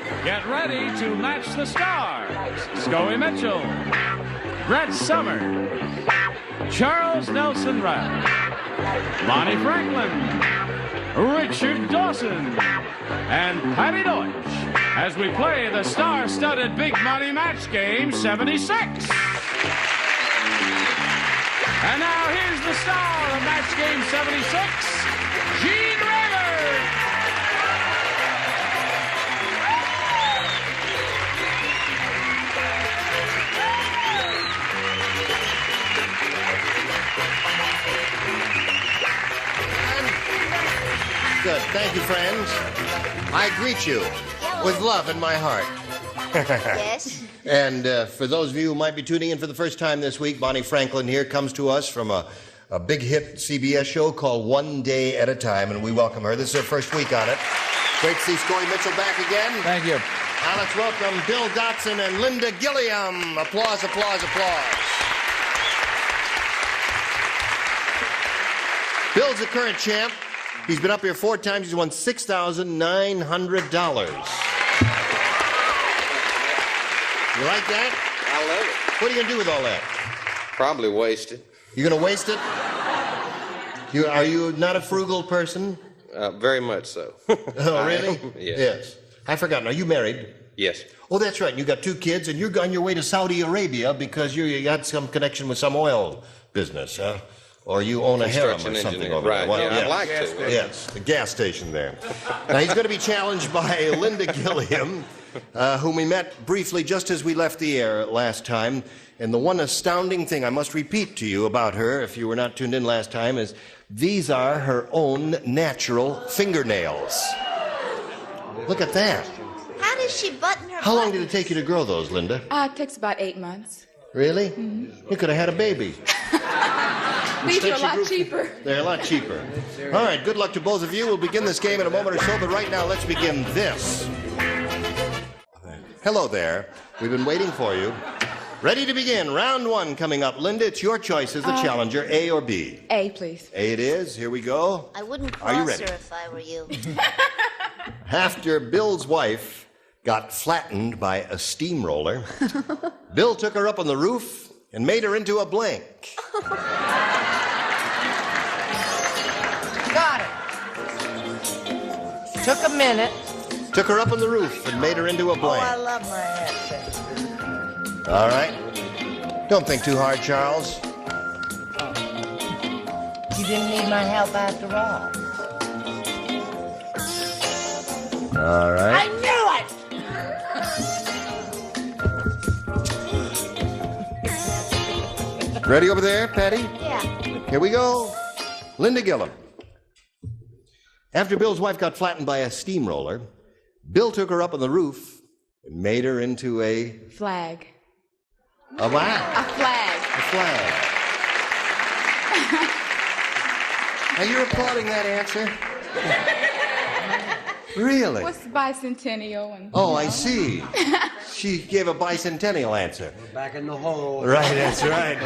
Get ready to match the stars. Scoey Mitchell, Brett Summer, Charles Nelson Roush, Bonnie Franklin, Richard Dawson, and Patty Deutsch as we play the star-studded Big Money Match Game 76. And now here's the star of Match Game 76, Gene Raymer. Good. Thank you, friends. I greet you with love in my heart. Yes? And for those of you who might be tuning in for the first time this week, Bonnie Franklin here comes to us from a big hit CBS show called One Day at a Time, and we welcome her. This is her first week on it. Great to see Scoey Mitchell back again. Thank you. Now let's welcome Bill Dotson and Linda Gilliam. Applause, applause, applause. Bill's the current champ. He's been up here 4 times. He's won $6,900. You like that? I love it. What are you going to do with all that? Probably wasted. You're going to waste it? Are you not a frugal person? Very much so. Oh, really? Yes. I forgot. Are you married? Yes. Oh, that's right. You got 2 kids, and you're on your way to Saudi Arabia because you got some connection with some oil business, huh? Or you own a harem or something over right. there. Well, Yeah, I'd like to. Yes, the gas station there. Now, he's going to be challenged by Linda Gilliam, whom we met briefly just as we left the air last time. And the one astounding thing I must repeat to you about her, if you were not tuned in last time, is these are her own natural fingernails. Look at that. How does she button her How long buttons? did it take you to grow those, Linda? It takes about 8 months. Really? Mm-hmm. You could have had a baby. These are a lot cheaper. They're a lot cheaper. All right, good luck to both of you. We'll begin this game in a moment or so, but right now let's begin this. Hello there. We've been waiting for you. Ready to begin. Round 1 coming up. Linda, it's your choice as the challenger, A or B? A, please. A it is. Here we go. I wouldn't Are you cross ready? her if I were you. After Bill's wife got flattened by a steamroller, Bill took her up on the roof and made her into a blank. Got it. Took a minute. Took her up on the roof and made her into a Oh, blank. I love my accent. All right. Don't think too hard, Charles. You didn't need my help after all. All right. I knew it! Ready over there, Patty? Yeah. Here we go. Linda Gilliam. After Bill's wife got flattened by a steamroller, Bill took her up on the roof and made her into a Flag. what? A flag. A flag. Now you're applauding that answer? Really? What's bicentennial? And, Oh, I see. She gave a bicentennial answer. Back in the hole. Right, that's right.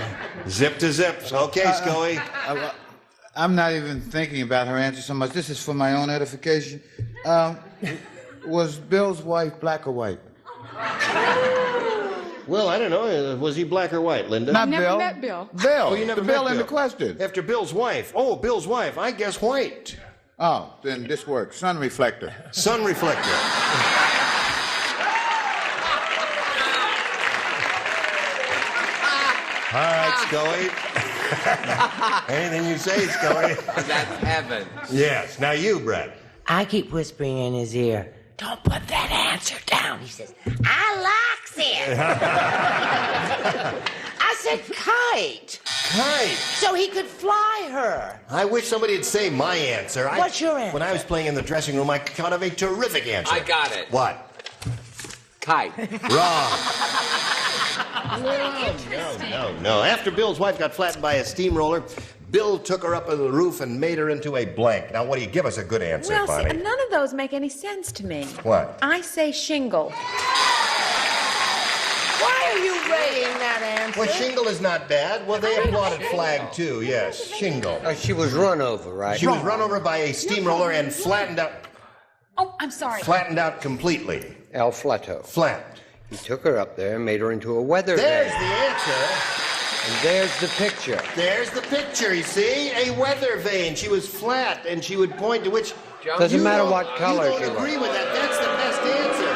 Zip to zip. Okay, Scoey. I'm not even thinking about her answer so much. This is for my own edification. Was Bill's wife black or white? Well, I don't know. Was he black or white, Linda? Not never Bill. met Bill. Bill. Oh, you never the met Bill in the Bill. question. After Bill's wife. Oh, Bill's wife. I guess white. Oh, then this works. Sun reflector. Sun reflector. All right, Scully. Anything you say, Scully. That's heaven. Yes. Now you, Brett. I keep whispering in his ear, don't put that answer down. He says, I likes it. I said kite, Kite. so he could fly her. I wish somebody would say my answer. What's your answer? When I was playing in the dressing room, I thought of a terrific answer. I got it. What? Kite. Wrong. No. After Bill's wife got flattened by a steamroller, Bill took her up on the roof and made her into a blank. Now, what do you give us a good answer, Well, Bonnie? see, none of those make any sense to me. What? I say shingle. Why are you rating that answer? Well, shingle is not bad. Well, they applauded flag, too, yes. Shingle. She was run over, right? She was run over by a steamroller and flattened out Oh, I'm sorry. completely. El Flato. Flat. He took her up there and made her into a weather There's vane. the answer. And there's the picture. There's the picture, you see? A weather vane. She was flat, and she would point to which... Doesn't You matter don't- what color You she don't was. agree with that. That's the best answer.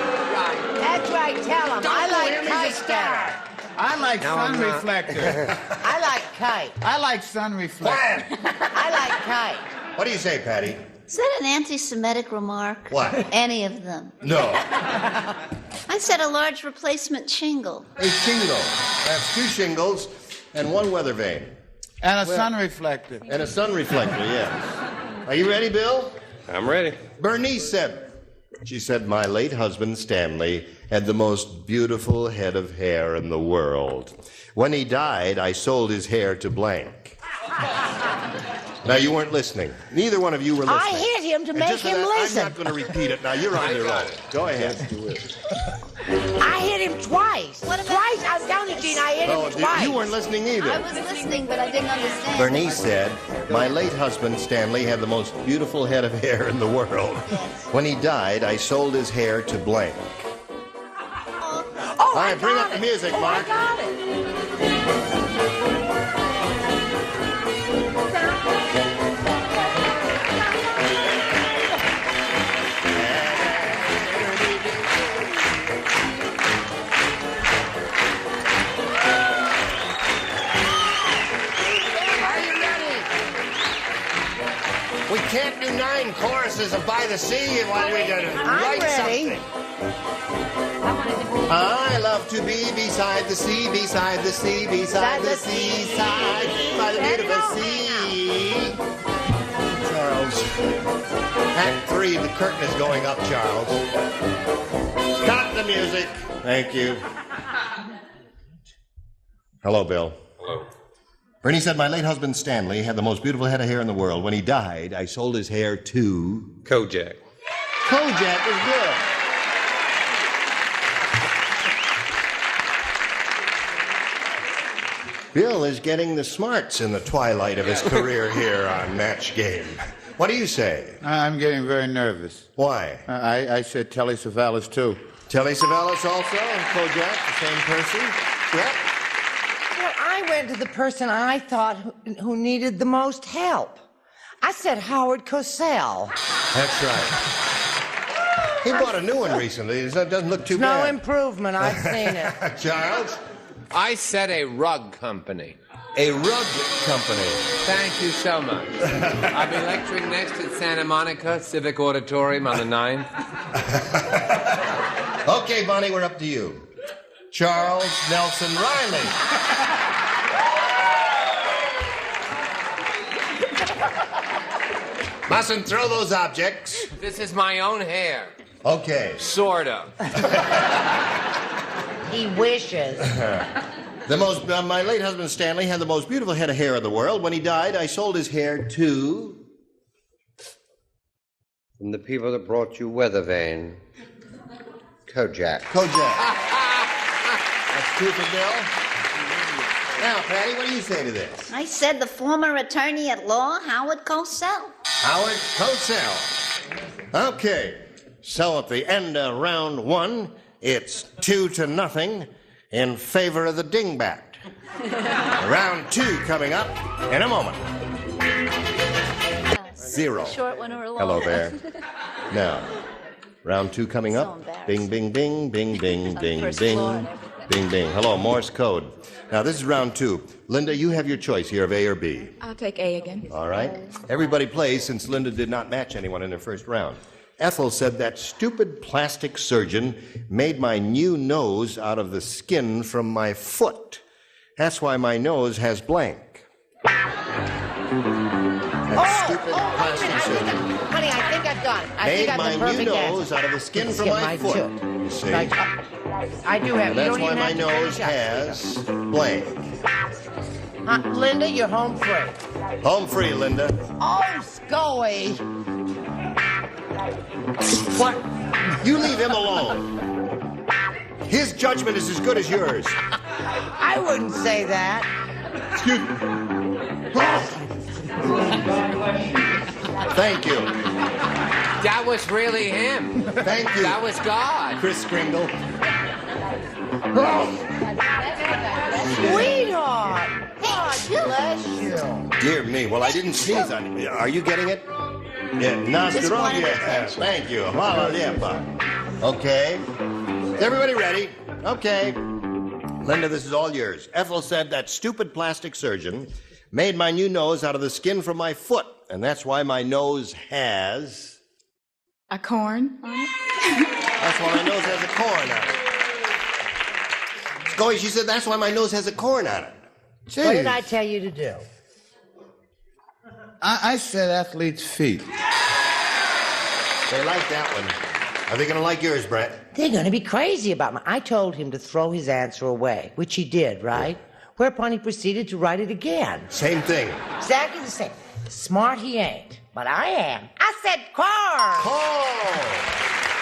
That's right, tell him. I like kite better. I like No, sun I'm not. reflector. I like kite. I like sun reflector. Flat. I like kite. What do you say, Patty? Is that an anti-Semitic remark? What? Any of them. No. I said a large replacement shingle. A shingle. That's 2 shingles and 1 weather vane. And a sun reflector. And a sun reflector, yes. Are you ready, Bill? I'm ready. Bernice said, she said, my late husband, Stanley, had the most beautiful head of hair in the world. When he died, I sold his hair to blank. Now, you weren't listening. Neither one of you were listening. I hit him to And make just for him that, listen. I'm not going to repeat it. Now, you're on your own. Go ahead. I hit him twice. What about- Twice. I'm telling you, Gene, I hit Oh, him twice. you weren't listening I either. was listening, but I didn't understand. Bernice said, my late husband, Stanley, had the most beautiful head of hair in the world. When he died, I sold his hair to blank. Oh, All I right, bring got up the it. music, Oh, Mark. I got it. We can't do 9 choruses of By the Sea while we gotta I'm write ready. something. I love to be beside the sea, beside the sea, beside the seaside, by the beautiful sea. Charles. Act 3, the curtain is going up, Charles. Cut the music. Thank you. Hello, Bill. Hello. Bernie said, my late husband Stanley had the most beautiful head of hair in the world. When he died, I sold his hair to... Kojak. Kojak was good. Bill is getting the smarts in the twilight of his career here on Match Game. What do you say? I'm getting very nervous. Why? I said Telly Savalas, too. Telly Savalas also, and Kojak, the same person? Yep. Well, I went to the person I thought who needed the most help. I said Howard Cosell. That's right. He bought a new one recently. It doesn't look too No bad. improvement. I've seen it. Charles? I said a rug company. A rug company. Thank you so much. I'll be lecturing next at Santa Monica Civic Auditorium on the 9th. Okay, Bonnie, we're up to you. Charles Nelson Riley. Mustn't throw those objects. This is my own hair. Okay. Sort of. He wishes. My late husband Stanley had the most beautiful head of hair in the world. When he died, I sold his hair to... From the people that brought you weather vane. Kojak. Kojak. That's 2 for Bill. Now, Patty, what do you say to this? I said the former attorney at law, Howard Cosell. Howard Cosell. Okay. So at the end of round 1, it's 2-0 in favor of the dingbat. Round 2 coming up in a moment. 0. Short one or a long Hello one. there. Now, round 2 coming So up. embarrassed. Bing, bing, bing, bing, bing, On the ding, first floor and ding. everything. Bing, bing. Hello, Morse code. Now, this is round 2. Linda, you have your choice here of A or B. I'll take A again. All right. Everybody plays since Linda did not match anyone in her first round. Ethel said that stupid plastic surgeon made my new nose out of the skin from my foot. That's why my nose has blank. That stupid plastic surgeon Honey, I think I've got it. I made think I've my the new perfect nose answer. out of the skin from Yeah, my mine foot. too. You see? I do have. And You that's don't why even my have to nose finish up. has blank. Linda, you're home free. Home free, Linda. Oh, Scully. What? You leave him alone. His judgment is as good as yours. I wouldn't say that. Excuse me. Thank you. That was really him. Thank you. That was God. Chris Kringle. Sweetheart. God bless you. Dear me. Well, I didn't sneeze on you. Are you getting it? Yeah. Just wanted Nazdrovye. attention. Thank you. Hvala lijepa. Okay. Is everybody ready? Okay. Linda, this is all yours. Ethel said that stupid plastic surgeon made my new nose out of the skin from my foot, and that's why my nose has... A corn on it. That's why my nose has a corn on it. Scully, she said that's why my nose has a corn on it. What did I tell you to do? I said athlete's feet. They like that one. Are they going to like yours, Brett? They're going to be crazy about me. I told him to throw his answer away, which he did, right? Whereupon he proceeded to write it again. Same thing. Exactly the same. Smart he ain't, but I am. I said car. Corn.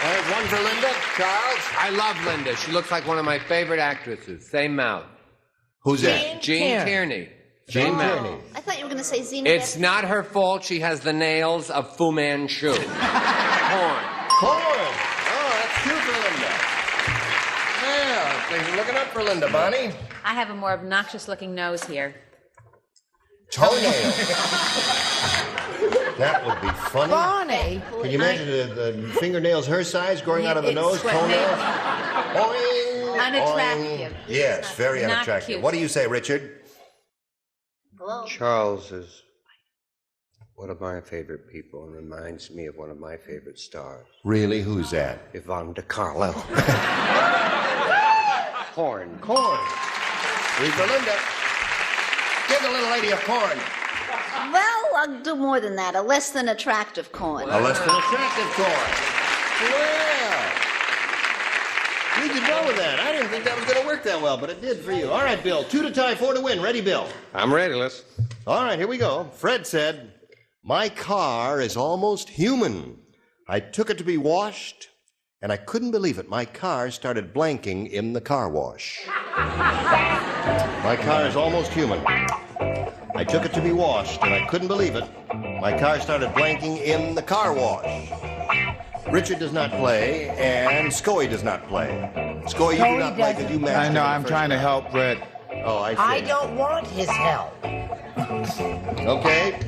There's one for Linda. Charles? I love Linda. She looks like one of my favorite actresses. Same mouth. Who's that? Jean Tierney. Same mouth. I thought you were going to say Xena. It's not her fault she has the nails of Fu Manchu. Corn. Corn. Oh, that's two for Linda. Yeah, things are looking up for Linda. Bonnie? I have a more obnoxious looking nose here. Toenail. That would be funny. Bonnie. Can you imagine the fingernails her size growing out of the It's nose? what Toenail? Boing, Unattractive. boing. Yes, very Not unattractive. cute. What do you say, Richard? Hello. Charles is one of my favorite people and reminds me of one of my favorite stars, Really? Who's that? Yvonne DiCarlo. Corn. Corn. Three for Linda. Give the little lady a corn. Well, I'll do more than that. A less than attractive corn. A less than attractive corn. Well, we did well with that. I didn't think that was going to work that well, but it did for you. All right, Bill. 2 to tie, 4 to win. Ready, Bill? I'm ready, Les. All right, here we go. Fred said, "My car is almost human. I took it to be washed, and I couldn't believe it. My car started blanking in the car wash." My car is almost human. I took it to be washed, and I couldn't believe it. My car started blanking in the car wash. Richard does not play, and Scoey does not play. Scoey, you do not play because you matched I know, him I'm first trying to round. help Brett. Oh, I see. I don't want his help. Okay.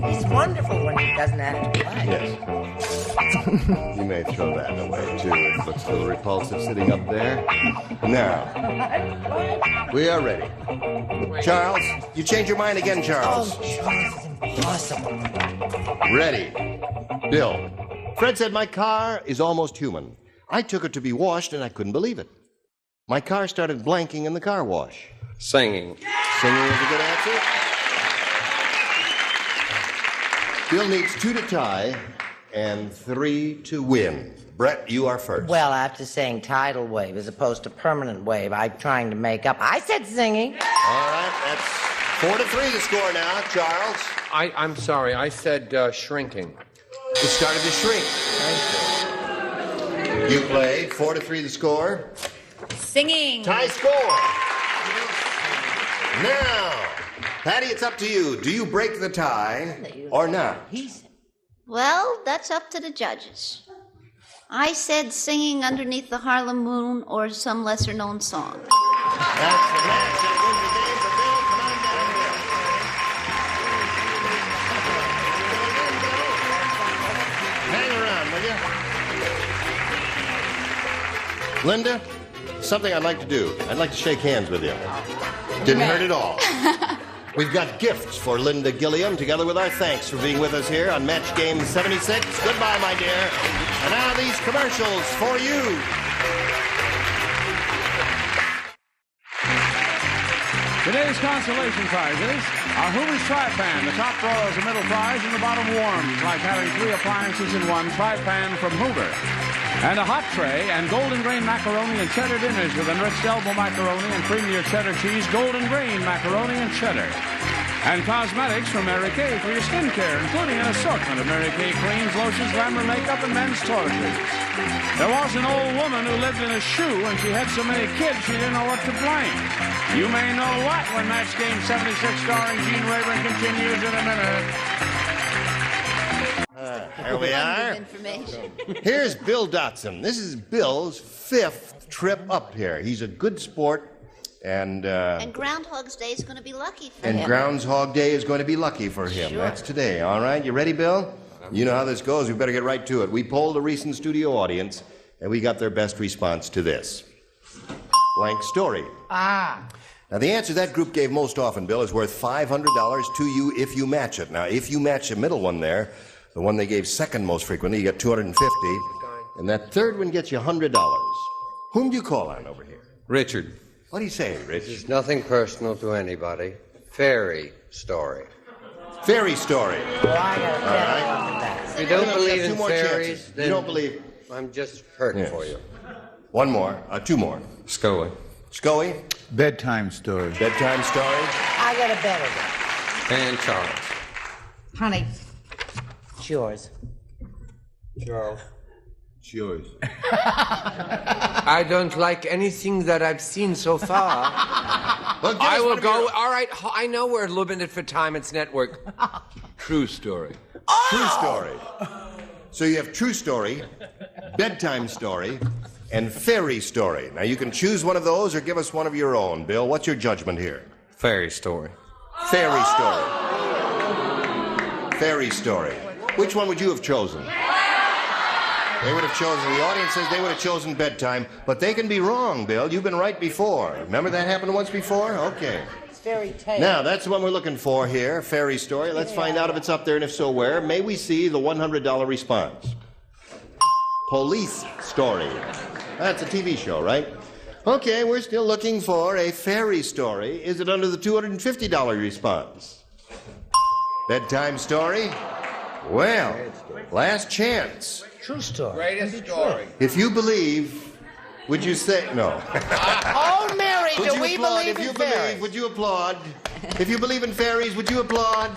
He's wonderful when he doesn't have to play. Yes. You may throw that away, too. It looks a little repulsive sitting up there. Now, we are ready. Charles, you change your mind again, Charles. Oh, Charles, it's impossible. Ready. Bill. Fred said, "My car is almost human. I took it to be washed, and I couldn't believe it. My car started blanking in the car wash." Singing. Singing is a good answer. Bill needs 2 to tie and 3 to win. Brett, you are first. Well, after saying tidal wave as opposed to permanent wave, I'm trying to make up. I said singing. All right, that's 4 to 3 the score now. Charles? I'm sorry. I said shrinking. It started to shrink. You play 4 to 3 the score. Singing. Tie score. Now, Patty, it's up to you. Do you break the tie or not? Well, that's up to the judges. I said singing underneath the Harlem Moon or some lesser known song. That's the match that wins the game for Bill. Come on down here. Hang around, will you? Linda, something I'd like to do. I'd like to shake hands with you. Didn't hurt at all. We've got gifts for Linda Gilliam, together with our thanks for being with us here on Match Game 76. Goodbye, my dear. And now these commercials for you. Today's consolation prizes are Hoover's Tri-Pan. The top drawer is a middle prize and the bottom warms, like having 3 appliances in one Tri-Pan from Hoover. And a hot tray and golden grain macaroni and cheddar dinners with enriched elbow macaroni and premier cheddar cheese, golden grain macaroni and cheddar. And cosmetics from Mary Kay for your skincare, including an assortment of Mary Kay creams, lotions, glamour makeup, and men's toiletries. There was an old woman who lived in a shoe, and she had so many kids she didn't know what to blame. You may know what when Match Game 76 starring Gene Rayburn continues in a minute. There we are. Information. Here's Bill Dotson. This is Bill's 5th trip up here. He's a good sport, and Groundhog's Day is going to be lucky for and him. Groundhog Day is going to be lucky for him. Sure. That's today. All right, you ready, Bill? You know how this goes. We better get right to it. We polled a recent studio audience, and we got their best response to this. Blank story. Ah. Now, the answer that group gave most often, Bill, is worth $500 to you if you match it. Now, if you match the middle one there, the one they gave second most frequently, you get $250, and that third one gets you $100. Whom do you call on over here? Richard. What do you say, Rich? It's nothing personal to anybody. Fairy story. Fairy story. Well, I got a better one than that. If you don't believe Two in more fairies, chances. then You don't believe? I'm just hurting Yes. for you. One more. Two more. Scully. Scully, Bedtime story. bedtime story. I got a better one. And Charles. Honey, it's yours. Charles. It's yours. I don't like anything that I've seen so far. Well, give I us will one of go. your- All right, I know we're limited for time. It's network. True story. True story. So you have true story, bedtime story, and fairy story. Now you can choose one of those or give us one of your own. Bill, what's your judgment here? Fairy story. Fairy story. Fairy story. Which one would you have chosen? They would have chosen, the audience says they would have chosen bedtime, but they can be wrong, Bill. You've been right before. Remember that happened once before? Okay. It's fairy tale. Now, that's the one we're looking for here, fairy story. Let's find out if it's up there, and if so, where. May we see the $100 response? Police story. That's a TV show, right? Okay, we're still looking for a fairy story. Is it under the $250 response? Bedtime story? Well, last chance. True story. Greatest story. If you believe, would you say no? Oh, Mary, Would do you we applaud? believe If you in believe, fairies? would you applaud? If you believe in fairies, would you applaud?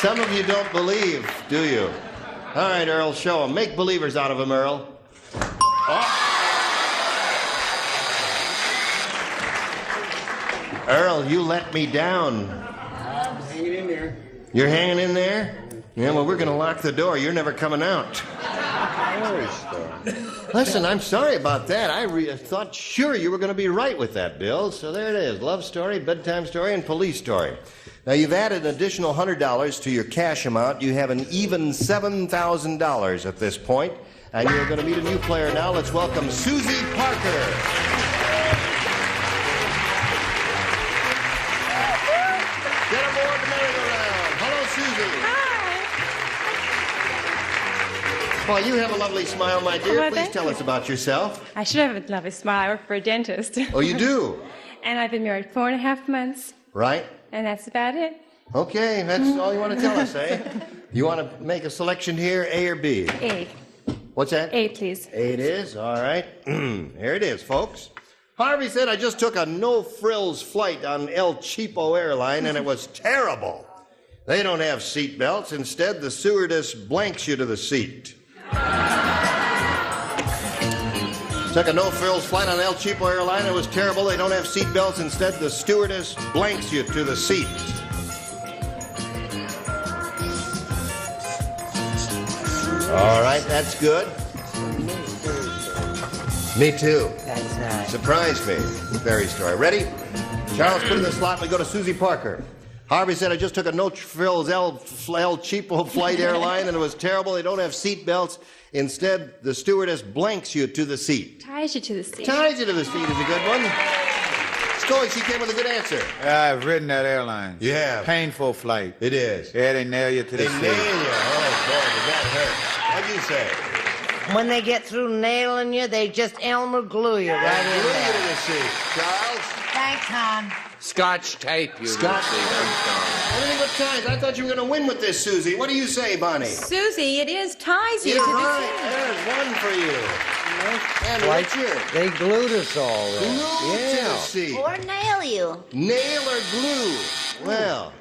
Some of you don't believe, do you? All right, Earl, show them. Make believers out of them, Earl. Earl, you let me down. I'm hanging in there. You're hanging in there? Yeah, well, we're going to lock the door. You're never coming out. Fairy story. Listen, I'm sorry about that. I thought sure you were going to be right with that, Bill. So there it is. Love story, bedtime story, and police story. Now, you've added an additional $100 to your cash amount. You have an even $7,000 at this point. And you're going to meet a new player now. Let's welcome Susie Parker. Get aboard the merry-go-round. Hello, Susie. Well, you have a lovely smile, my dear. Well, Please thank tell you. us about yourself. I should have a lovely smile. I work for a dentist. Oh, you do? And I've been married 4.5 months, Right? and that's about it. Okay, that's all you want to tell us, eh? You want to make a selection here, A or B? A. What's that? A, please. A it is, all right. Here it is, folks. Harvey said, I just took a no-frills flight on El Cheapo airline, and it was terrible. They don't have seat belts. Instead, the stewardess blanks you to the seat. Took a no-frills flight on El Cheapo airline. It was terrible. They don't have seat belts. Instead, the stewardess blanks you to the seat. All right, that's good. Me too. That's nice. Surprised me. Fairy story. Ready? Charles, put in the slot and we go to Susie Parker. Harvey said, I just took a no-frills El Cheapo flight airline and it was terrible. They don't have seat belts. Instead, the stewardess blanks you to the seat. Ties you to the seat. Ties you to the seat is a good one. Scully, she came with a good answer. I've ridden that airline. You have? Painful flight. It is. Yeah, they nail you to the They seat. nail you. Oh, boy, does that hurt. What'd you say? When they get through nailing you, they just Elmer glue you right in Glue you there. to the seat. Charles? Thanks, hon. Scotch tape, you Scotch little tape. Anything but ties. I thought you were going to win with this, Susie. What do you say, Bonnie? Susie, it is ties you You're to the right. seat. There's one for you. And Like, Richard. they glued us all there. Glue to the Yeah. seat. Or nail you. Nail or glue? Well,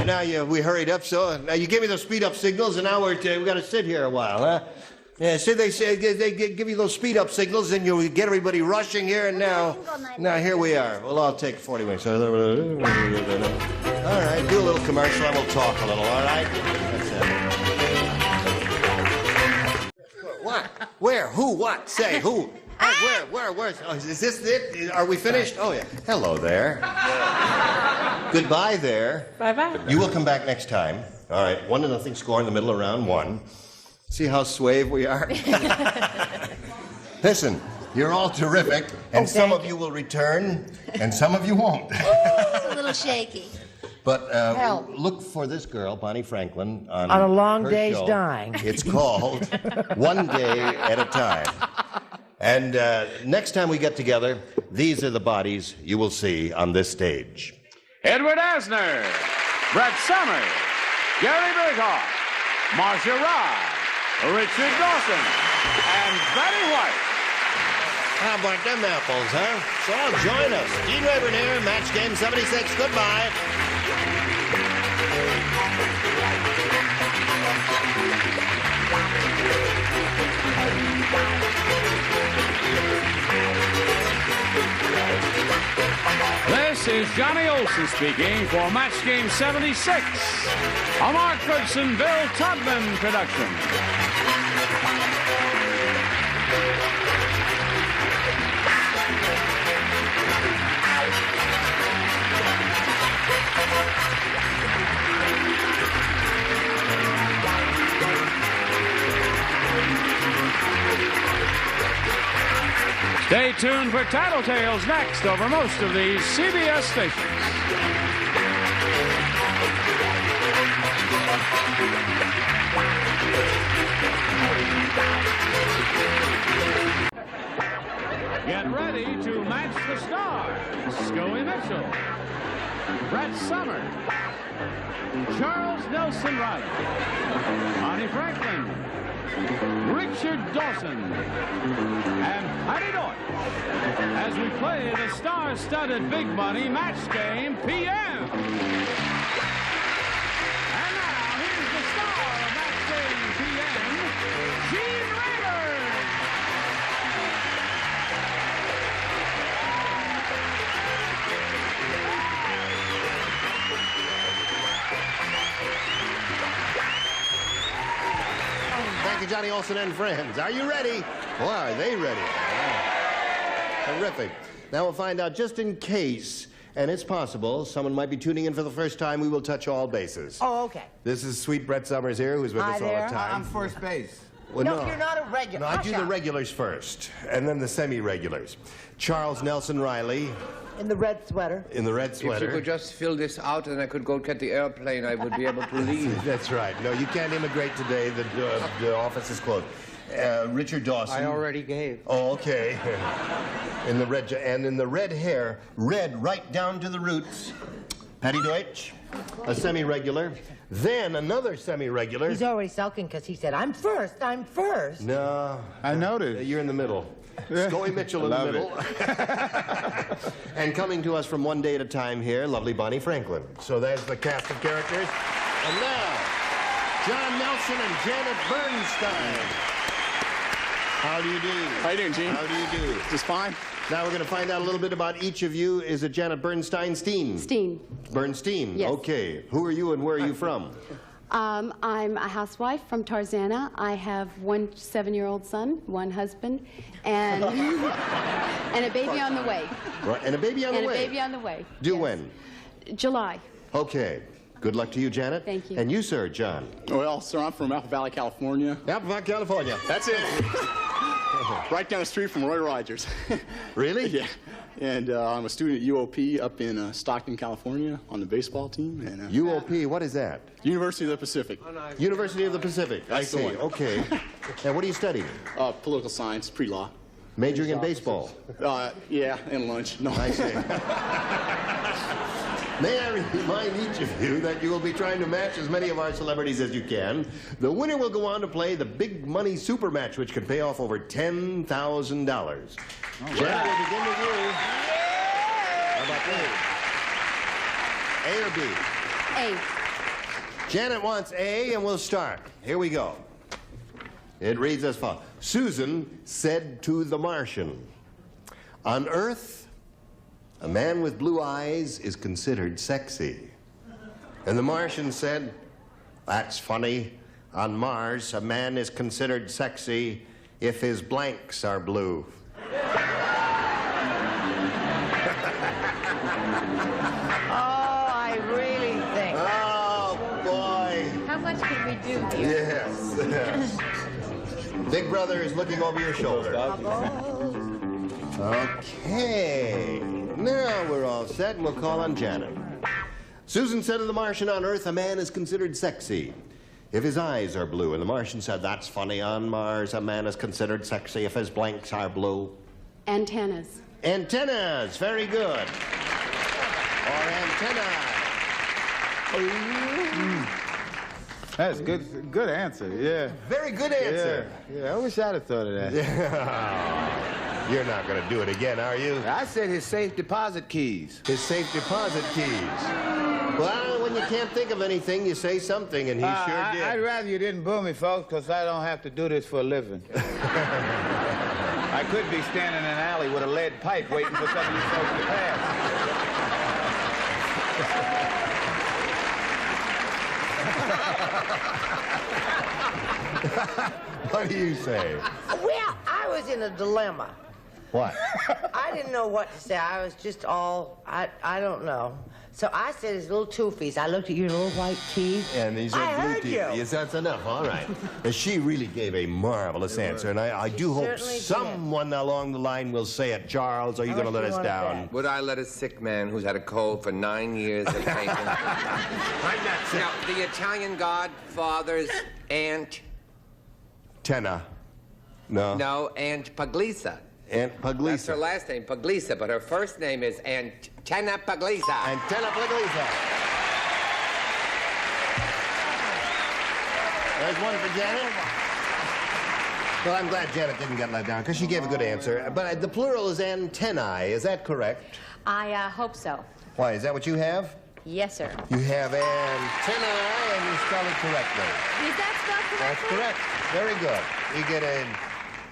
now we hurried up, so now you give me those speed up signals, and now we got to sit here a while, huh? Yeah, so they give you those speed up signals, and you get everybody rushing here, and now here we are. Well, I'll take 40 minutes. All right, do a little commercial, and we'll talk a little. All right. That's it. What? Where? Who? What? Say who? Where? Oh, is this it? Are we finished? Oh, yeah. Hello there. Goodbye there. Bye-bye. You will come back next time. All right. 1-0 score in the middle of round one. See how suave we are? Listen, you're all terrific, and some of you will return, and some of you won't. It's a little shaky. But look for this girl, Bonnie Franklin, on A Long her Day's show. Dying. It's called One Day at a Time. And next time we get together, these are the bodies you will see on this stage. Edward Asner, Brett Summers, Gary Berghoff, Marcia Rye, Richard Dawson, and Betty White. How about them apples, huh? So join us. Gene Rayburn here, Match Game 76. Goodbye. This is Johnny Olson speaking for Match Game 76, a Mark Goodson, Bill Todman production. Stay tuned for Tattletales next over most of these CBS stations. Get ready to match the stars. Scully Mitchell, Brett Summers, Charles Nelson Riley, Bonnie Franklin, Richard Dawson, and Patty Deutsch as we play the star-studded Big Money Match Game PM. And now, here's the star of Match Game PM, Gene Rayburn. Thank you, Johnny Olson and friends. Are you ready? Boy, are they ready. Wow. Terrific. Now we'll find out, just in case, and it's possible, someone might be tuning in for the first time, we will touch all bases. Oh, okay. This is sweet Brett Summers here, who's with Hi us all there. the time. I'm first base. Well, No, you're not a regular. No, I do Hush the up. regulars first, and then the semi-regulars. Charles Nelson Riley In the red sweater. in the red If you sweater. could just fill this out and I could go get the airplane, I would be able to leave. That's right. No, you can't immigrate today. The office is closed. Richard Dawson. I already gave. Oh, okay. In the red and in the red hair, red right down to the roots. Patty Deutsch, a semi-regular. Then another semi-regular. He's already sulking because he said, I'm first. No. I noticed. You're in the middle. Scully Mitchell in the Love middle. And coming to us from One Day at a Time here, lovely Bonnie Franklin. So there's the cast of characters. And now, John Nelson and Janet Bernstein. How do you do? How you doing, Gene? How do you do? Just fine. Now we're going to find out a little bit about each of you. Is it Janet Bernstein? Steen. Bernstein. Yes. Okay. Who are you and where are you from? I'm a housewife from Tarzana. I have one 7-year-old son, one husband, and and a baby on the way. Right, and a baby on the way. And a baby on the way. Due Yes. when? July. Okay. Good luck to you, Janet. Thank you. And you, sir, John. Well, sir, I'm from Apple Valley, California. Apple Valley, California. That's it. Right down the street from Roy Rogers. Really? Yeah. And I'm a student at UOP up in Stockton, California on the baseball team. And, UOP, what is that? University of the Pacific. University of the Pacific. That's I the see. one. Okay. And what are you studying? Political science, pre-law. Majoring in baseball. Yeah, and lunch. No. I see. May I remind each of you that you will be trying to match as many of our celebrities as you can. The winner will go on to play the Big Money Super Match, which can pay off over $10,000. Janet, we'll begin with you. How about you? A or B? A. Janet wants A, and we'll start. Here we go. It reads as follows. Susan said to the Martian, on Earth, a man with blue eyes is considered sexy. And the Martian said, that's funny. On Mars, a man is considered sexy if his blanks are blue. How much can we do here? Yes. Big Brother is looking over your shoulder. Okay. Now we're all set, and we'll call on Janet. Susan said to the Martian, on Earth, a man is considered sexy if his eyes are blue. And the Martian said, that's funny. On Mars, a man is considered sexy if his blanks are blue. Antennas. Antennas. Very good. Or antenna. That's good answer, yeah. Very good answer. Yeah, I wish I'd have thought of that. You're not going to do it again, are you? I said his safe deposit keys. His safe deposit keys. Well, when you can't think of anything, you say something, and he sure did. I'd rather you didn't boo me, folks, because I don't have to do this for a living. I could be standing in an alley with a lead pipe waiting for some of you folks to pass. What do you say? Well, I was in a dilemma. What? I didn't know what to say. I was just all, I don't know. So I said his little toofies. I looked at your little white teeth. And these are I blue heard teeth. you. Yes, that's enough. All right. And she really gave a marvelous answer, and I do hope certainly did. someone along the line will say it. Charles, are you going to let us down? Would I let a sick man who's had a cold for 9 years have taken? I'm not sick. Now, the Italian godfather's aunt. Tenna. No. No, Aunt Puglisa. Aunt Puglisa. That's her last name, Puglisa, but her first name is Antenna Puglisa. Antenna Puglisa. There's one for Janet. Well, I'm glad Janet didn't get let down, because she gave a good answer. But the plural is antennae. Is that correct? I hope so. Why, is that what you have? Yes, sir. You have antennae, and you spell it correctly. Is that spelled That's correctly? correct. Very good. You get an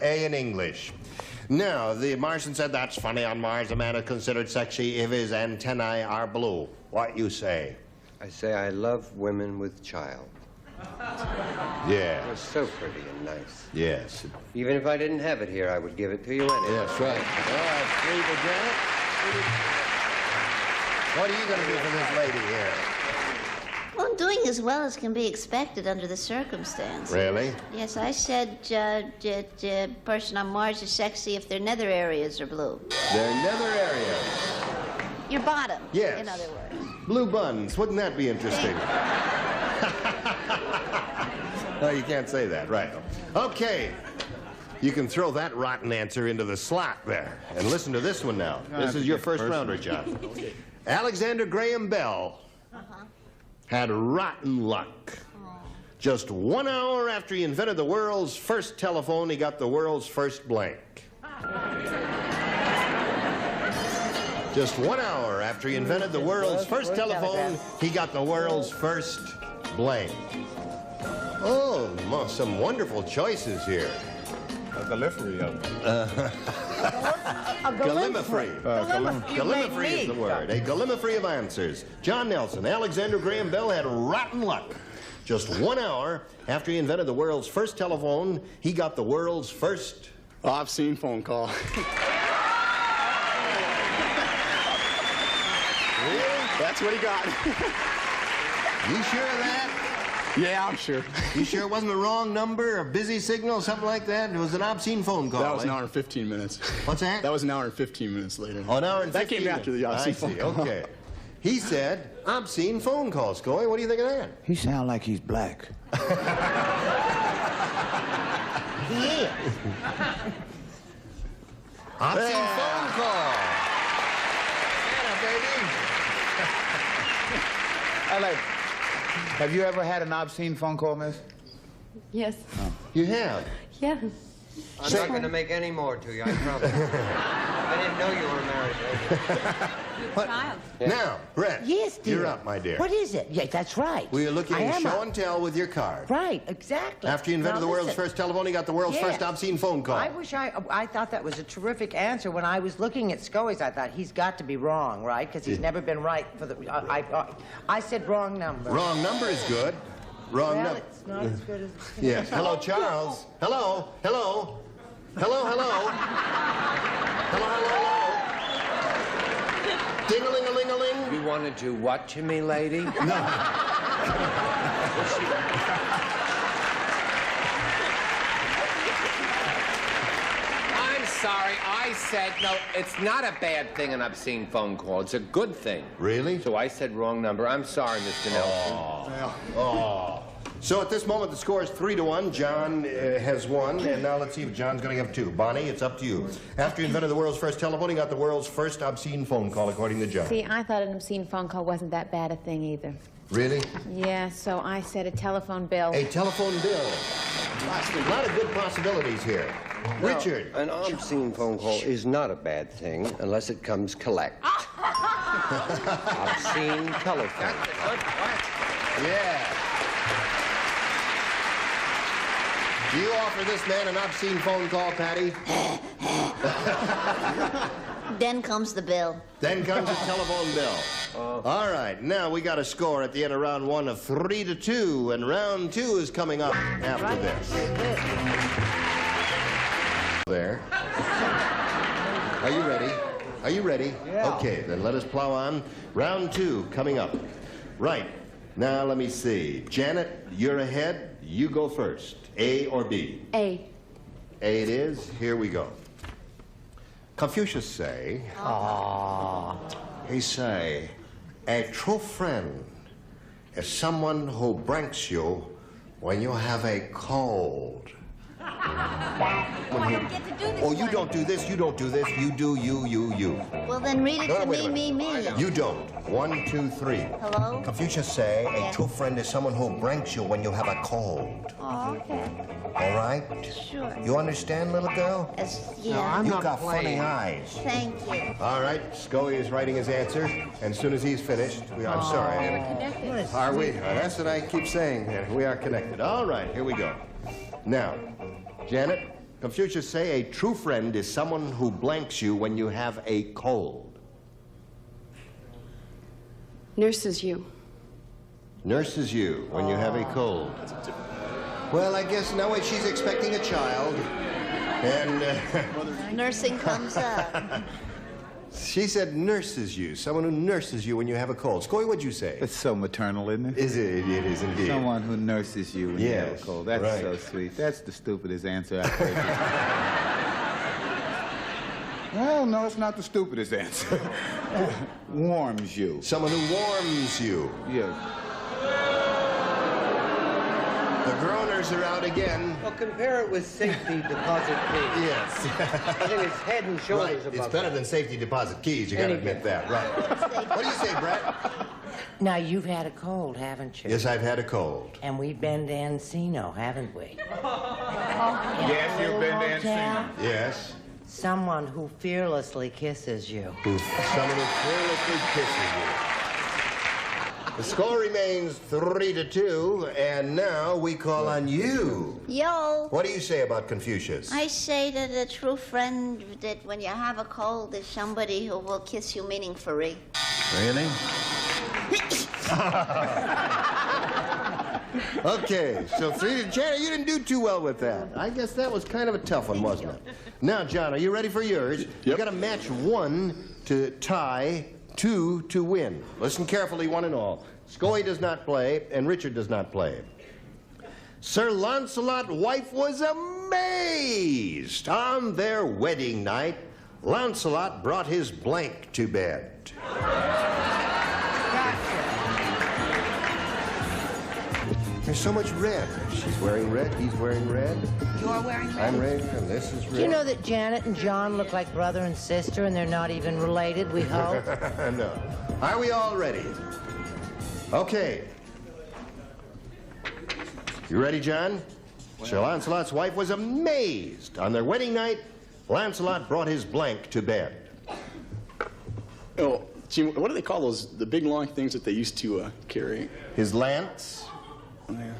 A in English. Now, the Martian said, that's funny. On Mars, a man is considered sexy if his antennae are blue. What you say? I say I love women with child. Yeah. They're so pretty and nice. Yes. Even if I didn't have it here, I would give it to you anyway. Yes, right. All right, three for Janet. What are you going to do for this lady here? Well, I'm doing as well as can be expected under the circumstances. Really? Yes, I said person on Mars is sexy if their nether areas are blue. Their nether areas. Your bottom, Yes. in other words. Blue buns. Wouldn't that be interesting? No, you can't say that, right. Okay. You can throw that rotten answer into the slot there. And listen to this one now. This is your first rounder, John. Alexander Graham Bell had rotten luck. Just 1 hour after he invented the world's first telephone, he got the world's first blank. Just 1 hour after he invented the world's first telephone, he got the world's first blank. Oh, some wonderful choices here. A Gallifrey of them. Gallifrey. Gallifrey is the word. A Gallifrey of answers. John Nelson, Alexander Graham Bell had rotten luck. Just 1 hour after he invented the world's first telephone, he got the world's first Obscene phone call. That's what he got. You sure of that? Yeah, I'm sure. You sure it wasn't a wrong number, a busy signal, something like that? It was an obscene phone call. That was an hour and 15 minutes. What's that? That was an hour and 15 minutes later. Oh, an hour and 15 That came after the obscene phone call. Okay. He said, obscene phone call, Scully. What do you think of that? He sound like he's black. He is. Obscene phone call. Anna, baby. Have you ever had an obscene phone call, miss? Yes. You have? Yeah. I'm not going to make any more to you, I promise. I didn't know you were married. Child. Now, Brett. Yes, dear. You're up, my dear. What is it? Yeah, that's right. We are looking I at am show up. and tell with your card. Right, exactly. After you invented Now the world's listen. first telephone, you got the world's Yes. first obscene phone call. I wish I thought that was a terrific answer. When I was looking at Scully's, I thought he's got to be wrong, right? Because he's never been right for the. I said wrong number. Wrong number is good. Wrong Well, number. it's not as good as. Yes. Hello, Charles. Hello. Hello. Hello. Hello. Hello. Hello. Hello. Ding-a-ling-a-ling-a-ling. You wanted to what to me, lady? No. I'm sorry, I said, no, it's not a bad thing, an obscene phone call. It's a good thing. Really? So I said wrong number. I'm sorry, Mr. Nelson. Oh. So at this moment, the score is 3-1. John has won, and now let's see if John's going to have two. Bonnie, it's up to you. After you invented the world's first telephone, you got the world's first obscene phone call, according to John. See, I thought an obscene phone call wasn't that bad a thing either. Really? Yeah, so I said a telephone bill. A telephone bill. A lot of good possibilities here. Now, Richard. An obscene phone call is not a bad thing unless it comes collect. Obscene telephone. Yeah. Do you offer this man an obscene phone call, Patty? Then comes the bill. Then comes a telephone bill. All right, now we got a score at the end of round 1 of 3-2, and round 2 is coming up after this. There. Are you ready? Are you ready? Yeah. Okay, then let us plow on. Round 2 coming up. Right. Now let me see. Janet, you're ahead. You go first. A or B? A. A it is. Here we go. Confucius say, he say, a true friend is someone who brings you when you have a cold. I don't get to do this. Oh, you don't do this, you don't do this, you do, you. Well, then read it No, to wait a me. You don't. 1, 2, 3. Hello? Confucius say, a Yes. true friend is someone who brings you when you have a cold. Oh, okay. All right? Sure. You understand, little girl? Yeah. You got funny eyes. Thank you. All right, Scully is writing his answer, and as soon as he's finished, I'm sorry. Are we? That's what I keep saying. We are connected. All right, here we go. Now, Janet, Confucius say a true friend is someone who blanks you when you have a cold. Nurses you. Nurses you when you have a cold. Well, I guess now she's expecting a child, and Nursing comes up. she said nurses you, someone who nurses you when you have a cold. Scully, what'd you say? It's so maternal, isn't it? Is it? It is indeed. Someone who nurses you when you have a Yes, cold. That's right. so sweet. That's the stupidest answer I've heard. Well, no, it's not the stupidest answer. Warms you. Someone who warms you. Yes. The groaners are out again. Well, compare it with safety deposit key. Yes. I think it's head and Right. shoulders It's above better that. than safety deposit keys. You got to admit that. Right. What do you say, Brett? Now, you've had a cold, haven't you? Yes, I've had a cold. And we've been to Encino, haven't we? Yes, you've been to Encino. Yes. Someone who fearlessly kisses you. Someone who fearlessly kisses you. The score remains 3-2, and now we call on you. Yo. What do you say about Confucius? I say that a true friend, that when you have a cold, is somebody who will kiss you meaningfully. Really? Okay, so 3 to Janet, you didn't do too well with that. I guess that was kind of a tough one, wasn't it? Now, John, are you ready for yours? You got to match 1 to tie, 2 to win. Listen carefully, one and all. Scully does not play, and Richard does not play. Sir Lancelot's wife was amazed. On their wedding night, Lancelot brought his blank to bed. There's so much red. She's wearing red, he's wearing red. You're wearing red? I'm red, and this is red. Do you know that Janet and John look like brother and sister, and they're not even related, we hope? No. Are we all ready? Okay. You ready, John? Sir Lancelot's wife was amazed. On their wedding night, Lancelot brought his blank to bed. Oh, Jim, what do they call those, the big long things that they used to carry? His lance? Oh, yeah.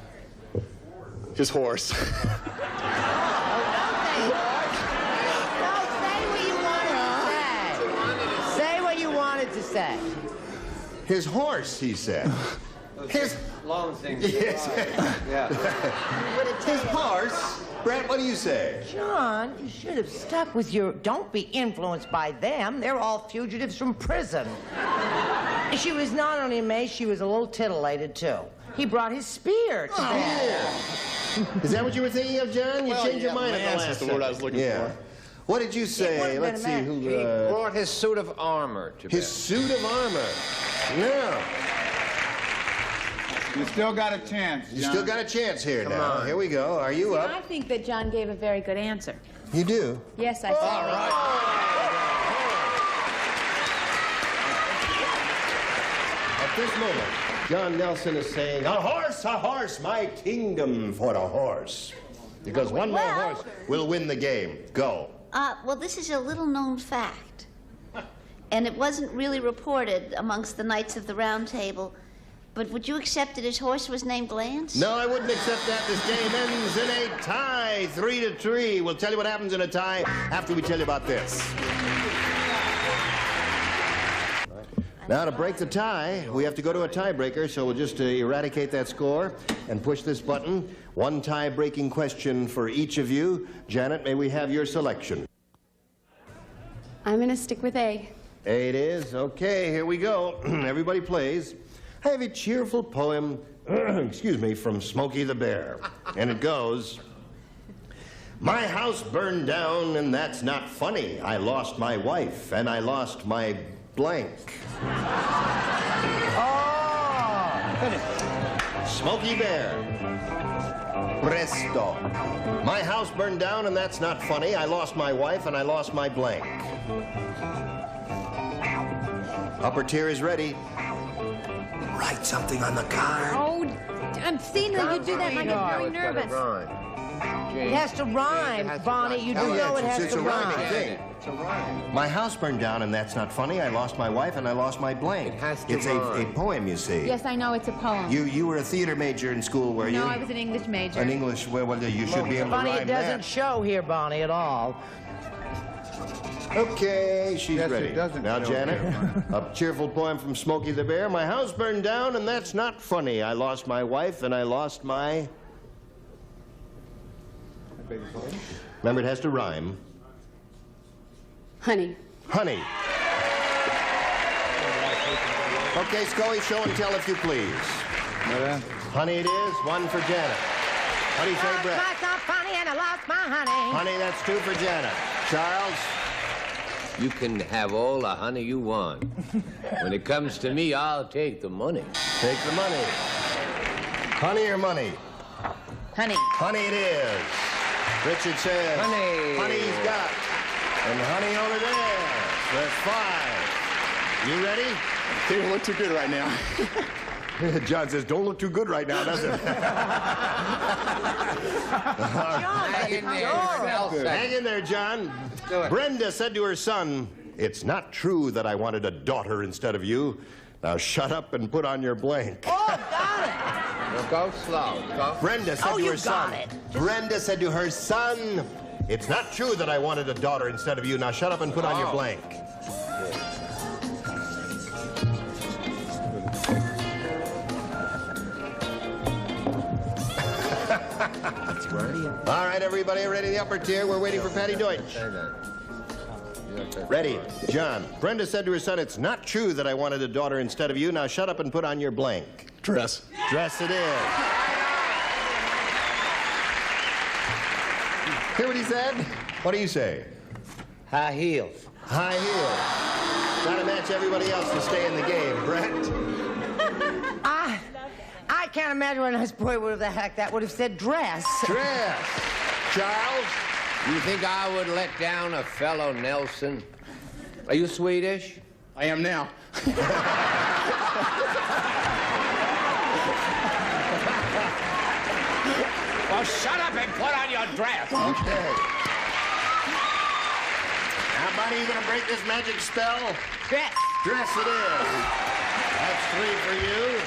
His horse. No, say what you wanted to say. Say what you wanted to say. His horse, he said. His long things. Yes. Yeah. His horse. Brett, what do you say? John, you should have stuck with your don't be influenced by them. They're all fugitives from prison. She was not only amazed, she was a little titillated, too. He brought his spear to bed. Is that what you were thinking of, John? You changed your mind at the lance last is the word I was looking for. What did you say? Let's see who... He brought his suit of armor to bed. His suit of armor. No. You still got a chance, John. You still got a chance here now. Here we go. Are you up? I think that John gave a very good answer. You do? Yes, I think. All right. At this moment, John Nelson is saying, a horse, my kingdom for a horse. Because one more horse will win the game. Go. Well, this is a little-known fact. And it wasn't really reported amongst the Knights of the Round Table. But would you accept that his horse was named Lance? No, I wouldn't accept that. This game ends in a tie, 3-3. We'll tell you what happens in a tie after we tell you about this. Now, to break the tie, we have to go to a tiebreaker, so we'll just eradicate that score and push this button. One tie-breaking question for each of you. Janet, may we have your selection? I'm going to stick with A. A it is. Okay, here we go. Everybody plays. I have a cheerful poem, excuse me, from Smokey the Bear. And it goes, my house burned down, and that's not funny. I lost my wife, and I lost my blank. Oh! Smokey Bear. Presto. My house burned down, and that's not funny. I lost my wife, and I lost my blank. Upper tier is ready. Write something on the card. Oh, I'm seeing that you do that and I get very nervous. It has to rhyme, Bonnie. You do know it has to rhyme. Thing. It's a rhyme. My house burned down, and that's not funny. I lost my wife, and I lost my blank. It has to It's a poem, you see. Yes, I know it's a poem. You were a theater major in school, were you? No, I was an English major. An English, well, you should be able to Bonnie, rhyme it doesn't that. show here, Bonnie, at all. Okay, she's Yes, ready. it doesn't Now, show Janet, here. a cheerful poem from Smokey the Bear. My house burned down, and that's not funny. I lost my wife, and I lost my... Remember, it has to rhyme. Honey. Honey. Okay, Scully, show and tell if you please. Honey it is, one for Janet. Honey, say Brett. That's not funny, and I lost my honey. Honey, that's two for Janet. Charles? You can have all the honey you want. When it comes to me, I'll take the money. Take the money. Honey or money? Honey. Honey it is. Richard says, Honey. Honey he's got. And honey over there. That's 5. You ready? They don't look too good right now. John says, don't look too good right now, does it? Hang in there, Nelson. Hang in there, John. Do it. Brenda said to her son, it's not true that I wanted a daughter instead of you. Now shut up and put on your blank. Oh, got it. Well, go slow. Go. Brenda said to you her son. got it. Brenda said to her son, it's not true that I wanted a daughter instead of you. Now shut up and put on your blank. All right, everybody, ready in the upper tier? We're waiting for Patty Deutsch. Ready, John. Brenda said to her son, it's not true that I wanted a daughter instead of you. Now shut up and put on your blank. Dress. Dress it is. Hear what he said? What do you say? High heels. High heels. Gotta match everybody else to stay in the game, Brett. I can't imagine what a nice boy would have the heck that would have said dress. Dress. Charles? You think I would let down a fellow Nelson? Are you Swedish? I am now. Oh, shut up and put on your dress. Okay. Now, buddy, you gonna break this magic spell? Dress. Dress it is. That's 3 for you.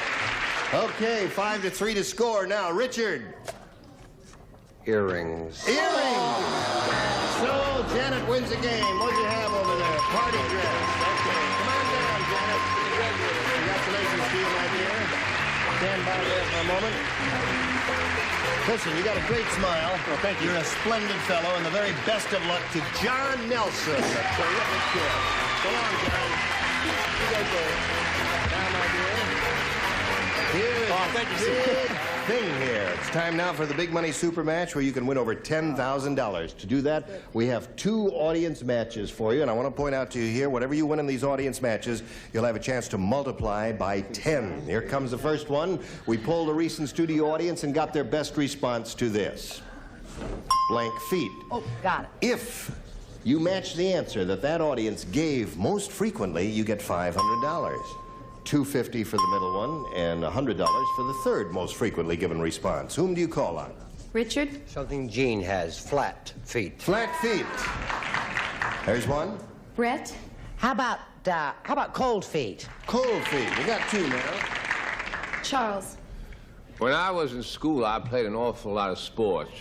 Okay, 5-3 to score. Now, Richard. Earrings. Earrings. So, Janet wins the game. What'd you have over there? Party dress. Okay, come on down, Janet. Congratulations to you, my dear. Stand by there for a moment. Listen, you got a great smile. Oh, thank you. You're a splendid fellow, and the very best of luck to John Nelson. A terrific kid. So long, John. You go there. Now, my dear. Here's the big thing here. It's time now for the big money super match where you can win over $10,000. To do that, we have 2 audience matches for you, and I want to point out to you here, whatever you win in these audience matches, you'll have a chance to multiply by 10. Here comes the first one. We polled a recent studio audience and got their best response to this. Blank feet. Oh, got it. If you match the answer that audience gave most frequently, you get $500. $250 for the middle one, and $100 for the third most frequently given response. Whom do you call on? Richard? Something Gene has, flat feet. Flat feet. There's one. Brett? How about cold feet? Cold feet. You got 2 now. Charles? When I was in school, I played an awful lot of sports.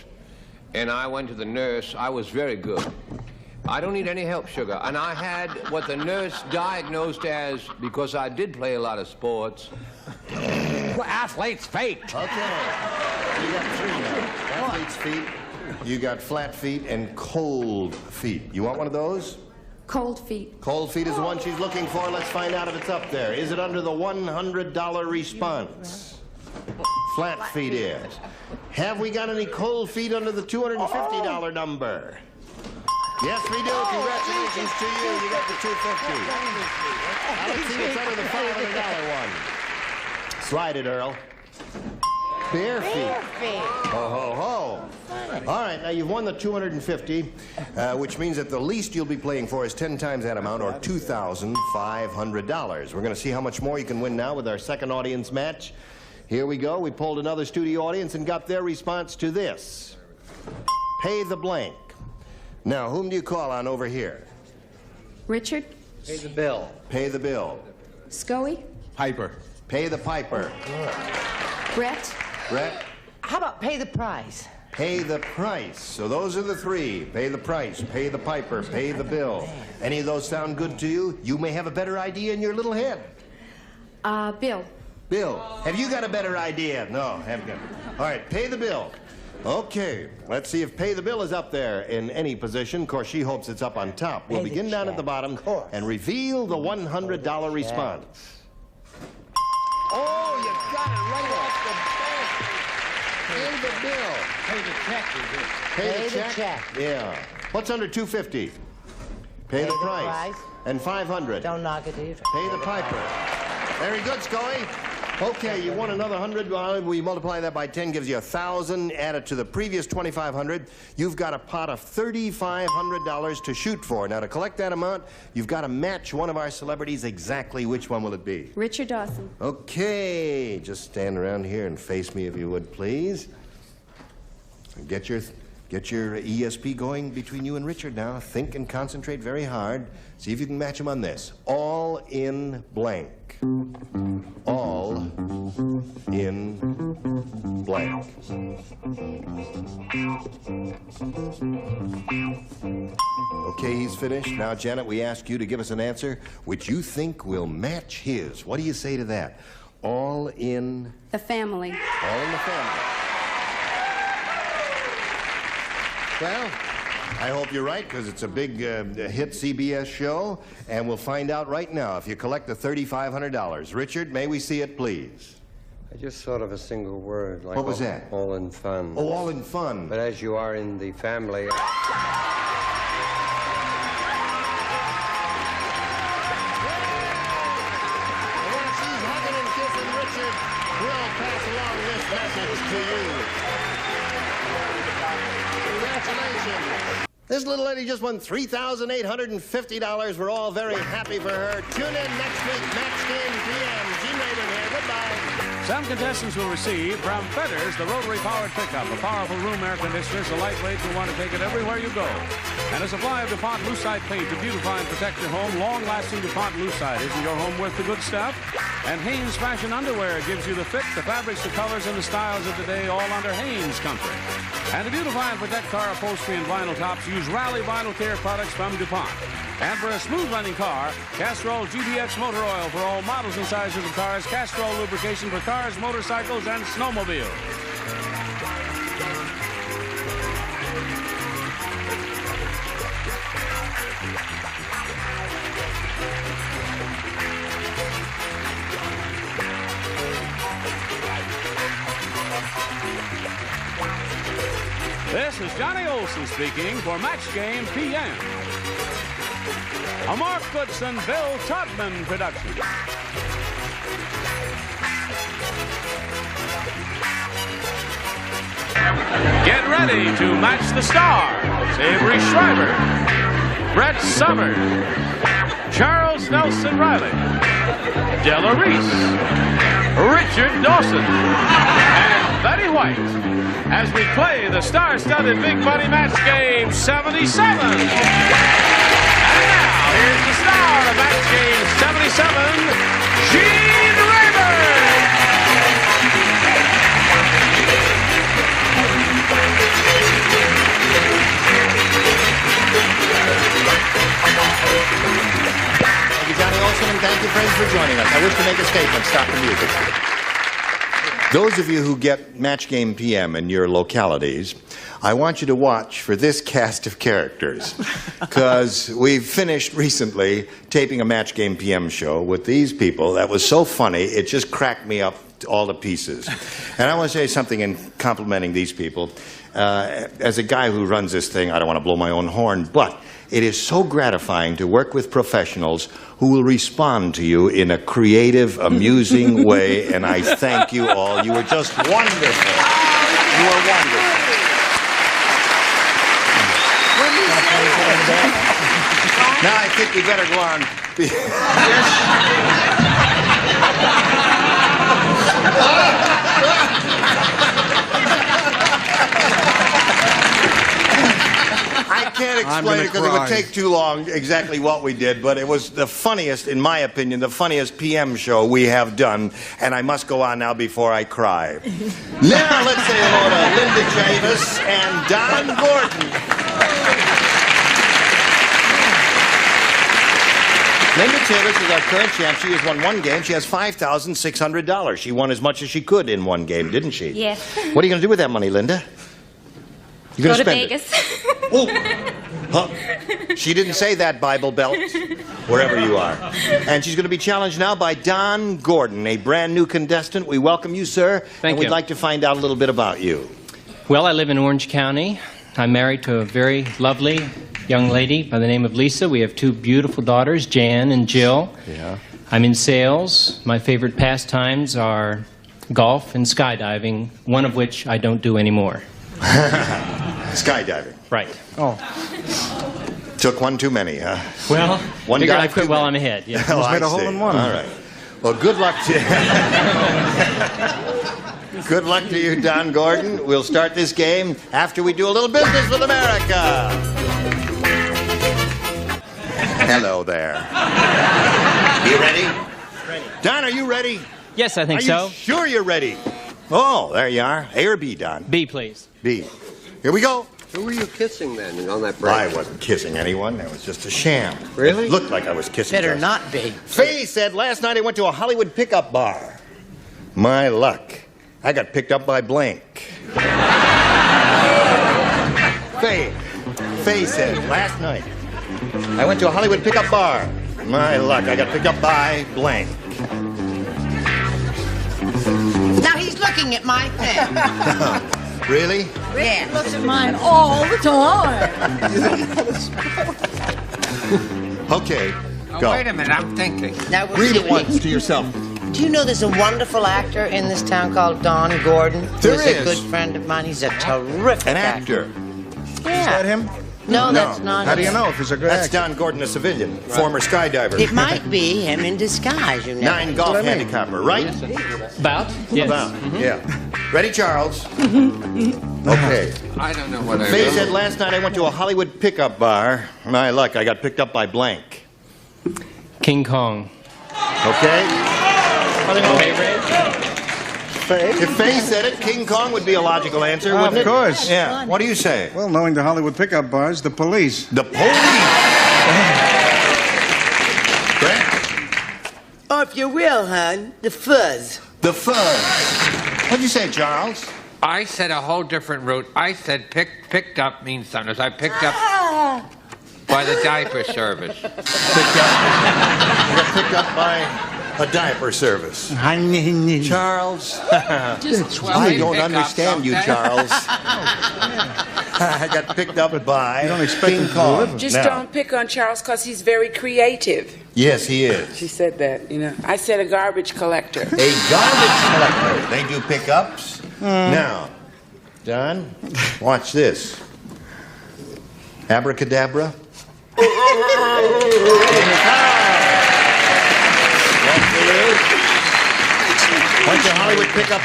And I went to the nurse. I was very good. I don't need any help, sugar. And I had what the nurse diagnosed as, because I did play a lot of sports, athlete's feet. Okay. You got 3 now. Athlete's feet. You got flat feet and cold feet. You want one of those? Cold feet. Cold feet is the one she's looking for. Let's find out if it's up there. Is it under the $100 response? Flat feet is. Have we got any cold feet under the $250 number? Yes, we do. Congratulations to you. You got the $250. Now let's see what's under the $500 one. Slide it, Earl. Bare feet. Bare feet. Ho, ho, ho. All right, now you've won the $250, which means that the least you'll be playing for is 10 times that amount, or $2,500. We're going to see how much more you can win now with our second audience match. Here we go. We polled another studio audience and got their response to this. Pay the blank. Now, whom do you call on over here? Richard? Pay the bill. Pay the bill. Scoey? Piper. Pay the piper. Brett? Brett? How about pay the price? Pay the price. So those are the 3. Pay the price, pay the piper, pay the bill. Any of those sound good to you? You may have a better idea in your little head. Bill. Bill, have you got a better idea? No, haven't got it. All right, pay the bill. Okay, let's see if pay the bill is up there in any position. Of course, she hopes it's up on top. We'll begin down at the bottom and reveal the $100 response. Oh, you got it right off the bat. Pay the bill. Pay the check, you did. Pay the check? Yeah. What's under $250? Pay the price. And $500. Don't knock it, either. Pay the piper. Very good, Scully. Okay, you won another 100. We multiply that by 10, gives you 1,000. Add it to the previous 2,500. You've got a pot of $3,500 to shoot for. Now, to collect that amount, you've got to match one of our celebrities. Exactly which one will it be? Richard Dawson. Okay, just stand around here and face me if you would, please. Get your ESP going between you and Richard now. Think and concentrate very hard. See if you can match him on this. All in blank. All in blank. Okay, he's finished. Now, Janet, we ask you to give us an answer which you think will match his. What do you say to that? All in... The Family. All in the Family. Well, I hope you're right, because it's a big hit CBS show, and we'll find out right now if you collect the $3,500. Richard, may we see it, please? I just thought of a single word. Like what was that? All in fun. Oh, all in fun. But as you are in the family... This little lady just won $3,850. We're all very happy for her. Tune in next week, Match Game PM. Gene Rayburn here. Goodbye. Some contestants will receive from Fetters the rotary-powered pickup, a powerful room air conditioner so lightweight you'll want to take it everywhere you go. And a supply of DuPont Lucite paint to beautify and protect your home. Long-lasting DuPont Lucite. Isn't your home worth the good stuff? And Hanes Fashion Underwear gives you the fit, the fabrics, the colors, and the styles of the day, all under Hanes comfort. And to beautify and protect car upholstery and vinyl tops, use Rally Vinyl Care products from DuPont. And for a smooth-running car, Castrol GBX Motor Oil for all models and sizes of cars. Castrol lubrication for cars, motorcycles, and snowmobiles. This is Johnny Olson speaking for Match Game PM. A Mark Goodson, Bill Todman production. Get ready to match the stars. Avery Schreiber, Brett Somers, Charles Nelson Riley, Della Reese, Richard Dawson, and Betty White as we play the star-studded Big Money Match Game 77. And now, here's the star of Match Game 77, Gene Rayburn. Thank you, Johnny Olson, and thank you, friends, for joining us. I wish to make a statement. Stop the music. Those of you who get Match Game PM in your localities, I want you to watch for this cast of characters, because we've finished recently taping a Match Game PM show with these people that was so funny, it just cracked me up all to pieces. And I want to say something in complimenting these people. As a guy who runs this thing, I don't want to blow my own horn, but it is so gratifying to work with professionals who will respond to you in a creative, amusing way, and I thank you all. You were just wonderful. You were wonderful. Now I think we better go on. I can't explain it because it would take too long exactly what we did, but it was the funniest, in my opinion, the funniest PM show we have done, and I must go on now before I cry. Now let's say hello to Linda Chavis and Don Gordon. Linda Chavis is our current champ. She has won one game. She has $5,600. She won as much as she could in one game, didn't she? Yes. What are you going to do with that money, Linda? You're Go going to spend Vegas. Oh. Huh. She didn't say that, Bible Belt, wherever you are. And she's going to be challenged now by Don Gordon, a brand new contestant. We welcome you, sir. Thank and we'd you. like to find out a little bit about you. Well, I live in Orange County. I'm married to a very lovely young lady by the name of Lisa. We have two beautiful daughters, Jan and Jill. Yeah. I'm in sales. My favorite pastimes are golf and skydiving, one of which I don't do anymore. Skydiving. Right. Oh. Took one too many, huh? Well, one figured dive I quit too while many. I'm ahead. Yeah. Oh, I made a hole see. in one. All right. Well, good luck to you. Good luck to you, Don Gordon. We'll start this game after we do a little business with America. Hello there. You ready? Ready. Don, are you ready? Yes, I think are so. Are you sure you're ready? Oh, there you are. A or B, Don? B, please. B. Here we go. Who were you kissing then on that break? I wasn't kissing anyone. That was just a sham. Really? It looked like I was kissing. Better Justin. not be. Faye said, last night I went to a Hollywood pickup bar. My luck. I got picked up by blank. Faye said, last night I went to a Hollywood pickup bar. My luck. I got picked up by blank. Now he's looking at my thing. Really? Yeah. Looks at mine all the time. Okay, go. Wait a minute, I'm thinking. Now, Read it once to yourself. Do you know there's a wonderful actor in this town called Don Gordon? There He's is. a good friend of mine. He's a terrific An actor. Yeah. Is that him? No, that's not How do him. you know if he's a great That's actor? Don Gordon, a civilian, former skydiver. It might be him in disguise, you know. 9 golf what I mean. handicapper, right? About? Yes. About, yeah. Ready, Charles? Okay. I don't know what I Faye said last night I went to a Hollywood pickup bar. My luck, I got picked up by blank. King Kong. Okay? Faye? If Faye said it, King Kong would be a logical answer, wouldn't it? Of course. Yeah. What do you say? Well, knowing the Hollywood pickup bars, the police. The police. Brett? Or if you will, hon, the fuzz. The fuzz. What'd you say, Charles? I said a whole different route. I said picked up means something. I picked up by the diaper service. You got picked up by a diaper service. Charles? I don't understand you, Charles. I got picked up by King Kong. Just Now, don't pick on Charles because he's very creative. Yes, he is. She said that, you know. I said a garbage collector. A garbage collector. They do pickups. Now, John, watch this. Abracadabra. Went to Hollywood pickup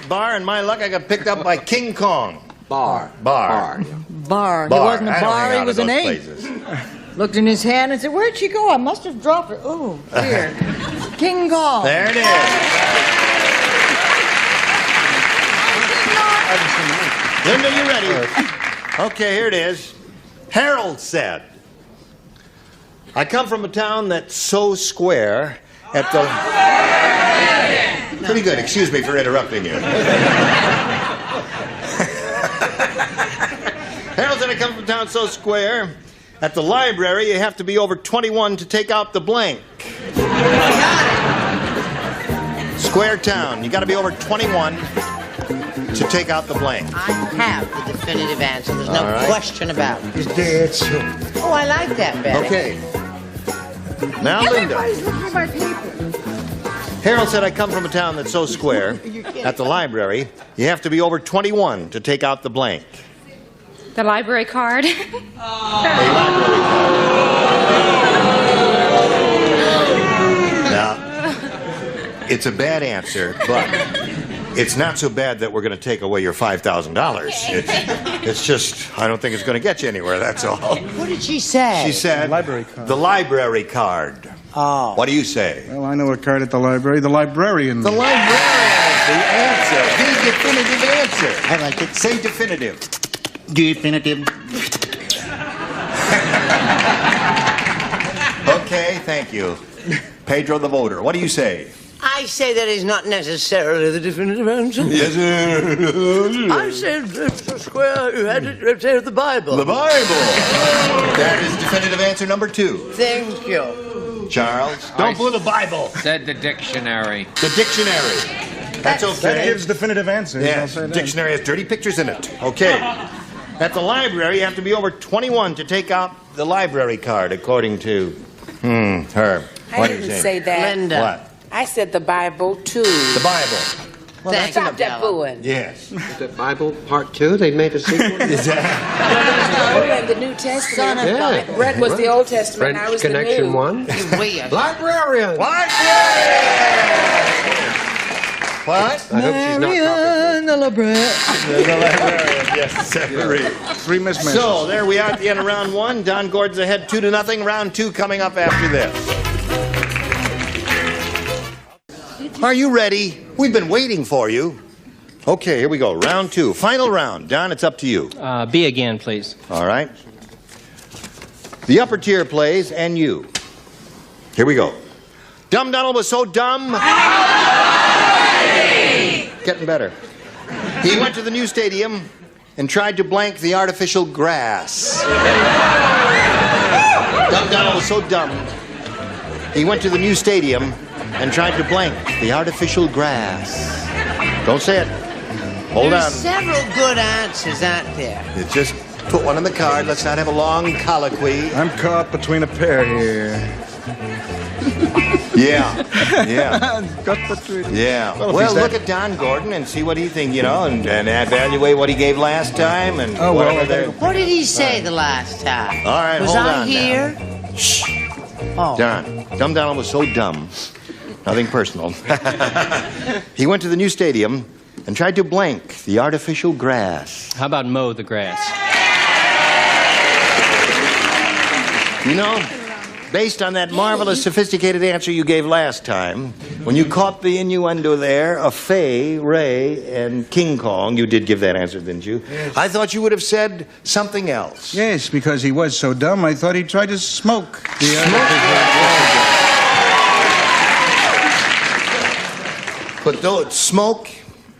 bar, and my luck, I got picked up by King Kong. Bar. Bar. Bar. It Bar. wasn't a I don't bar, hang it out was at an those eight. places. Looked in his hand and said, "Where'd she go? I must have dropped her." Oh, here. King Kong. There it is. Linda, you ready? Okay, here it is. Harold said, I come from a town that's so square at the... Pretty good. Excuse me for interrupting you. Harold said, I come from a town so square. At the library, you have to be over 21 to take out the blank. Square town. You got to be over 21 to take out the blank. I have the definitive answer. There's no All right. question about it. He's dead. Oh, I like that better. Okay. Now, Linda. Everybody's looking at my paper. Harold said, I come from a town that's so square. At the library, you have to be over 21 to take out the blank. The library card. Now, it's a bad answer, but it's not so bad that we're going to take away your $5,000. It's just, I don't think it's going to get you anywhere, that's all. What did she say? She said, the library card. Oh. What do you say? Well, I know a card at the library. The librarian. The librarian is the answer. The definitive answer. I like it. Say definitive. Definitive. Okay, thank you. Pedro the voter. What do you say? I say that is not necessarily the definitive answer. Yes, I said it's the square. You had to say the Bible. The Bible. That is definitive answer number 2. Thank you. Charles, don't blow the Bible. Said the dictionary. The dictionary. That's okay. That gives definitive answers. I'll Yes, say the that. dictionary has dirty pictures in it. Okay. At the library, you have to be over 21 to take out the library card, according to her. I didn't say that. Linda. What? I said the Bible, too. The Bible. Well, that's Stop that booing. Yes. The Bible Part 2, they made a sequel? Is that? We're in the New Testament. Yeah. Brett was the Old Testament, and I was French the Connection New. 1? Weird. Librarian! What? I hope she's not copying. the librarian. The librarian, yes, separate. 3 mismatches. So, there we are at the end of round 1. Don Gordon's ahead 2-0. Round 2 coming up after this. Are you ready? We've been waiting for you. Okay, here we go. Round 2. Final round. Don, it's up to you. B again, please. All right. The upper tier plays, and you. Here we go. Dumb Donald was so dumb. Getting better. He went to the new stadium and tried to blank the artificial grass. Dumb Donald was so dumb. He went to the new stadium and tried to blank the artificial grass. Don't say it. Hold There's on. several good answers, aren't there? You just put one on the card. Let's not have a long colloquy. I'm caught between a pair here. Yeah, yeah. Got the treat. Yeah. Well, if Well, he's look that- at Don Gordon and see what he thinks, you know, and evaluate what he gave last time and Oh, well, whatever I they're... What did he say the last time? All right, Was hold I on now. here? Oh. Don. Dumb Donald was so dumb. Nothing personal. He went to the new stadium and tried to blank the artificial grass. How about mow the grass? You know, based on that marvelous, sophisticated answer you gave last time, when you caught the innuendo there of Faye, Ray, and King Kong, you did give that answer, didn't you? Yes. I thought you would have said something else. Yes, because he was so dumb, I thought he tried to smoke. But those, smoke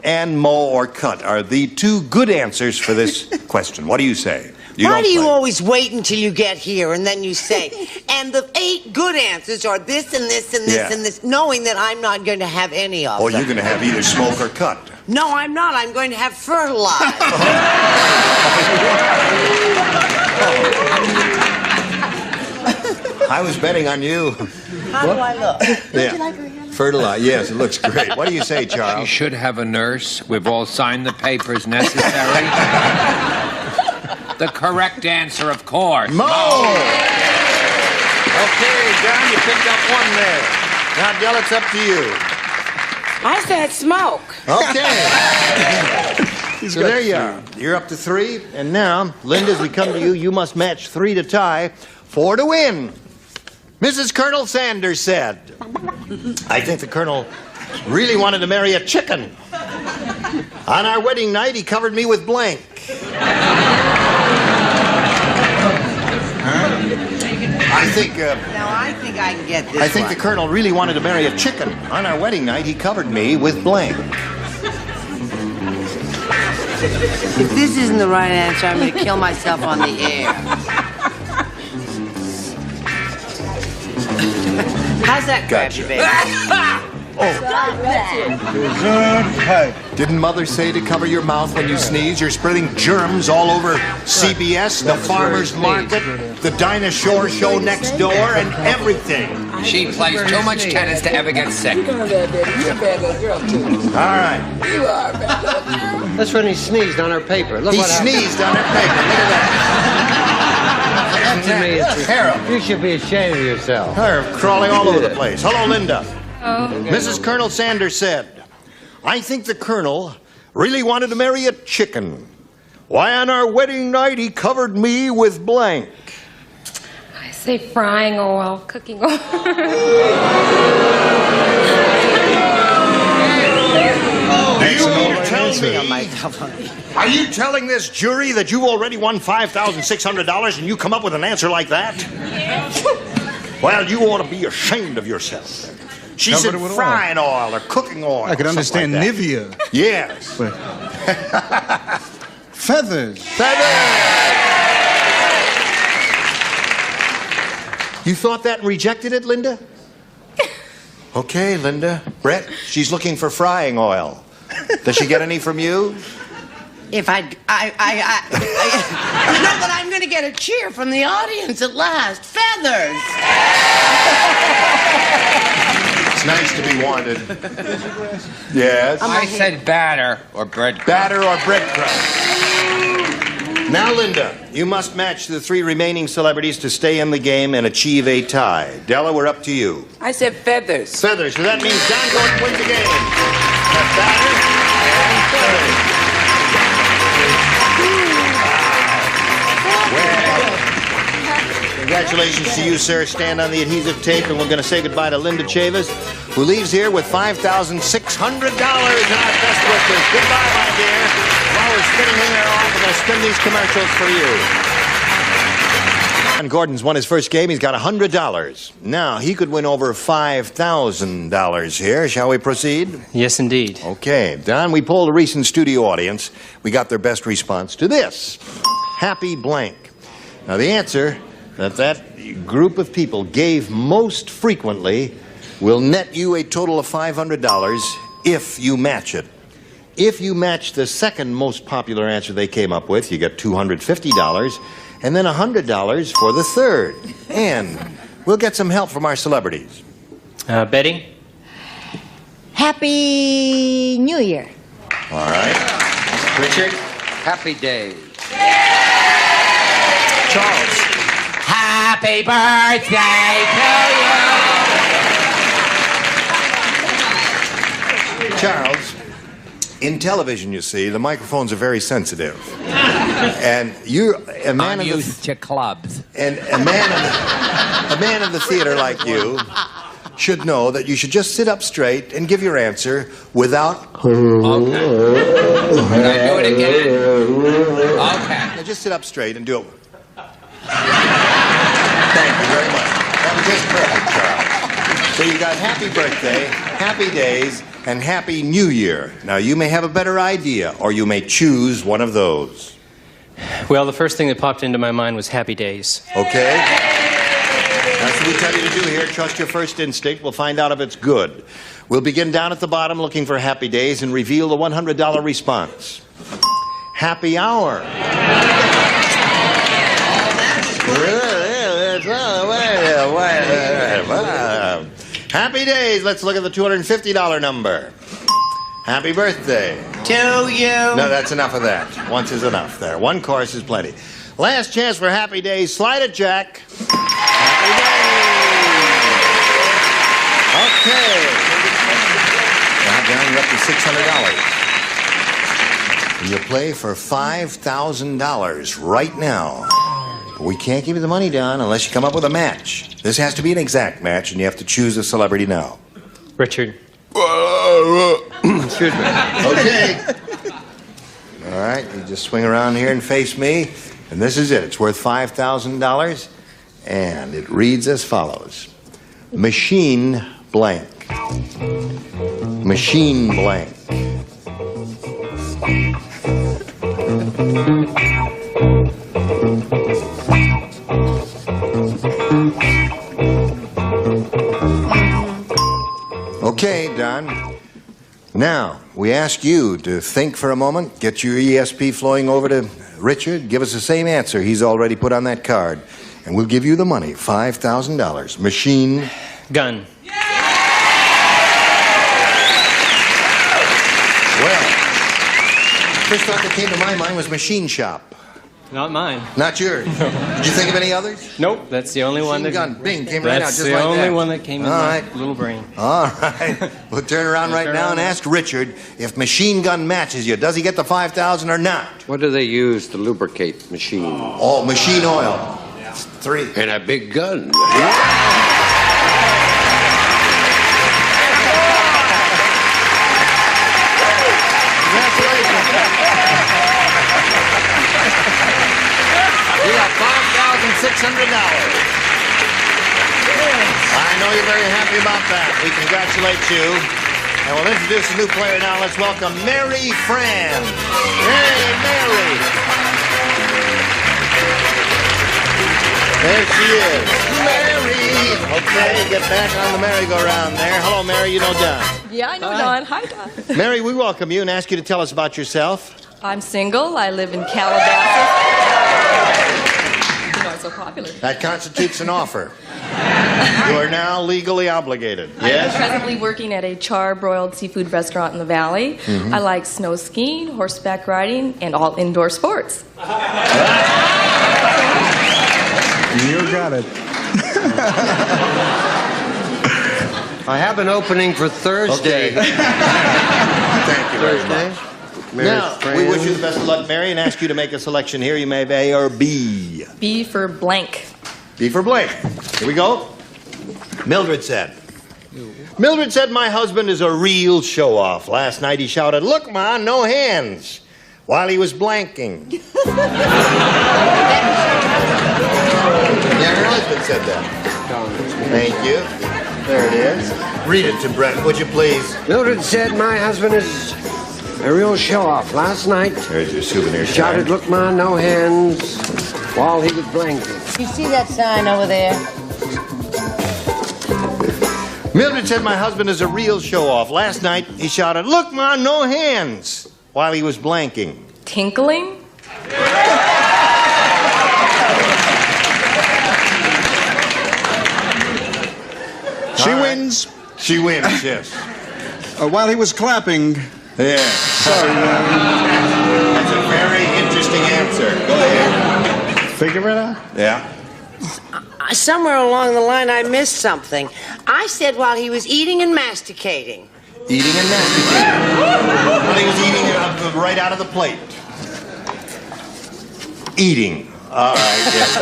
and mow or cut are the two good answers for this question. What do you say? Why don't do you play. always wait until you get here and then you say, and the 8 good answers are this and this and this Yeah. and this, knowing that I'm not going to have any of Or them? you're going to have either smoke or cut. No, I'm not. I'm going to have fertilizer. I was betting on you. How do I look? Yeah. Fertilizer. Yes, it looks great. What do you say, She Charles? should have a nurse. We've all signed the papers necessary. The correct answer, of course. Mo! Okay, John, you picked up one there. Now, Del, it's up to you. I said smoke. Okay. So there you are. You're up to 3. And now, Linda, as we come to you, you must match 3 to tie, 4 to win. Mrs. Colonel Sanders said, I think the Colonel really wanted to marry a chicken. On our wedding night, he covered me with blank. I think, Now, I think I can get this I think one. the Colonel really wanted to marry a chicken. On our wedding night, he covered me with blank. If this isn't the right answer, I'm going to kill myself on the air. How's that grab you, baby? Didn't Mother say to cover your mouth when you sneeze? You're spreading germs all over CBS, the farmer's market, the dinosaur show next door, and everything. She plays too much tennis to ever get sick. You're a bad little girl, too. All right. You are a bad little girl. That's when he sneezed on our paper. Look He what happened. sneezed on her paper. Look at That to me is Harold. You should be ashamed of yourself. that. Her crawling all over the place. Hello, Linda. Oh. Mrs. Colonel Sanders said, I think the Colonel really wanted to marry a chicken. Why, on our wedding night, he covered me with blank. I say frying oil, cooking oil. Are you telling this jury that you already won $5,600 and you come up with an answer like that? Well, you ought to be ashamed of yourself. She Covered said it with frying oil or cooking oil. I could something understand like that. Nivea. Yes. But feathers. You thought that and rejected it, Linda? Okay, Linda. Brett, she's looking for frying oil. Does she get any from you? If no, but I'm going to get a cheer from the audience at last. Feathers. It's nice to be wanted. Yes. I said batter or bread. Batter or breadcrumbs. Now, Linda, you must match the 3 remaining celebrities to stay in the game and achieve a tie. Della, we're up to you. I said feathers. Feathers, so that means Don Gordon wins the game. That's batter and feathers. Well, congratulations to you, sir. Stand on the adhesive tape, and we're going to say goodbye to Linda Chavis, who leaves here with $5,600 in our best wishes. Goodbye, my dear. While we're spinning her off, we're going to spin these commercials for you. Don Gordon's won his first game. He's got $100. Now, he could win over $5,000 here. Shall we proceed? Yes, indeed. Okay. Don, we polled a recent studio audience. We got their best response to this. Happy blank. Now, the answer that group of people gave most frequently will net you a total of $500 if you match it. If you match the second most popular answer they came up with, you get $250, and then $100 for the third. And we'll get some help from our celebrities. Betty? Happy New Year. All right. Richard? Happy days. Charles? Happy birthday to you. Charles, in television, you see, the microphones are very sensitive. And you're a man I'm of used to clubs. And a man of the theater like you should know that you should just sit up straight and give your answer without... Okay. Can I do it again? Okay. Now just sit up straight and do it. Thank you very much. That was just perfect, Charles. So you got happy birthday, happy days, and happy New Year. Now you may have a better idea, or you may choose one of those. Well, the first thing that popped into my mind was Happy Days. Okay? That's what we tell you to do here. Trust your first instinct. We'll find out if it's good. We'll begin down at the bottom looking for Happy Days and reveal the $100 response. Happy Hour. Happy Days. Let's look at the $250 number. Happy birthday. To you. No, that's enough of that. Once is enough there. One course is plenty. Last chance for Happy Days. Slide it, Jack. Happy Days. Okay. Now down, you're up to $600. And you play for $5,000 right now. But we can't give you the money down unless you come up with a match. This has to be an exact match, and you have to choose a celebrity now. Richard. Excuse me. Okay. All right, you just swing around here and face me, and this is it. It's worth $5,000, and it reads as follows. Machine blank. Machine blank. Okay, Don. Now, we ask you to think for a moment, get your ESP flowing over to Richard, give us the same answer he's already put on that card, and we'll give you the money, $5,000. Machine gun. Well, first thought that came to my mind was machine shop. Not mine. Not yours. Did you think of any others? Nope, that's the only one that... Machine gun, bing, came right out That's just the like that. only one that came in All my right. little brain. All right. We'll turn around right now and ask Richard if machine gun matches you. Does he get the $5,000 or not? What do they use to lubricate machine? Oh, machine oil. It's 3. And a big gun. You got $5,600. I know you're very happy about that. We congratulate you. And we'll introduce a new player now. Let's welcome Mary Fran. Hey, Mary. There she is. Mary. Okay, get back on the merry-go-round there. Hello, Mary. You know Don. Yeah, I know Don. Hi, Don. Mary, we welcome you and ask you to tell us about yourself. I'm single. I live in Calabasas. You know, it's so popular. That constitutes an offer. You are now legally obligated. I'm Yes? presently working at a char-broiled seafood restaurant in the valley. Mhm. I like snow skiing, horseback riding, and all indoor sports. You got it. I have an opening for Thursday. Thank you very much. Now, we wish you the best of luck, Mary, and ask you to make a selection here. You may have A or B. B for blank. B for blank. Here we go. Mildred said. Mildred said, my husband is a real show-off. Last night he shouted, look, Ma, no hands, while he was blanking. Yeah, her husband said that. Thank you. There it is. Read it to Brett, would you please? Mildred said my husband is a real show-off. Last night, there's your souvenir. Shouted, look, Ma, no hands, while he was blanking. You see that sign over there? Mildred said my husband is a real show-off. Last night he shouted, look, Ma, no hands, while he was blanking. Tinkling? She wins. She wins, yes. While he was clapping. Yeah. Sorry. That's a very interesting answer. Go ahead. Figure it out. Yeah. Somewhere along the line, I missed something. I said while he was eating and masticating. Eating and masticating. Well, he was eating it right out of the plate. Eating. All right, yes,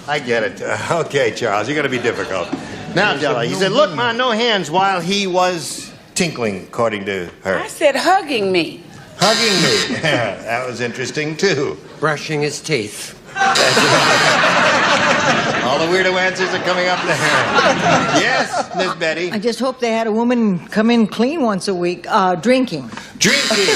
I get it. Okay, Charles, you're going to be difficult. Now, Della, he said, look, Ma, no hands, while he was tinkling, according to her. I said hugging me. Hugging me. That was interesting, too. Brushing his teeth. All the weirdo answers are coming up there. Yes, Miss Betty. I just hope they had a woman come in clean once a week, drinking. Drinking.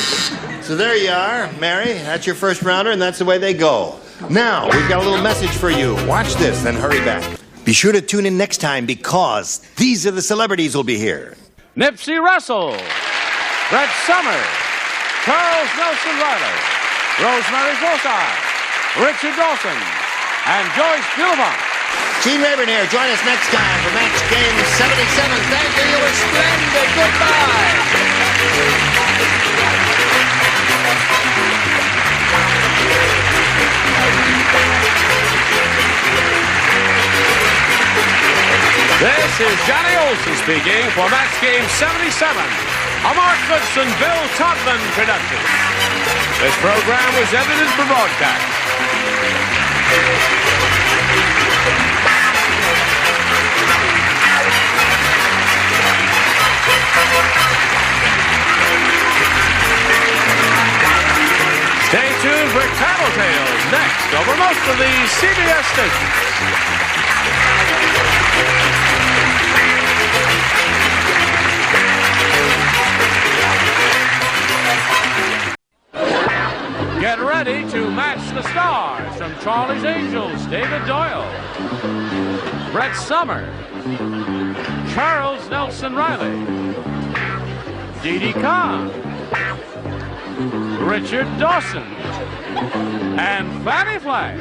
So there you are, Mary. That's your first rounder, and that's the way they go. Now, we've got a little message for you. Watch this, then hurry back. Be sure to tune in next time because these are the celebrities who'll be here. Nipsey Russell, Brett Somers, Charles Nelson Riley, Rosemary Closar, Richard Dawson, and Joyce Beaumont. Gene Rayburn here. Join us next time for Match Game 77. Thank you. You were splendid. Goodbye. This is Johnny Olson speaking for Match Game 77, a Mark Goodson, Bill Todman production. This program was edited for broadcast. Stay tuned for Tattletales next over most of these CBS stations. Get ready to match the stars from Charlie's Angels, David Doyle, Brett Somers, Charles Nelson Riley, Dee Dee Khan, Richard Dawson, and Fannie Flagg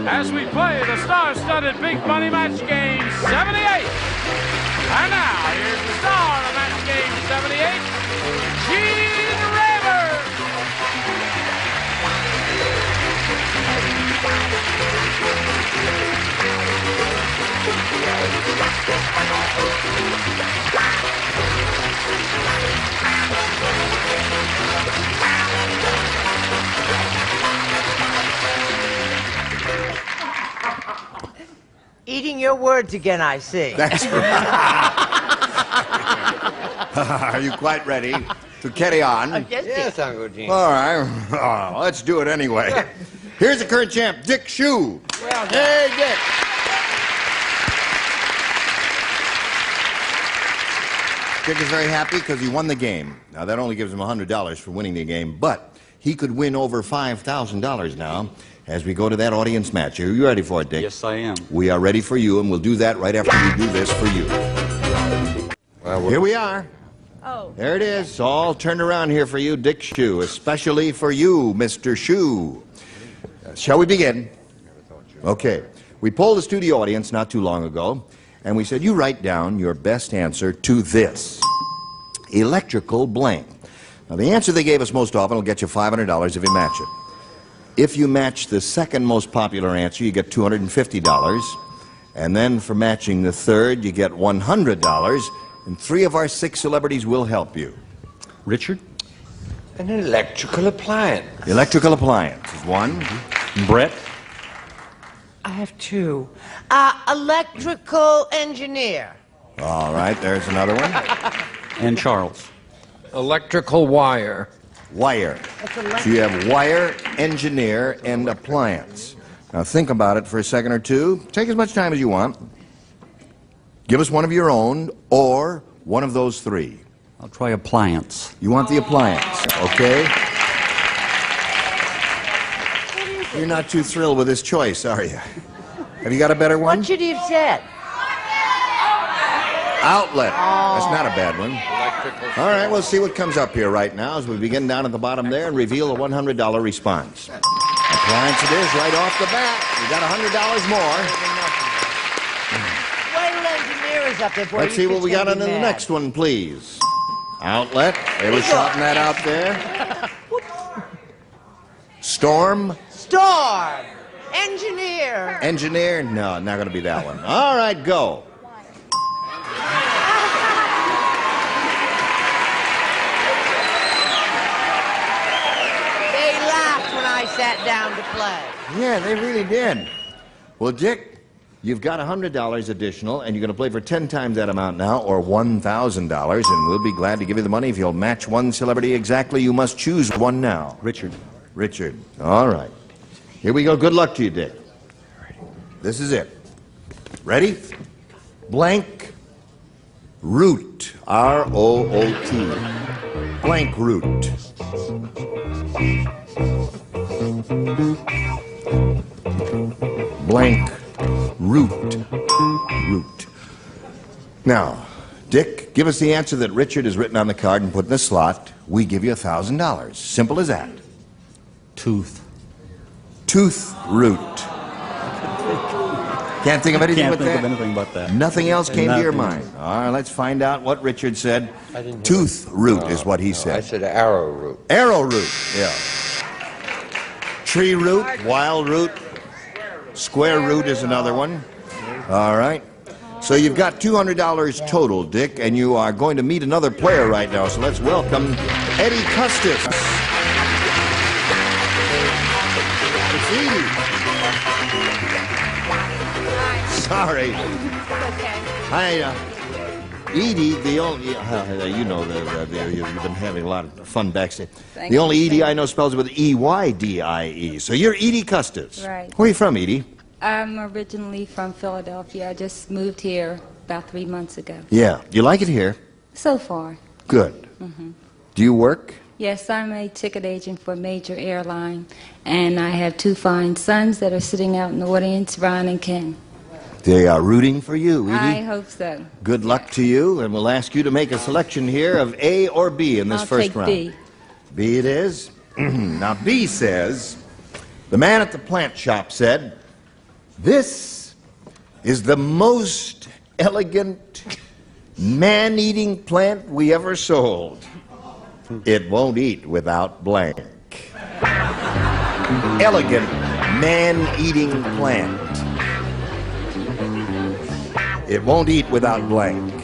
as we play the star-studded Big Money Match Game 78. And now, here's the star of Match Game 78, Gene Rayburn. Eating your words again, I see. That's right. Are you quite ready to carry on? Yes, Uncle Gene. All right. Let's do it anyway. Here's the current champ, Dick Shue. Well, hey, Dick. Dick is very happy because he won the game. Now, that only gives him $100 for winning the game, but he could win over $5,000 now as we go to that audience match. Are you ready for it, Dick? Yes, I am. We are ready for you, and we'll do that right after we do this for you. Well, here we are. Oh. There it is, all turned around here for you, Dick Shue, especially for you, Mr. Shue. Shall we begin? Okay. We polled the studio audience not too long ago, and we said, you write down your best answer to this. Electrical blank. Now, the answer they gave us most often will get you $500 if you match it. If you match the second most popular answer, you get $250. And then for matching the third, you get $100. And 3 of our 6 celebrities will help you. Richard? An electrical appliance. Electrical appliance is one. Brett? I have 2. Electrical engineer. All right, there's another one. And Charles? Electrical wire. Wire. So you have wire, engineer, and appliance. Now think about it for a second or two. Take as much time as you want. Give us one of your own or one of those 3. I'll try appliance. You want the appliance, okay? You're not too thrilled with this choice, are you? Have you got a better one? What should he have said? Outlet. That's not a bad one. All right, we'll see what comes up here right now as we begin down at the bottom there and reveal the $100 response. Appliance it is right off the bat. You got $100 more. Wait till engineer is up there for Let's see you. what we got on the next one, please. Outlet. They were shouting that out there. Storm. Storm. Engineer. Engineer. No, not going to be that one. All right, go. They laughed when I sat down to play. Yeah, they really did. Well, Dick, you've got $100 additional, and you're going to play for 10 times that amount now, or $1,000, and we'll be glad to give you the money if you'll match one celebrity exactly. You must choose one now. Richard. Richard. All right. Here we go. Good luck to you, Dick. This is it. Ready? Blank root. R-O-O-T. Blank root. Blank root. Root. Now, Dick, give us the answer that Richard has written on the card and put in the slot. We give you $1,000. Simple as that. Tooth. Tooth root. Can't think of anything Can't but think that? of anything but that. Nothing else came to your Nothing. mind. All right, let's find out what Richard said. I didn't hear Tooth root is what he I said. said arrowroot. Arrowroot, yeah. Tree root, wild root, square root is another one. All right. So you've got $200 total, Dick, and you are going to meet another player right now. So let's welcome Eddie Custis. It's Edie. Sorry. Edie, the only, you know, you've been having a lot of fun backstage. The only Edie I know spells with E-Y-D-I-E. So you're Edie Custis. Right. Where are you from, Edie? I'm originally from Philadelphia. I just moved here about 3 months ago. Yeah. You like it here? So far. Good. Do you work? Yes, I'm a ticket agent for a major airline, and I have two fine sons that are sitting out in the audience, Ron and Ken. They are rooting for you, Edie. I hope so. Good luck to you, and we'll ask you to make a selection here of A or B in this I'll first take round. B. B it is. Now, B says, the man at the plant shop said, "This is the most elegant man-eating plant we ever sold. It won't eat without blank." Elegant man-eating plant. It won't eat without blank.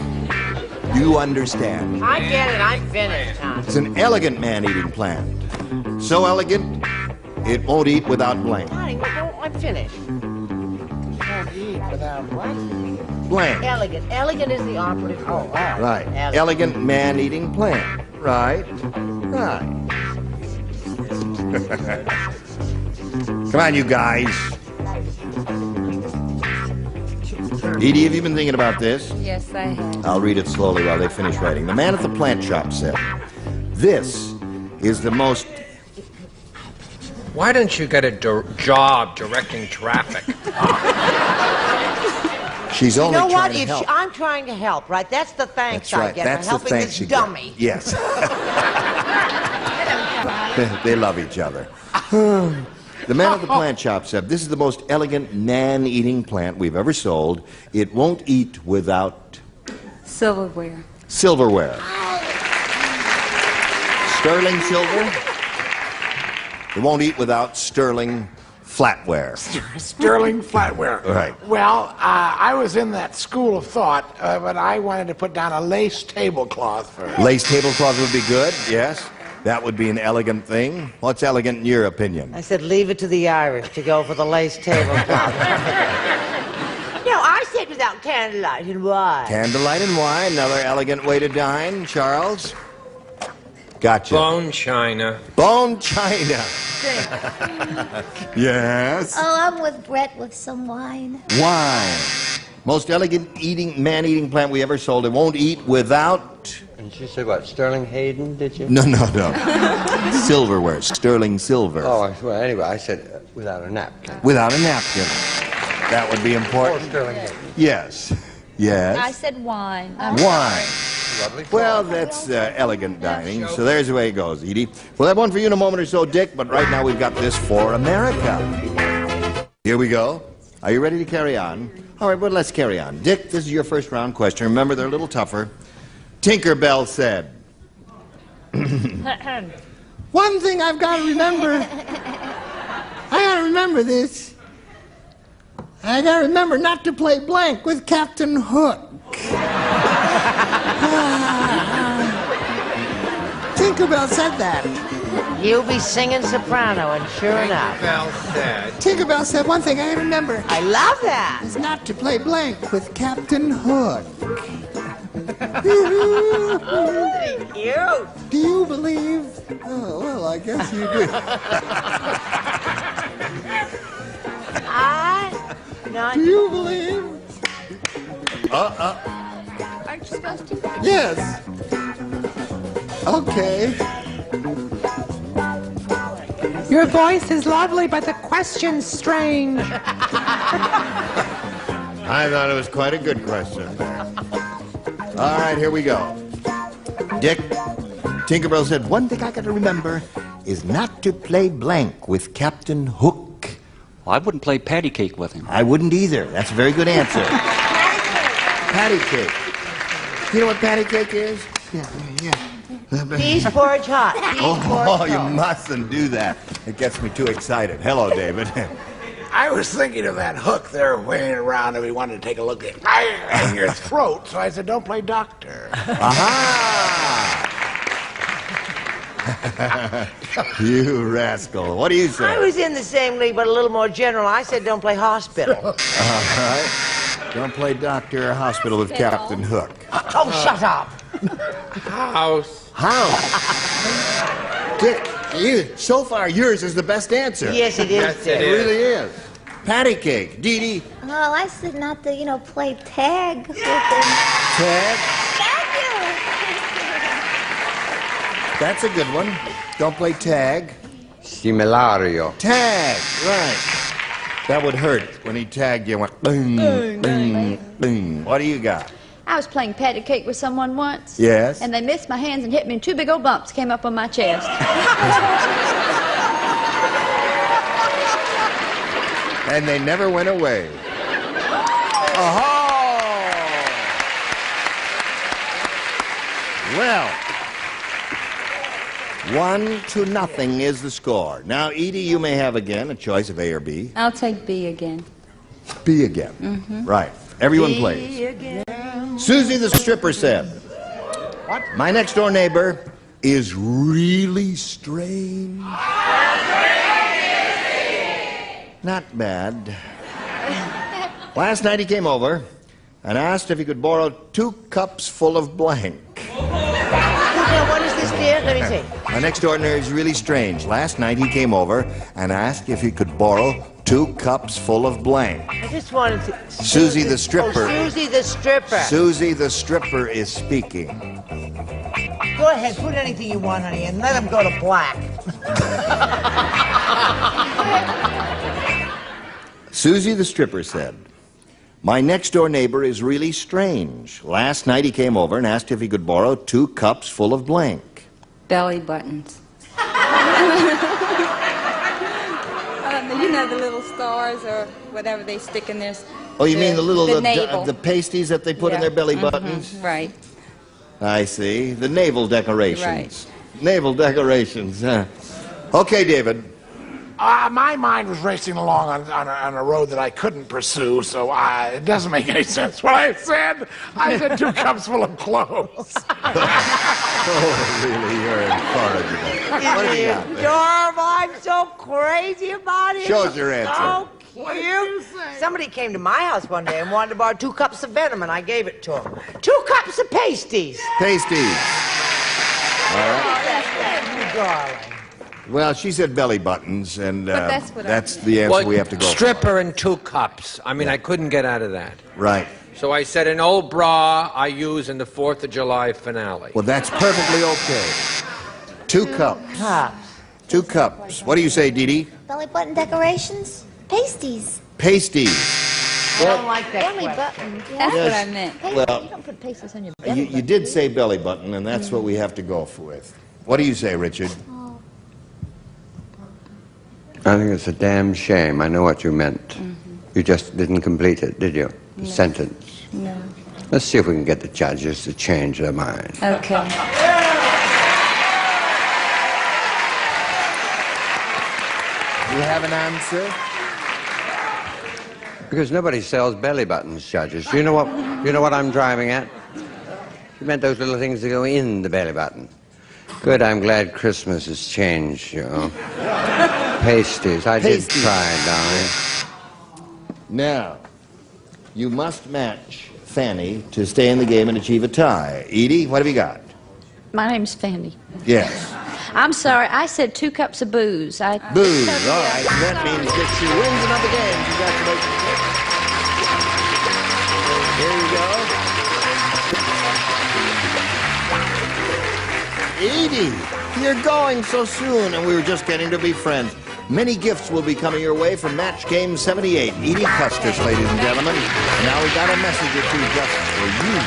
Do you understand? I get it. I'm finished, Tom. It's an elegant man-eating plant. So elegant, it won't eat without blank. Honey, I'm finished. Can't eat without what? Blank. Elegant. Elegant is the operative word. Oh, wow. Right. Elegant man-eating plant. Right. Right. Come on, you guys. Edie, have you been thinking about this? Yes, I have. I'll read it slowly while they finish writing. The man at the plant shop said, "This is the most..." Why don't you get a job directing traffic? She's You only know what? trying to If help. I'm trying to help, right? That's the thanks That's right. I get That's for the helping thanks this you get. dummy. Yes. They love each other. The man at the plant shop said, "This is the most elegant man-eating plant we've ever sold. It won't eat without Silverware. silverware." Sterling silver? It won't eat without sterling flatware. Sterling flatware. Right. Well, I was in that school of thought, but I wanted to put down a lace tablecloth first. Lace tablecloth would be good, yes. That would be an elegant thing. What's elegant in your opinion? I said, leave it to the Irish to go for the lace tablecloth. No, I said without candlelight and wine. Candlelight and wine, another elegant way to dine. Charles? Gotcha. Bone china. Bone china. Yes. Oh, I'm with Brett with some wine. Wine. Most elegant man-eating plant we ever sold. It won't eat without... And she said what, Sterling Hayden, did you? No. Silverware. Sterling silver. Oh, well, anyway, I said without a napkin. Without a napkin. That would be important. Sterling Hayden. Yes. Yes. I said wine. Wine. Lovely. Well, that's elegant dining. So there's the way it goes, Edie. We'll have one for you in a moment or so, Dick, but right now we've got this for America. Here we go. Are you ready to carry on? All right, well, let's carry on. Dick, this is your first round question. Remember, they're a little tougher. Tinkerbell said, One thing I've got to remember. I got to remember this. I got to remember not to play blank with Captain Hook. Tinkerbell said that. You'll be singing soprano, and sure enough. Tinkerbell said one thing I gotta remember. I love that. Is not to play blank with Captain Hook. Cute. Do you believe? Oh, well, I guess you do. Do you believe? Aren't you supposed to? Yes. Okay. Your voice is lovely, but the question's strange. I thought it was quite a good question. All right, here we go. Dick, Tinkerbell said, one thing I got to remember is not to play blank with Captain Hook. Well, I wouldn't play patty cake with him. I wouldn't either. That's a very good answer. Patty cake. You know what patty cake is? Yeah. Peas porridge hot. Oh, you mustn't do that. It gets me too excited. Hello, David. I was thinking of that hook there waiting around and we wanted to take a look at in your throat, so I said, don't play doctor. Aha! You rascal. What do you say? I was in the same league, but a little more general. I said, don't play hospital. All right. Don't play doctor or hospital with Captain Hook. Oh, shut up. House. Dick, so far yours is the best answer. Yes, it is. Yes, It really is. Patty cake. Dee Dee. Well, I said not to, play tag with him. Tag. Thank you. That's a good one. Don't play tag. Similario. Tag. Right. That would hurt when he tagged you and went boom, boom, boom. What do you got? I was playing patty cake with someone once. Yes. And they missed my hands and hit me, and 2 big old bumps came up on my chest. And they never went away. Oh! Well, 1-0 is the score. Now, Edie, you may have again a choice of A or B. I'll take B again. B again. Right. Everyone plays. Susie the stripper said, What? My next door neighbor is really strange. Not bad. Last night he came over and asked if he could borrow 2 cups full of blank. Now, what is this, dear? Let me see. My next door neighbor is really strange. Last night he came over and asked if he could borrow 2 cups full of blank. I just wanted to... Susie the stripper. Oh, Susie the stripper. Susie the stripper is speaking. Go ahead, put anything you want, honey, and let him go to black. Susie the stripper said, my next door neighbor is really strange. Last night he came over and asked if he could borrow 2 cups full of blank. Belly buttons. The little stars or whatever they stick in this. Oh, you mean the little navel. the pasties that they put in their belly buttons? Right. I see. The navel decorations. Right. Navel decorations. Okay, David. My mind was racing along on a road that I couldn't pursue, so it doesn't make any sense. What I said 2 cups full of clothes. Oh, really? You're incorrigible. What have you got? Adorable. I'm so crazy about it. Show us your answer. So cute. Somebody came to my house one day and wanted to borrow 2 cups of venom, and I gave it to him. 2 cups of pasties. Pasties. All right. You darling. Well, she said belly buttons, and that's what that's the answer we have to go for. Stripper and 2 cups. I mean, I couldn't get out of that. Right. So I said an old bra I use in the 4th of July finale. Well, that's perfectly okay. 2 cups. 2 cups. What do you say, Dee Dee? Belly button decorations? Pasties. Pasties. I don't like that Belly question. button. That's Yes. what I meant. Well, You don't put pasties on your belly you did say belly button, and that's what we have to go with. What do you say, Richard? I think it's a damn shame. I know what you meant. You just didn't complete it, did you? The sentence. No. Let's see if we can get the judges to change their mind. Okay. You have an answer? Because nobody sells belly buttons, judges. You know what I'm driving at? You meant those little things that go in the belly button. Good, I'm glad Christmas has changed, you know. Pasties. I did try, darling. Now, you must match Fanny to stay in the game and achieve a tie. Edie, what have you got? My name's Fanny. Yes. I'm sorry, I said 2 cups of booze. Booze. All right. That means that she wins another game. Congratulations. Here you go. Edie, you're going so soon, and we were just getting to be friends. Many gifts will be coming your way from Match Game 78. Edie Custis, ladies and gentlemen. And now we got a message or two just for you.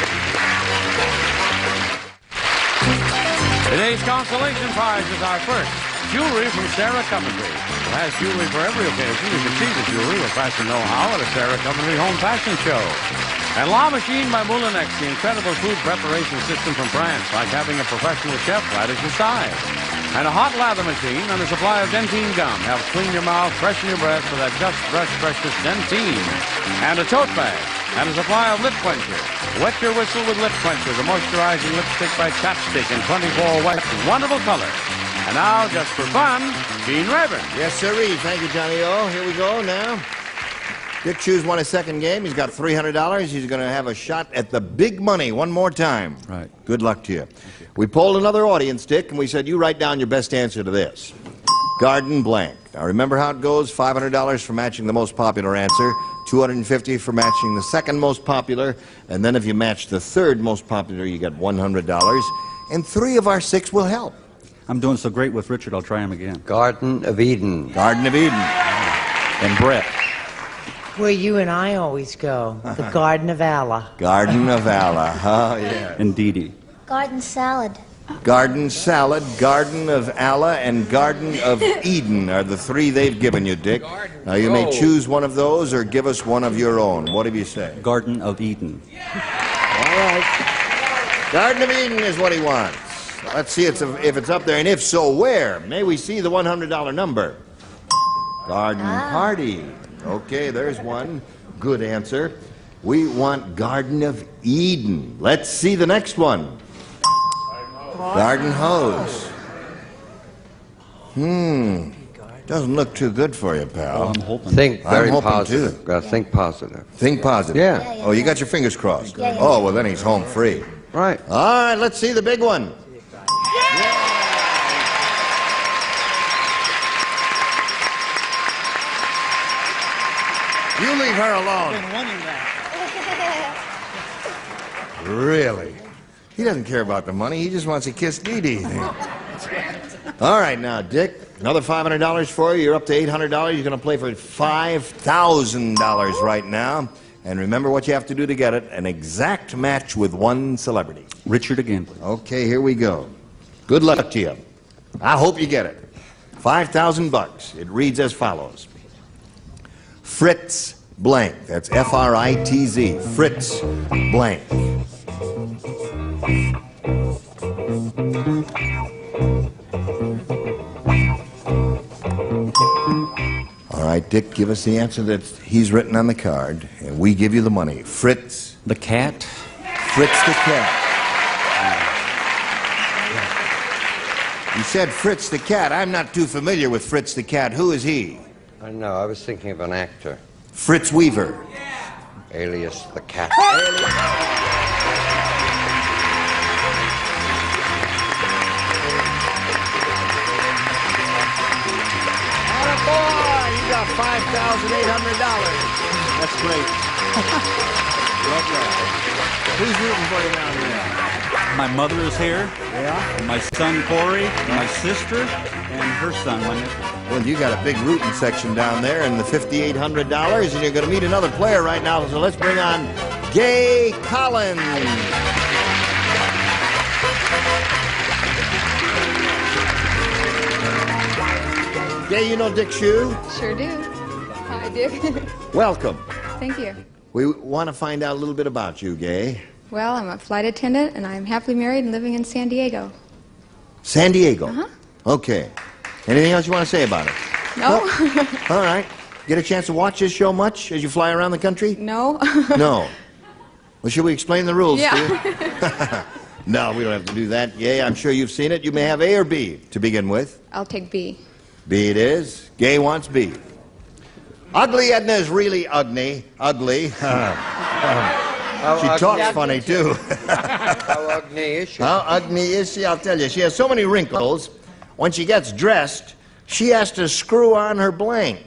Today's consolation prize is our first jewelry from Sarah Coventry. It has jewelry for every occasion. You can see the jewelry with fashion know-how at a Sarah Coventry home fashion show. And La Machine by Moulinex, the incredible food preparation system from France, like having a professional chef right at your side. And a hot lather machine and a supply of Dentine gum helps clean your mouth, freshen your breath with that Just Brush Freshness Dentine. And a tote bag and a supply of lip quencher. Wet your whistle with Lip Quencher, the moisturizing lipstick by Chapstick in 24 wet, wonderful color. And now, just for fun, Gene Rayburn. Yes, sirree. Thank you, Johnny O. Here we go now. Dick Shoes won his second game. He's got $300. He's going to have a shot at the big money one more time. Right. Good luck to you. We polled another audience, Dick, and we said, you write down your best answer to this. Garden blank. Now, remember how it goes? $500 for matching the most popular answer, $250 for matching the second most popular, and then if you match the third most popular, you get $100, and 3 of our 6 will help. I'm doing so great with Richard, I'll try him again. Garden of Eden. Garden of Eden. And Brett. Where you and I always go, the Garden of Allah. Garden of Allah. Oh, yeah. And Dee Dee. Garden salad. Garden salad, Garden of Allah, and Garden of Eden are the 3 they've given you, Dick. Now, you may choose one of those or give us one of your own. What do you say? Garden of Eden. All right. Garden of Eden is what he wants. Let's see if it's up there, and if so, where? May we see the $100 number? Garden Party. Okay, there's one. Good answer. We want Garden of Eden. Let's see the next one. Garden Hose. Doesn't look too good for you, pal. Well, I'm hoping. Think very I'm hoping positive. too. Gotta think positive. Think positive. Yeah. Oh, you got your fingers crossed. Oh, well, then he's home free. Right. All right, let's see the big one. You leave her alone. Really? He doesn't care about the money. He just wants to kiss Dee Dee. All right, now, Dick, another $500 for you. You're up to $800. You're going to play for $5,000 right now. And remember what you have to do to get it. An exact match with one celebrity. Richard again, please. Okay, here we go. Good luck to you. I hope you get it. $5,000. It reads as follows. Fritz blank. That's F-R-I-T-Z. Fritz blank. All right, Dick, give us the answer that he's written on the card, and we give you the money. Fritz. The cat? Fritz the cat. You said Fritz the cat. I'm not too familiar with Fritz the cat. Who is he? I know, I was thinking of an actor. Fritz Weaver. Alias the cat. Attaboy! You got $5,800. That's great. Love that. Who's rooting for you down here? My mother is here. Yeah? My son Corey, my sister, and her son. Well, you got a big rooting section down there and the $5,800, and you're going to meet another player right now. So let's bring on Gay Collins. Gay, you know Dick Shue? Sure do. Hi, Dick. Welcome. Thank you. We want to find out a little bit about you, Gay. Well, I'm a flight attendant, and I'm happily married and living in San Diego. San Diego? Uh-huh. Okay. Anything else you want to say about it? No. All right. Get a chance to watch this show much as you fly around the country? No. No. Well, should we explain the rules to you? Yeah. No, we don't have to do that. Gay, I'm sure you've seen it. You may have A or B to begin with. I'll take B. B it is. Gay wants B. Ugly Edna is really ugly. Ugly. She talks funny, too. How ugly is she? How ugly is she? I'll tell you. She has so many wrinkles. When she gets dressed, she has to screw on her blank.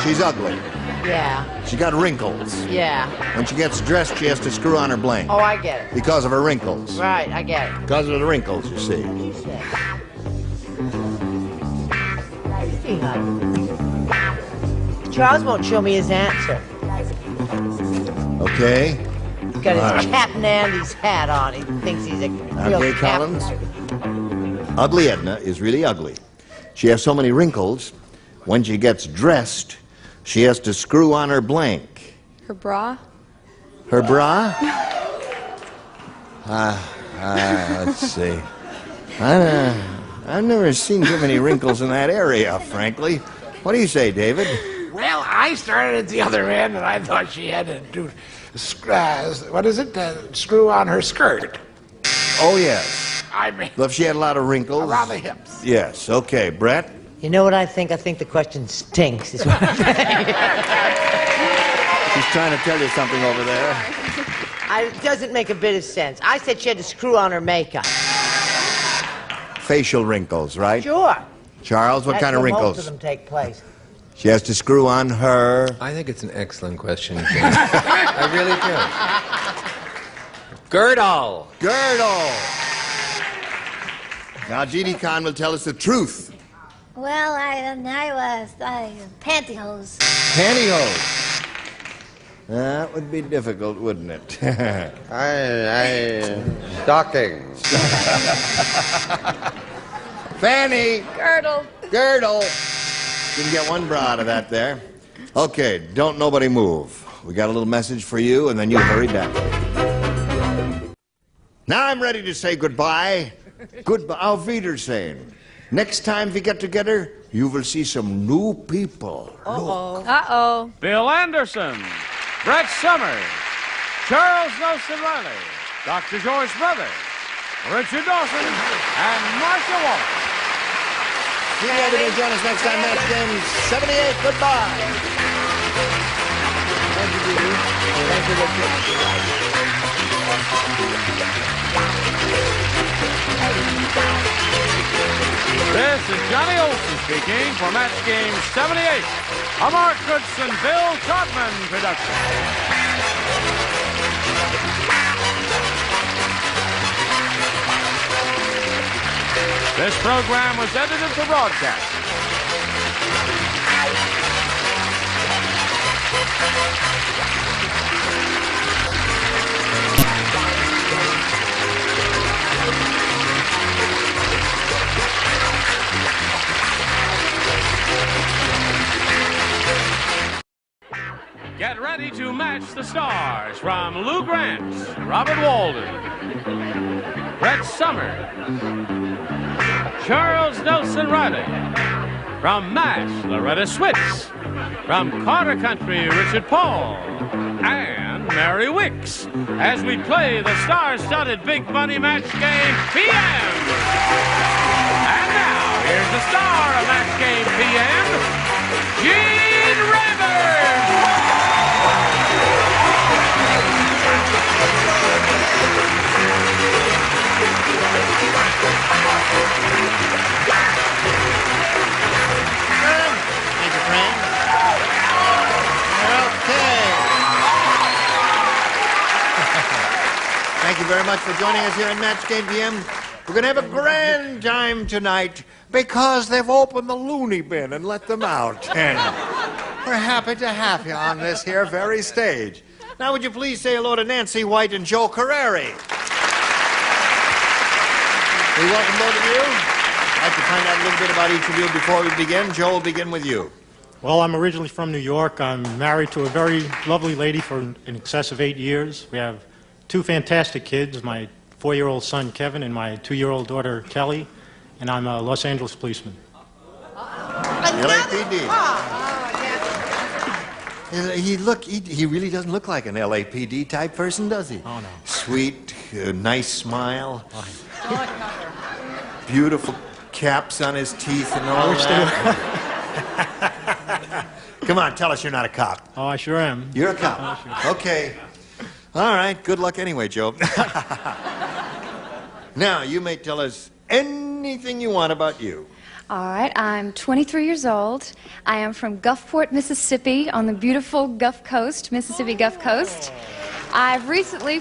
She's ugly. Yeah. She got wrinkles. Yeah. When she gets dressed, she has to screw on her blank. Oh, I get it. Because of her wrinkles. Right, I get it. Because of the wrinkles, you see. Charles won't show me his answer. Okay. He's got his All right. Captain Andy's hat on. He thinks he's a real Okay, captain. Collins. Ugly Edna is really ugly. She has so many wrinkles. When she gets dressed, she has to screw on her blank. Her bra? Her bra? Let's see. I've never seen too many wrinkles in that area, frankly. What do you say, David? Well, I started at the other end, and I thought she had to do, what is it? Screw on her skirt. Oh, yes. I mean, Well, if she had a lot of wrinkles. around the hips. Yes. Okay, Brett? You know what I think? I think the question stinks. Is what I think. She's trying to tell you something over there. It doesn't make a bit of sense. I said she had to screw on her makeup. Facial wrinkles, right? Sure. Charles, what That's kind of where wrinkles? Most of them take place. She has to screw on her. I think it's an excellent question, Jim. I really do. Girdle. Girdle. Now, Jeannie Kahn will tell us the truth. Well, I was pantyhose. Pantyhose. That would be difficult, wouldn't it? Stockings. Fanny. Girdle. Girdle. Didn't get one bra out of that there. Okay, don't nobody move. We got a little message for you, and then you hurry back. Now I'm ready to say goodbye. Goodbye. Auf Wiedersehen. Next time we get together, you will see some new people. Uh-oh. Uh-oh. Bill Anderson, Brett Summers, Charles Nelson Riley, Dr. George Brother, Richard Dawson, and Marcia Wallace. You guys will join us next time, Match Game 78. Goodbye. Thank you, Judy. Thank you, This is Johnny Olson speaking for Match Game 78, a Mark Goodson, Bill Trotman production. This program was edited for broadcast. Get ready to match the stars from Lou Grant, Robert Walden, Brett Summers, Charles Nelson Riley. From MASH, Loretta Switz. From Carter Country, Richard Paul. And Mary Wicks, as we play the star-studded Big Money Match Game PM. And now, here's the star of Match Game PM, Gene Rivers. Thank you, Frank. Okay. Thank you very much for joining us here at Match Game PM. We're going to have a grand time tonight because they've opened the loony bin and let them out. And we're happy to have you on this here very stage. Now, would you please say hello to Nancy White and Joe Carreri? We welcome both of you. I'd like to find out a little bit about each of you before we begin. Joe, we'll begin with you. Well, I'm originally from New York. I'm married to a very lovely lady for in excess of 8 years. We have 2 fantastic kids, my 4-year-old son, Kevin, and my 2-year-old daughter, Kelly, and I'm a Los Angeles policeman. LAPD. He really doesn't look like an LAPD type person, does he? Oh, no. Sweet, nice smile. Beautiful caps on his teeth and all that. Come on, tell us you're not a cop. Oh, I sure am. You're a cop. Sure. Okay. All right, good luck anyway, Joe. Now, you may tell us anything you want about you. All right, I'm 23 years old. I am from Gulfport, Mississippi, on the beautiful Gulf Coast, Mississippi Gulf Coast. I've recently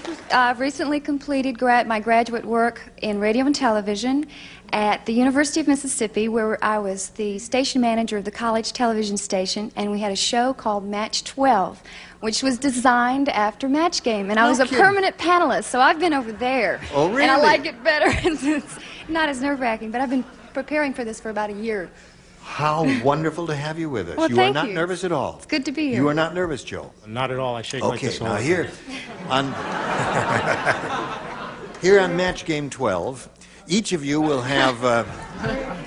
completed my graduate work in radio and television at the University of Mississippi, where I was the station manager of the college television station, and we had a show called Match 12, which was designed after Match Game, and I was a permanent panelist, so I've been over there. Oh, really? And I like it better. It's not as nerve-wracking, but I've been preparing for this for about a year. How wonderful to have you with us. Well, you are not nervous at all. It's good to be here. You are not nervous, Joe. Not at all. I shake like this all now the here on here on Match Game 12, each of you will have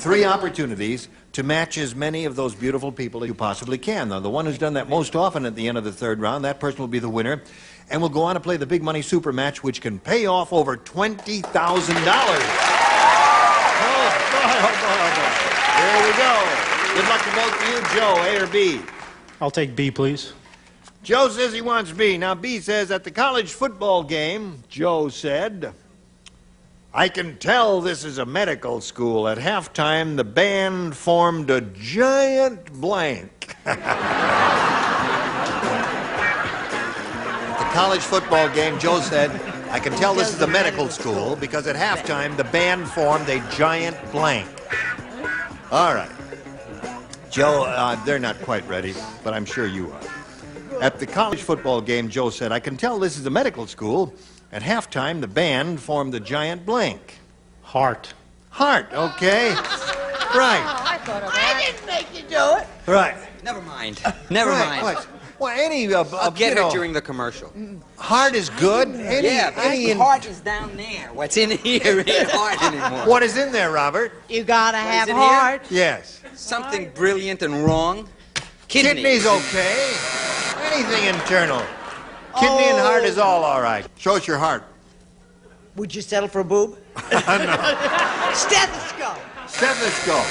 3 opportunities to match as many of those beautiful people as you possibly can. Now, the one who's done that most often at the end of the 3rd round, that person will be the winner, and will go on to play the big money super match, which can pay off over $20,000. There we go. Good luck to both of you. Joe, A or B? I'll take B, please. Joe says he wants B. Now, B says, at the college football game, Joe said, I can tell this is a medical school. At halftime, the band formed a giant blank. At the college football game, Joe said, I can tell this is a medical school because at halftime, the band formed a giant blank. All right. Joe, they're not quite ready, but I'm sure you are. At the college football game, Joe said, I can tell this is a medical school. At halftime, the band formed a giant blank. Heart. Heart, okay. Right. I thought of that. I didn't make you do it. Right. Never mind. Never mind. What? Well, any I'll get her during the commercial. Heart is good. Any heart is down there. What's in here ain't heart anymore. What is in there, Robert? You gotta have in heart. Here? Yes. Something brilliant and wrong. Kidneys okay. Anything internal. Kidney and heart is all right. Show us your heart. Would you settle for a boob? No. Stethoscope. Stethoscope.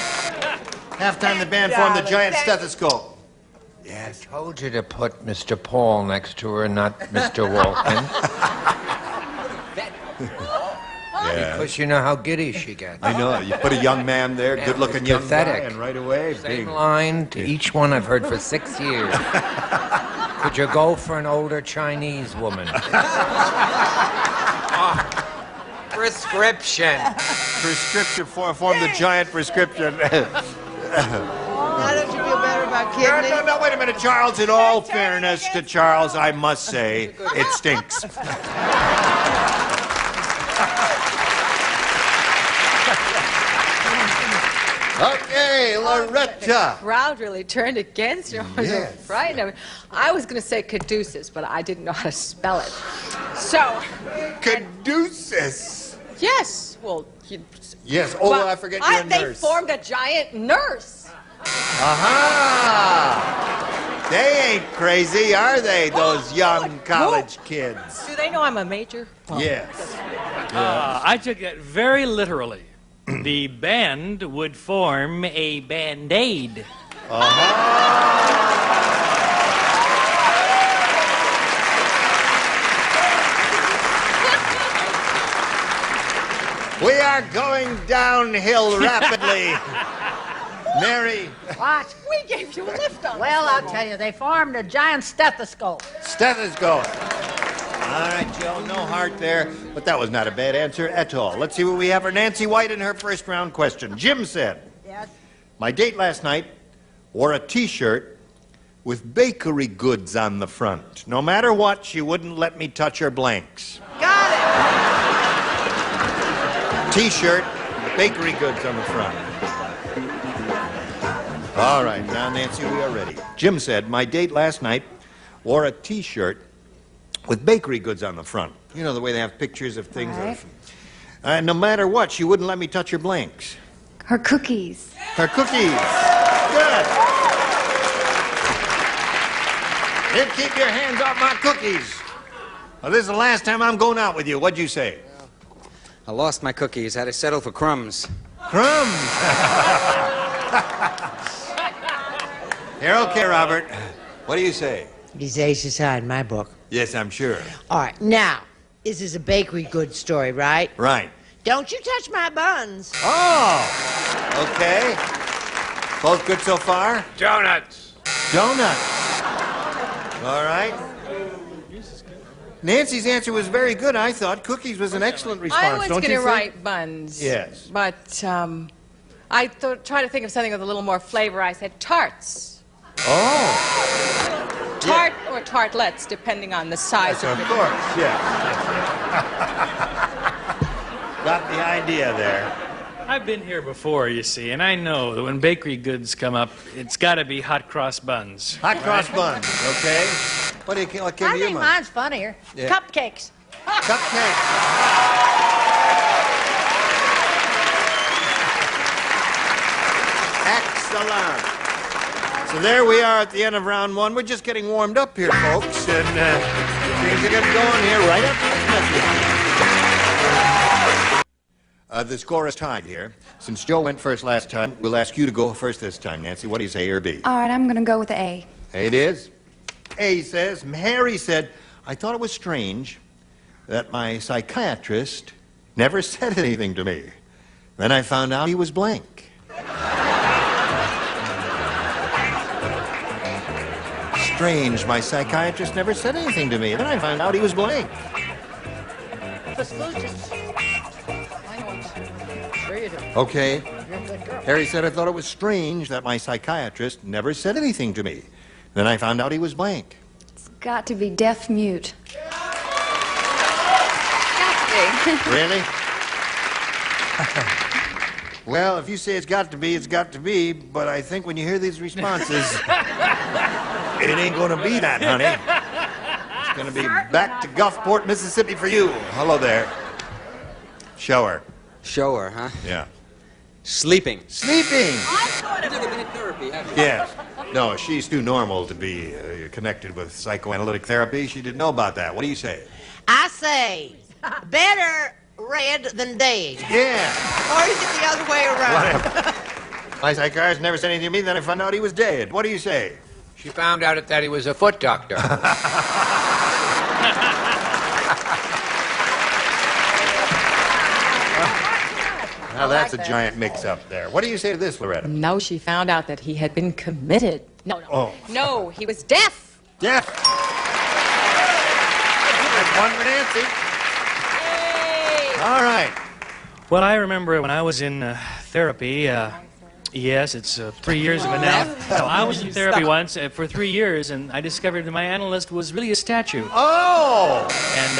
Halftime, the band formed a giant stethoscope. Yeah, I told you to put Mr. Paul next to her, not Mr. Walken. Yeah. Because you know how giddy she gets. I know. You put a young man there, good-looking young guy, and right away, Same line to each one I've heard for 6 years. Could you go for an older Chinese woman? Prescription. Prescription form the giant prescription. Now don't you feel better about kidneys? No, wait a minute, Charles. In all fairness to Charles, I must say, it stinks. Okay, Loretta. The crowd really turned against you. I was so frightened of it. I was going to say caduceus, but I didn't know how to spell it. So. Caduceus? Yes. Well, yes. Oh, well, I forget you're a nurse. They formed a giant nurse. Aha! They ain't crazy, are they, those young college kids? Do they know I'm a major? Yes. I took it very literally. The band would form a band-aid. We are going downhill rapidly. Mary. What? We gave you a lift on Well, I'll tell you, they formed a giant stethoscope. Stethoscope. All right, Joe, no heart there, but that was not a bad answer at all. Let's see what we have for Nancy White in her first round question. Jim said, Yes? my date last night wore a T-shirt with bakery goods on the front. No matter what, she wouldn't let me touch her blanks. Got it! T-shirt, bakery goods on the front. All right, now, Nancy, we are ready. Jim said, my date last night wore a T-shirt with bakery goods on the front. You know, the way they have pictures of things. Right. No matter what, she wouldn't let me touch her blanks. Her cookies. Her cookies. Good. Here, keep your hands off my cookies. Well, this is the last time I'm going out with you. What'd you say? I lost my cookies. Had to settle for crumbs. Crumbs. Here, okay, Robert. What do you say? He's ace aside in my book. Yes, I'm sure. All right, now, this is a bakery goods story, right? Right. Don't you touch my buns. Oh, okay. Both good so far? Donuts. Donuts. All right. Nancy's answer was very good, I thought. Cookies was an excellent response, I was don't going you to think? write buns. Yes. But I tried to think of something with a little more flavor. I said tarts. Oh. Tart or tartlets, depending on the size Yes, of of it. course, yes. Got the idea there. I've been here before, you see, and I know that when bakery goods come up, it's got to be hot cross buns. Hot cross buns, okay? What came I to your think mind? mine's funnier. Yeah. Cupcakes. Excellent. So there we are at the end of round one. We're just getting warmed up here, folks, and things are getting going here right up to this message. The score is tied here. Since Joe went first last time, we'll ask you to go first this time, Nancy. What do you say, A or B? All right, I'm going to go with A. It is. A says, Harry said, I thought it was strange that my psychiatrist never said anything to me. Then I found out he was blank. Strange, my psychiatrist never said anything to me. Then I found out he was blank. Okay. Harry said, I thought it was strange that my psychiatrist never said anything to me. Then I found out he was blank. It's got to be deaf mute. Really? Well, if you say it's got to be, it's got to be, but I think when you hear these responses, it ain't going to be that, honey. It's going to be back to Gulfport, Mississippi for you. Hello there. Show her. Show her, huh? Yeah. Sleeping. Sleeping! I've never been in therapy, have you? Yes. No, she's too normal to be connected with psychoanalytic therapy. She didn't know about that. What do you say? I say, better red than dead. Yeah. Or is it the other way around? Whatever. My psychiatrist never said anything to me, then I found out he was dead. What do you say? She found out that he was a foot doctor. Now that's a giant mix-up there. What do you say to this, Loretta? No, she found out that he had been committed. No, no. Oh. No, he was deaf. Deaf. That's one for Nancy. All right. Well, I remember when I was in therapy, yes, it's 3 years ago now. So I was in therapy once for 3 years, and I discovered that my analyst was really a statue. Oh! And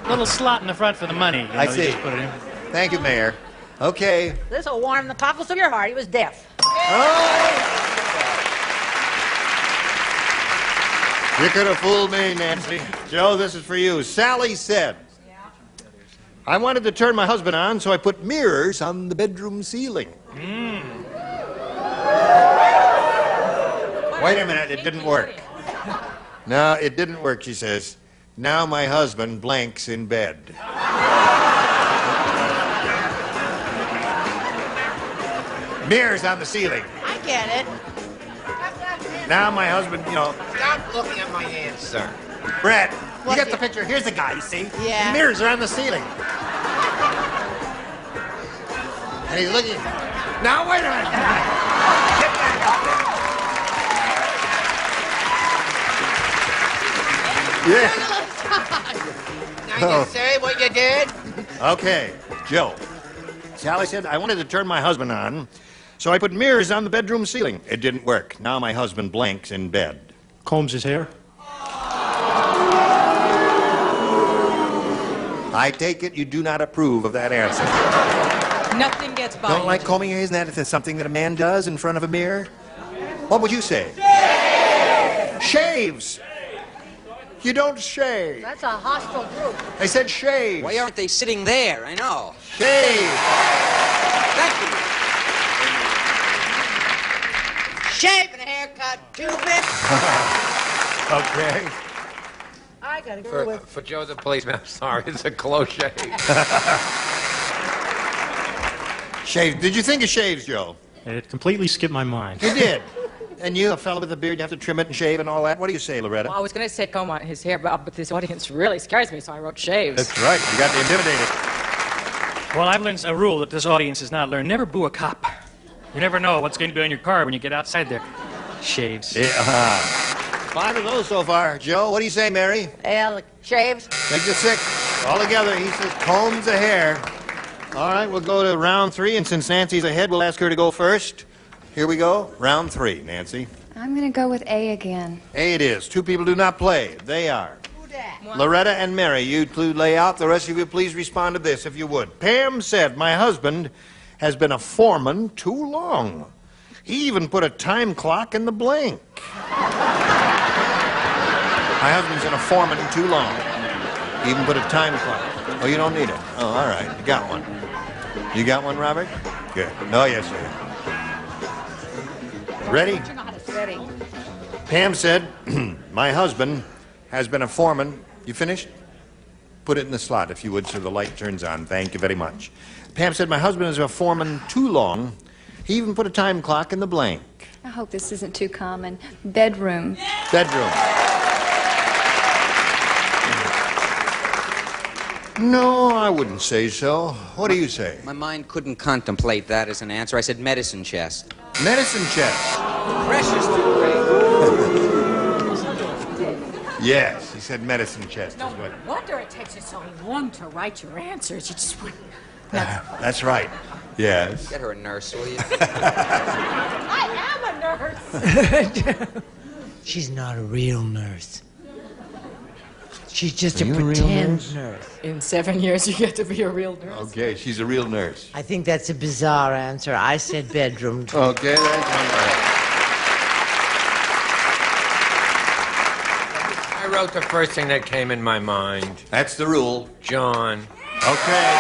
a little slot in the front for the money. I see. You just put it in. Thank you, Mayor. Okay. This will warm the cockles of your heart. He was deaf. You could have fooled me, Nancy. Joe, this is for you. Sally said, I wanted to turn my husband on, so I put mirrors on the bedroom ceiling. Wait a minute, it didn't work. No, it didn't work, she says. Now my husband blanks in bed. Mirrors on the ceiling. I get it. Now my husband, Stop looking at my hands, sir. Brett, you get the picture. Here's the guy, you see? Yeah. The mirrors are on the ceiling. And he's looking. Now, wait a minute. Get back up there. Yeah. Now you say what you did? Okay, Joe. Sally said, I wanted to turn my husband on, so I put mirrors on the bedroom ceiling. It didn't work. Now my husband blanks in bed. Combs his hair. I take it you do not approve of that answer. Nothing gets by Don't you. like combing your hair? Isn't that something that a man does in front of a mirror? What would you say? Shaves! You don't shave. That's a hostile group. I said shave. Why aren't they sitting there? I know. Shave. Thank you. Shave and a haircut, 250. Okay. I gotta go with. For Joe the policeman, I'm sorry, it's a close shave. Shave. Did you think of shaves, Joe? It completely skipped my mind. You did. And you, a fellow with a beard, you have to trim it and shave and all that. What do you say, Loretta? Well, I was going to say comb on his hair, but this audience really scares me, so I wrote shaves. That's right. You got to intimidate it. Well, I've learned a rule that this audience has not learned. Never boo a cop. You never know what's going to be on your car when you get outside there. Shaves. Yeah, 5 of those so far. Joe, what do you say, Mary? Shaves. Make it 6. All together, he says combs a hair. All right, we'll go to round 3, and since Nancy's ahead, we'll ask her to go first. Here we go. Round 3, Nancy. I'm going to go with A again. A it is. 2 people do not play. They are Loretta and Mary. You two lay out. The rest of you, please respond to this, if you would. Pam said, my husband has been a foreman too long. He even put a time clock in the blank. My husband's been a foreman too long. He even put a time clock. Oh, you don't need it. Oh, all right. You got one. You got one, Robert? Good. Oh, yes, sir. Ready? Pam said, my husband has been a foreman. You finished? Put it in the slot, if you would, so the light turns on. Thank you very much. Pam said, my husband is a foreman too long. He even put a time clock in the blank. I hope this isn't too common. Bedroom. Bedroom. No, I wouldn't say so. What do you say? My mind couldn't contemplate that as an answer. I said medicine chest. Medicine chest. Pressure's too great. Yes, he said medicine chest. No is what. wonder it takes you so long to write your answers. You just want. That's right. Yes. Get her a nurse, will you? I am a nurse. She's not a real nurse. She's just Are a you a real pretend nurse? nurse. In 7 years, you get to be a real nurse. Okay, she's a real nurse. I think that's a bizarre answer. I said bedroom. Okay, that's one right. I wrote the first thing that came in my mind. That's the rule. John. Okay.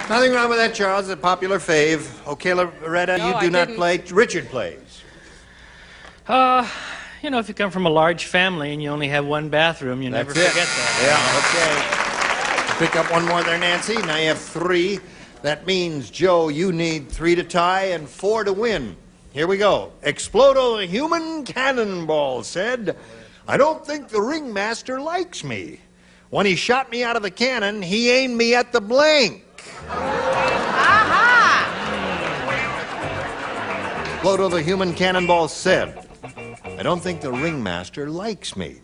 Nothing wrong with that, Charles. It's a popular fave. Okay, Loretta, No, you I do not didn't. play. Richard plays. You know, if you come from a large family and you only have one bathroom, you never That's it. Oh, forget that. Yeah, okay. Pick up one more there, Nancy. Now you have 3. That means, Joe, you need 3 to tie and 4 to win. Here we go. Explodo the human cannonball said, I don't think the ringmaster likes me. When he shot me out of the cannon, he aimed me at the blank. Explodo the human cannonball said, I don't think the ringmaster likes me.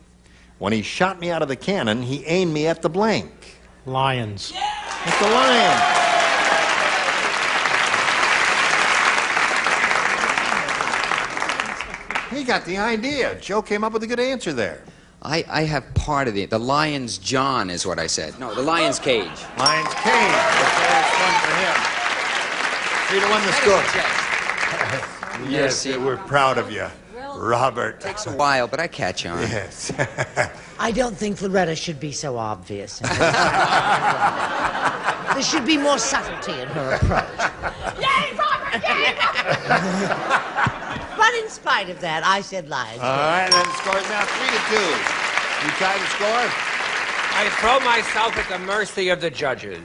When he shot me out of the cannon, he aimed me at the blank. Lions. It's the lion. He got the idea. Joe came up with a good answer there. I have part of the lion's John is what I said. No, the lion's cage. Lion's cage. Okay, that's one for him. 3 to 1 the score. Yes, we're proud of you, Robert. Takes a while, but I catch on. Yes. I don't think Loretta should be so obvious. There should be more subtlety in her approach. Yay, Robert! Yay! But in spite of that, I said lions. All right, then the score is now 3 to 2. You tie the score? I throw myself at the mercy of the judges.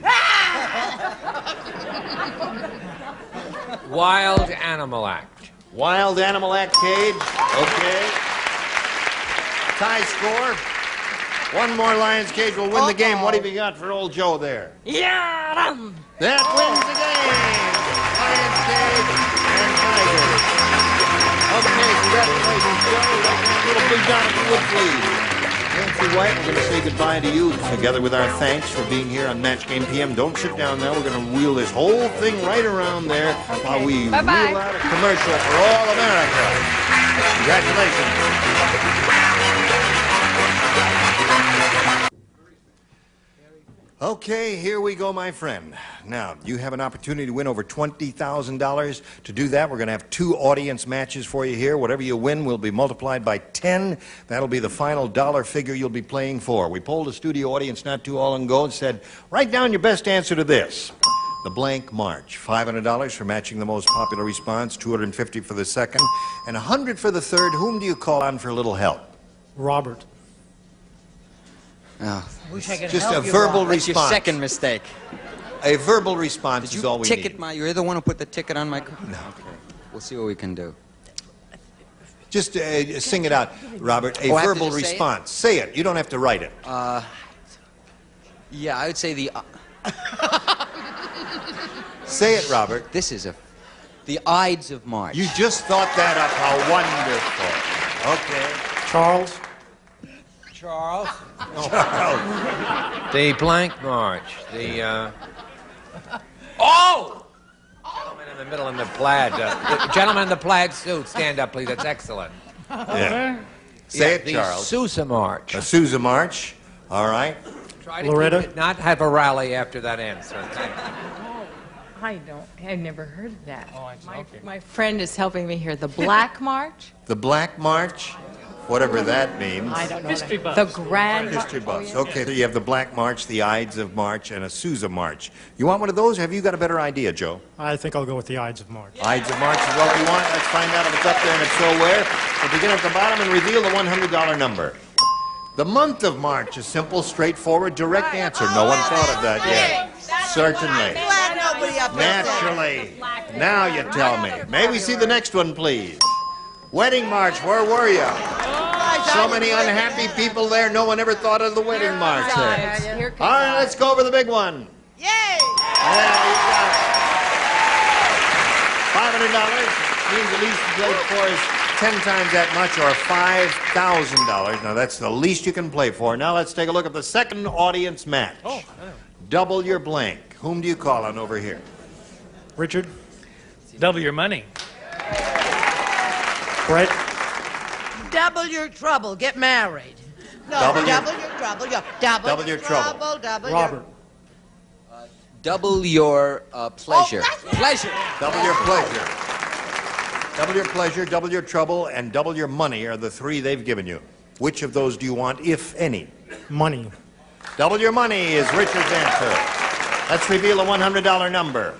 Wild Animal Act. Wild Animal Act cage. Okay. Tie score. One more Lion's Cage will win the game. What have you got for old Joe there? Yeah! That wins the game. Lion's Cage and Tiger. Okay, congratulations, Joe. Little Blue Jonathan Wood, please. Nancy White, we're going to say goodbye to you together with our thanks for being here on Match Game PM. Don't sit down now. We're going to wheel this whole thing right around there while we Bye-bye. wheel out a commercial for all America. Congratulations. Okay, here we go, my friend. Now, you have an opportunity to win over $20,000. To do that, we're going to have 2 audience matches for you here. Whatever you win will be multiplied by 10. That'll be the final dollar figure you'll be playing for. We polled a studio audience not too long ago and said, write down your best answer to this. The Blank March. $500 for matching the most popular response, $250 for the second, and $100 for the third. Whom do you call on for a little help? Robert. Oh, Just a verbal That's your response. second mistake. A verbal response is all we Ticket need. my. You're the one who put the ticket on my car. No. Okay. We'll see what we can do. Just sing it out, Robert. A Oh, I have to verbal just say it? response. Say it. You don't have to write it. Yeah, I would say the. Say it, Robert. This is the Ides of March. You just thought that up. How wonderful. Okay. Charles. Charles. Charles. The Blank March. The, Oh! Gentleman in the middle in the plaid. The gentleman in the plaid suit. Stand up, please. That's excellent. Yeah. Say it, the Charles. Sousa March. A Sousa March. All right. Try to Loretta? keep it, not have a rally after that answer. Thank you. I've never heard of that. Oh, okay. My friend is helping me here. The Black March? The Black March. Whatever that means. I don't know. History buffs. The Grand History buffs. Okay, so you have the Black March, the Ides of March, and a Sousa March. You want one of those? Have you got a better idea, Joe? I think I'll go with the Ides of March. Ides of March is what we want. Let's find out if it's up there and if so where. We'll begin at the bottom and reveal the $100 number. The month of March, a simple, straightforward, direct answer. No one thought of that yet. Certainly. Naturally. Now you tell me. May we see the next one, please? Wedding March, where were you? So many unhappy people there, no one ever thought of the wedding march there. All right, let's go over the big one. Yay! Yeah, you got it. $500 means the least you played for is 10 times that much, or $5,000. Now, that's the least you can play for. Now, let's take a look at the second audience match. Double your blank. Whom do you call on over here? Richard. Double your money. Brett. Double your trouble. Get married. No, Double double, your- your trouble. Yeah, Double your trouble. Double Robert. Double your pleasure. Pleasure. Double your pleasure. Double your pleasure, double your trouble, and double your money are the 3 they've given you. Which of those do you want, if any? Money. Double your money is Richard's answer. Let's reveal a $100 number.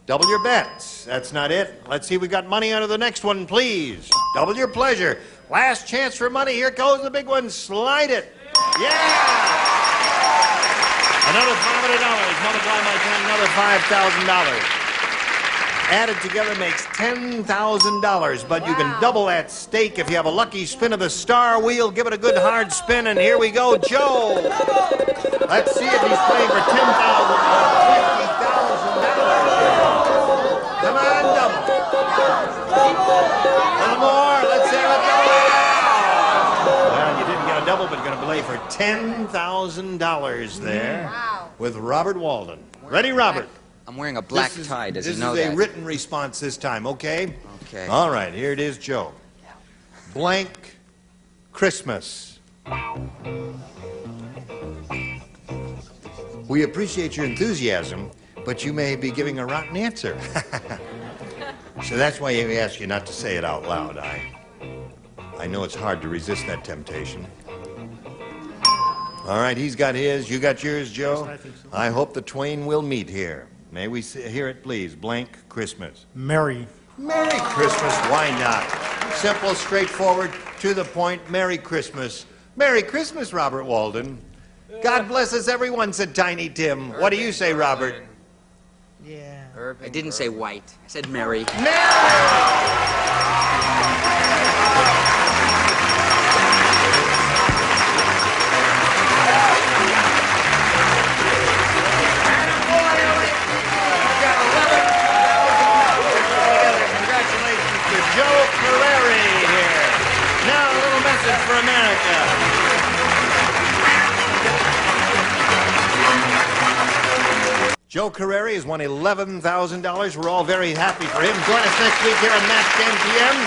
Double your bets. That's not it. Let's see if we got money out of the next one, please. Double your pleasure. Last chance for money. Here goes the big one. Slide it. Yeah! Another $500. Multiplied by 10, another $5,000. Added together makes $10,000, but you can double that stake if you have a lucky spin of the star wheel. Give it a good hard spin, and here we go, Joe. Let's see if he's playing for $10,000 or $50,000. Come on, double. A little more. Let's see what double. Well, you didn't get a double, but you're going to play for $10,000 there with Robert Walden. Ready, Robert? I'm wearing a black tie. Does he know This that? is a written response this time, okay? Okay. All right, here it is, Joe. Blank Christmas. We appreciate your enthusiasm, but you may be giving a rotten answer. So that's why we ask you not to say it out loud. I know it's hard to resist that temptation. All right, he's got his. You got yours, Joe? Yes, I think so. I hope the twain will meet here. May we hear it, please? Blank Christmas. Merry. Merry Christmas, why not? Simple, straightforward, to the point. Merry Christmas. Merry Christmas, Robert Walden. God bless us, everyone, said Tiny Tim. What do you say, Robert? Yeah. I didn't say white. I said Mary. Congratulations to Joe Carreri here. Now, a little message for America. Joe Carreri has won $11,000. We're all very happy for him. Join us next week here on Match 10 p.m.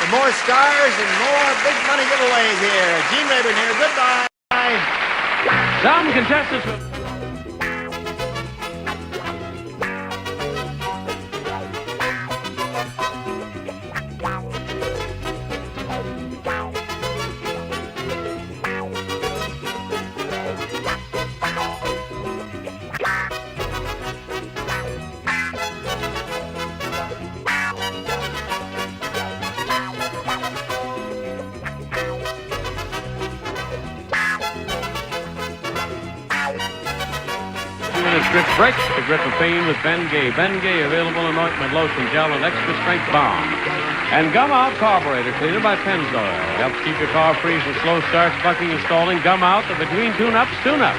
for more stars and more big money giveaways here. Gene Rayburn here. Goodbye. Some contestants will... grip breaks, the grip of pain with Bengay. Bengay, available in ointment, lotion, gel, and extra strength balm. And Gum Out Carburetor Cleaner by Pennzoil. Helps keep your car free from slow starts, bucking, and stalling. Gum Out, the between tune-ups, tune-up.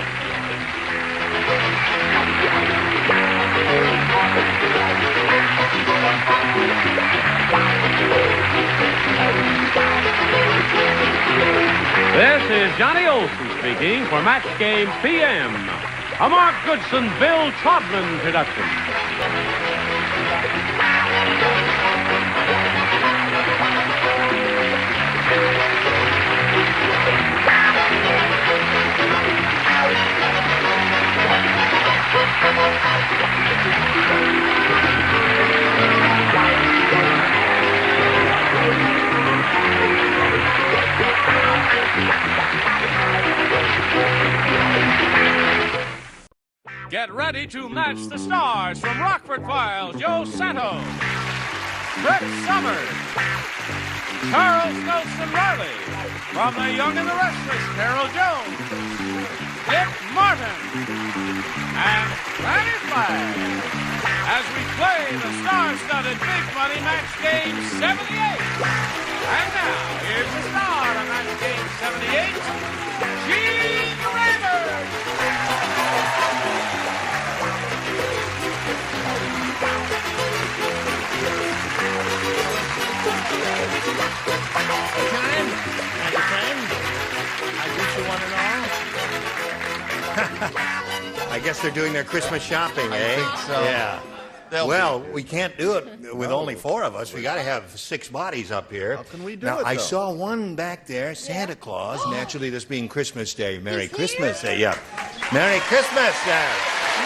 This is Johnny Olson speaking for Match Game PM, a Mark Goodson, Bill Trotman production. Get ready to match the stars from Rockford Files, Joe Santos, Brett Summers, Charles Nelson Riley, from The Young and the Restless, Carol Jones, Dick Martin, and Fanny Flagg, as we play the star-studded Big Money Match Game 78. And now, here's the star of Match Game 78, Gene Rayburn. I guess they're doing their Christmas shopping, eh? I think so. Yeah. Well, we can't do it with only 4 of us. We got to have 6 bodies up here. How can we do now, it, I though? saw one back there, Santa Claus. Naturally, this being Christmas Day. Merry Christmas Day. Yeah. Merry Christmas Day.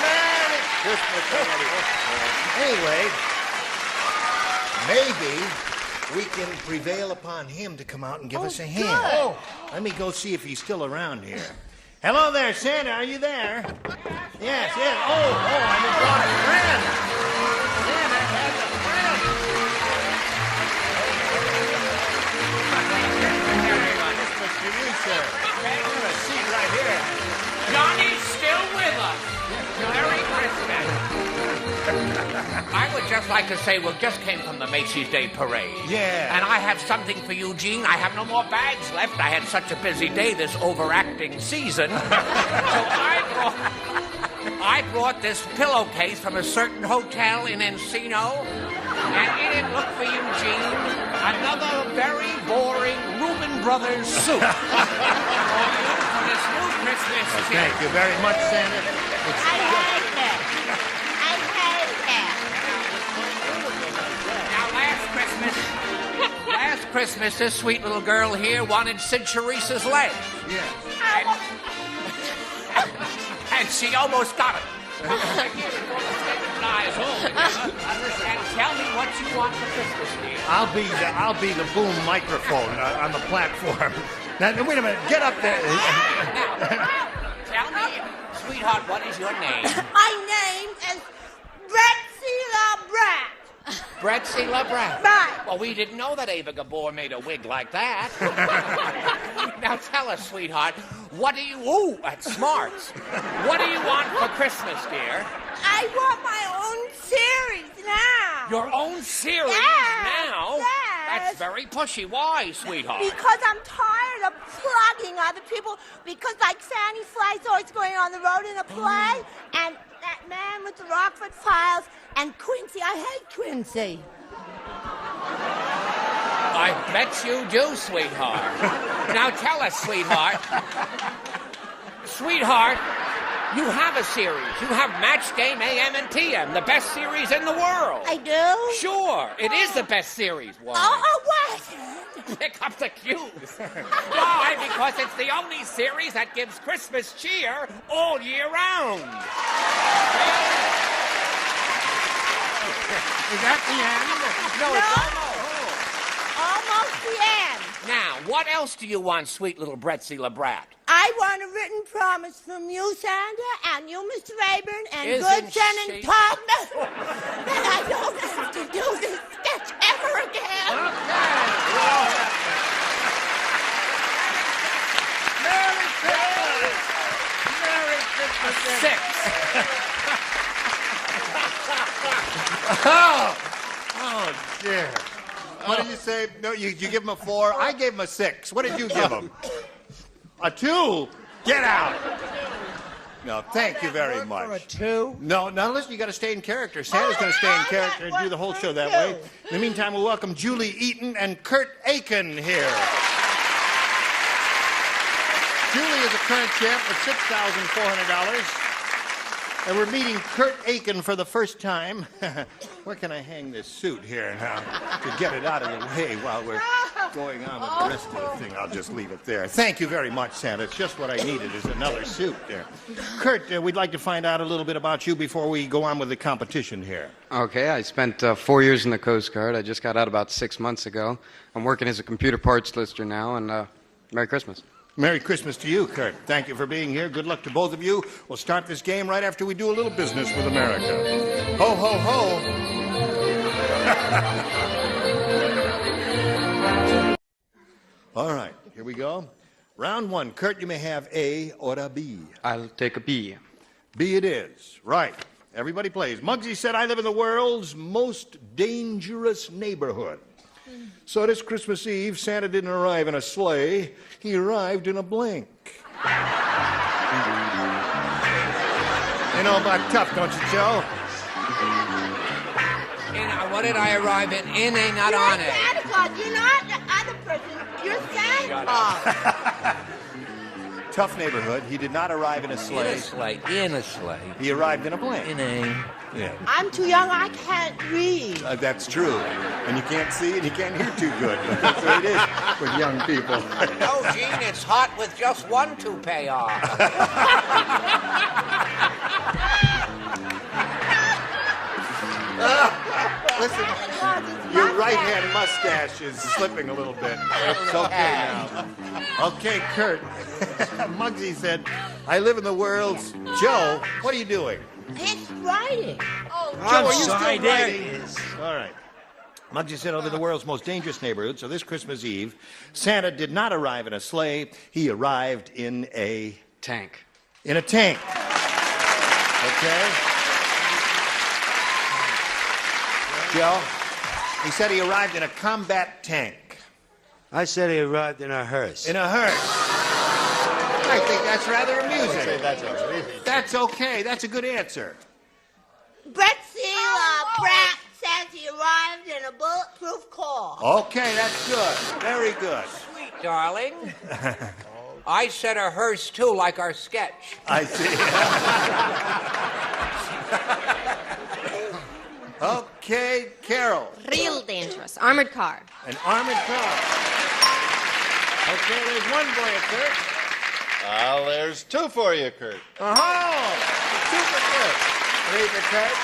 Merry Christmas Day. Anyway, maybe we can prevail upon him to come out and give us a hand. Oh, let me go see if he's still around here. Hello there, Santa. Are you there? Yes, yes. Oh, and he brought a friend. Santa has a friend. Christmas to you, sir. Have a seat right here. Johnny's still with us. Merry Christmas. I would just like to say we just came from the Macy's Day Parade. Yeah. And I have something for you, Gene. I have no more bags left. I had such a busy day this overacting season. So I brought this pillowcase from a certain hotel in Encino. And in it, look for you, Gene, another very boring Reuben Brothers suit. For this new Christmas tree. Thank you very much, Santa. I hate that. Last Christmas, this sweet little girl here wanted Sid Charissa's leg. Yeah. And she almost got it. And tell me what you want for Christmas, dear. I'll be the boom microphone on the platform. Now, wait a minute. Get up there. Now, tell me, sweetheart, what is your name? My name is Betsy LaBrat. Betsy LaBrat. Right. Well, we didn't know that Ava Gabor made a wig like that. Now tell us, sweetheart, what do you... Ooh, that's smart. What do you want for Christmas, dear? I want my own series now. Your own series now? Yes. That's very pushy. Why, sweetheart? Because I'm tired of plugging other people. Because, like, Fanny Flagg's always going on the road in a play, and that man with the Rockford Files, and Quincy. I hate Quincy. I bet you do, sweetheart. Now tell us, sweetheart. Sweetheart, you have a series. You have Match Game AM and TM, the best series in the world. I do? Sure. It is the best series. Why? Oh, what? Pick up the cues. Why? Because it's the only series that gives Christmas cheer all year round. Is that the end? No, it's almost the end. Now, what else do you want, sweet little Betsy LaBrat? I want a written promise from you, Santa, and you, Mr. Rayburn, and Isn't Goodson she- and Todd Miller, that I don't have to do this sketch ever again. Merry Christmas. Merry Christmas. 6. Oh, dear. What did you say? No, you give him a 4? I gave him a 6. What did you give him? A 2? Get out. No, thank you very much. For a 2? No, now listen, you got to stay in character. Santa's going to stay in character and do the whole show that way. In the meantime, we'll welcome Julie Eaton and Kurt Aiken here. Julie is a current champ with $6,400. And we're meeting Kurt Aiken for the first time. Where can I hang this suit here now to get it out of the way while we're going on with the rest of the thing? I'll just leave it there. Thank you very much, Santa. It's just what I needed is another suit there. Kurt, we'd like to find out a little bit about you before we go on with the competition here. Okay, I spent 4 years in the Coast Guard. I just got out about 6 months ago. I'm working as a computer parts lister now, and Merry Christmas. Merry Christmas to you, Kurt. Thank you for being here. Good luck to both of you. We'll start this game right after we do a little business with America. Ho, ho, ho. All right, here we go. Round 1. Kurt, you may have A or a B. I'll take a B. B it is. Right. Everybody plays. Muggsy said, I live in the world's most dangerous neighborhood. So this Christmas Eve, Santa didn't arrive in a sleigh. He arrived in a blank. You know about tough, don't you, Joe? What did I arrive in? In a, not on a. You're Santa Claus. You're not the other person. You're Santa Claus. Tough neighborhood. He did not arrive in a sleigh. In a sleigh. In a sleigh. He arrived in a blank. In a. Yeah. I'm too young. I can't read. That's true. And you can't see and you can't hear too good. That's the way it is with young people. No, Gene, it's hot with just one toupee on. Listen, your right-hand mustache is slipping a little bit. It's okay now. Okay, Kurt. Muggsy said, I live in the world's... Joe, what are you doing? It's writing. Oh, Joe, are you still writing? All right. Muggsy said, I live in the world's most dangerous neighborhood, so this Christmas Eve, Santa did not arrive in a sleigh. He arrived in a... Tank. In a tank. Okay? Joe, he said he arrived in a combat tank. I said he arrived in a hearse. In a hearse. I think that's rather amusing. That's okay. That's a good answer. Betsy Pratt says he arrived in a bulletproof car. Okay, that's good. Very good. Sweet darling. I said a hearse, too, like our sketch. I see. Okay, Carol. Real dangerous. Armored car. An armored car. Okay, there's one for you, Kurt. Well, there's 2 for you, Kurt. Oh, 2 for Kurt. 3 for Kurt.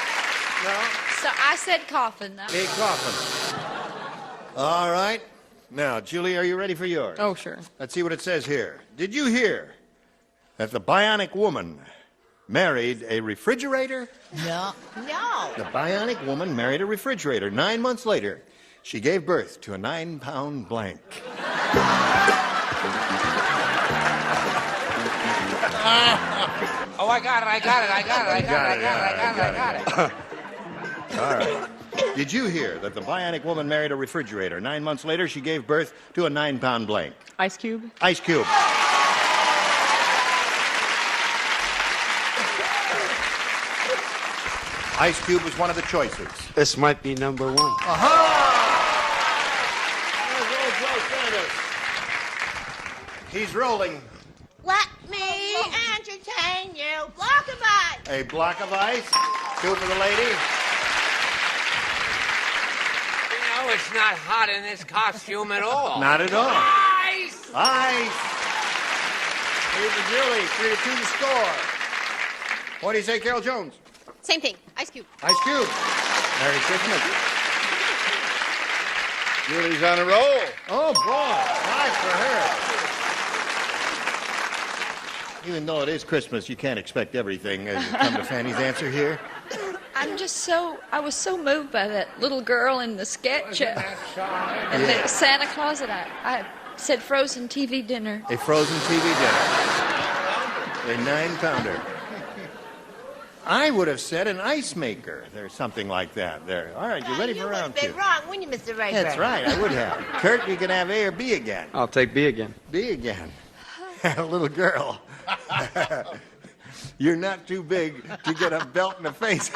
No? So I said coffin, though. Big coffin. All right. Now, Julie, are you ready for yours? Oh, sure. Let's see what it says here. Did you hear that the Bionic Woman married a refrigerator? No. No. The Bionic Woman married a refrigerator. 9 months later, she gave birth to a 9-pound blank. Oh, I got it. All right. Did you hear that the Bionic Woman married a refrigerator? 9 months later, she gave birth to a 9-pound blank. Ice Cube? Ice Cube. Ice Cube was one of the choices. This might be number 1. Aha! He's rolling. Let me entertain you. Block of ice. A block of ice. 2 for the lady. You know, it's not hot in this costume at all. Not at all. Ice! Ice. 3 for Julie. 3-2 to score. What do you say, Carol Jones? Same thing. Ice Cube. Ice Cube. Merry Christmas. Julie's on a roll. Oh, boy. Nice for her. Even though it is Christmas, you can't expect everything as you come to Fanny's answer here. I was so moved by that little girl in the sketch. And the Santa Claus that I said frozen TV dinner. A frozen TV dinner. A 9-pounder. I would have said an ice maker. There's something like that there. All right, you ready for round two? You would have been wrong, wouldn't you, Mr. Rayburn? That's right, I would have. Kurt, you can have A or B again. I'll take B again. B again. Little girl. You're not too big to get a belt in the face.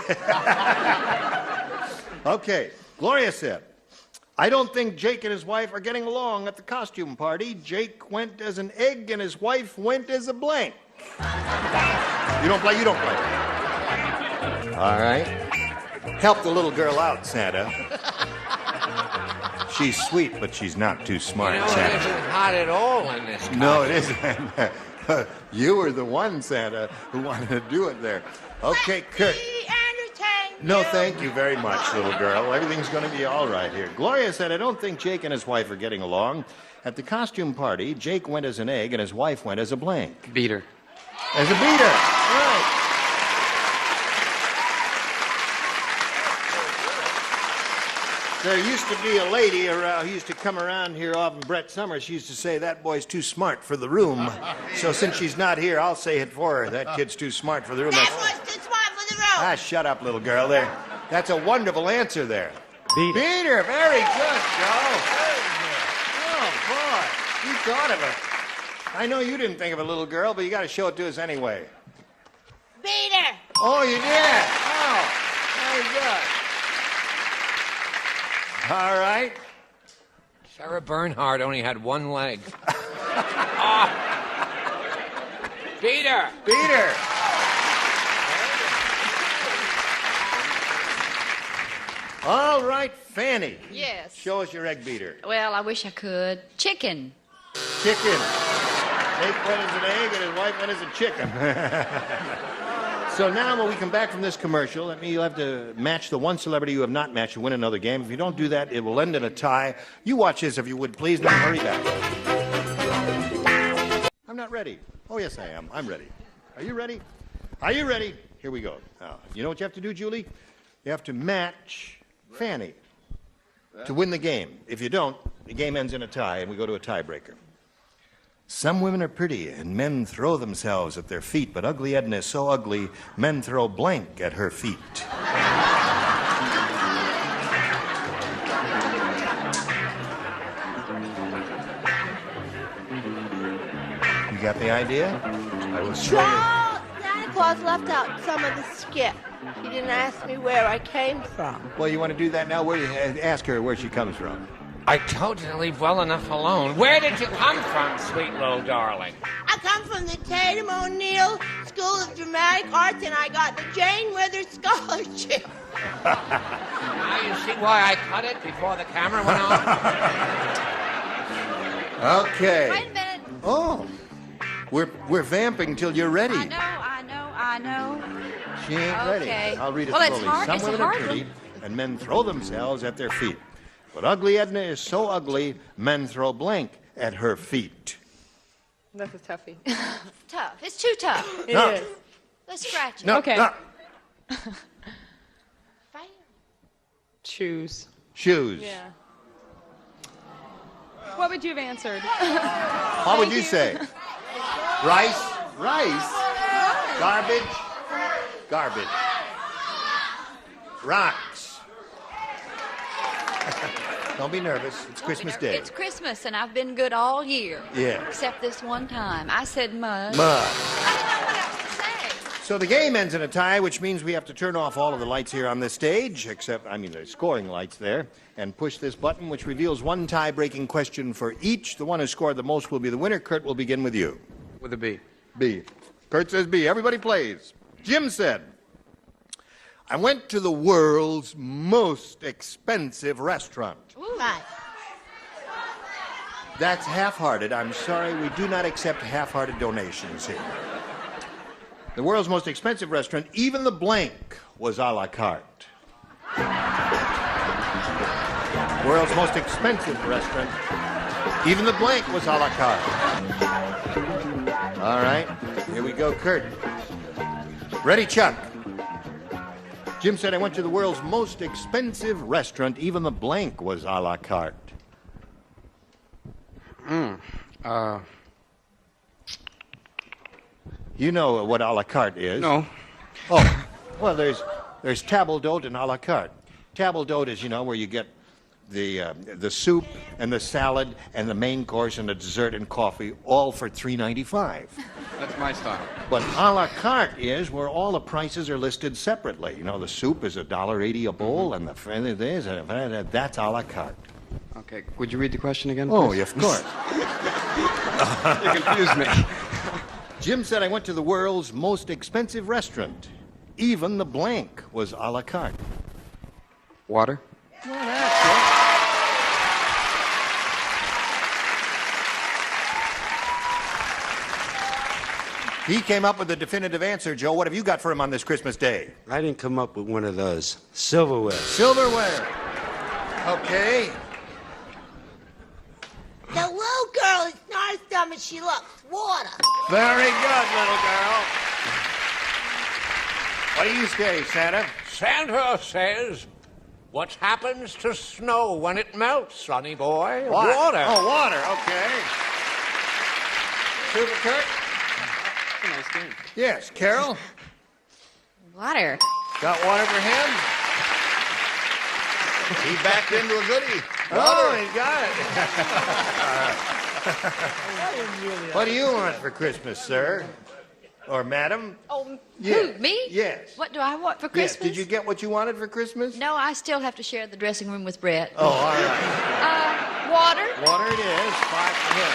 Okay, Gloria said, I don't think Jake and his wife are getting along at the costume party. Jake went as an egg and his wife went as a blank. You don't play, you don't play. All right. Help the little girl out, Santa. She's sweet, but she's not too smart, You know, Santa. it isn't hot at all in this country. No, it isn't. You were the one, Santa, who wanted to do it there. Okay, Kurt. No, thank you very much, little girl. Everything's going to be all right here. Gloria said, I don't think Jake and his wife are getting along. At the costume party, Jake went as an egg and his wife went as a blank. Beater. As a beater. Right. There used to be a lady who used to come around here often, Brett Summers. She used to say, that boy's too smart for the room. So since she's not here, I'll say it for her. That kid's too smart for the room. That boy's too smart for the room. Ah, shut up, little girl. There. That's a wonderful answer there. Beater. Beater. Very good, Joe. Oh, boy. You thought of it. I know you didn't think of a little girl, but you got to show it to us anyway. Beater. Oh, you did? Oh, very good. All right. Sarah Bernhardt only had one leg. Peter! Peter! All right, Fanny. Yes. Show us your egg beater. Well, I wish I could. Chicken. Chicken. Jake went as an egg and his wife went as a chicken. So now when we come back from this commercial, you'll have to match the one celebrity you have not matched and win another game. If you don't do that, it will end in a tie. You watch this if you would, please. Now hurry back. I'm not ready. Oh, yes, I am. I'm ready. Are you ready? Are you ready? Here we go. Now, you know what you have to do, Julie? You have to match Fanny to win the game. If you don't, the game ends in a tie and we go to a tiebreaker. Some women are pretty and men throw themselves at their feet, but ugly Edna is so ugly, men throw blank at her feet. You got the idea? I will show you. Charles, Santa Claus left out some of the skit. He didn't ask me where I came from. Well, you want to do that now? Ask her where she comes from. I told you to leave well enough alone. Where did you come from, sweet little darling? I come from the Tatum O'Neill School of Dramatic Arts, and I got the Jane Withers Scholarship. Now you see why I cut it before the camera went on? Okay. Wait a minute. Oh, we're vamping till you're ready. I know. She ain't ready. Okay. I'll read it Well, it's slowly. hard- Some it's a women are hard pretty, one. and men throw themselves at their feet. But ugly Edna is so ugly, men throw blank at her feet. That's a toughie. Tough. It's too tough. It No. is. Let's scratch it. No, Okay. no. Shoes. Shoes. Yeah. What would you have answered? What would you say? Rice? Rice? Garbage? Garbage. Rocks. Don't be nervous. It's Christmas Day. It's Christmas, and I've been good all year. Yeah. Except this one time. I said mud. Mud. I don't know what else to say. So the game ends in a tie, which means we have to turn off all of the lights here on this stage, except, the scoring lights there, and push this button, which reveals one tie-breaking question for each. The one who scored the most will be the winner. Kurt, will begin with you. With a B. B. Kurt says B. Everybody plays. Jim said, I went to the world's most expensive restaurant. Right. That's half-hearted. I'm sorry, we do not accept half-hearted donations here. The world's most expensive restaurant, even the blank, was a la carte. World's most expensive restaurant, even the blank was a la carte. All right, here we go, Kurt. Ready, Chuck? Jim said, I went to the world's most expensive restaurant, even the blank was a la carte. You know what a la carte is? No. Oh. Well, there's table d'hote and a la carte. Table d'hote is, you know, where you get the soup and the salad and the main course and the dessert and coffee all for $3.95. That's my style. But a la carte is where all the prices are listed separately. You know, the soup is $1.80 a bowl, and that's a la carte. Okay, would you read the question again, Oh, please? yeah, of course. You confused me. Jim said I went to the world's most expensive restaurant. Even the blank was a la carte. Water? Well, that's it. He came up with a definitive answer, Joe. What have you got for him on this Christmas Day? I didn't come up with one of those. Silverware. Silverware. Okay. The little girl is not as dumb as she looks. Water. Very good, little girl. What do you say, Santa? Santa says, what happens to snow when it melts, sonny boy? What? Water. Oh, water. Okay. Super Kurt? Nice game. Yes. Carol? Water. Got water for him? He backed into a goodie. Oh, he got it. What do you want for Christmas, sir? Or madam? Oh, Yes. who, me? Yes. What do I want for Yes. Christmas? Did you get what you wanted for Christmas? No, I still have to share the dressing room with Brett. Oh, all right. Water? Water it is. 5 for him.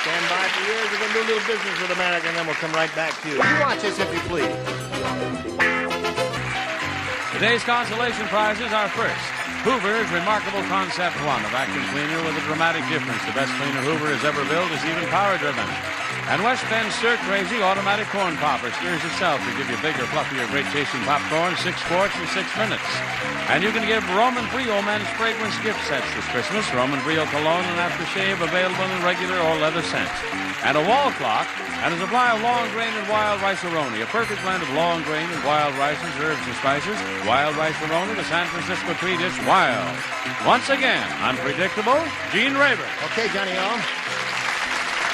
Stand by for yours. We're going to do a little business with America, and then we'll come right back to you. You watch this if you please. Today's consolation prizes are first, Hoover's remarkable Concept 1, a vacuum cleaner with a dramatic difference. The best cleaner Hoover has ever built is even power-driven. And West Bend Stir Crazy automatic corn popper steers itself to give you bigger, fluffier, great-tasting popcorn, 6 quarts in 6 minutes. And you can give Roman Brio men's fragrance gift sets this Christmas. Roman Brio cologne and aftershave available in regular or leather scents. And a wall clock and a supply of long grain and wild rice-a-roni, a perfect blend of long grain and wild rices, herbs and spices. Wild rice-a-roni, the San Francisco tree dish, wild. Once again, unpredictable, Gene Rayburn. Okay, Johnny O.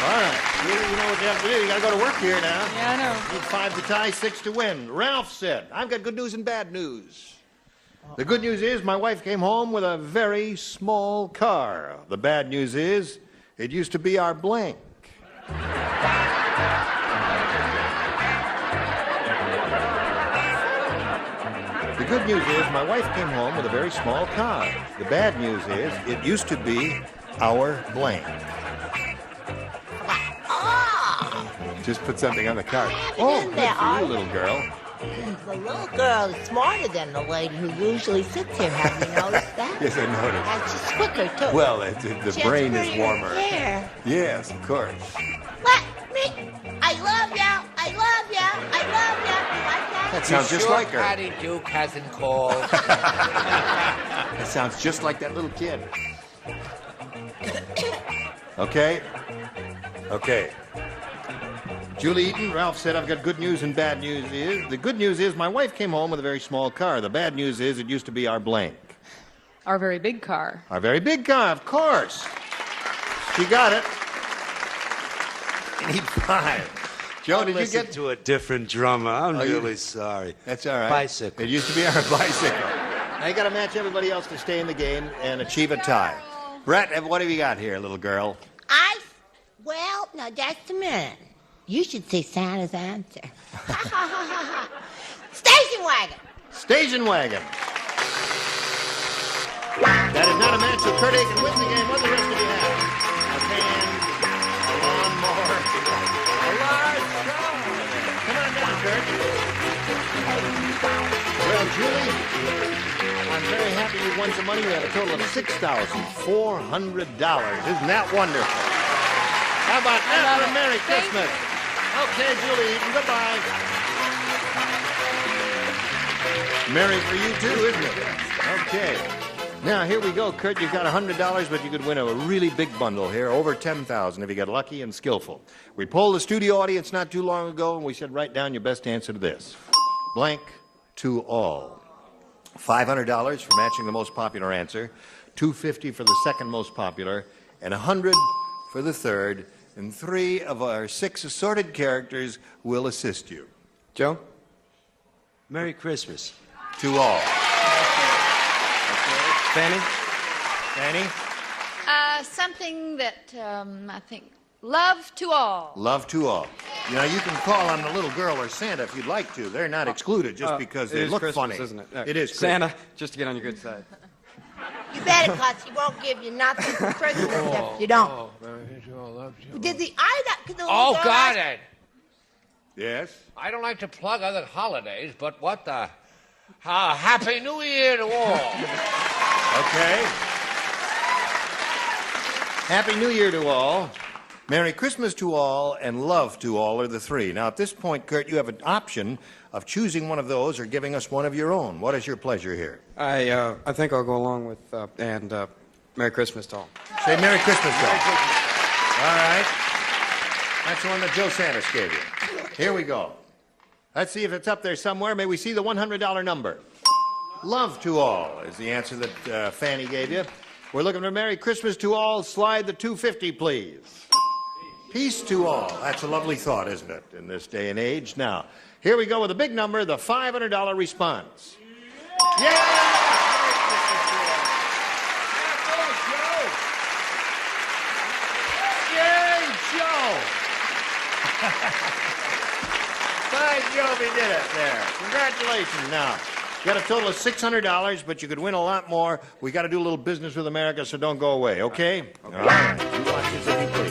All right. You know what you have to do. You got to go to work here now. Yeah, I know. Need 5 to tie, 6 to win. Ralph said, I've got good news and bad news. The good news is my wife came home with a very small car. The bad news is it used to be our blank. The good news is my wife came home with a very small car. The bad news is it used to be our blank. Just put something on the card. Oh, good for you, little girl. The little girl is smarter than the lady who usually sits here. Have you noticed that? Yes, I noticed. And she's quicker, too. Well, the brain is warmer. Hair. Yes, of course. Let me. I love ya. I love ya. I love ya. You like that? That sounds just like her. Patty Duke hasn't called. That sounds just like that little kid. Okay? Okay. Julie Eaton, Ralph said, I've got good news and bad news is. The good news is my wife came home with a very small car. The bad news is it used to be our blank. Our very big car. Our very big car, of course. She got it. You need 5. Joe, did you get to a different drummer? I'm Oh, you- really sorry. That's all right. Bicycle. It used to be our bicycle. Now you got to match everybody else to stay in the game and achieve a tie. Brett, what have you got here, little girl? Well, now just a minute. You should see Santa's answer. Station wagon. Station wagon. That is not a match with Kurt Aiken wins the game. What the rest of you have? A fan, a lawnmower, a large car. Come on down, Kurt. Well, Julie, I'm very happy you won some money. We have a total of $6,400. Isn't that wonderful? How about that for a Merry Christmas? Okay, Julie, goodbye. Merry for you too, isn't it? Okay. Now, here we go, Kurt. You've got $100, but you could win a really big bundle here, over $10,000 if you get lucky and skillful. We polled the studio audience not too long ago, and we said, write down your best answer to this. Blank to all. $500 for matching the most popular answer, $250 for the second most popular, and $100 for the third, and 3 of our 6 assorted characters will assist you. Joe? Merry Christmas. To all. Fanny? Fanny? Something that I think, love to all. Love to all. You know, you can call on the little girl or Santa if you'd like to. They're not excluded just because they look Christmas, funny. Isn't it? It is Santa, Christmas. just to get on your good side. You better, cause he won't give you nothing for Christmas if you don't. Did the Oh, got it. Yes? I don't like to plug other holidays, but what the... Happy New Year to all. Okay. Happy New Year to all. Merry Christmas to all, and love to all are the three. Now, at this point, Kurt, you have an option of choosing one of those or giving us one of your own. What is your pleasure here? I think I'll go along with, Merry Christmas to all. Say Merry Christmas to all. All right. That's the one that Joe Santos gave you. Here we go. Let's see if it's up there somewhere. May we see the $100 number? Love to all is the answer that Fanny gave you. We're looking for Merry Christmas to all. Slide the 250, please. Peace to all. That's a lovely thought, isn't it, in this day and age? Now, here we go with a big number, the $500 response. Yeah! Yay, Joe! By Jove, he did it there. Congratulations. Now, you got a total of $600, but you could win a lot more. We got to do a little business with America, so don't go away, okay? All right. You watch this if you please.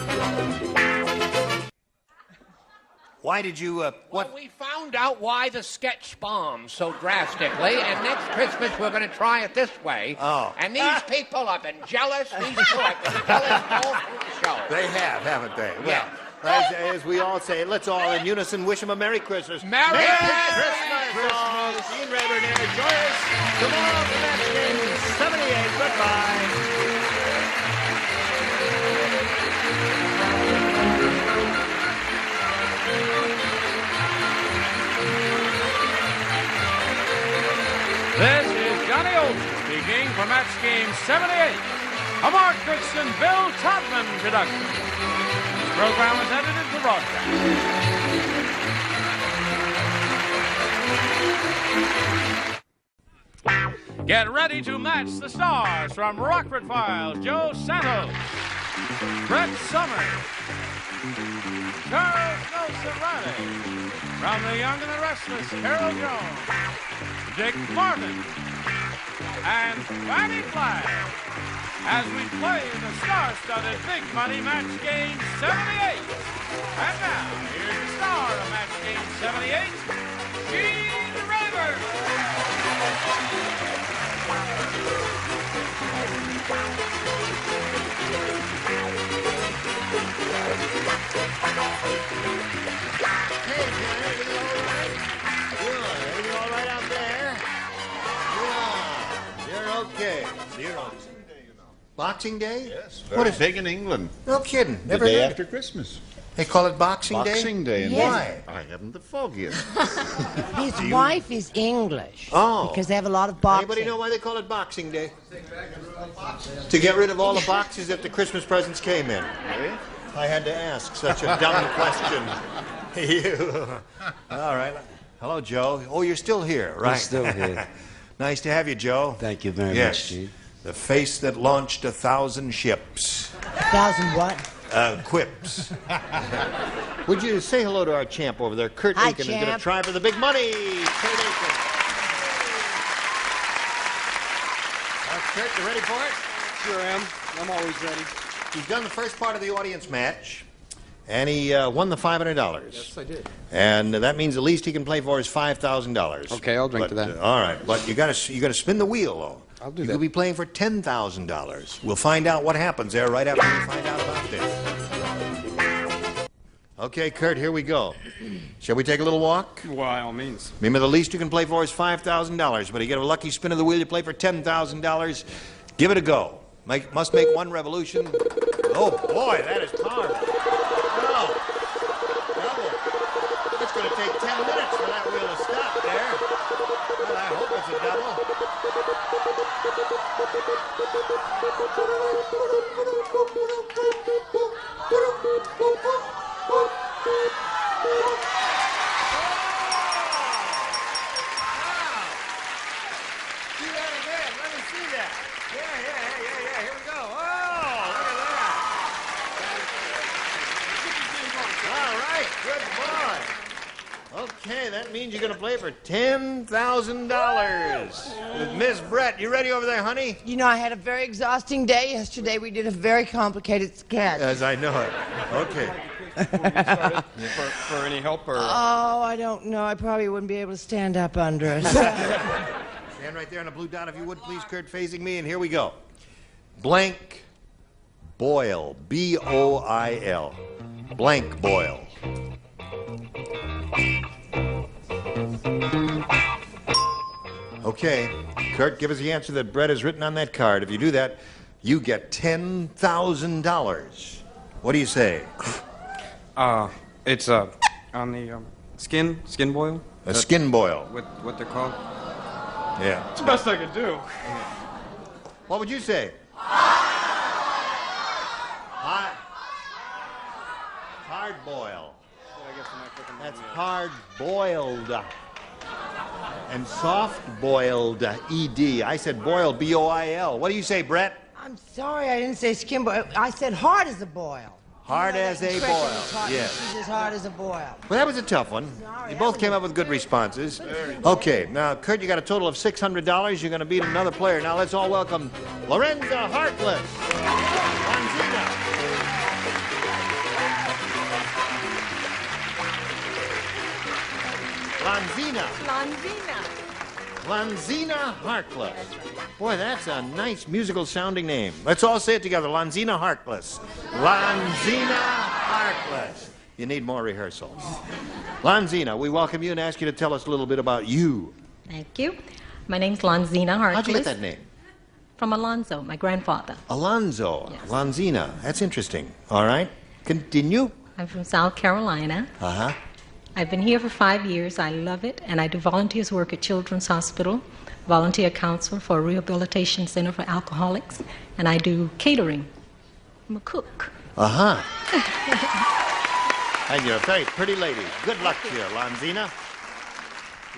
Why did you, Well, we found out why the sketch bombed so drastically, and next Christmas we're going to try it this way. Oh. And these people have been jealous. These two have been jealous all through the show. They have, haven't they? Yeah. Well, as we all say, let's all in unison wish them a Merry Christmas. Merry Christmas! All. Gene Rayburn here. Join us tomorrow for Match Game 78. Goodbye. This is Johnny Olson speaking for Match Game 78, a Mark Goodson, Bill Todman production. This program was edited for broadcast. Get ready to match the stars from Rockford Files, Joe Santos, Brett Summers, Charles Nelson Riley, from The Young and the Restless, Carol Jones, Dick Martin, and Fanny Flagg, as we play the star-studded Big Money Match Game 78. And now, here's the star of Match Game 78, Gene Rayburn. Everything all right out there? Yeah. You're okay. Boxing Day? Yes, What very is big in England. No kidding. The Never day heard after Christmas. They call it Boxing Day? Boxing Day. And Why? I haven't the foggiest. His wife is English. Oh. Because they have a lot of boxing. Anybody know why they call it Boxing Day? To get rid of all the boxes that the Christmas presents came in. I had to ask such a dumb question. You. All right. Hello, Joe. Oh, you're still here, right? I'm still here. Nice to have you, Joe. Thank you very Yes. much, Gene. The face that launched 1,000 ships. 1,000 what? Quips. Would you say hello to our champ over there? Kurt Hi, Aiken is going to champ. try for the big money. Kurt Aiken. Kurt, you ready for it? Sure am. I'm always ready. He's done the first part of the audience match, and he won the $500. Yes, I did. And that means the least he can play for is $5,000. Okay, I'll drink to that. All right, but you got to spin the wheel though. I'll do you that. could be playing for $10,000. We'll find out what happens there right after we find out about this. Okay, Kurt, here we go. Shall we take a little walk? By all means. Remember, the least you can play for is $5,000, but you get a lucky spin of the wheel, you play for $10,000. Give it a go. Must make one revolution. Oh, boy, that is powerful. Oh, double. It's going to take 10 minutes for that wheel to stop there. Well, I hope it's a double. me see that. Yeah. Here we go. Oh, look at that. All right, good boy. Okay, that means you're going to play for $10,000 with Miss Brett. You ready over there, honey? You know, I had a very exhausting day yesterday. We did a very complicated sketch. As I know it. Okay. For any help or? Oh, I don't know. I probably wouldn't be able to stand up under it. Stand right there on the blue dot, if you would, please, Kurt, facing me, and here we go. Blank Boil. B-O-I-L. Blank Boil. Okay, Kurt, give us the answer that Brett has written on that card. If you do that, you get $10,000. What do you say? It's on the skin boil. A skin boil. What they're called? Yeah. It's the best I can do. What would you say? Hard boil. That's hard boiled. And soft boiled, E-D. I said boil, B-O-I-L. What do you say, Brett? I'm sorry, I didn't say skin boil. I said hard as a boil. Hard as a boil. Yes. She's as hard as a boil. Well, that was a tough one. You both came up with good responses. Okay, now, Kurt, you got a total of $600. You're going to beat another player. Now, let's all welcome Lorenza Harkless. Lanzina Harkless. Boy, that's a nice musical sounding name. Let's all say it together. Lanzina Harkless. Lanzina Harkless. You need more rehearsals. Lanzina, we welcome you and ask you to tell us a little bit about you. Thank you. My name's Lanzina Harkless. How'd you get that name? From Alonzo, my grandfather. Alonzo. Yes. Lanzina. That's interesting. All right. Continue. I'm from South Carolina. Uh-huh. I've been here for 5 years. I love it, and I do volunteers work at Children's Hospital, volunteer counselor for a rehabilitation center for alcoholics, and I do catering. I'm a cook. Uh-huh. And you're a very pretty lady. Good luck to you, Lanzina.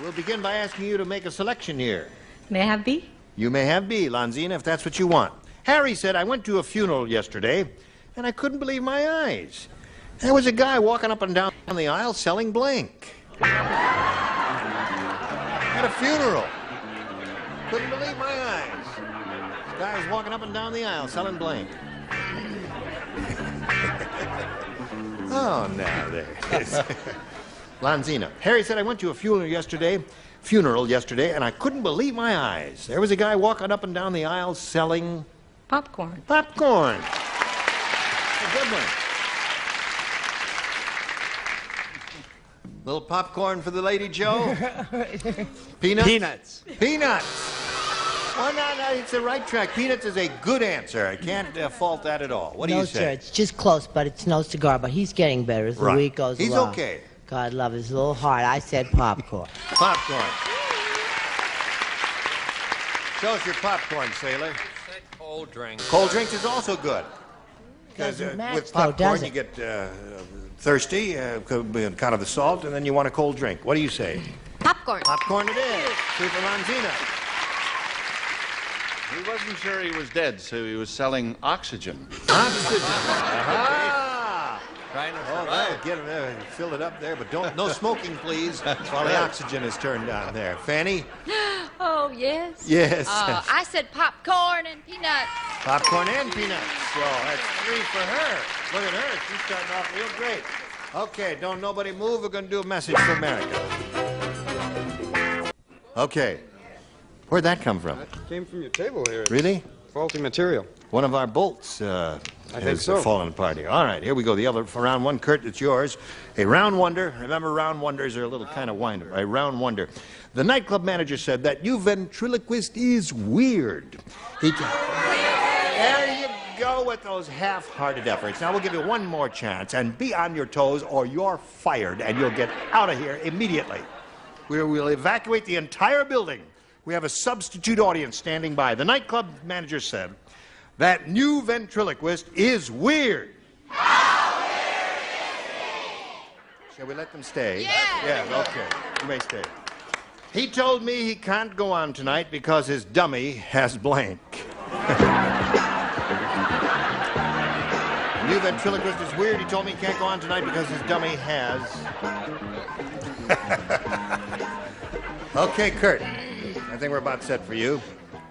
We'll begin by asking you to make a selection here. May I have B? You may have B, Lanzina, if that's what you want. Harry said, I went to a funeral yesterday, and I couldn't believe my eyes. There was a guy walking up and down the aisle selling blank. At a funeral. Couldn't believe my eyes. This guy was walking up and down the aisle selling blank. Oh, now there it is. Lanzina. Harry said, I went to a funeral yesterday, and I couldn't believe my eyes. There was a guy walking up and down the aisle selling... Popcorn. Popcorn. A good one. Little popcorn for the lady, Joe? Peanuts? Peanuts. Peanuts. Well, no, it's the right track. Peanuts is a good answer. I can't fault that at all. What do you say? No, sir, it's just close, but it's no cigar. But he's getting better as the week goes along. He's okay. God love his little heart. I said popcorn. Popcorn. Show us your popcorn, sailor. Cold drink. Cold drinks is also good. Because Doesn't match, with though, popcorn, does you it? get thirsty, kind of the salt, and then you want a cold drink. What do you say? Popcorn. Popcorn it is. Two for Lanzina. He wasn't sure he was dead, so he was selling oxygen. Oxygen. Aha! Trying to Oh, survive. that'll get him there. Fill it up there, but no smoking, please, while the oxygen is turned on there. Fanny? Oh, yes. Yes. I said popcorn and peanuts. Popcorn and peanuts. So that's 3 for her. Look at her. She's starting off real great. Okay, don't nobody move. We're going to do a message for America. Okay. Where'd that come from? That came from your table here. It's Really? faulty material. One of our bolts think has so. fallen apart here. All right, here we go. The other for round one. Kurt, it's yours. A round wonder. Remember, round wonders are a little kind of wind-up. A round wonder. The nightclub manager said that you ventriloquist is weird. There you go with those half-hearted efforts. Now we'll give you one more chance, and be on your toes, or you're fired, and you'll get out of here immediately. We will evacuate the entire building. We have a substitute audience standing by. The nightclub manager said that new ventriloquist is weird. Shall we let them stay? Yeah. Yeah, okay. You may stay. He told me he can't go on tonight because his dummy has blank. New ventriloquist is weird. He told me he can't go on tonight because his dummy has... Okay, Kurt. I think we're about set for you.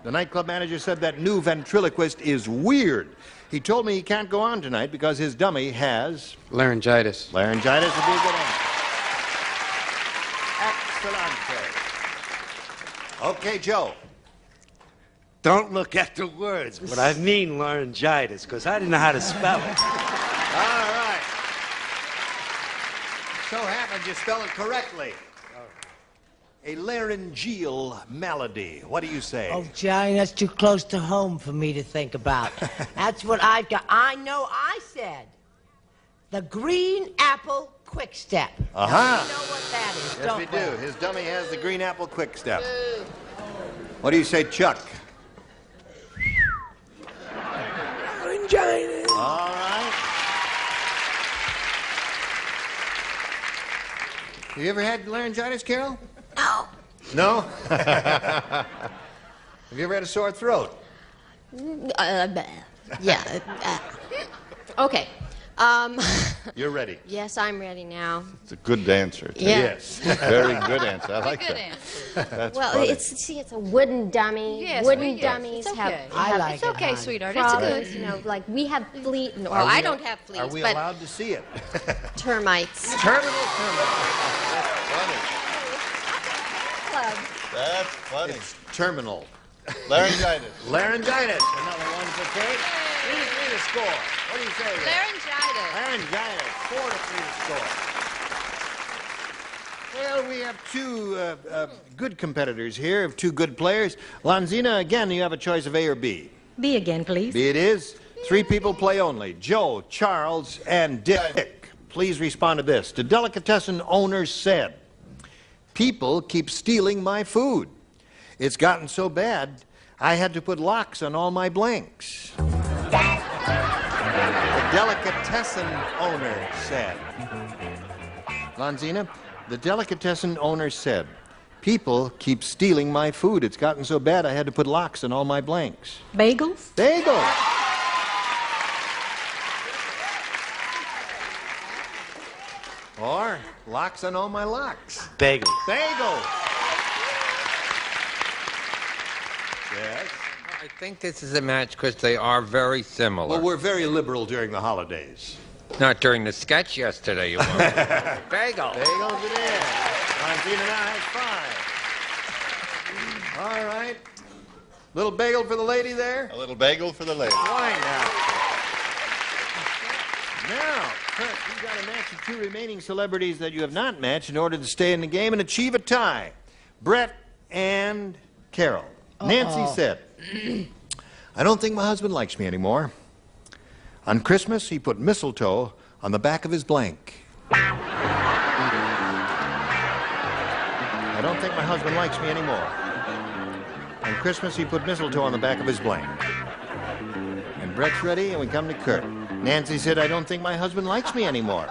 The nightclub manager said that new ventriloquist is weird. He told me he can't go on tonight because his dummy has... Laryngitis. Laryngitis would be a good answer. Excellent. Okay, Joe. Don't look at the words, but I mean laryngitis, because I didn't know how to spell it. All right. So happened you spell it correctly. A laryngeal malady. What do you say? Oh, Johnny, that's too close to home for me to think about. That's what I've got. I know I said the green apple quick step. Uh-huh. Now, we know what that is, Yes, don't we do. His dummy has the green apple quick step. What do you say, Chuck? Laryngitis. All right. Have you ever had laryngitis, Carol? No. No? Have you ever had a sore throat? Yeah. Okay. You're ready. Yes, I'm ready now. It's a good answer. Too. Yeah. Yes. Very good answer. I like Good that. answer. That's Well, funny. it's a wooden dummy. Yes, wooden we- dummies it's have, okay. I have like It's it, okay, hon. sweetheart. It's problems. good. You know, like we have flea. No, Are I we- don't have fleas, Are we but allowed to see it? termites. Terminal. That's funny. It's terminal. Laryngitis. Laryngitis. Another one for Kate. 3-3 to score. What do you say? there? Laryngitis. Laryngitis. 4-3 to score. Well, we have two good competitors here, two good players. Lanzina, again, you have a choice of A or B. B again, please. B it is. 3 people play only. Joe, Charles, and Dick. Please respond to this. The delicatessen owner said, "People keep stealing my food. It's gotten so bad, I had to put locks on all my blanks." The delicatessen owner said. Lanzina, the delicatessen owner said, "People keep stealing my food. It's gotten so bad, I had to put locks on all my blanks." Bagels? Bagel. Or locks on all my locks. Bagel. Bagel. Yes. I think this is a match because they are very similar. Well, we're very liberal during the holidays. Not during the sketch yesterday, you won't. Bagel. Bagels it is. Lanzina now has 5. All right. Little bagel for the lady there? A little bagel for the lady. Why now? Now, Kurt, you've got to match the 2 remaining celebrities that you have not matched in order to stay in the game and achieve a tie. Brett and Carol. Nancy said, "I don't think my husband likes me anymore. On Christmas, he put mistletoe on the back of his blank." I don't think my husband likes me anymore. On Christmas, he put mistletoe on the back of his blank. And Brett's ready, and we come to Kurt. Nancy said, "I don't think my husband likes me anymore.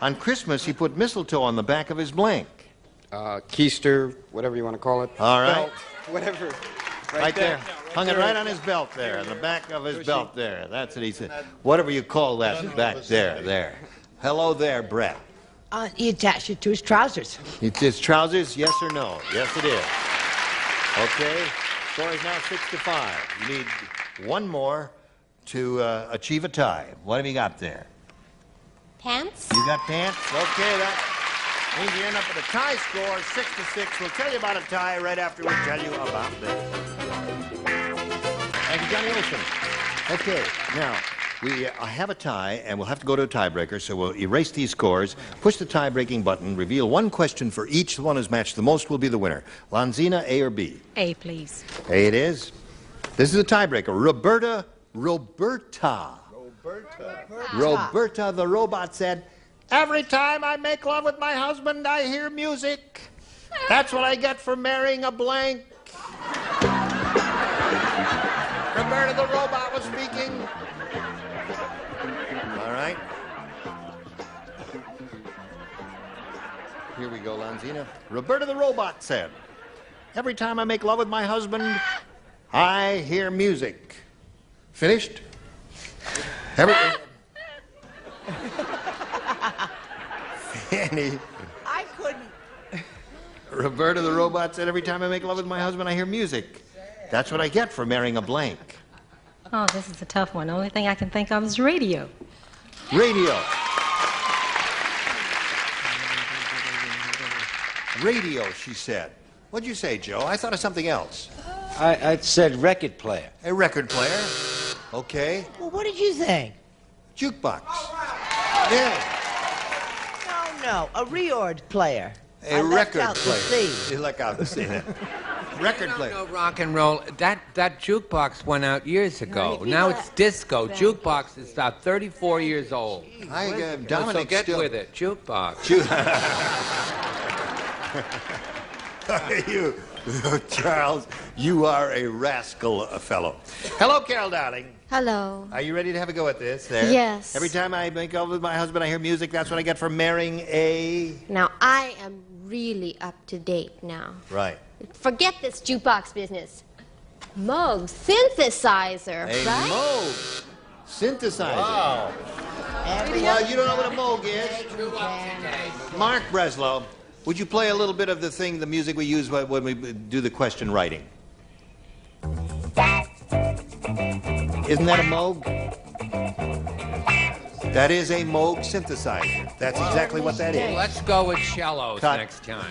On Christmas, he put mistletoe on the back of his blank." Keister, whatever you want to call it. All right. Belt, whatever. Right there. Hung it right on his belt there, on the back of his belt there. That's what he said. Whatever you call that back there, there. Hello there, Brett. He attached it to his trousers. It's his trousers, yes or no? Yes, it is. Okay. Score is now 6-5. You need one more to achieve a tie. What have you got there? Pants? You got pants? Okay, that means you end up with a tie score, 6-6. We'll tell you about a tie right after we tell you about this. Thank you, Johnny Olson. Okay, now, we have a tie, and we'll have to go to a tiebreaker, so we'll erase these scores, push the tie-breaking button, reveal one question for each. The one who's matched the most will be the winner. Lanzina, A or B? A, please. A it is. This is a tiebreaker. Roberta the robot said, "Every time I make love with my husband, I hear music. That's what I get for marrying a blank." Roberta the robot was speaking. All right. Here we go, Lanzina. Roberta the robot said, Every time I make love with my husband, I hear music. Finished? Fanny. I couldn't. Roberta the robot said, every time I make love with my husband, I hear music. That's what I get for marrying a blank. Oh, this is a tough one. The only thing I can think of is radio. Radio. Radio, she said. What'd you say, Joe? I thought of something else. I said record player. A record player. Okay. Well, what did you think? Jukebox. Yeah. No, a reord player. A record out player. The C. You left out the C. Record player. No rock and roll. That jukebox went out years ago. Now it's disco. Jukebox is about 34 years old. Dominic, so get still... with it. Jukebox. You, Charles, you are a rascal fellow. Hello, Carol, darling. Hello. Are you ready to have a go at this? There. Yes. Every time I make love with my husband, I hear music. That's what I get for marrying a... Now, I am really up to date now. Right. Forget this jukebox business. Moog synthesizer, A right? Moog synthesizer. Wow. Well, you don't know what a Moog is. Mark Breslow, would you play a little bit of the music we use when we do the question writing? Isn't that a Moog? That is a Moog synthesizer. That's exactly what that is. Let's go with cellos next time.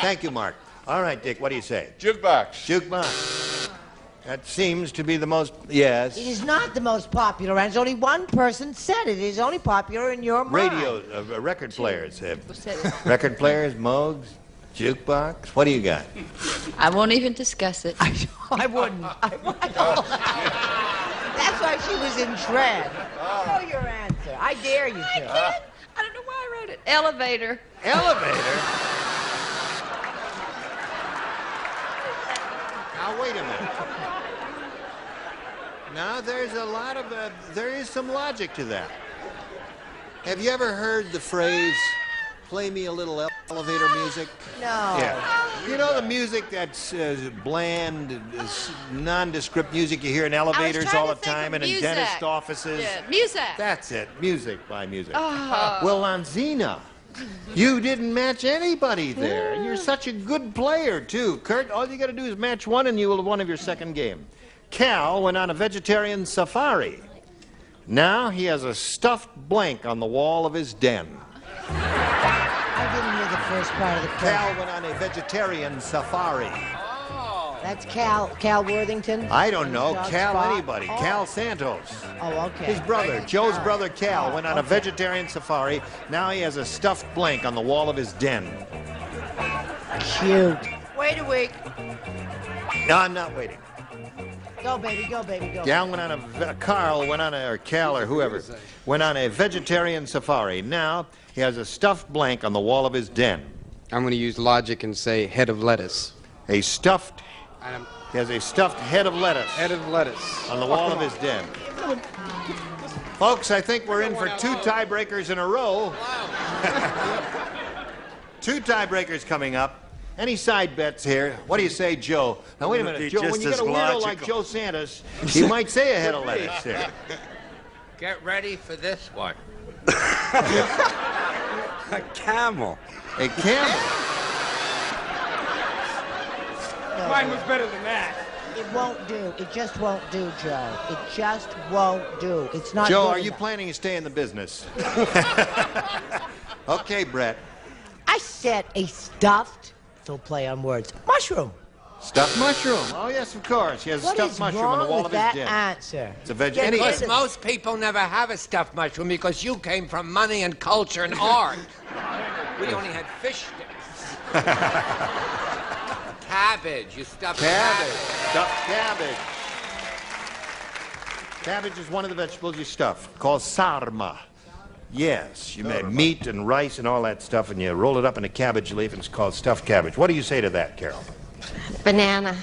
Thank you, Mark. All right, Dick, what do you say? Jukebox. Jukebox. That seems to be the most, yes. It is not the most popular, and only one person said it. It is only popular in your mind. Radio, record players. Record players, Moogs, jukebox. What do you got? I won't even discuss it. I wouldn't. That's why she was in dread. Know your answer. I dare you to. I don't know why I wrote it. Elevator. Elevator? Now, wait a minute. Now, there's a lot of, there is some logic to that. Have you ever heard the phrase, play me a little elevator music? No. Yeah. You know the music that's bland, nondescript music you hear in elevators all the time and in dentist offices? Yeah, music. That's it. Music by music. Oh. Well, Lanzina, you didn't match anybody there. And you're such a good player, too. Kurt, all you got to do is match one and you will have won of your second game. Cal went on a vegetarian safari. Now he has a stuffed blank on the wall of his den. I didn't hear the first part of the question. Cal went on a vegetarian safari. That's Cal Worthington? I don't know. Doug Cal Spot? anybody. Oh. Cal Santos. Oh, okay. His brother, Joe's brother Cal, went on a vegetarian safari. Now he has a stuffed blank on the wall of his den. Cute. Wait a week. No, I'm not waiting. Go, baby, go, baby, go. Cal went on or Cal or whoever, went on a vegetarian safari. Now he has a stuffed blank on the wall of his den. I'm going to use logic and say head of lettuce. He has a stuffed head of lettuce. Head of lettuce. On the wall of his den. Folks, I think we're in for two tiebreakers in a row. Two tiebreakers coming up. Any side bets here? What do you say, Joe? Now, wait a minute, Joe, when you get a weirdo like Joe Santos, he might say a head of lettuce here. Get ready for this one. A camel. A camel? Mine was better than that. It won't do. It just won't do, Joe. It just won't do. It's not Joe, good are you enough. planning to stay in the business? Okay, Brett. I said a stuffed, don't play on words, mushroom. Stuffed mushroom. Oh, yes, of course. He has a What stuffed is mushroom wrong on the wall with of his that den. answer? It's a veg. Get Any, rid Because most people never have a stuffed mushroom because you came from money and culture and art. We only had fish sticks. Cabbage. You stuffed cabbage. Stuffed cabbage. Cabbage is one of the vegetables you stuff, called sarma. Yes, you make meat and rice and all that stuff, and you roll it up in a cabbage leaf, and it's called stuffed cabbage. What do you say to that, Carol? Banana.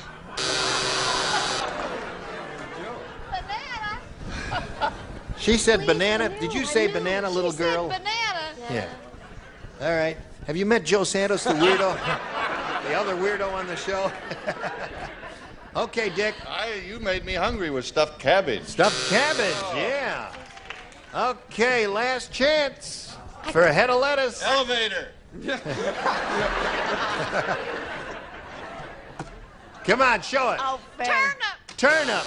She said banana. Did you say banana, little girl? Banana. Yeah. All right. Have you met Joe Santos, the weirdo? The other weirdo on the show. Okay, Dick. You made me hungry with stuffed cabbage. Stuffed cabbage, yeah. Okay, last chance for a head of lettuce. Elevator. Come on, show it. Oh, turnip. Turnip.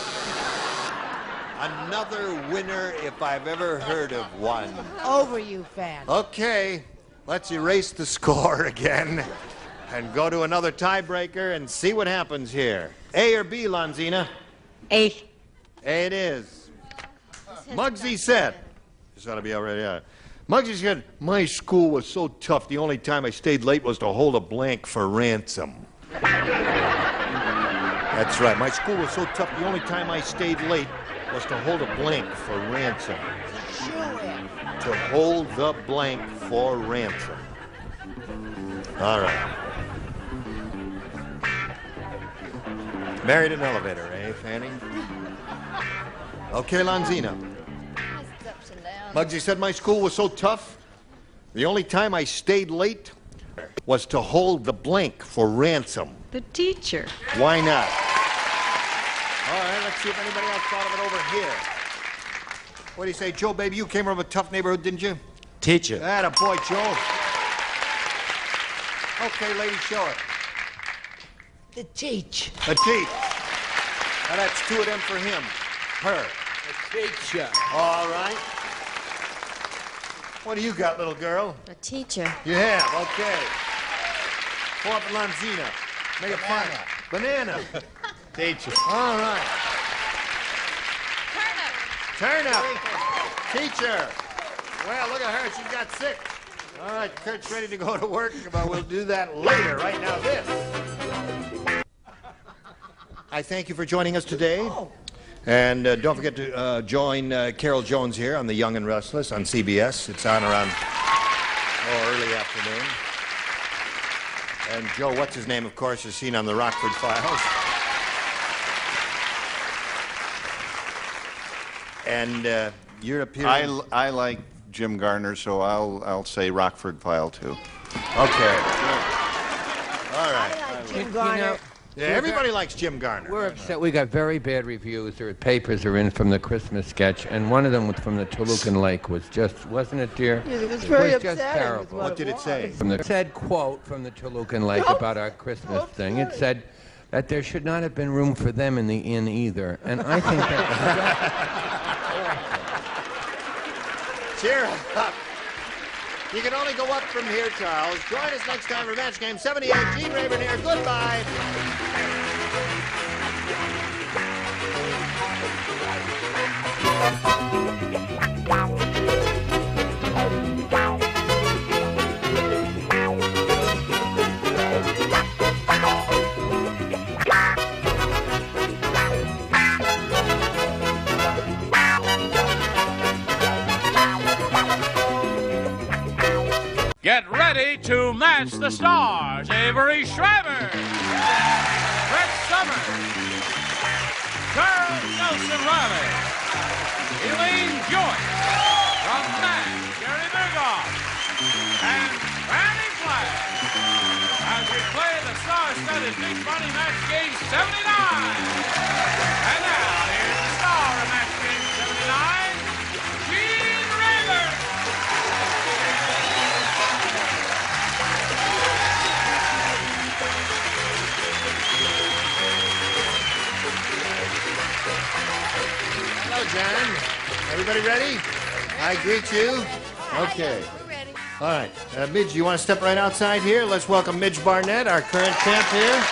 Another winner if I've ever heard of one. Over you, fan. Okay, let's erase the score again and go to another tiebreaker and see what happens here. A or B, Lanzina? A. A it is. Muggsy said, this ought to be already out. Muggsy said, my school was so tough, the only time I stayed late was to hold a blank for ransom. That's right, my school was so tough, the only time I stayed late was to hold a blank for ransom. To hold the blank for ransom. All right. Married an elevator, eh, Fanny? Okay, Lanzina. Muggsy said my school was so tough, the only time I stayed late was to hold the blank for ransom. The teacher. Why not? All right, let's see if anybody else thought of it over here. What do you say, Joe, baby? You came from a tough neighborhood, didn't you? Teacher. Atta boy, Joe. Okay, lady, show it. The teach. The teach. Now that's two of them for him. Her. The teacher. All right. What do you got, little girl? A teacher. You have, okay. Go up, Lanzina. Make a fun. Banana. Teacher. All right. Turnip. Teacher. Well, look at her. She's got 6. All right, Kurt's ready to go to work, but we'll do that later. Right now, this. I thank you for joining us today. And don't forget to join Carol Jones here on The Young and Restless on CBS. It's on around early afternoon. And Joe, what's his name, of course, is seen on the Rockford Files. And you're appearing. I like Jim Garner, so I'll say Rockford File too. Okay. All right. I like Jim Garner. Yeah, everybody likes Jim Garner. We're upset. We got very bad reviews. Their papers are in from the Christmas sketch, and one of them was from the Tolucan Lake. Was just, wasn't it, dear? Yeah, it was very just upsetting. terrible. What did it say? From the said quote from the Tolucan Lake about our Christmas thing. It said that there should not have been room for them in the inn either, and I think that. Cheer up. You can only go up from here, Charles. Join us next time for Match Game 78. Gene Rayburn here. Goodbye. Get ready to match the stars. Avery Schreiber, Brett Summers, Charles Nelson Riley, Elaine Joyce, from MASH, Gary Berghoff, and Randy Flash, as we play the star-studded Big Money Match Game 79. And now, here's the star of Match Game 79, Gene Rayburn. Hello, John. Everybody ready? I greet you. Okay. We're ready. All right. Midge, you want to step right outside here? Let's welcome Midge Barnett, our current champ here.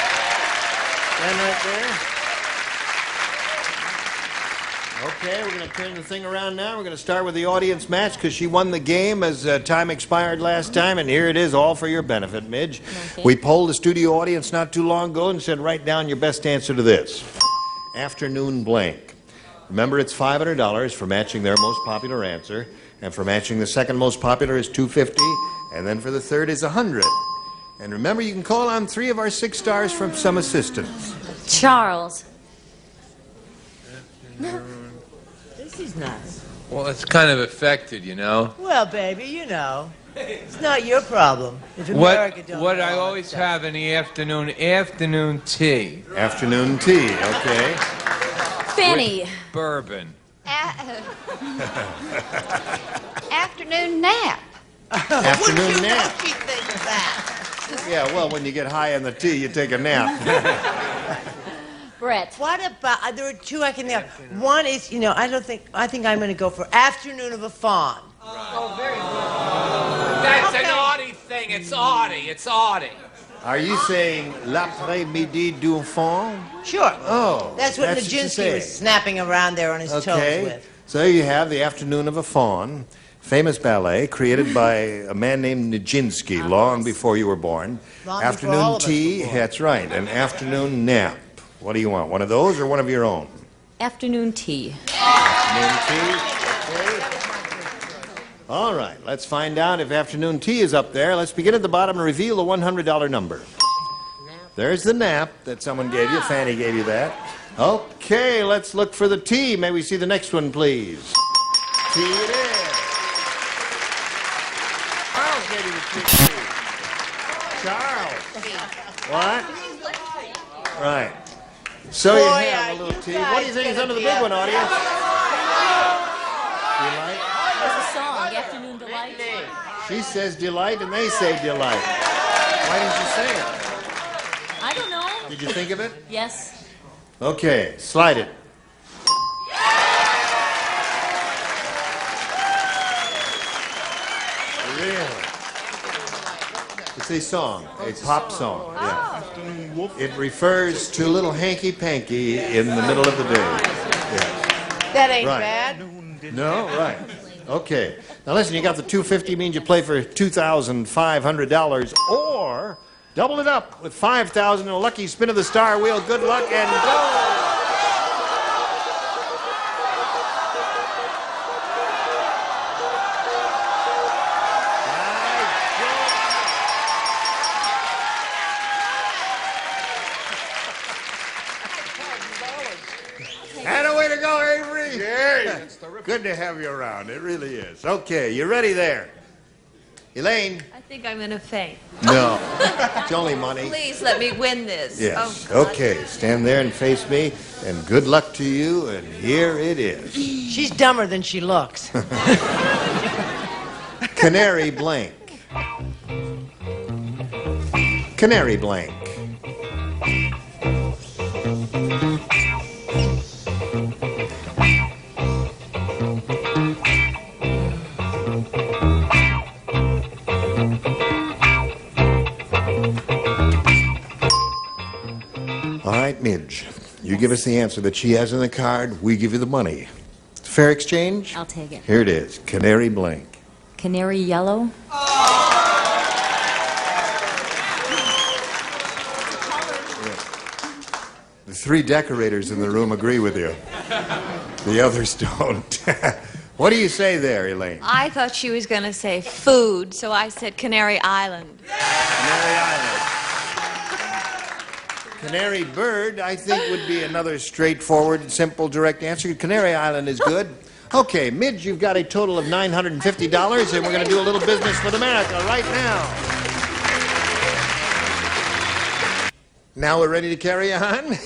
Stand right there. Okay, we're going to turn the thing around now. We're going to start with the audience match because she won the game as time expired last time, and here it is, all for your benefit, Midge. Okay. We polled the studio audience not too long ago and said, write down your best answer to this. Afternoon blank. Remember, it's $500 for matching their most popular answer, and for matching the second most popular is $250, and then for the third is $100. And remember, you can call on 3 of our 6 stars for some assistance. Charles. This is nice. Well, it's kind of affected, you know. Well, baby, you know. It's not your problem. If America don't What know I all always that have in the afternoon tea. Afternoon tea, okay. Benny. Bourbon. Afternoon nap. Afternoon nap. Keep things back. Yeah, well, when you get high on the tea, you take a nap. Brett. What about, there are two I can think of. One is, I think I'm going to go for Afternoon of a Fawn. Oh, very good. That's an Audie thing. It's Audie. It's Audie. Are you saying l'après-midi du fawn? Sure. Oh. That's what you Nijinsky say. was snapping around there on his toes with. So there you have The Afternoon of a Fawn, famous ballet created by a man named Nijinsky long before you were born. Long Afternoon before all of us tea, were born. that's right, an afternoon nap. What do you want, one of those or one of your own? Afternoon tea. Afternoon tea, okay. All right, let's find out if afternoon tea is up there. Let's begin at the bottom and reveal the $100 number. There's the nap that someone gave you. Fanny gave you that. Okay, let's look for the tea. May we see the next one, please? Tea it is. Charles gave you the tea. Charles. What? Right. So you have a little tea. What do you think is under the big one, audience? Delight? There's a song, Afternoon Delight. She says delight and they say delight. Why didn't you say it? I don't know. Did you think of it? Yes. Okay, slide it. Really? It's a song, a pop song. Yeah. It refers to little hanky-panky in the middle of the day. Yeah. That ain't Right. bad. No, right. Okay. Now listen, you got the $250 means you play for $2,500 or double it up with $5,000 and a lucky spin of the star wheel. Good luck and go! And a way to go, Avery! Yeah, that's terrific. Good to have you around. It really is. Okay, you ready there? Elaine? I think I'm going to faint. No. It's only money. Please let me win this. Yes. Oh, God. Okay, stand there and face me, and good luck to you, and here it is. She's dumber than she looks. Canary blank. Canary blank. All right, Midge, you give us the answer that she has in the card, we give you the money. Fair exchange? I'll take it. Here it is, canary blank. Canary yellow. The three decorators in the room agree with you. The others don't. What do you say there, Elaine? I thought she was going to say food, so I said Canary Island. Canary Island. Canary bird, I think, would be another straightforward, simple, direct answer. Canary Island is good. Okay, Midge, you've got a total of $950, and we're going to do a little business with America right now. Now we're ready to carry on.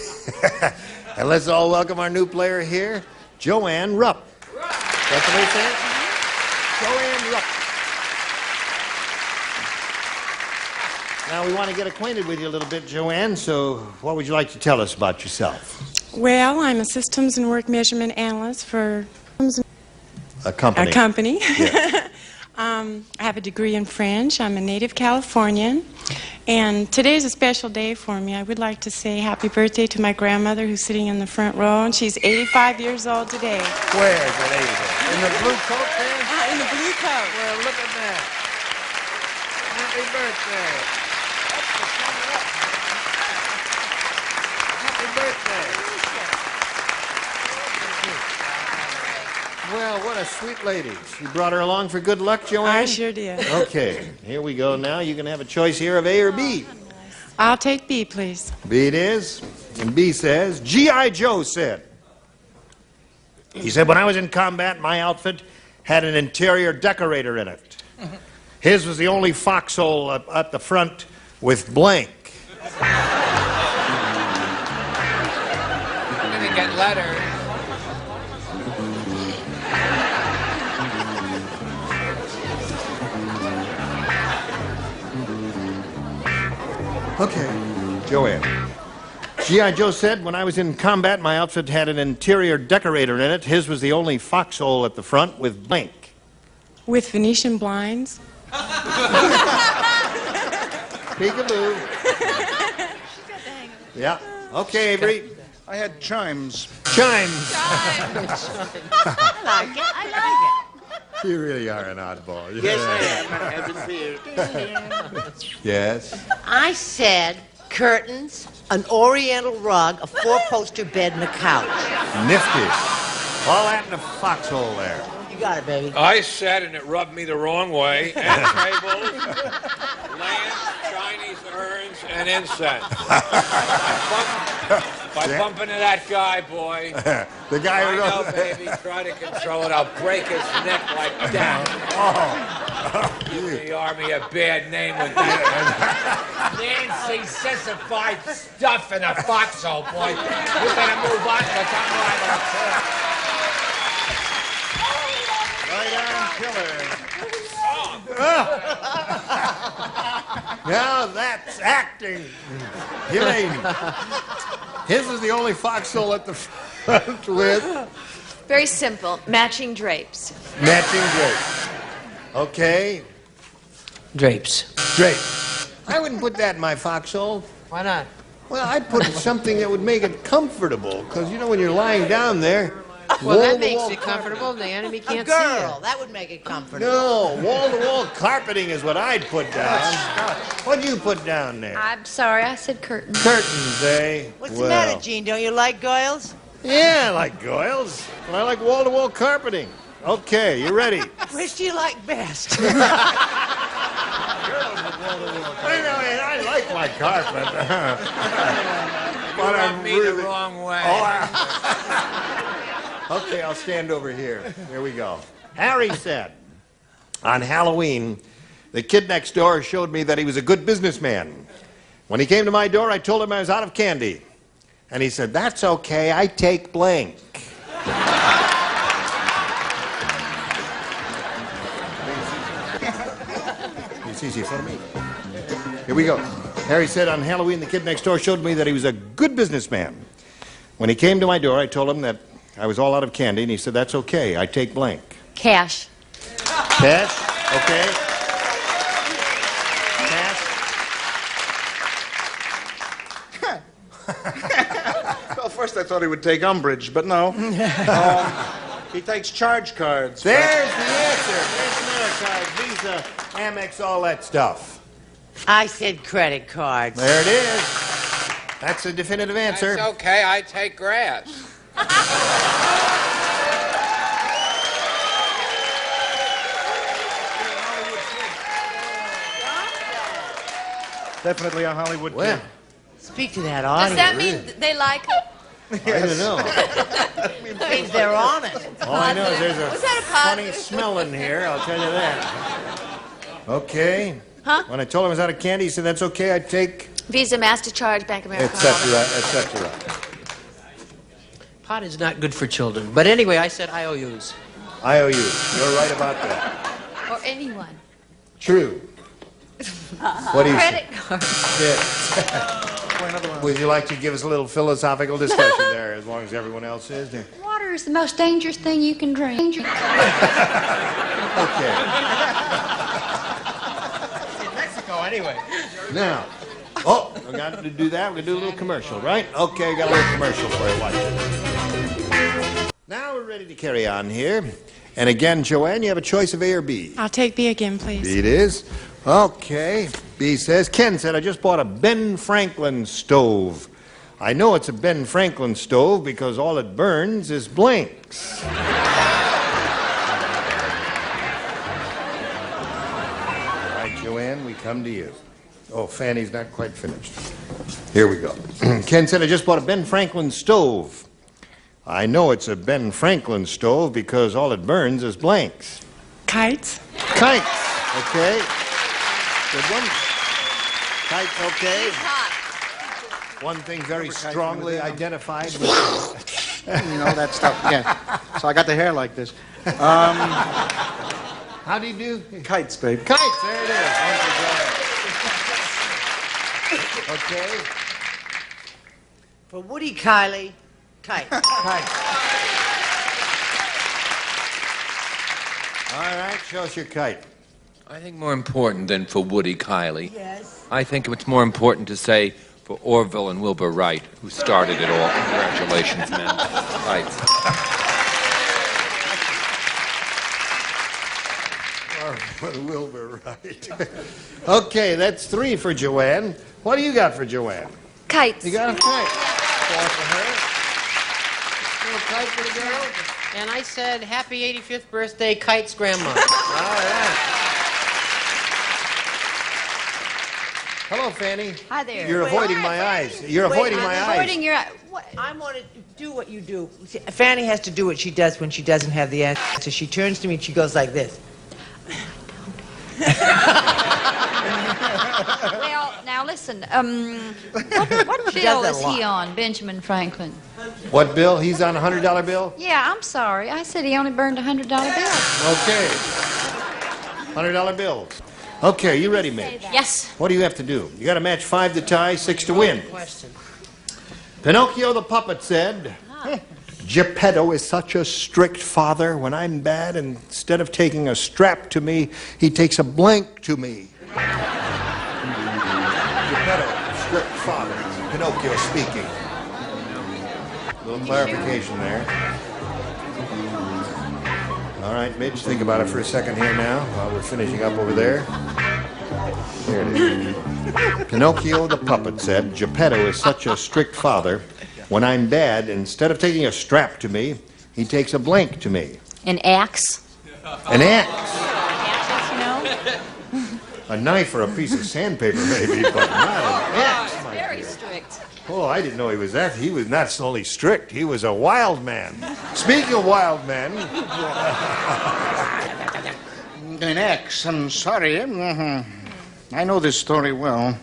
And let's all welcome our new player here, Joanne Rupp. That's what they say? Joanne Rupp. Now we want to get acquainted with you a little bit, Joanne, so what would you like to tell us about yourself? Well, I'm a systems and work measurement analyst for A company. a company. Yeah. I have a degree in French. I'm a native Californian. And today is a special day for me. I would like to say happy birthday to my grandmother who's sitting in the front row, and she's 85 years old today. Where is the lady there? In the blue coat there? In the blue coat. Well, look at that. Happy birthday. Happy birthday. Well, what a sweet lady. You brought her along for good luck, Joanne? I sure did. Okay, here we go now. You can have a choice here of A or B. I'll take B, please. B it is. And B says, G.I. Joe said. He said, when I was in combat, my outfit had an interior decorator in it. His was the only foxhole at the front with blank. I'm gonna get letters. Okay. Joanne. G.I. Joe said, when I was in combat, my outfit had an interior decorator in it. His was the only foxhole at the front with blank. With Venetian blinds. Peekaboo. Yeah. Okay, Avery. I had chimes. Chimes. I like it. I like it. You really are an oddball. Yes, I am. Yes. I said curtains, an oriental rug, a four-poster bed, and a couch. Nifty. All that in a foxhole there. You got it, baby. I said, and it rubbed me the wrong way, and tables, lamps, Chinese urns, and incense. By bumping into that guy, boy. The guy who I know, baby. Try to control it. I'll break his neck like that. Give the army a bad name with that Nancy sissified stuff in a foxhole, boy. You better move on to something Right on, killer. Now that's acting. Elaine. His is the only foxhole at the front with Very simple. Matching drapes. matching drapes. Okay. Drapes. Drapes. I wouldn't put that in my foxhole. Why not? Well, I'd put something that would make it comfortable, because, you know, when you're lying down there... Well, that wall-to-wall makes it comfortable. The enemy A can't girl. see That would make it comfortable. No, wall-to-wall carpeting is what I'd put down. What'd you put down there? I'm sorry, I said curtains. Curtains, eh? What's the matter, Gene? Don't you like girls? Yeah, I like goils, but I like wall-to-wall carpeting. Okay, you ready? Which do you like best? I like my carpet. But rubbed me the wrong way. Okay, I'll stand over here. Here we go. Harry said, on Halloween, the kid next door showed me that he was a good businessman. When he came to my door, I told him I was out of candy. And he said, that's okay, I take blank. It's easy for me. Here we go. Harry said, on Halloween, the kid next door showed me that he was a good businessman. When he came to my door, I told him that I was all out of candy, and he said, that's okay, I take blank. Cash. Cash? Okay. Well, first I thought he would take umbrage, but no. He takes charge cards. There's the answer. There's another card. Visa, Amex, all that stuff. I said credit cards. There it is. That's a definitive answer. It's okay, I take grass. Definitely a Hollywood Well, kid. Speak to that Does audience. that mean they like it? I don't know. That means they're on it. All I know is there's a Was that a funny positive? smell in here, I'll tell you that. Okay. Huh? When I told him I was out of candy, he said, that's okay, I take, Visa, MasterCard, Bank of America. etc., etc. Pot is not good for children. But anyway, I said IOUs. IOU. You're right about that. Or anyone. True. What do you say? Credit card. Yes. Would you like to give us a little philosophical discussion there, as long as everyone else is there? Water is the most dangerous thing you can drink. Okay. In Mexico, anyway. Now, we got to do that. We're going to do a little commercial, right? Okay, got a little commercial for you. Watch it. Now we're ready to carry on here. And again, Joanne, you have a choice of A or B. I'll take B again, please. B it is. Okay. B says, Ken said, I just bought a Ben Franklin stove. I know it's a Ben Franklin stove because all it burns is blanks. All right, Joanne, we come to you. Oh, Fanny's not quite finished. Here we go. Ken said, I just bought a Ben Franklin stove. I know it's a Ben Franklin stove because all it burns is blanks. Kites. Kites. Okay. Good one. Kite's okay. One thing very strongly identified with... You know, that stuff, yeah. So I got the hair like this. How do you do? Kites, babe. Kites, there it is. Okay. For Woody Kiley, kite. Kite. All right, show us your kite. I think more important than for Woody Kiley. Yes. I think it's more important to say for Orville and Wilbur Wright, who started it all. Congratulations, men. Right. Wilbur Wright. Okay, that's 3 for Joanne. What do you got for Joanne? Kites. You got a kite. 4 for her. Little kite for the girl. And I said, happy 85th birthday, Kite's grandma. All right. Hello, Fanny. Hi there. You're avoiding my eyes. You're avoiding my eyes. Avoiding your eye. I want to do what you do. See, Fanny has to do what she does when she doesn't have the answer. She turns to me and she goes like this. Well, now listen. What bill is he on, Benjamin Franklin? What bill? He's on a $100 bill? Yeah, I'm sorry. I said he only burned a $100 bill. Okay. $100 bills. Okay, you ready, Mitch? Yes. What do you have to do? You got to match 5 to tie, 6 to win. Question. Pinocchio the puppet said, Geppetto is such a strict father. When I'm bad, instead of taking a strap to me, he takes a blank to me. Geppetto, strict father. Pinocchio speaking. A little clarification there. All right, Mitch, think about it for a second here now while we're finishing up over there. Here it is. Pinocchio the puppet said, Geppetto is such a strict father. When I'm bad, instead of taking a strap to me, he takes a blank to me. An axe. An axe. Axes, you know? A knife or a piece of sandpaper, maybe, but not an axe. my Very dear. strict. Oh, I didn't know he was that. He was not only strict, he was a wild man. Speaking of wild men... An axe, I'm sorry. I know this story well.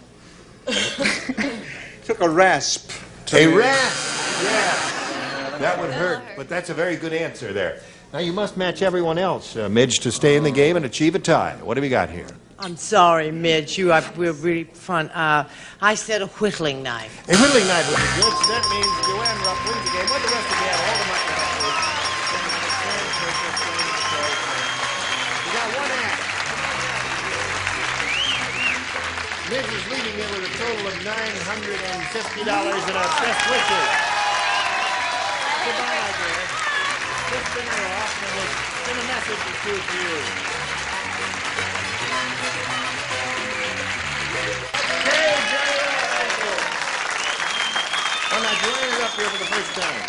Took a rasp. A rasp, yeah. That would hurt, but that's a very good answer there. Now, you must match everyone else, Midge, to stay in the game and achieve a tie. What do we got here? I'm sorry, Midge. You are really fun. I said a whittling knife. A whittling knife would be good, so that means Joanne Rupp wins the game. What the rest of you have? Hold them up. You got one act. Midge is leading you with a total of $950 and our best wishes. Goodbye, dear. Just spin her off and we'll send a message or two to you. Hey, Jerry, thank you. Oh, now Joanne is up here for the first time.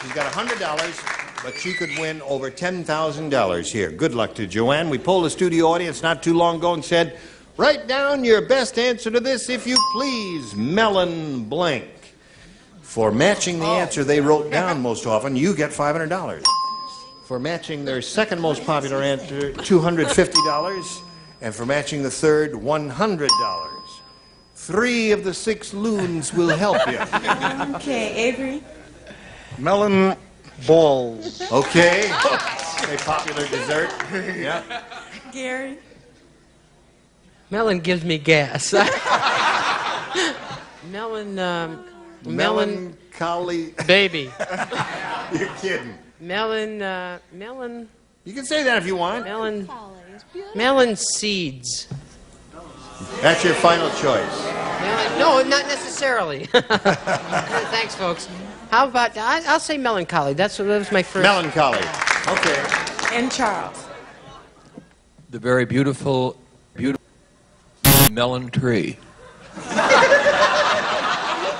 She's got $100, but she could win over $10,000 here. Good luck to Joanne. We polled the studio audience not too long ago and said, write down your best answer to this, if you please, melon blank. For matching the answer they wrote down most often, you get $500. For matching their second most popular answer, $250. And for matching the third, $100. 3 of the 6 loons will help you. Okay, Avery. Melon balls. Okay. A popular dessert. Yeah. Gary. Melon gives me gas. Melancholy. Baby. You're kidding. Melon. You can say that if you want. Melon seeds. That's your final choice. No, not necessarily. Thanks, folks. How about, I'll say melancholy. That was my first. Melancholy. Okay. And Charles. The very beautiful melon tree. He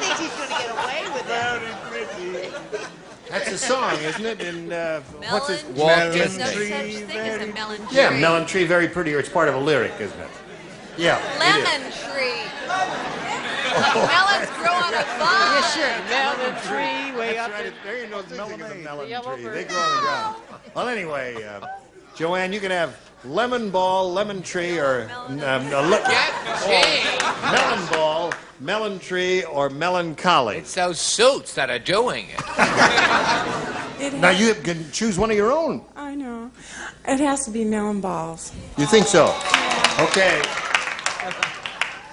thinks he's going to get away with it. That's a song, isn't it? And what's his There's no such thing as a melon tree. Yeah, melon tree, very pretty. Or it's part of a lyric, isn't it? Yeah. Lemon tree. Like melons grow on a vine. Yeah, sure. Melon tree way That's up. right. There you know, the melon tree. They yellow grow bird. on the ground. Well, anyway, Joanne, you can have lemon ball, lemon tree, or melon ball, melon tree, or melancholy. It's those suits that are doing it. Now you can choose one of your own. I know. It has to be melon balls. You think so? Okay.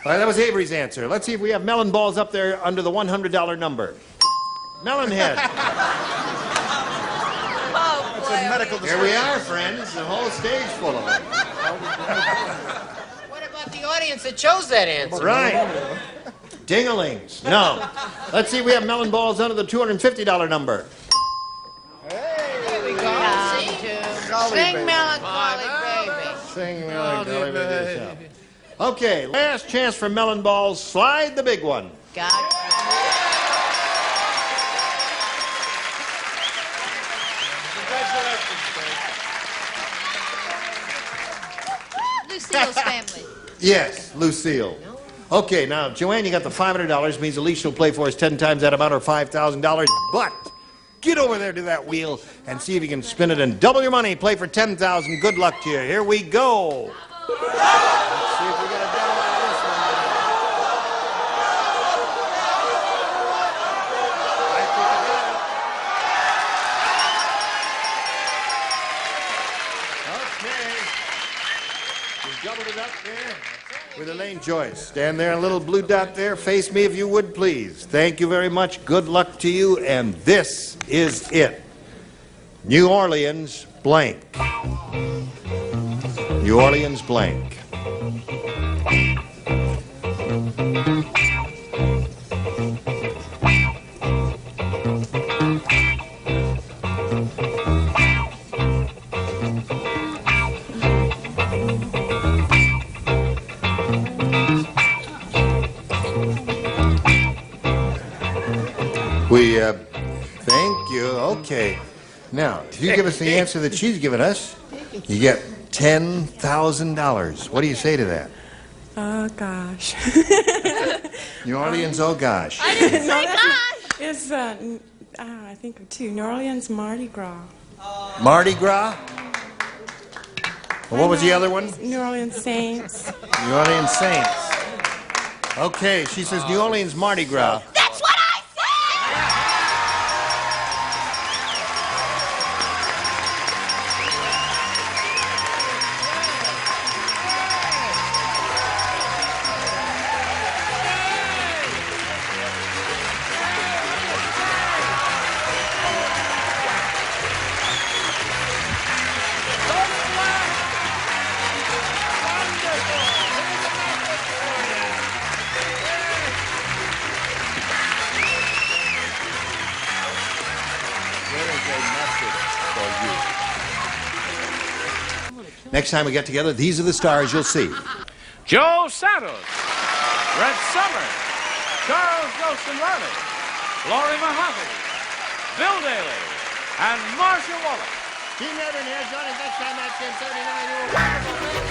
All right, that was Avery's answer. Let's see if we have melon balls up there under the $100 number. Melon head. Here we are, friends. The whole stage full of them. What about the audience that chose that answer? Right. Dinglings. No. Let's see if we have melon balls under the $250 number. There we go. Sing Melancholy Baby. Sing Melancholy Baby. Okay, last chance for melon balls. Slide the big one. Lucille's family. Yes, Lucille. Okay, now, Joanne, you got the $500. Means Alicia will play for us 10 times that amount, or $5,000. But get over there to that wheel and see if you can spin it and double your money. Play for $10,000. Good luck to you. Here we go. Let's see if we get a double out of this one. I think I got it. Okay. We doubled it up there with Elaine Joyce. Stand there, a little blue dot there. Face me if you would, please. Thank you very much. Good luck to you. And this is it. New Orleans blank. New Orleans blank. Thank you. Okay. Now, if you give us the answer that she's given us, you get $10,000. What do you say to that? Oh, gosh. New Orleans, oh gosh. I didn't say gosh. It's, I think of two. New Orleans Mardi Gras. Mardi Gras? Well, what was the other one? New Orleans Saints. New Orleans Saints. Okay, she says New Orleans Mardi Gras. That's what I Next time we get together, these are the stars you'll see. Joe Santos, Red Summer, Charles Nelson Riley, Laurie Mojave, Bill Daly, and Marcia Wallace. Team Reverend here, Johnny next time at 10:39.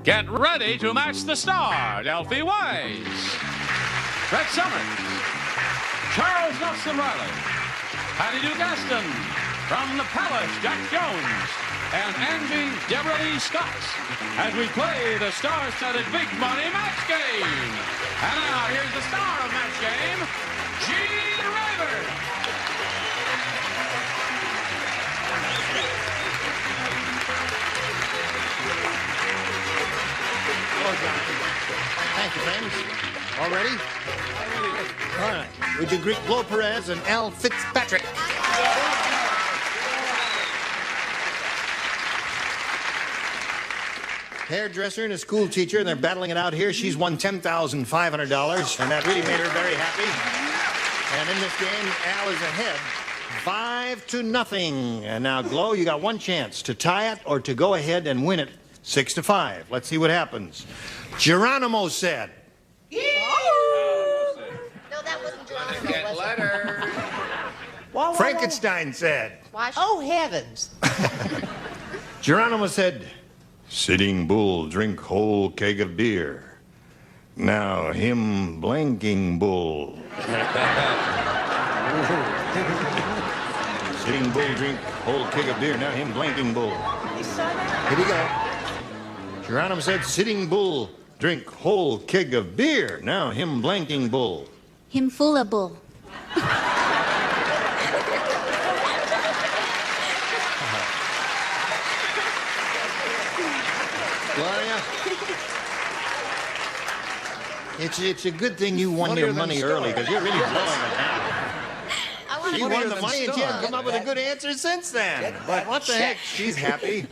Get ready to match the star, Delphi Wise, Red Summers, Charles Nelson Riley, Patty Dugaston, from the Palace, Jack Jones, and Angie Deborah Lee Scott, as we play the star-studded Big Money Match Game. And now, here's the star of Match Game, Gene Rayburn. to greet Glo Perez and Al Fitzpatrick. Hairdresser and a school teacher, and they're battling it out here. She's won $10,500, and that really made her very happy. And in this game, Al is ahead 5-0. And now, Glo, you got one chance to tie it or to go ahead and win it 6-5. Let's see what happens. Geronimo said. No, that wasn't Geronimo. Get letters. Frankenstein said. Oh, heavens. Geronimo said, Sitting Bull drink whole keg of beer. Now him blanking bull. Sitting Bull drink whole keg of beer. Now him blanking bull. Here we go. Geronimo said, Sitting Bull drink whole keg of beer. Now him blanking bull. Him full of bull. Gloria? It's a good thing you won your money early, because you're really blowing it now. She won the money and she hasn't come up with a good answer since then. But what the heck? She's happy.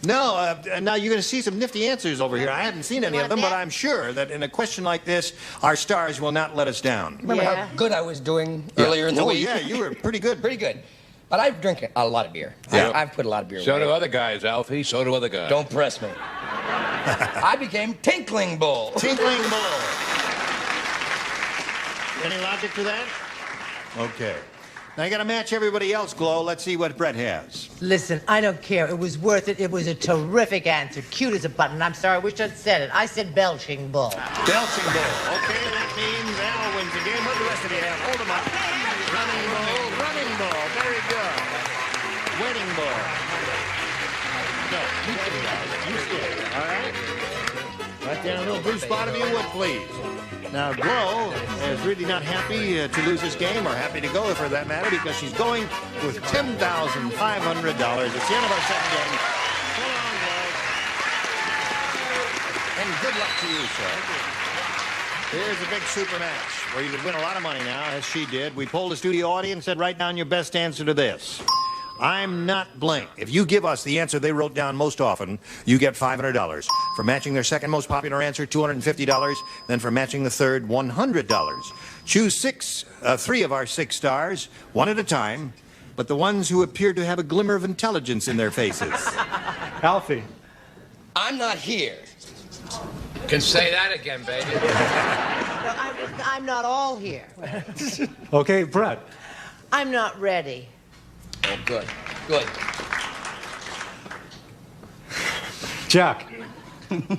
No, now you're going to see some nifty answers over here. I haven't seen any of them, but I'm sure that in a question like this, our stars will not let us down. Remember how good I was doing earlier in the week? Oh, yeah, you were pretty good. Pretty good. But I've drank a lot of beer. Yeah. I've put a lot of beer So away. do other guys, Alfie. So do other guys. Don't press me. I became Tinkling Bull. Tinkling Bull. Any logic to that? Okay. Now you got to match everybody else, Glo. Let's see what Brett has. Listen, I don't care. It was worth it. It was a terrific answer. Cute as a button. I'm sorry. I wish I'd said it. I said belching bull. Belching bull. Okay, that means Al wins the game. What do the rest of you have? Hold them up. Running bull. Running bull. Very good. Wedding bull. No, you can guys. You stay. All right? Right there in a little blue spot if you would, please. Now, Glo is really not happy to lose this game, or happy to go for that matter, because she's going with $10,500. It's the end of our second game. So long, Glo. And good luck to you, sir. Here's a big super match where you could win a lot of money now, as she did. We polled the studio audience and said, write down your best answer to this. I'm not blank. If you give us the answer they wrote down most often, you get $500. For matching their second most popular answer, $250. Then for matching the third, $100. Choose three of our 6 stars, one at a time, but the ones who appear to have a glimmer of intelligence in their faces. Alfie. I'm not here. Can say that again, baby. I'm not all here. Okay, Brett. I'm not ready. Oh, good. Good. Jack.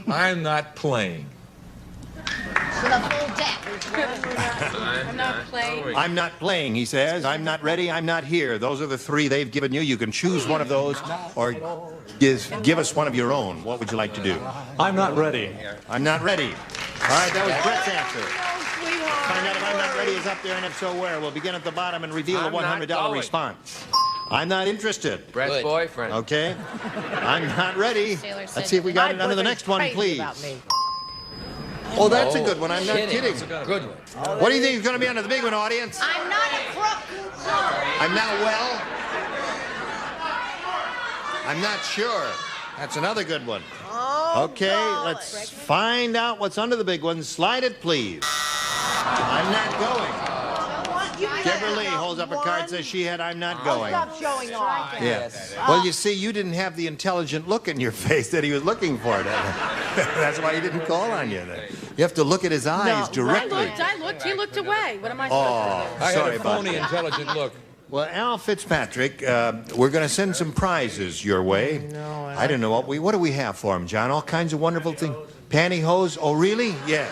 I'm not playing. With a full deck. I'm not playing. I'm not playing, he says. I'm not ready. I'm not here. Those are the 3 they've given you. You can choose one of those or give us one of your own. What would you like to do? I'm not ready. I'm not ready. All right, that was Brett's answer. Find out if I'm not ready is up there, and if so, where? We'll begin at the bottom and reveal the $100 response. I'm not interested. Brett's Good. boyfriend. Okay. I'm not ready. Let's see if we got it under the next one, please. Oh, that's a good one. I'm not kidding. Good one. What do you think is going to be under the big one, audience? I'm not a crook. I'm not well. I'm not sure. That's another good one. Okay, let's find out what's under the big one. Slide it, please. I'm not going. Kimberly holds up a card, says she had I'm not going. Stop showing off. Yes. Well, you see, you didn't have the intelligent look in your face that he was looking for. That's why he didn't call on you. You have to look at his eyes directly. I looked. He looked away. What am I Oh, supposed to do? sorry about Phony, that. intelligent look. Well, Al Fitzpatrick, we're going to send some prizes your way. I don't know what do we have for him, John? All kinds of wonderful things. Pantyhose? Oh, really? Yes.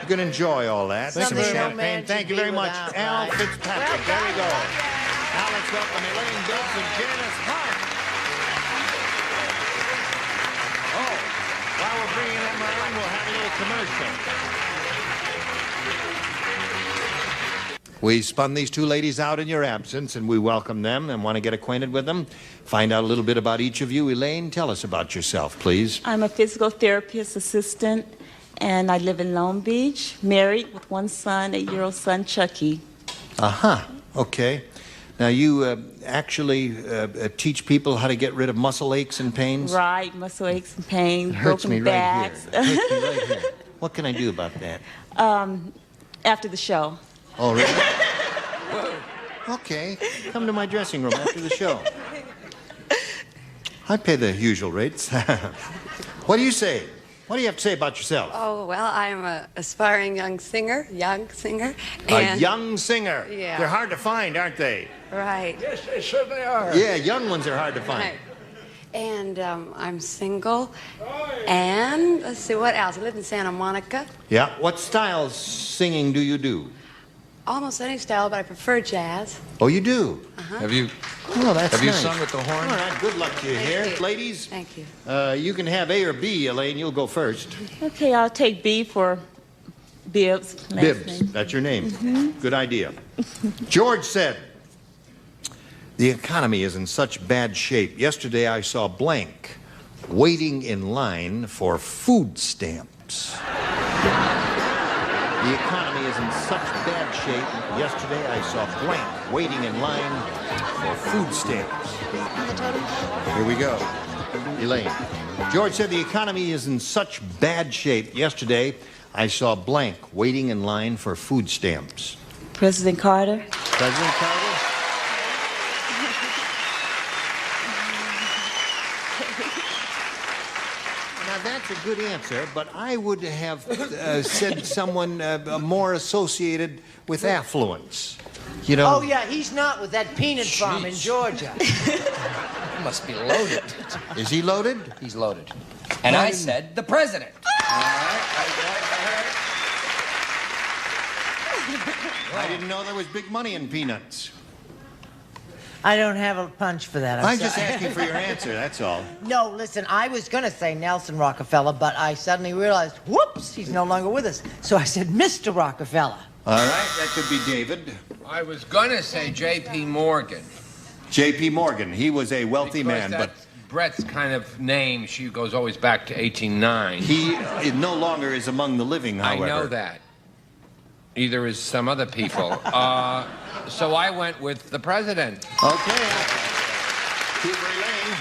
You can enjoy all that. Some champagne. Thank you very much, Al Fitzpatrick. There we go. Now let's welcome Elaine Bibbs and Janice Hart. Oh, while we're bringing them around, we'll have a little commercial. We spun these 2 ladies out in your absence, and we welcome them and want to get acquainted with them. Find out a little bit about each of you. Elaine, tell us about yourself, please. I'm a physical therapist assistant, and I live in Long Beach, married with 1 son, 8-year-old son, Chucky. Uh-huh. Okay. Now, you actually teach people how to get rid of muscle aches and pains? Right, muscle aches and pains, It hurts broken me backs. right here. It hurts me right here. What can I do about that? After the show. Oh, really? Okay. Come to my dressing room after the show. I pay the usual rates. What do you say? What do you have to say about yourself? Oh, well, I'm an aspiring young singer. A young singer. Yeah. They're hard to find, aren't they? Right. Yes, they certainly are. Yeah, young ones are hard to find. Right. And I'm single. And let's see, what else? I live in Santa Monica. Yeah. What styles singing do you do? Almost any style, but I prefer jazz. Oh, you do? Uh-huh. Have you? Oh, that's Have you nice. sung with the horn? All right. Good luck to you here, you. ladies. Thank you. You can have A or B, Elaine. You'll go first. Okay, I'll take B for Bibbs. last Bibbs. name. That's your name. Mhm. Good idea. George said, "The economy is in such bad shape. Yesterday I saw blank waiting in line for food stamps." The economy is in such bad shape. Yesterday I saw blank waiting in line for food stamps. Here we go. Elaine. George said the economy is in such bad shape. Yesterday I saw blank waiting in line for food stamps. President Carter. President Carter? Now, that's a good answer, but I would have said someone more associated with affluence. You know? Oh, yeah, he's not with that peanut farm in Georgia. He must be loaded. Is he loaded? He's loaded. And I said the president. I didn't know there was big money in peanuts. I don't have a punch for that. I'm just sorry. asking for your answer, that's all. No, listen, I was going to say Nelson Rockefeller, but I suddenly realized, whoops, he's no longer with us. So I said Mr. Rockefeller. All right, that could be David. I was gonna say J.P. Morgan. J.P. Morgan, he was a wealthy man, but Brett's kind of name, she goes always back to 1809. he no longer is among the living, however. I know that. Either is some other people. So I went with the president. Okay. Cooper Elaine.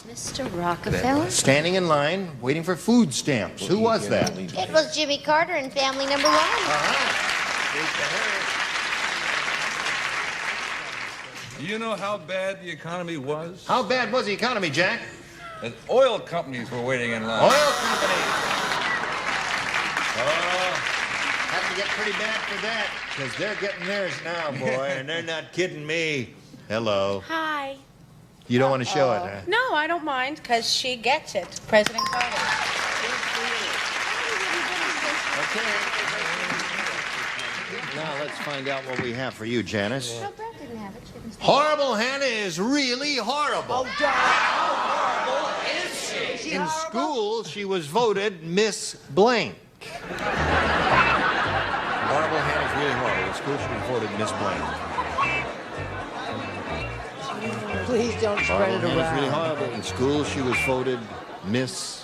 Mr. Rockefeller? Standing in line, waiting for food stamps. Who was that? It was Jimmy Carter in family number one. Do you know how bad the economy was? How bad was the economy, Jack? That oil companies were waiting in line. Oil companies. Oh, have to get pretty bad for that, because they're getting theirs now, boy, and they're not kidding me. Hello. Hi. You don't want to show it, huh? No, I don't mind, because she gets it. President Carter. Now let's find out what we have for you, Janice. No, Brett didn't have it. She didn't say Horrible Hannah is really horrible. Oh, darn. How horrible is she? In school, she was voted Miss Blank. Horrible Hannah's really horrible. In school, she was voted Miss Blank. Please don't spread Horrible it Hannah's around. really horrible. In school, she was voted Miss...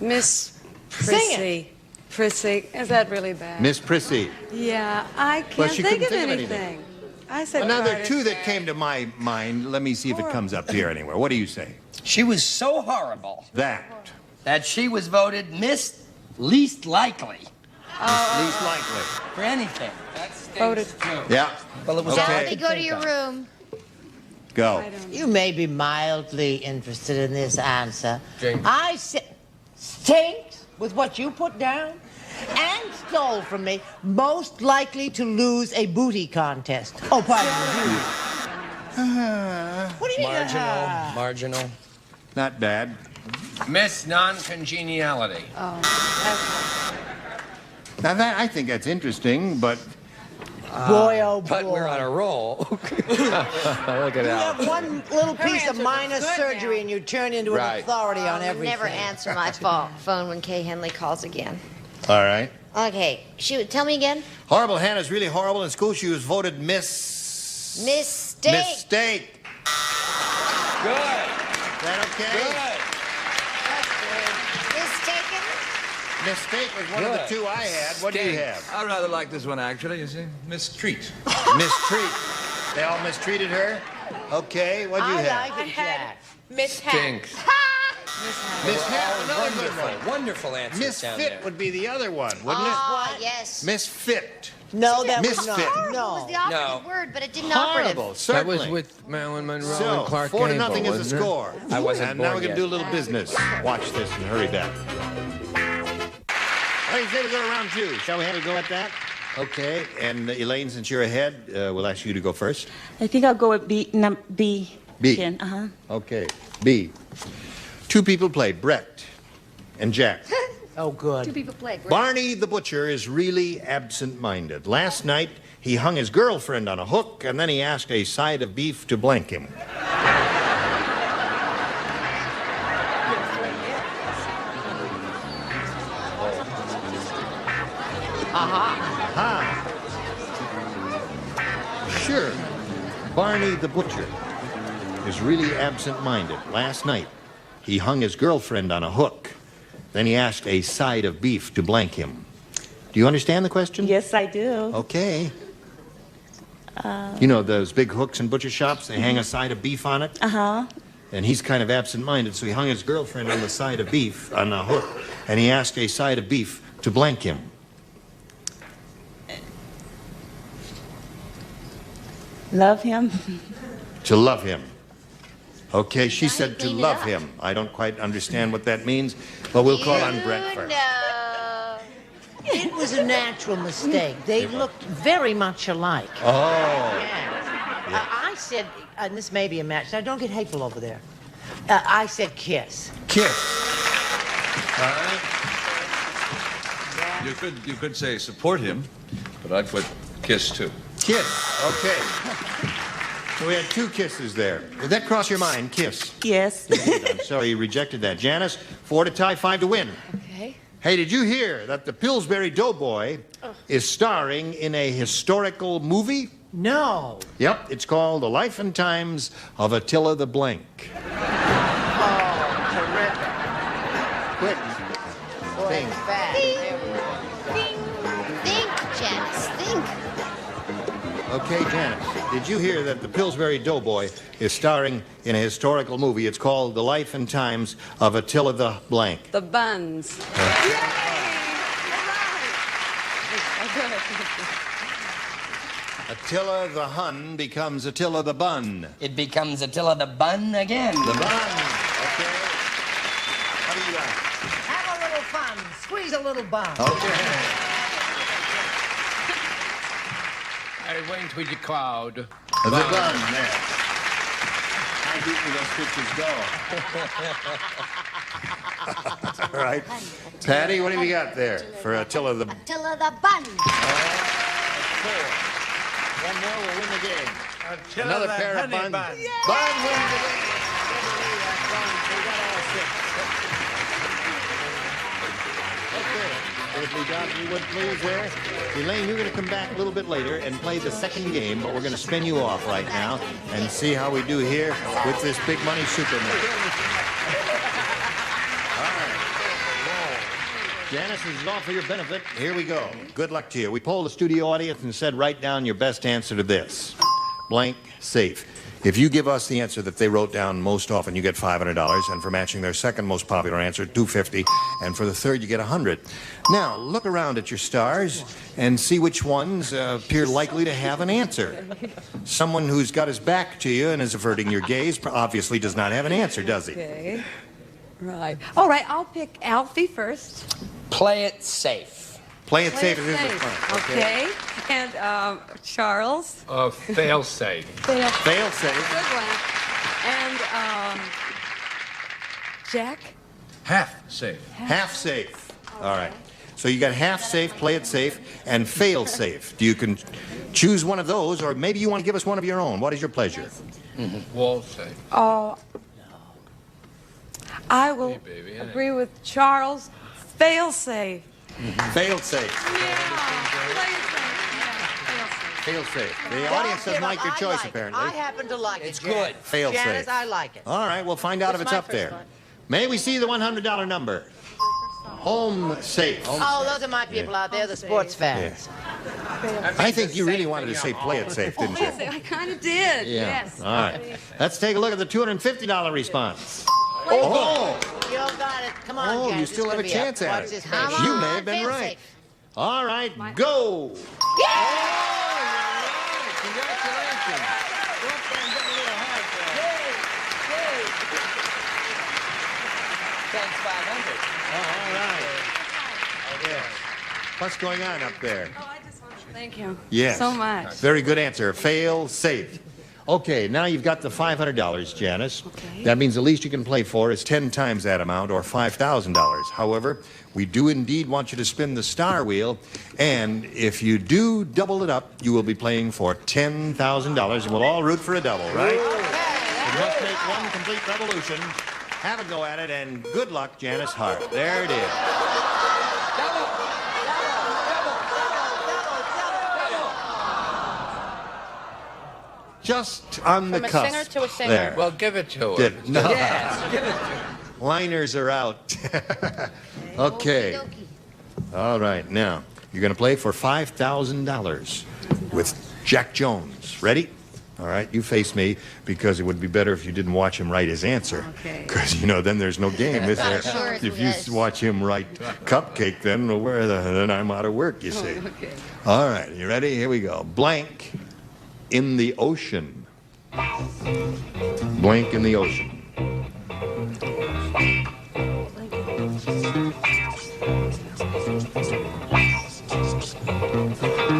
Miss Sing Prissy. Prissy. Is that really bad? Miss Prissy. Yeah, I Well, can't she think of couldn't anything. I said Another Carter. two that came to my mind. Let me see if it comes up here anywhere. What do you say? She was so horrible that she was voted Miss Least Likely. Least likely. For anything. Voted. Yeah. Well, it was Dorothy, go to your room. Go. You may be mildly interested in this answer. James. I said, stinks with what you put down and stole from me, most likely to lose a booty contest. Oh, pardon me. What do you mean? Marginal. Not bad. Miss Non-Congeniality. Oh, Now that I think that's interesting, but Boy, oh boy. But we're on a roll. Look at You that. have one little Her piece of answer minor was good surgery and you turn into Right. an authority on I'll everything. never answer my phone when Kay Henley calls again. all right. Okay, tell me again. Horrible Hannah's really horrible. In school, she was voted Miss... Mistake. Mistake. Good. Is that okay? Good. Mistaken. Mistake was one of the two I had. What do you have? I rather like this one, actually, you see. Mistreat. Mistreat. They all mistreated her? Okay, what do you have? I like it, Jack. Mishap. Stinks. Mishap, another good one. Wonderful answer down Misfit there. would be the other one, wouldn't it? Yes. Misfit. No, that was Misfit. not. Horrible was the operative word, but it didn't Horrible, That certainly. was with Marilyn Monroe So, and Clark 4-0 Gable, is the wasn't it? score. I wasn't And now born we're going to yet. do a little business. Watch this and hurry back. What do you say we go to round two? Shall we have a go at that? Okay, and Elaine, since you're ahead, we'll ask you to go first. I think I'll go with B. B. B. Again. Okay, B. Two people played, Brett and Jack. Oh, good. Two people played. Barney the butcher is really absent-minded. Last night, he hung his girlfriend on a hook, and then he asked a side of beef to blank him. Aha. Sure. Barney the butcher is really absent-minded. Last night, he hung his girlfriend on a hook. Then he asked a side of beef to blank him. Do you understand the question? Yes, I do. Okay. You know those big hooks in butcher shops? They hang a side of beef on it? Uh-huh. And he's kind of absent-minded, so he hung his girlfriend on the side of beef, on a hook, and he asked a side of beef to blank him. Love him. To love him. Okay, she said to love him. I don't quite understand what that means, but we'll call on Brett first. It was a natural mistake. They looked very much alike. Oh. Yeah. I said, and this may be a match. Now, don't get hateful over there. I said kiss. Kiss. All right. You could say support him, but I'd put kiss too. Kiss. Okay. So we had two kisses there. Did that cross your mind? Kiss. Yes. I'm sorry you rejected that. Janice, 4 to tie, 5 to win. Okay. Hey, did you hear that the Pillsbury Doughboy is starring in a historical movie? No. Yep, it's called The Life and Times of Attila the Blank. Oh, terrific. Quick. Boy, Thing. it's bad. Think, Janice, think. Okay, Janice, did you hear that the Pillsbury Doughboy is starring in a historical movie? It's called The Life and Times of Attila the Blank. The buns. Attila the Hun becomes Attila the Bun. It becomes Attila the Bun again. The Bun. Okay. How do you like? Have a little fun. Squeeze a little bun. Okay. I went with the crowd. The Bun there. How deep do those stitches go? All right. Patty, what have you got there for Attila the... Attila the Bun. One more will win the game. Attila Another the pair of honey Bun. bun. Bun wins the game. We got all six. Okay. If we would please there. Elaine, you're going to come back a little bit later and play the second game, but we're going to spin you off right now and see how we do here with this big money Superman. Janice, this is all for your benefit. Here we go. Good luck to you. We polled the studio audience and said, write down your best answer to this. Blank, safe. If you give us the answer that they wrote down most often, you get $500. And for matching their second most popular answer, $250. And for the third, you get $100. Now, look around at your stars and see which ones appear likely to have an answer. Someone who's got his back to you and is averting your gaze obviously does not have an answer, does he? Okay. Right. All right, I'll pick Alfie first. Play it safe. Play it Play safe. it It is safe. fun. Okay. And Charles. Fail safe. Fail. Fail safe. Good one. And Jack. Half safe. Half safe. All right. So you got half safe, play it safe, and fail safe. You can choose one of those, or maybe you want to give us one of your own. What is your pleasure? Wall safe. Oh. I will agree with Charles. Fail safe. Fail safe. Fail safe. The audience doesn't like your choice, apparently. I happen to like it. It's good. Fail Janice, safe. I like it. All right, we'll find out if It's it's my up first there. one. May we see the $100 number? Home safe. Oh, those are my people out there, the sports fans. I think you really wanted to say play it safe, didn't you? Yes, I kind of did. Yeah. Yes. All right. Let's take a look at the $250 response. Oh! You got it. Come on, Oh, Janet, you it's still have gonna a be chance up. at Watch it. this, baby. You may have been right. All right, go. Thanks, 500. All right. What's going on up there? Thank you. Yes. So much. Very good answer. Fail safe. Okay, now you've got the $500, Janice. Okay. That means the least you can play for is 10 times that amount, or $5,000. However, we do indeed want you to spin the star wheel, and if you do double it up, you will be playing for $10,000, and we'll all root for a double, right? You must make one complete revolution. Have a go at it, and good luck, Janice Hart. There it is. Just on the From a cusp. singer to a singer. There. Well, give it to her. Did- no. Yes, give it to her. Liners are out. Okay. All right, now, you're going to play for $5,000 with Jack Jones. Ready? All right, you face me, because it would be better if you didn't watch him write his answer. Okay. Because, you know, then there's no game, is there? Sure, If yes. you watch him write Cupcake, then then I'm out of work, you see. Okay. All right, you ready? Here we go. Blank in the ocean. Blank in the ocean.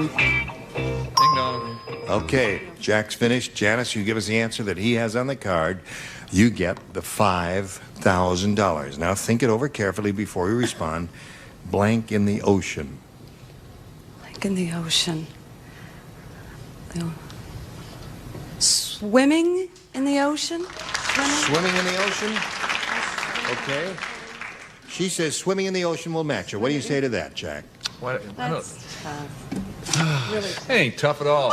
Ding dong. Okay, Jack's finished. Janice, you give us the answer that he has on the card. You get the $5,000. Now think it over carefully before you respond. Blank in the ocean. Like in the ocean. No. Swimming in the ocean? Swimming in the ocean? Okay. She says swimming in the ocean will match her. What do you say to that, Jack? What? That's tough. Really It ain't tough at all.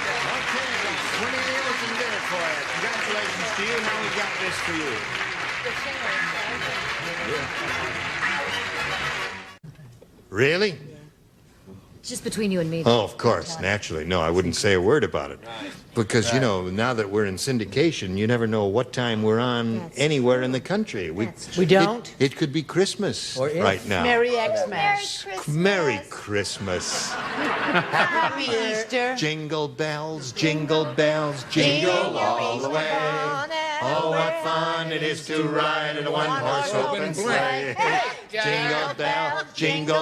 Swimming in the ocean did it for you. Congratulations to you. Now we've got this for you. Really? Just between you and me. Oh, of course, naturally. No, I wouldn't say a word about it. Because, you know, now that we're in syndication, you never know what time we're on anywhere in the country. We don't? It could be Christmas right now. Merry Xmas. Merry Christmas. Happy Easter. Jingle bells, jingle all the way. Oh, what fun it is to ride in a one-horse open sleigh. Jingle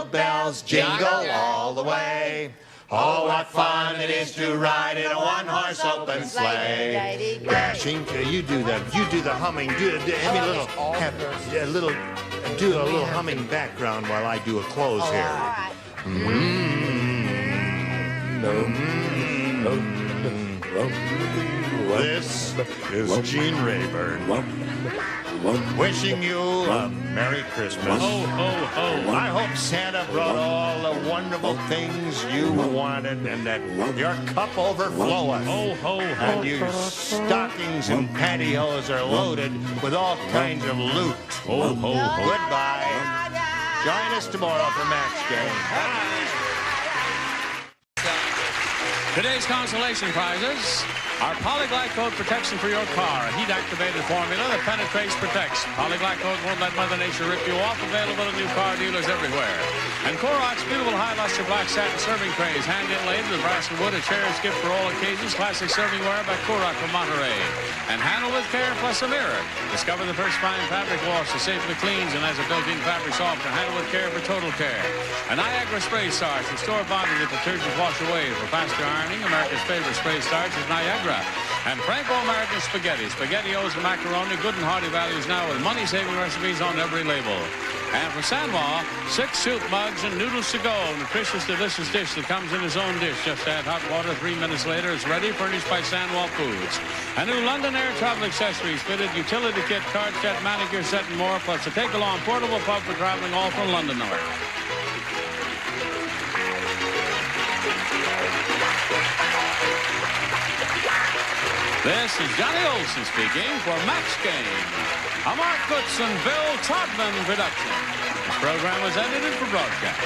bells, jingle all the way. Oh, what fun it is to ride in a one-horse open sleigh. Dashing, you do that. You do the humming. Do a little humming background while I do a close here. This is Gene Rayburn wishing you a Merry Christmas. Ho, ho, ho. I hope Santa brought all the wonderful things you wanted and that your cup overfloweth. Ho, ho, ho. And your stockings and pantyhose are loaded with all kinds of loot. Ho, ho, ho. Goodbye. Join us tomorrow for Match Game. Today's consolation prizes are Polyglycode protection for your car, a heat-activated formula that penetrates, protects. Polyglycode won't let Mother Nature rip you off. Available at new car dealers everywhere. And Clorox beautiful high-luster black satin serving trays, hand inlaid with brass and wood, a cherished gift for all occasions. Classic servingware by Clorox from Monterey. And handle with care plus a mirror. Discover the first fine fabric wash that safely cleans and has a built-in fabric softener. Handle with care for total care. A Niagara spray starch, restore bonding that detergent wash away. For faster ironing, America's favorite spray starch is Niagara Telegraph. And Franco American Spaghetti. SpaghettiOs and macaroni, good and hearty values now with money-saving recipes on every label. And for Sanwa, 6 soup mugs and noodles to go. Nutritious, delicious dish that comes in his own dish. Just add hot water. 3 minutes later, it's ready, furnished by Sanwa Foods. A new London Air travel accessories, fitted utility kit, card set, manicure set, and more. Plus a take-along portable pub for traveling all from London north. This is Johnny Olson speaking for Max Game, a Mark Goods and Bill Todman production. This program was edited for broadcast.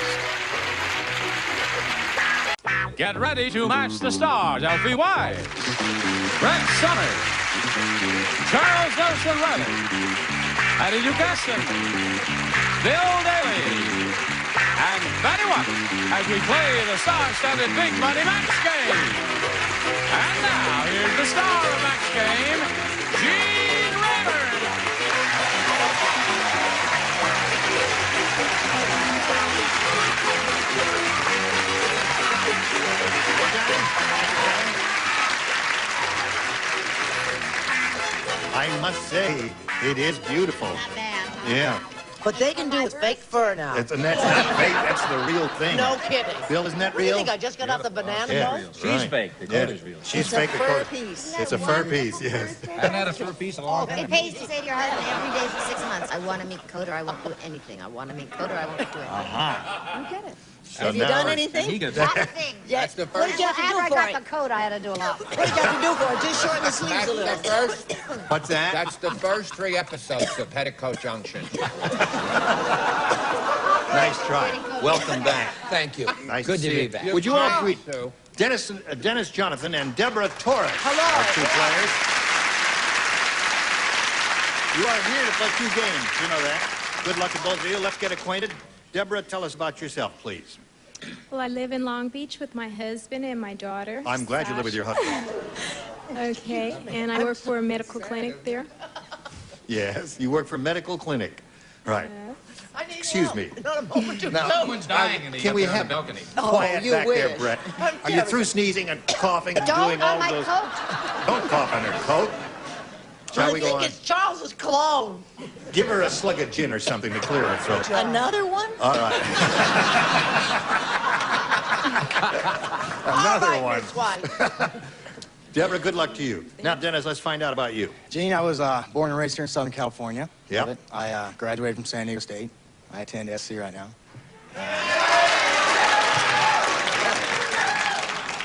Get ready to match the stars. Alfie Wise, Brett Summers, Charles Nelson Riley, Eddie Dugaston, Bill Daly, and Betty White as we play the star-studded Big Money Max Game. And now, here's the star of Max Game, Gene Rayburn. I must say, it is beautiful. Not bad. Yeah. What they can do with fake fur now. And that's not fake. That's the real thing. No kidding. Bill, isn't that What do you real? think? I just got off the banana Yeah. boat? She's fake. Dakota's real. She's It's a fake. fur Dakota. piece. It's a fur piece, yes. I haven't had a fur piece in a long It time. pays to say to your husband every day for 6 months, I want to meet Coda, I won't do anything. I want to meet Coda, I won't do anything. Uh-huh. You get it. So Have you now done we're- anything? He gets Lots it. of things. That's the What first. did you have to do After for I it? got the coat, I had to do a lot. What did you have to do for it? Just shorten the sleeves That's a little. the first. What's that? That's the first 3 episodes of Petticoat Junction. Nice try. Welcome back. Thank you. Nice Good to see be you. back. Would you all Proud greet to. Dennis Jonathan and Deborah Torres? Hello. Our 2 players. You are here to play 2 games. You know that. Good luck to both of you. Let's get acquainted. Deborah, tell us about yourself, please. Well, I live in Long Beach with my husband and my daughter. I'm glad you live with your husband. Okay, and I work for a medical clinic there. Yes, you work for a medical clinic. Right. Excuse me. Not a moment to Now, Someone's dying in the, Can we up there on have the balcony. quiet you back there, wish. Brett? I'm Are you through sneezing and coughing and Don't doing all on my those? coat. Don't cough on her coat. Shall I we go think on? it's Charles's cologne. Give her a slug of gin or something to clear her throat. Another one? All right. Another one. Miss White. Deborah, good luck to you. Now, Dennis, let's find out about you. Gene, I was born and raised here in Southern California. Yep. Love it. I graduated from San Diego State. I attend SC right now.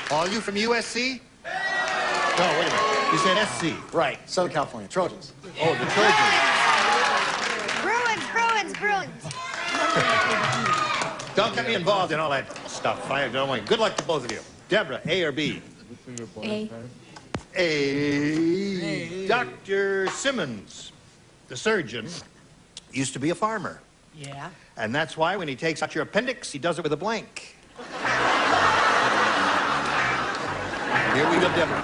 Are you from USC? No, wait a minute. You said SC. Right, Southern California, Trojans. Oh, the Trojans. Bruins. Don't get me involved in all that stuff. I don't want. Good luck to both of you. Deborah, A or B? A. A. Dr. Simmons, the surgeon, used to be a farmer. Yeah. And that's why when he takes out your appendix, he does it with a blank. Here we go, Deborah.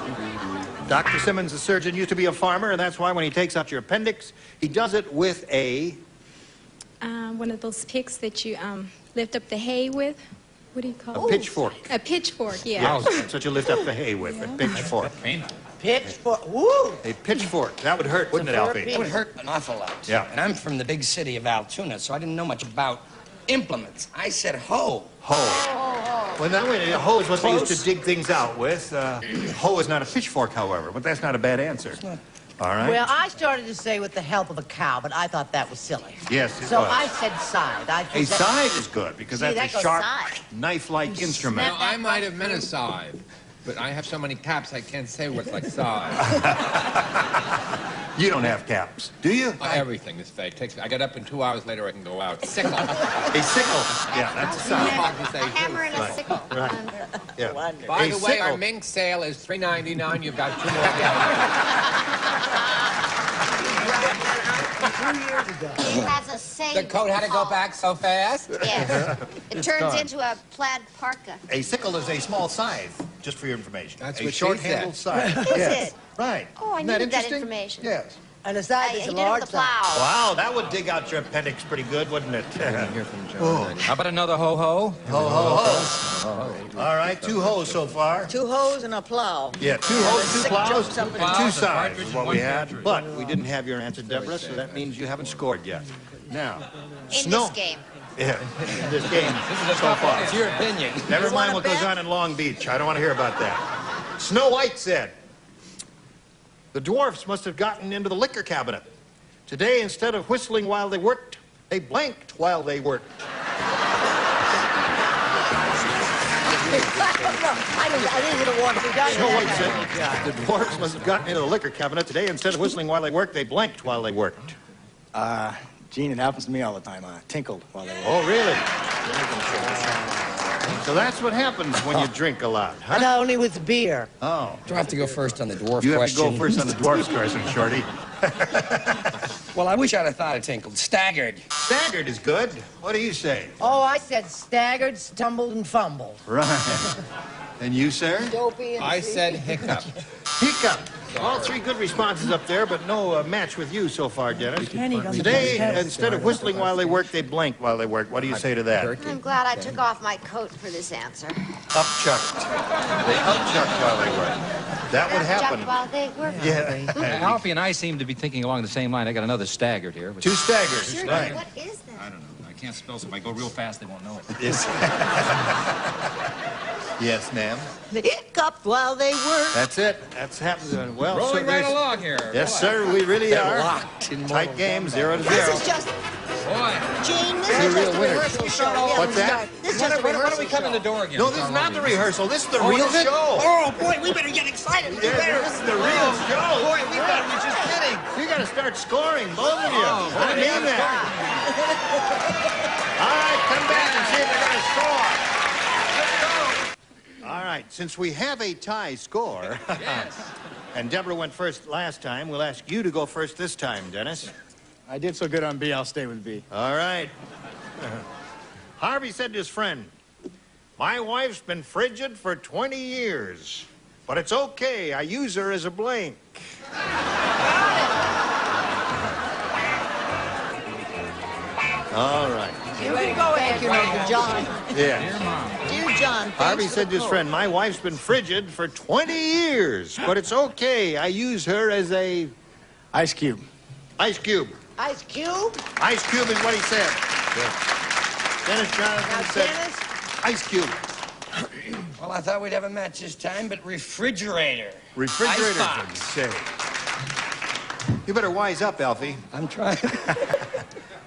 Dr. Simmons, the surgeon, used to be a farmer, and that's why when he takes out your appendix, he does it with a... One of those picks that you lift up the hay with. What do you call A it? pitchfork. A pitchfork, yeah. Yes, that's what you lift up the hay with, a pitchfork. Pitchfork. Woo! A pitchfork. That would hurt, wouldn't it, Alfie? It would hurt an awful lot. Yeah. And I'm from the big city of Altoona, so I didn't know much about implements. I said hoe. Hoe. Well, now, wait, a hoe is what they used to dig things out with. Hoe is not a pitchfork, however, but that's not a bad answer. All right? Well, I started to say with the help of a cow, but I thought that was silly. Yes, it So was. I said side. I A think that- scythe is good because See, that's that a goes sharp, side. knife-like instrument. Now, I might have meant a scythe, but I have so many caps I can't say what's like scythe. You don't have caps, do you? Everything is fake. I get up and 2 hours later I can go out. Sickle. A sickle. Yeah, that's a scythe. Hard to say, A hammer and a Right. sickle. Right. Yeah. By A the way, our sickle. mink sale is $3.99. You've got 2 more days. 2 years ago. He has a saying. The coat had to go back so fast? Yes. It It's turns gone. into a plaid parka. A sickle is a small scythe, just for your information. That's a what she short-handled said. scythe. Is yes. it? Right. Oh, I Isn't needed that interesting? information. Yes. And the size He is did a it large with the size. plow. Wow, that would dig out your appendix pretty good, wouldn't it? How about another ho-ho? Ho, ho, ho. All right, 2 hoes so far. 2 hoes and a plow. Yeah, 2 hoes, 2 Sick plows, jokes up and in 2 there. sides is what we had. But we didn't have your answer, Deborah, so that means you haven't scored yet. Now, In this game. Yeah, in this game so far. It's your opinion. Never mind what goes on in Long Beach. I don't want to hear about that. Snow White said, the dwarfs must have gotten into the liquor cabinet. Today, instead of whistling while they worked, they blanked while they worked. I didn't want to be done. Snow White said, the dwarfs must have gotten into the liquor cabinet. Today, instead of whistling while they worked, they blanked while they worked. Gene, it happens to me all the time. I tinkled while they were. Oh, really? So that's what happens when you drink a lot, huh? Not only with beer. Oh. Do I have to go first on the dwarf You have question? to go first on the dwarf question, Shorty. Well, I wish I'd have thought of tinkled. Staggered. Staggered is good. What do you say? Oh, I said staggered, stumbled, and fumbled. Right. And you, sir? Dopey and I said hiccup. Hiccup. All 3 good responses up there, but no match with you so far, Dennis. Today, instead of whistling while they work, they blank while they work. What do you say to that? I'm glad I took off my coat for this answer. Upchucked. They upchucked while they work. That would happen. Chuck while they work. Yeah. Alfie and I seem to be thinking along the same line. I got another staggered here. But 2 staggers. Sure, Right. what is that? I don't know. I can't spell, so if I go real fast, they won't know it. Yes. Yes, ma'am. The hiccup while they work. That's it. That's happening. Well, Rolling so right there's- along here. Yes, Boy. sir. We really They're are. locked in Tight game, 0 to 0. This is just, Boy. Gene, this 2 is real just a winners. rehearsal show. Yeah, What's that? This is just a Why don't rehearsal we come in the door again? No, this is not the rehearsal. This is the Oh, real is it? show. Oh, boy, we better get excited. We Yeah, better. this is the real show. Boy, we thought we were just kidding. You got to start scoring, both of you. Oh, I mean that. All right, come back and see if they're going to score. All right, since we have a tie score, Yes. and Deborah went first last time, we'll ask you to go first this time, Dennis. I did so good on B, I'll stay with B. All right. Harvey said to his friend, my wife's been frigid for 20 years, but it's okay. I use her as a blank. All right. You can go ahead, you know, John. Yeah. Dear John, Harvey said to his friend, my wife's been frigid for 20 years, but it's okay. I use her as a... Ice cube. Ice cube. Ice cube. Ice cube is what he said. Dennis Jonathan Now, said Dennis, ice cube. Well, I thought we'd have a match this time, but refrigerator. Refrigerator, Icebox. did you say? You better wise up, Alfie. I'm trying.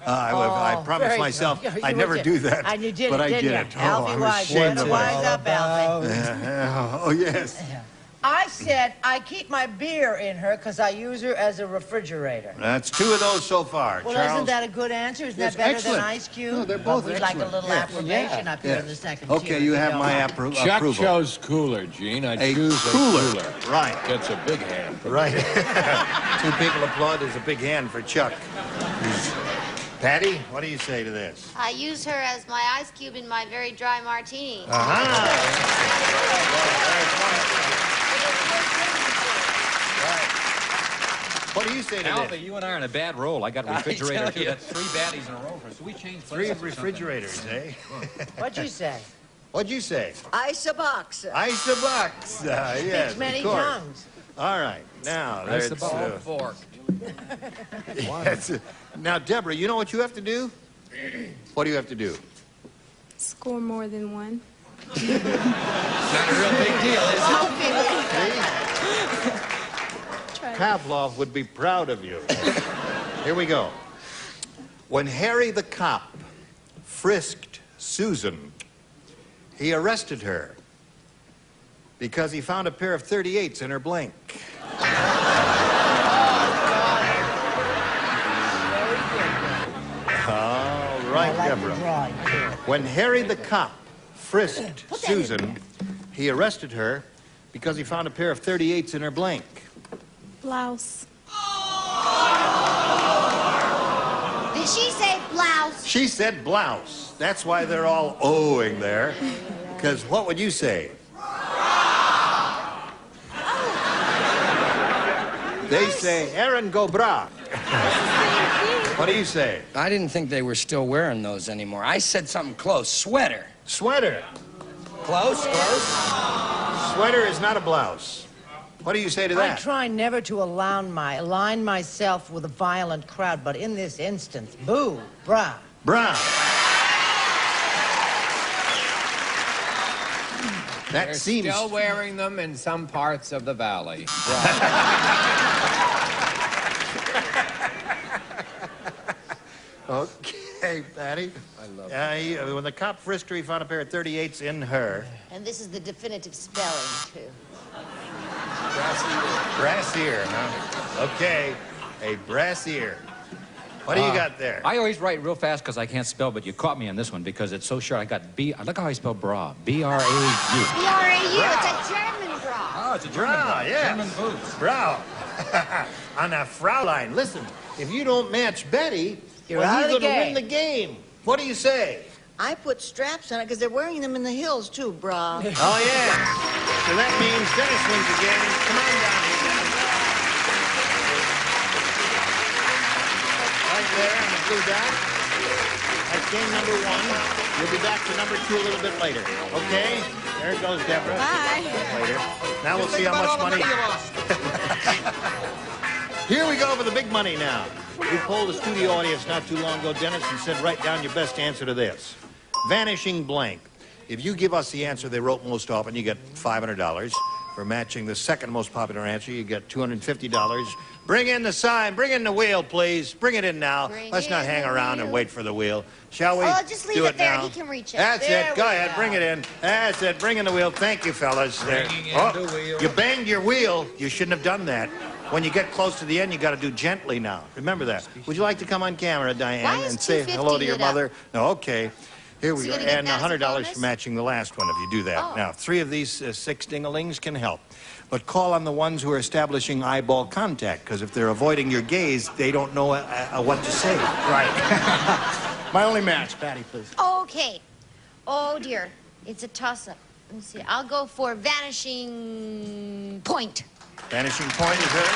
I promised very myself good. I'd You never did. do that. And you did but it, I didn't did you? it. Alfie I'm wise. ashamed of Wise myself. up, Alfie. Oh, yes. I said I keep my beer in her because I use her as a refrigerator. That's 2 of those so far. Well, Charles? isn't that a good answer? Isn't Yes, that better excellent. than Ice Cube? No, they're Well, both we'd like a excellent. little Yes. affirmation up here Yes. in the second Okay, tier, you have know. my Chuck approval. chose cooler, Gene. I A choose cooler. a cooler. Right. Gets a big hand. Right. 2 people applaud. There's a big hand for Chuck. Patty, what do you say to this? I use her as my ice cube in my very dry martini. What do you say to Alfie, this? you and I are in a bad roll. I got a I refrigerator, tell too. you. That's 3 baddies in a row. So we changed 3 places or refrigerators, eh? What'd you say? What'd you say? Ice a box. Ice a box. Yes, Speaks many of course. tongues. All right. Now, something. Ice the that's, ball fork. yes. Now, Deborah, you know what you have to do? What do you have to do? Score more than one. Not a real big deal, is it? Pavlov would be proud of you. Here we go. When Harry the cop frisked Susan, he arrested her because he found a pair of 38s in her blank. All right, Deborah. When Harry the cop frisked Susan, he arrested her because he found a pair of 38s in her blank. Blouse. Did she say blouse? She said blouse. That's why they're all owing there. Because what would you They say, Aaron, go bra. What do you say? I didn't think they were still wearing those anymore. I said something close. Sweater. Sweater. Close, close. Sweater is not a blouse. What do you say to I that? try never to align myself with a violent crowd, but in this instance, boo, bra. Bra. That They're seems... still wearing them in some parts of the valley. Okay, Patty. I love it. When the cop frisked her, he found a pair of 38s in her. And this is the definitive spelling, too. Brassiere, huh? Okay, a brassiere. What do you got there? I always write real fast because I can't spell, but you caught me on this one because it's so short. I got B. Look how I spell bra. B-R-A-U. B-R-A-U. It's a German bra. Oh, it's a German bra. Yeah. German boots. Bra. On a Fraulein. Listen, if you don't match Betty, You're out of the gonna game. win the game. What do you say? I put straps on it because they're wearing them in the hills, too, bra. Oh, yeah. So that means Dennis wins again. Come on down here, Dennis. Right there on the blue dot. That's game number 1. We'll be back to number 2 a little bit later. Okay? There goes Deborah. Bye. Later. Now we'll see how much money. Here we go for the big money now. We polled the studio audience not too long ago, Dennis, and said, write down your best answer to this. Vanishing blank. If you give us the answer they wrote most often, you get $500. For matching the second most popular answer, you get $250. Bring in the sign. Bring in the wheel, please. Bring it in now. Let's not hang around and wait for the wheel. Shall we? Oh, just leave do it there. now? He can reach it. That's There it. Go we ahead. go. Bring it in. That's it. Bring in the wheel. Thank you, fellas. There. Bringing in the wheel. You banged your wheel. You shouldn't have done that. When you get close to the end, you got to do gently now. Remember that. Would you like to come on camera, Diane, Why is and say $250 hello to your lit up? mother? No, okay. Here we So go. you're gonna get And that as a $100 bonus? for matching the last one if you do that. Oh. Now, 3 of these 6 ding-a-lings can help. But call on the ones who are establishing eyeball contact, because if they're avoiding your gaze, they don't know what to say. Right. My only match, Patty, please. Okay. Oh, dear. It's a toss-up. Let me see. I'll go for vanishing point. Vanishing point is hers.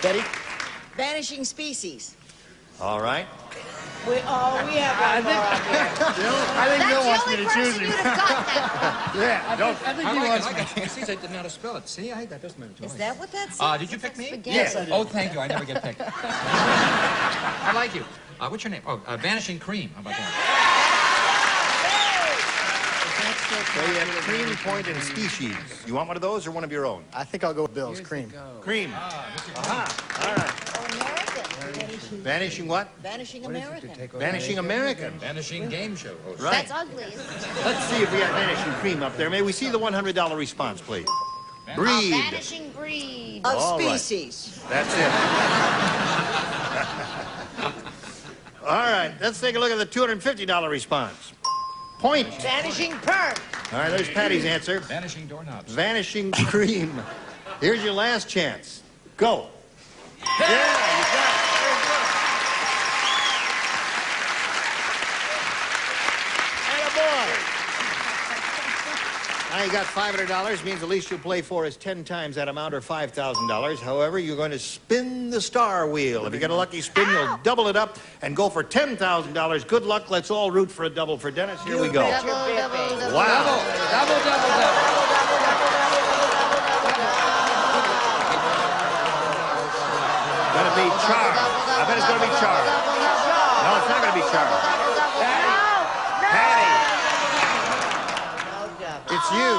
Betty? Vanishing species. All right. We have one more up here. I think Bill wants me to That's the choose only him. person who'd have got that. Yeah, don't. I like it. See, they didn't know how to spell it. See, that doesn't matter too much. Is that what that says? Did you pick me? Spaghetti. Yes, I did. Oh, thank you. I never get picked. I like you. What's your name? Oh, Vanishing Cream. How about that? So you have cream, point, and species. You want one of those or one of your own? I think I'll go with Bill's cream. Cream. Aha. All right. Vanishing what? Vanishing American. Vanishing American. Vanishing Game Show host. Right. That's ugly. Let's see if we got vanishing cream up there. May we see the $100 response, please? Breed. Vanishing breed. Of All right. species. That's it. All right, let's take a look at the $250 response. Point. Vanishing perm. All right, there's Patty's answer. Vanishing doorknobs. Vanishing cream. Here's your last chance. Go. Yeah, you got it. Very good. Attaboy. Now you got $500, means the least you'll play for is 10 times that amount or $5,000. However, you're going to spin the star wheel. If you get a lucky spin, you'll double it up and go for $10,000. Good luck. Let's all root for a double for Dennis. Here we go. Double, double, double. Wow. Double, double, double. Gonna be Char. I bet it's gonna be Char. No, it's not gonna be Char. Patty. It's you,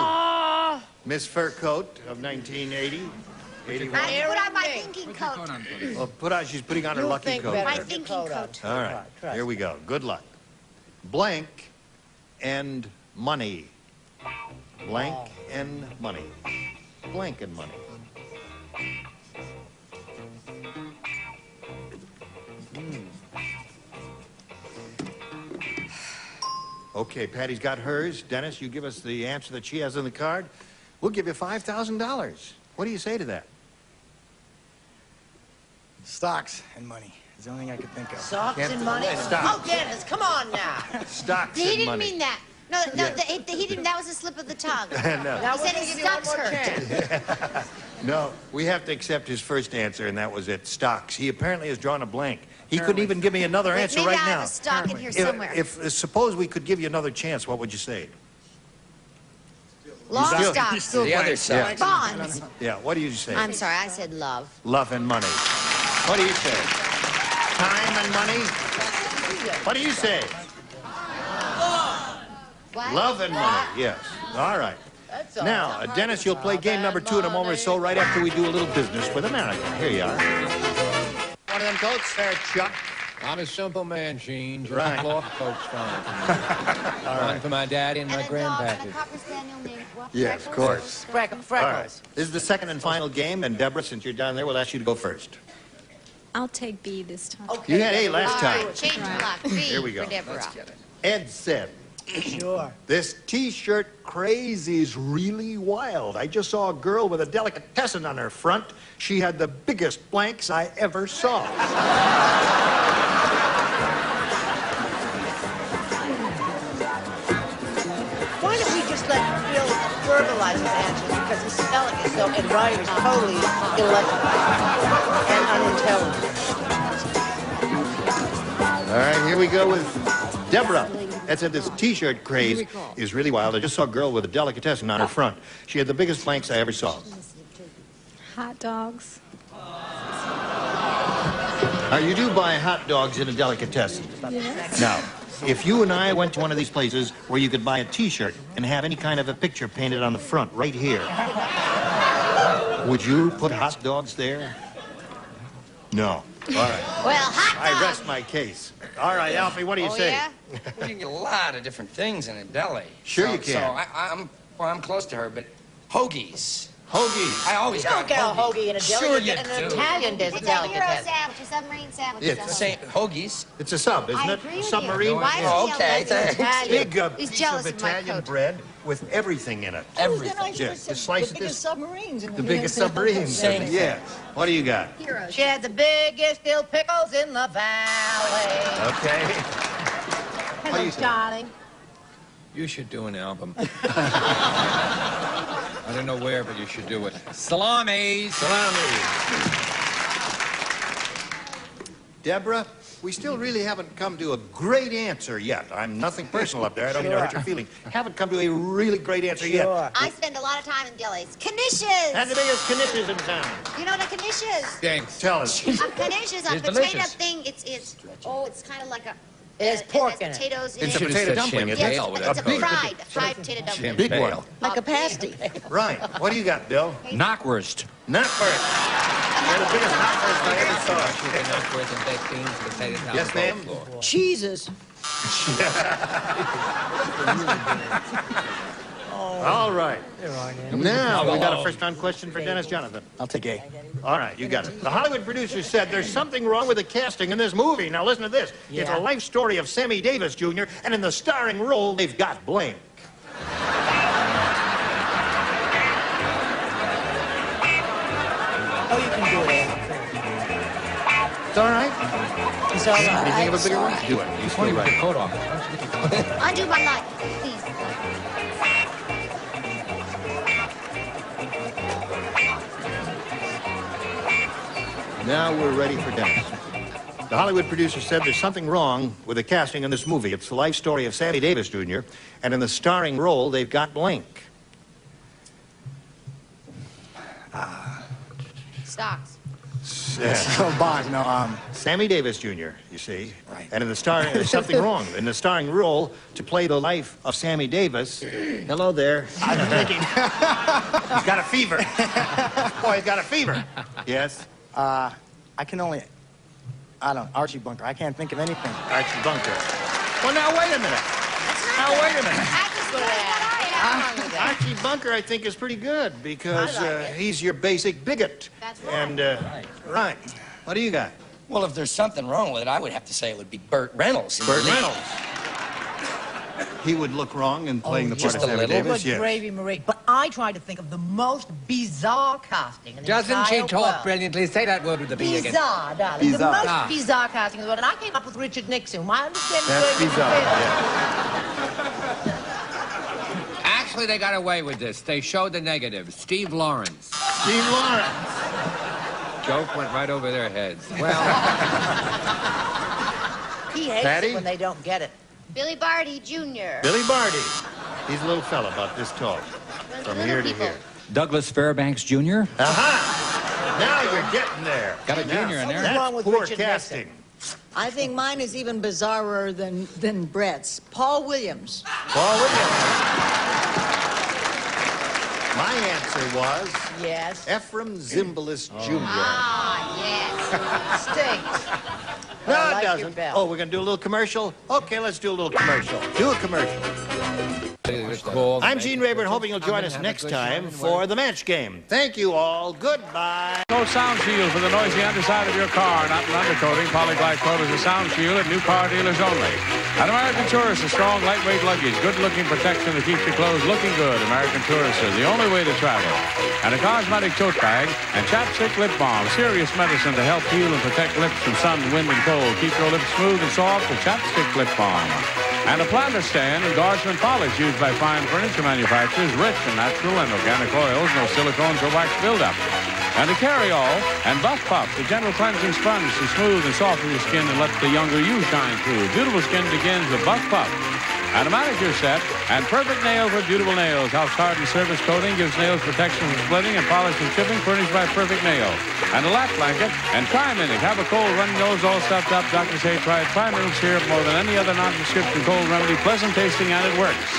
Miss Fur Coat of 1980. 81. I put on my thinking coat. Well, she's putting on her lucky coat. My there. thinking coat. All right, here we go. Good luck. Blank and money. Blank and money. Blank and money. Okay, Patty's got hers. Dennis, you give us the answer that she has on the card. We'll give you $5,000. What do you say to that? Stocks and money is the only thing I could think of. Stocks Can't- and money. Stocks. Oh, Dennis, come on now. Stocks He and didn't money. mean that. No, Yeah. he didn't. That was a slip of the tongue. No. Now He we're said gonna his give you one stocks more hurt. chance. No, we have to accept his first answer, and that was it. Stocks. He apparently has drawn a blank. He couldn't even give me another answer Maybe right I now. have a stock in here somewhere. Suppose we could give you another chance, what would you say? Long Still- stocks. The other side. Bonds. Yeah, what do you say? I'm sorry, I said love. Love and money. What do you say? Time and money? What do you say? What? Love and money, yes. All right. Now, Dennis, you'll play game number 2 in a moment or so right after we do a little business with America. Here you are. One of them coats there, Chuck. I'm a simple man, Gene. Just Right. cloth coats fine. One for my daddy and my grandpappy. Yes, of course. Freckles. All right. This is the second and final game, and Deborah, since you're down there, we'll ask you to go first. I'll take B this time. You had A last All time. right, change your luck. B Here we go. for Deborah. Ed said, Sure. this T-shirt craze is really wild. I just saw a girl with a delicatessen on her front. She had the biggest blanks I ever saw. Why don't we just let Bill verbalize his answers because his spelling is so and writing is totally illegible and unintelligible. All right, here we go with Deborah. Ed said this T-shirt craze is really wild. I just saw a girl with a delicatessen on her front. She had the biggest blanks I ever saw. Hot dogs. You do buy hot dogs in a delicatessen. Yes. Now, if you and I went to one of these places where you could buy a T-shirt and have any kind of a picture painted on the front right here, would you put hot dogs there? No. All right. Well, hot I dog. rest my case. All right, Alfie, what do you Oh, say? yeah? Well, you can get a lot of different things in a deli. Sure so, you can. So I'm close to her, but hoagies. Hoagies. I always You don't got get a hoagie in a deli. Sure you get you an do. Italian It's a hero delicatessen. sandwich, a submarine sandwich. It's The same hoagies. It's a sub, isn't I it? agree with Submarine. you. Why is Oh, he okay, yelling? thanks. Italian. Big He's piece jealous of of my Italian coat. bread with everything in it. Everything. Yeah, just slice the it biggest submarines in The biggest submarines. Same thing. Yeah. What do you got? Heroes. She had the biggest dill pickles in the valley. Okay. What do you say? Darling. You should do an album. I don't know where, but you should do it. Salami! Deborah, we still really haven't come to a great answer yet. I'm nothing personal up there. I don't mean to hurt your feelings. Haven't come to a really great answer yet. I spend a lot of time in delis. Knishes. And the biggest knishes in town. You know what a knish is? Thanks. Tell us. A knish is a It's potato delicious. thing. It's it's kind of like a. There's pork in it. potatoes in It's it. a potato dumpling, isn't Yes, it? it's a fried potato dumpling. Big one. Like a pasty. Right. What do you got, Bill? Knockwurst. Knockwurst. You're the biggest knockwurst I ever saw. Knockwurst and baked beans, potatoes, Yes, ma'am. Cheeses. All right. Now, we got a first-round question for Dennis Jonathan. I'll take A. All right, you got it. The Hollywood producer said there's something wrong with the casting in this movie. Now, listen to this. It's Yeah. a life story of Sammy Davis Jr., and in the starring role, they've got blank. Oh, you can do it. It's all right. It's all You think right. of a bigger one? Do it. You still right. Coat off. Undo my life, please. Now we're ready for Dennis. The Hollywood producer said there's something wrong with the casting in this movie. It's the life story of Sammy Davis Jr., and in the starring role, they've got blank. Stocks. Oh, Bonds, no, Sammy Davis Jr., you see. Right. And in the there's something wrong. In the starring role, to play the life of Sammy Davis. Hello there. I'm thinking. He's got a fever. Boy, he's got a fever. Yes. I can only, I don't know, Archie Bunker. I can't think of anything. Archie Bunker. Well, now, wait a minute. Now, wait a minute. Archie Bunker, I think, is pretty good because he's your basic bigot. That's right. And, right. What do you got? Well, if there's something wrong with it, I would have to say it would be Burt Reynolds. in the Burt lead. Reynolds. He would look wrong in playing the part just of a Sammy little? Davis. Good Yes. gravy, Marie. But I tried to think of the most bizarre casting in the Doesn't she entire talk world. brilliantly? Say that word with the B again. Bizarre, darling. Bizarre. The most bizarre casting in the world. And I came up with Richard Nixon. I understand That's doing bizarre. it. Yeah. Actually, they got away with this. They showed the negative. Steve Lawrence. Steve Lawrence. Joke went right over their heads. Well, He hates Patty? it when they don't get it. Billy Barty Jr. Billy Barty. He's a little fella about this tall. From here to here. Douglas Fairbanks Jr. Aha! Now you're getting there. Got a junior in there. That's wrong with poor Richard casting. I think mine is even bizarrer than Brett's. Paul Williams. Paul Williams. My answer was Yes. Ephraim Zimbalist Jr. Ah, yes. Stinks. No, I it like your doesn't. belt. Oh, we're going to do a little commercial? Okay, let's do a little commercial. Do a commercial. I'm Gene Rayburn, hoping you'll join us next time for the match game. Thank you all. Goodbye. No sound shield for the noisy underside of your car. Not an undercoating. Polyglide coat is a sound shield at new car dealers only. At American Tourister, strong, lightweight luggage. Good-looking protection that keeps your clothes looking good. American Tourister, the only way to travel. And a cosmetic tote bag and chapstick lip balm. Serious medicine to help heal and protect lips from sun, wind, and cold. Keep your lips smooth and soft with chapstick lip balm. And a planter stand endorsement polish used by fine furniture manufacturers, rich in natural and organic oils, no silicones or wax buildup. And a carry-all and Buff Puff, the gentle cleansing sponge to smooth and soften your skin and let the younger you shine through. Beautiful skin begins with Buff Puff. And a manicure set and perfect nail for beautiful nails. House hardened surface coating gives nails protection from splitting and polish and chipping, furnished by Perfect Nail. And a lap blanket and Tri-Minute. Have a cold running nose all stuffed up. Doctors say try Tri-Minute syrup more than any other non-prescription cold remedy. Pleasant tasting and it works.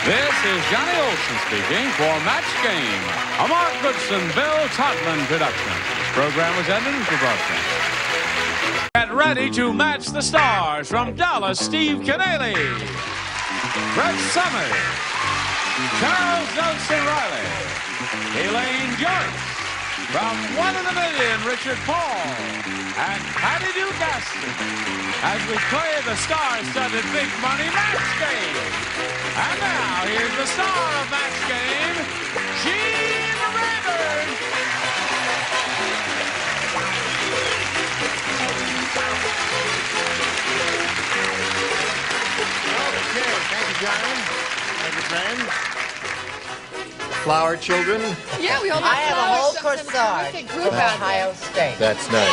This is Johnny Olson speaking for Match Game, a Mark Goodson, Bill Todman production. This program was edited for broadcast. Get ready to match the stars from Dallas, Steve Canale, Brett Summers, Charles Nelson Riley, Elaine Joyce, from One in a Million, Richard Paul, and Patty Dugaston, as we play the star-studded Big Money Match Game. And now, here's the star of Match Game, Gene Rayburn. Okay, thank you, John. Thank you, friend. Flower children. Yeah, we all I have a whole flowers. corsage Terrific from group out Ohio State. That's nice.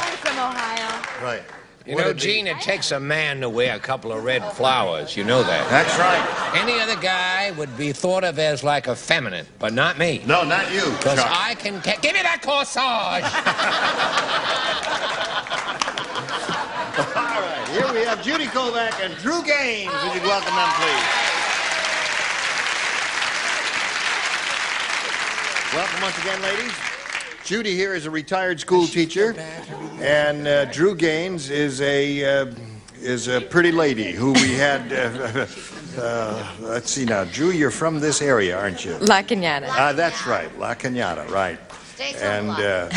I'm from Ohio. Right. You know, Gene, it takes a man to wear a couple of red flowers. You know that. That's right. Any other guy would be thought of as like effeminate, but not me. No, not you. Because Chuck. I can... Give me that corsage! All right, here we have Judy Kovac and Drew Gaines. Would you welcome them, please? Welcome once again, ladies. Judy here is a retired school teacher, and Drew Gaines is a pretty lady who we had. Let's see now, Drew, you're from this area, aren't you? La Cañada. That's right, La Cañada, right. Stays And home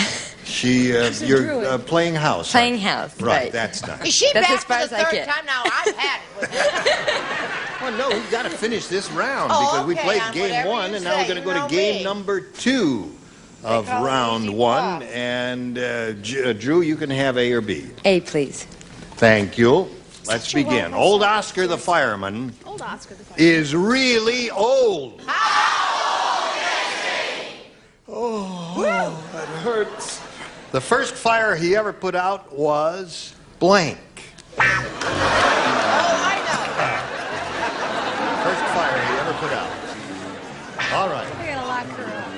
you're playing house. Playing aren't you? house, Right, right. that's nice. Is she That's back as far for as the I third get. time now? I've had it with her. Well, no, we've got to finish this round Oh, because we okay, played on game whatever one, you and now we're say, going to you go know to game me. number 2 of call it round easy one. walk. And Drew, you can have A or B. A, please. Thank you. Let's begin. Old Oscar the fireman Old Oscar the is really old. Oh, that hurts. The first fire he ever put out was blank. Oh, I First fire he ever put out. All right. We're going to lock her up. know.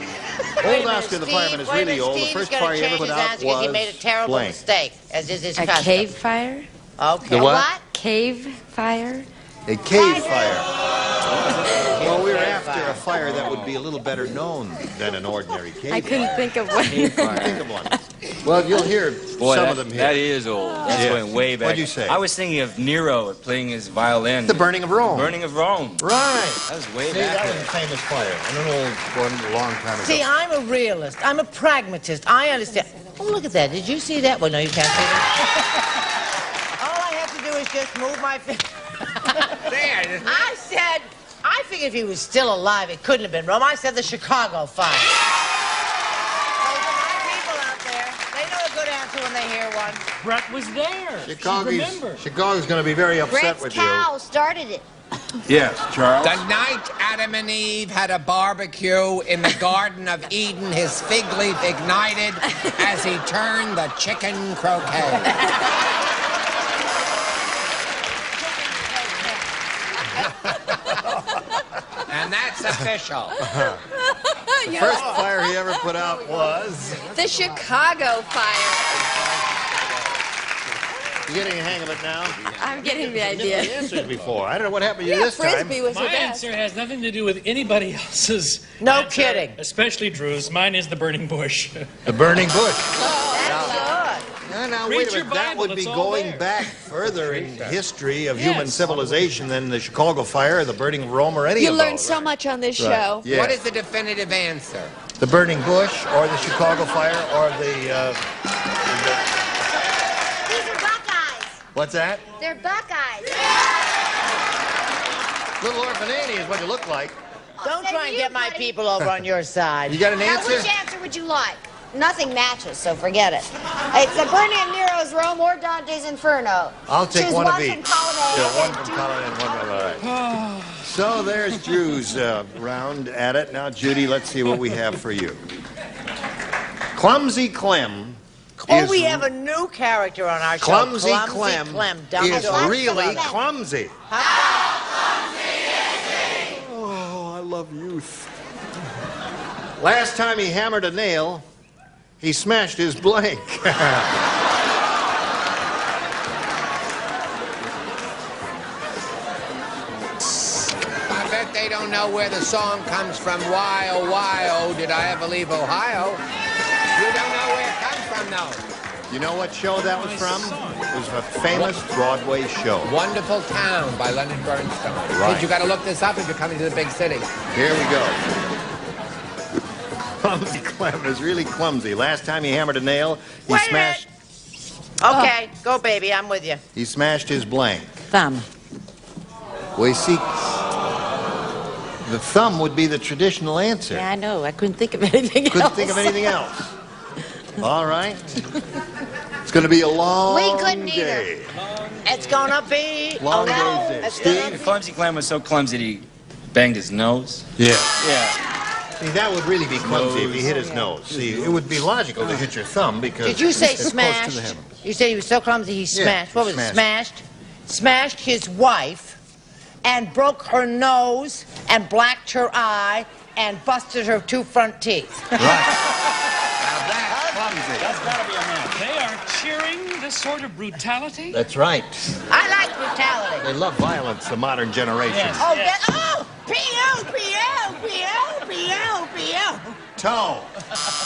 Wait a Old minute, Oscar the Steve, fireman is wait a really minute, old. The Steve's first gonna fire he ever change put his out answer 'cause he was made a terrible blank. mistake, as is his A custom. cave fire? Okay. The what? Cave fire? A cave fire. Well, we were after a fire that would be a little better known than an ordinary cave I couldn't fire. think of one. Think of one. Well, you'll hear Boy, some that, of them here. that is old. That's Yeah. going way back. What'd you say? I was thinking of Nero playing his violin. The burning of Rome. Burning of Rome. Right. That was way See, back. that was a famous fire. And an old one a long time ago. See, I'm a realist. I'm a pragmatist. I understand. Oh, look at that. Did you see that? Well, no, you can't see that. All I have to do is just move my finger. There. I said, I figured if he was still alive, it couldn't have been Rome. I said the Chicago fire. Those are my people out there. They know a good answer when they hear one. one. Brett was there. Chicago's going to be very upset Brett's with cow started it. you. Yes, Charles. The night Adam and Eve had a barbecue in the Garden of Eden, his fig leaf ignited as he turned the chicken croquet. And that's official. The first fire he ever put out was... The Chicago fire. You getting a hang of it now? I'm getting the You idea. didn't know the answers before. I don't know what happened to you Yeah, this time. Frisbee was My the best. answer has nothing to do with anybody else's. No answer, kidding. Especially Drew's. Mine is the burning bush. The burning bush. Now, Read wait a your minute. That Bible, would be it's all going there. back further in history of Yes. human civilization than the Chicago fire, or the burning of Rome, or any You of learn those. so much on this Right. show. Yeah. What is the definitive answer? The burning bush, or the Chicago fire, or the These are Buckeyes. what's that? They're Buckeyes. Little Orphan Annie is what you look like. Don't try and get my people over on your side. You got an Now, answer? which answer would you like? Nothing matches, so forget it. It's the burning of Nero's Rome or Dante's Inferno. I'll take Choose one of each. From column A Yeah, one and from two column A and one from all right. So there's Drew's round at it. Now, Judy, let's see what we have for you. Clumsy Clem. Oh, is we have a new character on our show. Clumsy Clem Dumb is dog. really clumsy. Oh, I love youth. Last time he hammered a nail, he smashed his blank. I bet they don't know where the song comes from. Why, oh, why, oh, did I ever leave Ohio? You don't know where it comes from, though. You know what show that was from? It was a famous Broadway show. Wonderful Town by Leonard Bernstein. Right. But you got to look this up if you're coming to the big city. Here we go. Clumsy Clem is really clumsy. Last time he hammered a nail, he Wait a smashed. Okay, go, baby. I'm with you. He smashed his blank. Thumb. Well, you see, the thumb would be the traditional answer. Yeah, I know. I couldn't think of anything else. Couldn't think of anything else. All right. It's going to be a long We couldn't day. It's gonna be Long a long. day. It's gonna The Clumsy Clem was so clumsy that he banged his nose. Yeah. Yeah. See, that would really be clumsy if he hit his nose. See, it would be logical to hit your thumb because Did you say it's close to the smashed? hammer. You said he was so clumsy he smashed. What was it? smashed. Smashed his wife and broke her nose and blacked her eye and busted her 2 front teeth. That's got to be a man. They are cheering this sort of brutality? That's right. I like brutality. They love violence, the modern generation. Yes. Oh, P.O., P.O., P.O., P.O., P.O. Toe.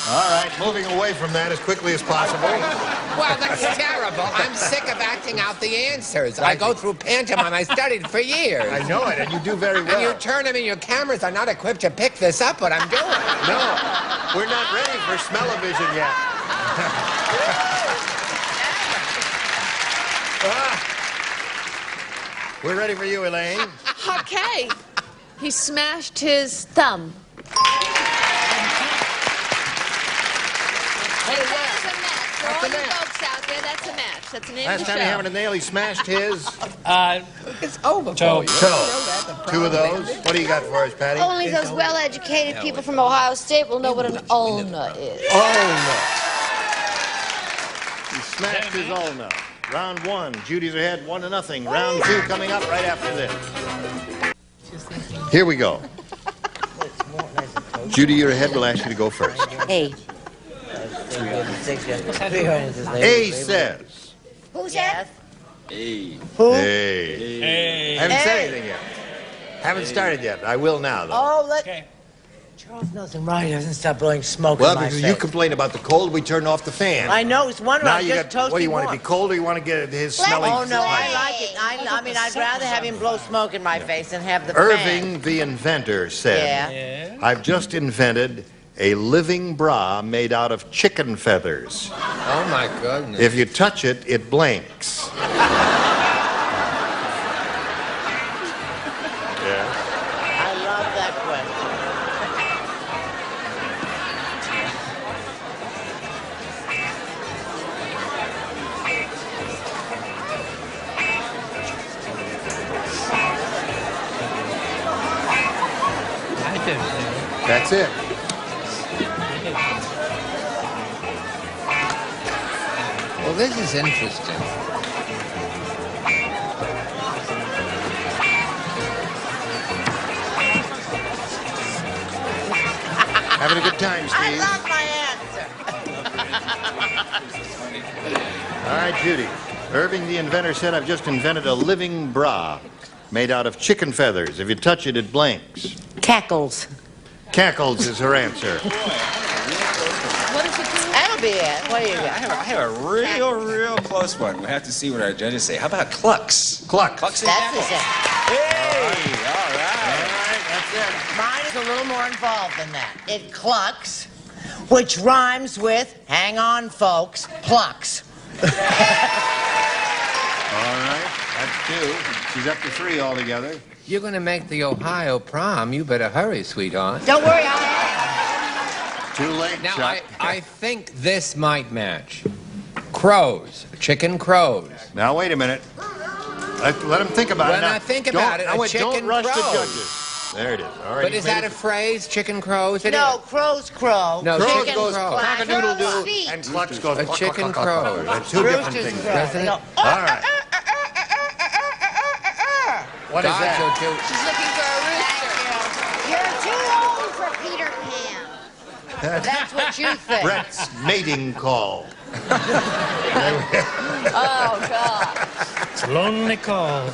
All right, moving away from that as quickly as possible. Well, that's terrible. I'm sick of acting out the answers. I go through pantomime. I studied for years. I know it, and you do very well. And you turn them in your cameras are not equipped to pick this up, what I'm doing. No, we're not ready for smell-o-vision yet. We're ready for you, Elaine. Okay. He smashed his thumb. That's a match. For all you folks out there, that's a match. That's the name Last of the time he show. hammered a nail, he smashed his It's over Toe. for you. toe. 2 of those. What do you got for us, Patty? Only those well-educated people from Ohio State will know what an ulna is. Oh, no. He smashed his ulna. Round 1. Judy's ahead 1-0. Round 2 coming up right after this. Here we go. Judy, you're ahead. We'll ask you to go first. Hey. A says. Who's that? Hey. Who? Hey. I haven't said anything yet. Haven't started yet. I will now, though. Oh, Charles Nelson Riley doesn't stop blowing smoke Well, in my because face. you complain about the cold, we turn off the fan. I know. It's one Now round. you Just got. What do you want to be warm. cold, or you want to get his smelly? Oh, no, I like it. I mean, I'd rather have him blow smoke in my face than have the fan. Irving, the inventor, said, "I've just invented a living bra made out of chicken feathers. Oh, my goodness. If you touch it, it blinks." I love that question. inventive. That's it. Well, this is interesting. Having a good time, Steve. I love my answer. All right, Judy. Irving the inventor said, I've just invented a living bra made out of chicken feathers. If you touch it, it blinks. Cackles. Cackles is her answer. What is it? That'll be it. What do you got? I have a real close one. We'll have to see what our judges say. How about clucks? Clucks. Clucks and That's cackles. it. Hey! All right. That's it. Mine is a little more involved than that. It clucks, which rhymes with, hang on, folks, plucks. All right, that's 2. She's up to 3 altogether. You're going to make the Ohio prom. You better hurry, sweetheart. Don't worry, Too late, Now, Chuck. I think this might match. Crows. Chicken crows. Now, wait a minute. Let him think about it. When Now, I think don't- about it, now, a wait, don't chicken rush the crows. judges. There it is. All right. But is that a phrase, chicken crows? It No, is. crows crow. No, Crows chicken goes crows. cock-a-doodle-doo, and clucks goes A chicken crow. They're 2 different Roosters things. crow. Doesn't it? No. All right. What is God, that? you're cute. She's looking for a rooster. You're too old for Peter Pan. That's what you think. Brett's mating call. Oh, God. It's a lonely call. Oh,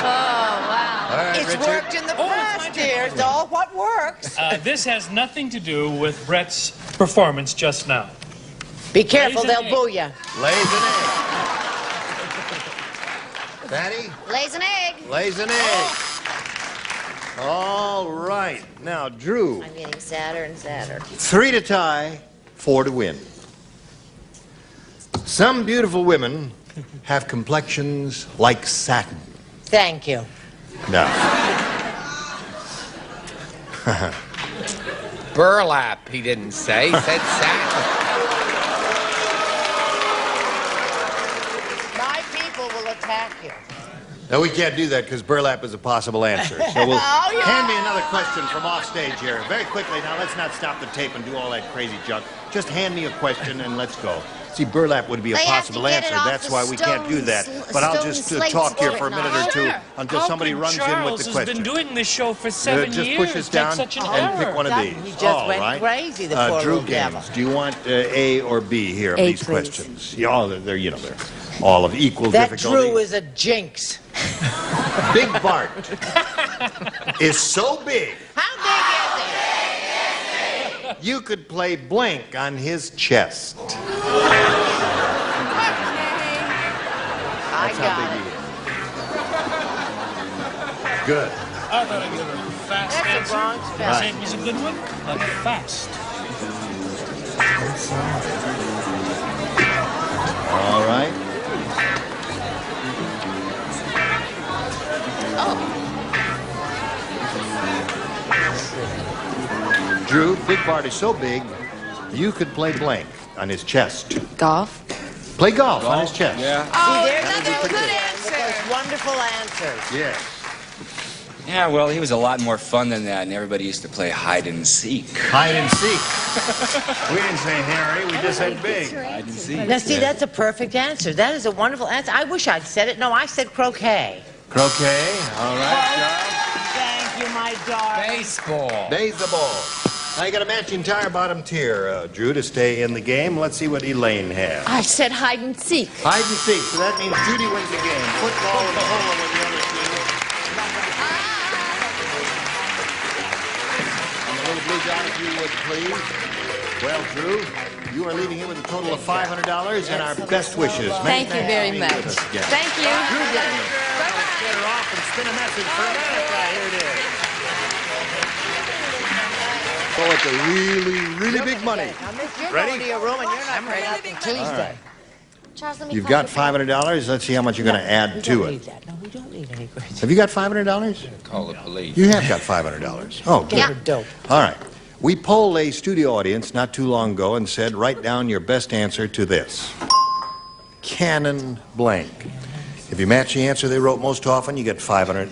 wow. All right, It's Richard. worked in the past, dear. It's all what works. This has nothing to do with Brett's performance just now. Be careful, Lays an they'll egg. boo you. Lays an egg. Fatty? Lays an egg. Lays an egg. All right. Now, Drew. I'm getting sadder and sadder. 3 to tie, 4 to win. Some beautiful women have complexions like satin. Thank you. No. Burlap, he didn't say. He said satin. My people will attack you. No, we can't do that because burlap is a possible answer. So we'll hand me another question from off stage here. Very quickly. Now, let's not stop the tape and do all that crazy junk. Just hand me a question and let's go. See, burlap would be a They have to possible get it answer. off That's the why we can't do that. But I'll stone just slates talk here or for a minute whatnot. or two until How somebody could runs Charles in with the has question. been doing this show for 7 Just years. push us Take down such an and pick error. one of these. He just All went right. crazy, the poor Drew little devil. Gaines, do you want A or B here of A, these please. questions? Yeah, all they're all of equal That difficulty. Drew is a jinx. Big Bart is so big. How big is You could play blank on his chest. he? That's how big he is. Good. I thought I'd give her a fast That's a answer. Bronx You fella. say it was a good one? But fast. All right. Drew, Big Bart is so big, you could play blank on his chest. Golf? Play golf on his chest. Yeah. See, there's That would be another pretty good good. answer. Those wonderful answers. Yes. Yeah, well, he was a lot more fun than that, and everybody used to play hide and seek. Hide and seek. We didn't say Harry, we just said big. Hide and seek. Now, see, that's a perfect answer. That is a wonderful answer. I wish I'd said it. No, I said croquet. Croquet. All right, Thank you, my darling. Baseball. Charles. Baseball. Now you got a matching entire bottom tier, Drew, to stay in the game. Let's see what Elaine has. I said hide and seek. Hide and seek. So that means Judy wins the game. Football in the hole with the other team. And the little blue dot, if you would please. Well, Drew, you are leaving here with a total of $500 and our best wishes. Many Thank you thanks very for being with much. us again. Thank you. Drew Gaines. Let's get her off and spin a message for America. Here it is. Oh, it's a really big money. Now, Miss, you're Ready? going to your room and you're not coming up until Tuesday. Charles, let me You've call got you back. $500. Let's see how much you're going to add We to don't it. need that. No, we don't need any grades. Have you got $500? Call the police. You have got $500. Oh, Get good. her dope. All right. We polled a studio audience not too long ago and said, write down your best answer to this. Cannon blank. If you match the answer they wrote most often, you get $500.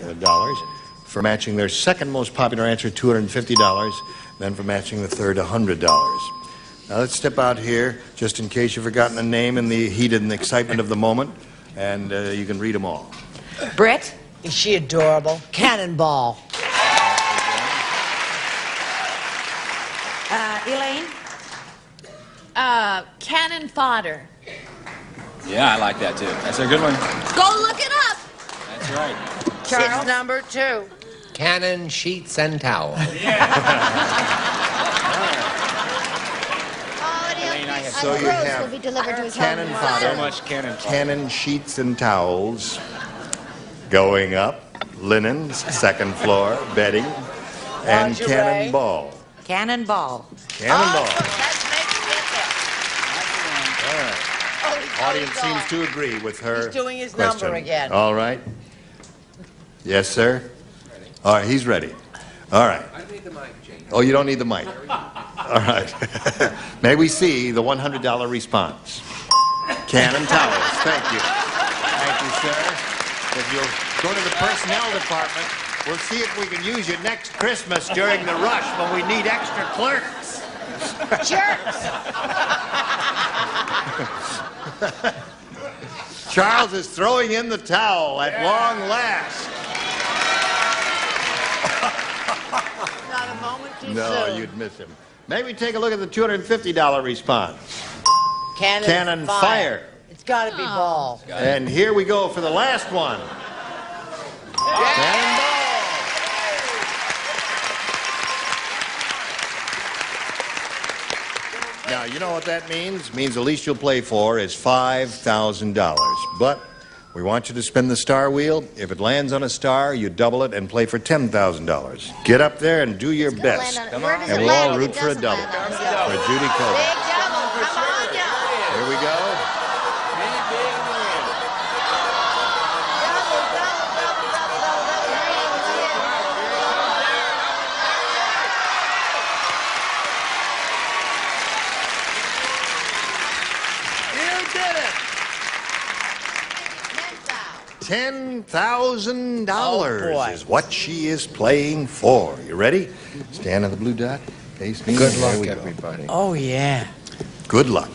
For matching their second most popular answer, $250. Then for matching the third, $100. Now let's step out here, just in case you've forgotten a name in the heat and excitement of the moment, and you can read them all. Brett? Is she adorable? Cannonball. Elaine? Cannon fodder. Yeah, I like that too. That's a good one. Go look it up. That's right. Charles? It's number 2. Cannon, sheets, and towels. So you have will be delivered to his cannon home. fodder, So much cannon fodder. cannon sheets and towels, going up, linens, second floor, bedding, and Lingerie. cannonball. Cannonball. Cannonball. Let's make it get All right. Audience seems to agree with her. He's doing his question. number again. All right. Yes, sir. All right, he's ready. All right. I need the mic, Jane. Oh, you don't need the mic. All right. May we see the $100 response? Cannon towels. Thank you. Thank you, sir. If you'll go to the personnel department, we'll see if we can use you next Christmas during the rush when we need extra clerks. Jerks. Charles is throwing in the towel at long last. Not a moment too No, soon. you'd miss him. Maybe take a look at the $250 response. Cannon fire. It's got to be ball. And here we go for the last one. Cannonball. Now, you know what that means? It means the least you'll play for is $5,000. But we want you to spin the star wheel. If it lands on a star, you double it and play for $10,000. Get up there and do your best. And we'll all root for a double. For Judy Kovac. Here we go. $10,000 is what she is playing for. You ready? Stand on the blue dot. Face me. Good There luck, we go. everybody. Oh, yeah. Good luck.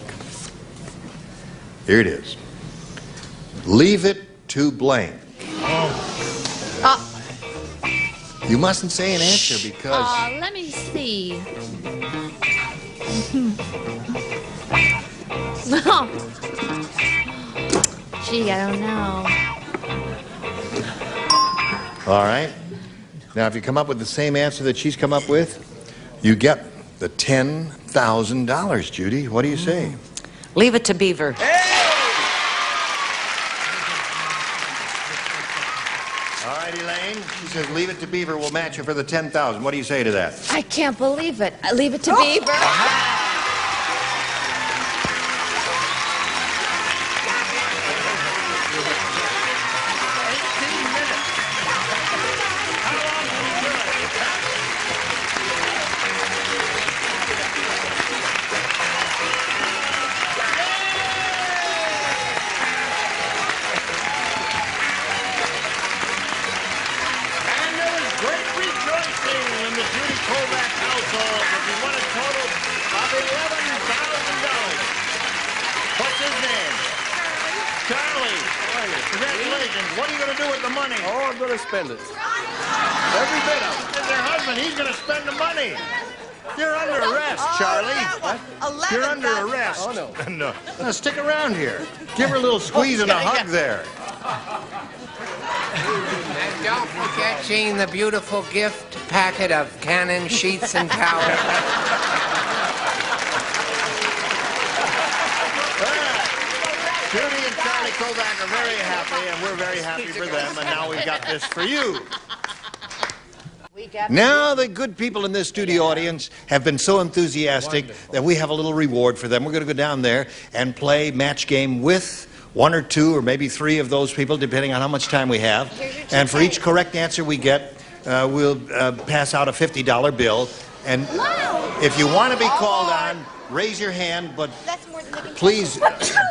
Here it is. Leave it to blank. You mustn't say an answer because... Let me see. Gee, I don't know. All right. Now, if you come up with the same answer that she's come up with, you get the $10,000, Judy. What do you say? Leave it to Beaver. All right, Elaine. She says, leave it to Beaver. We'll match you for the $10,000. What do you say to that? I can't believe it. I leave it to Beaver. What are you going to do with the money? Oh, I'm going to spend it. Every bit of it. There's her husband. He's going to spend the money. You're under arrest, Charlie. You're under arrest. Oh, no. No. Now, stick around here. Give her a little squeeze and a hug there. And don't forget, Gene, the beautiful gift packet of cannon sheets and towels. Judy and Charlie Kovac are very happy, and we're very happy for them. And now we've got this for you. Now the good people in this studio audience have been so enthusiastic that we have a little reward for them. We're going to go down there and play match game with one or two or maybe three of those people, depending on how much time we have. And for each correct answer we get, we'll pass out a $50 bill. And if you want to be called on, raise your hand, but please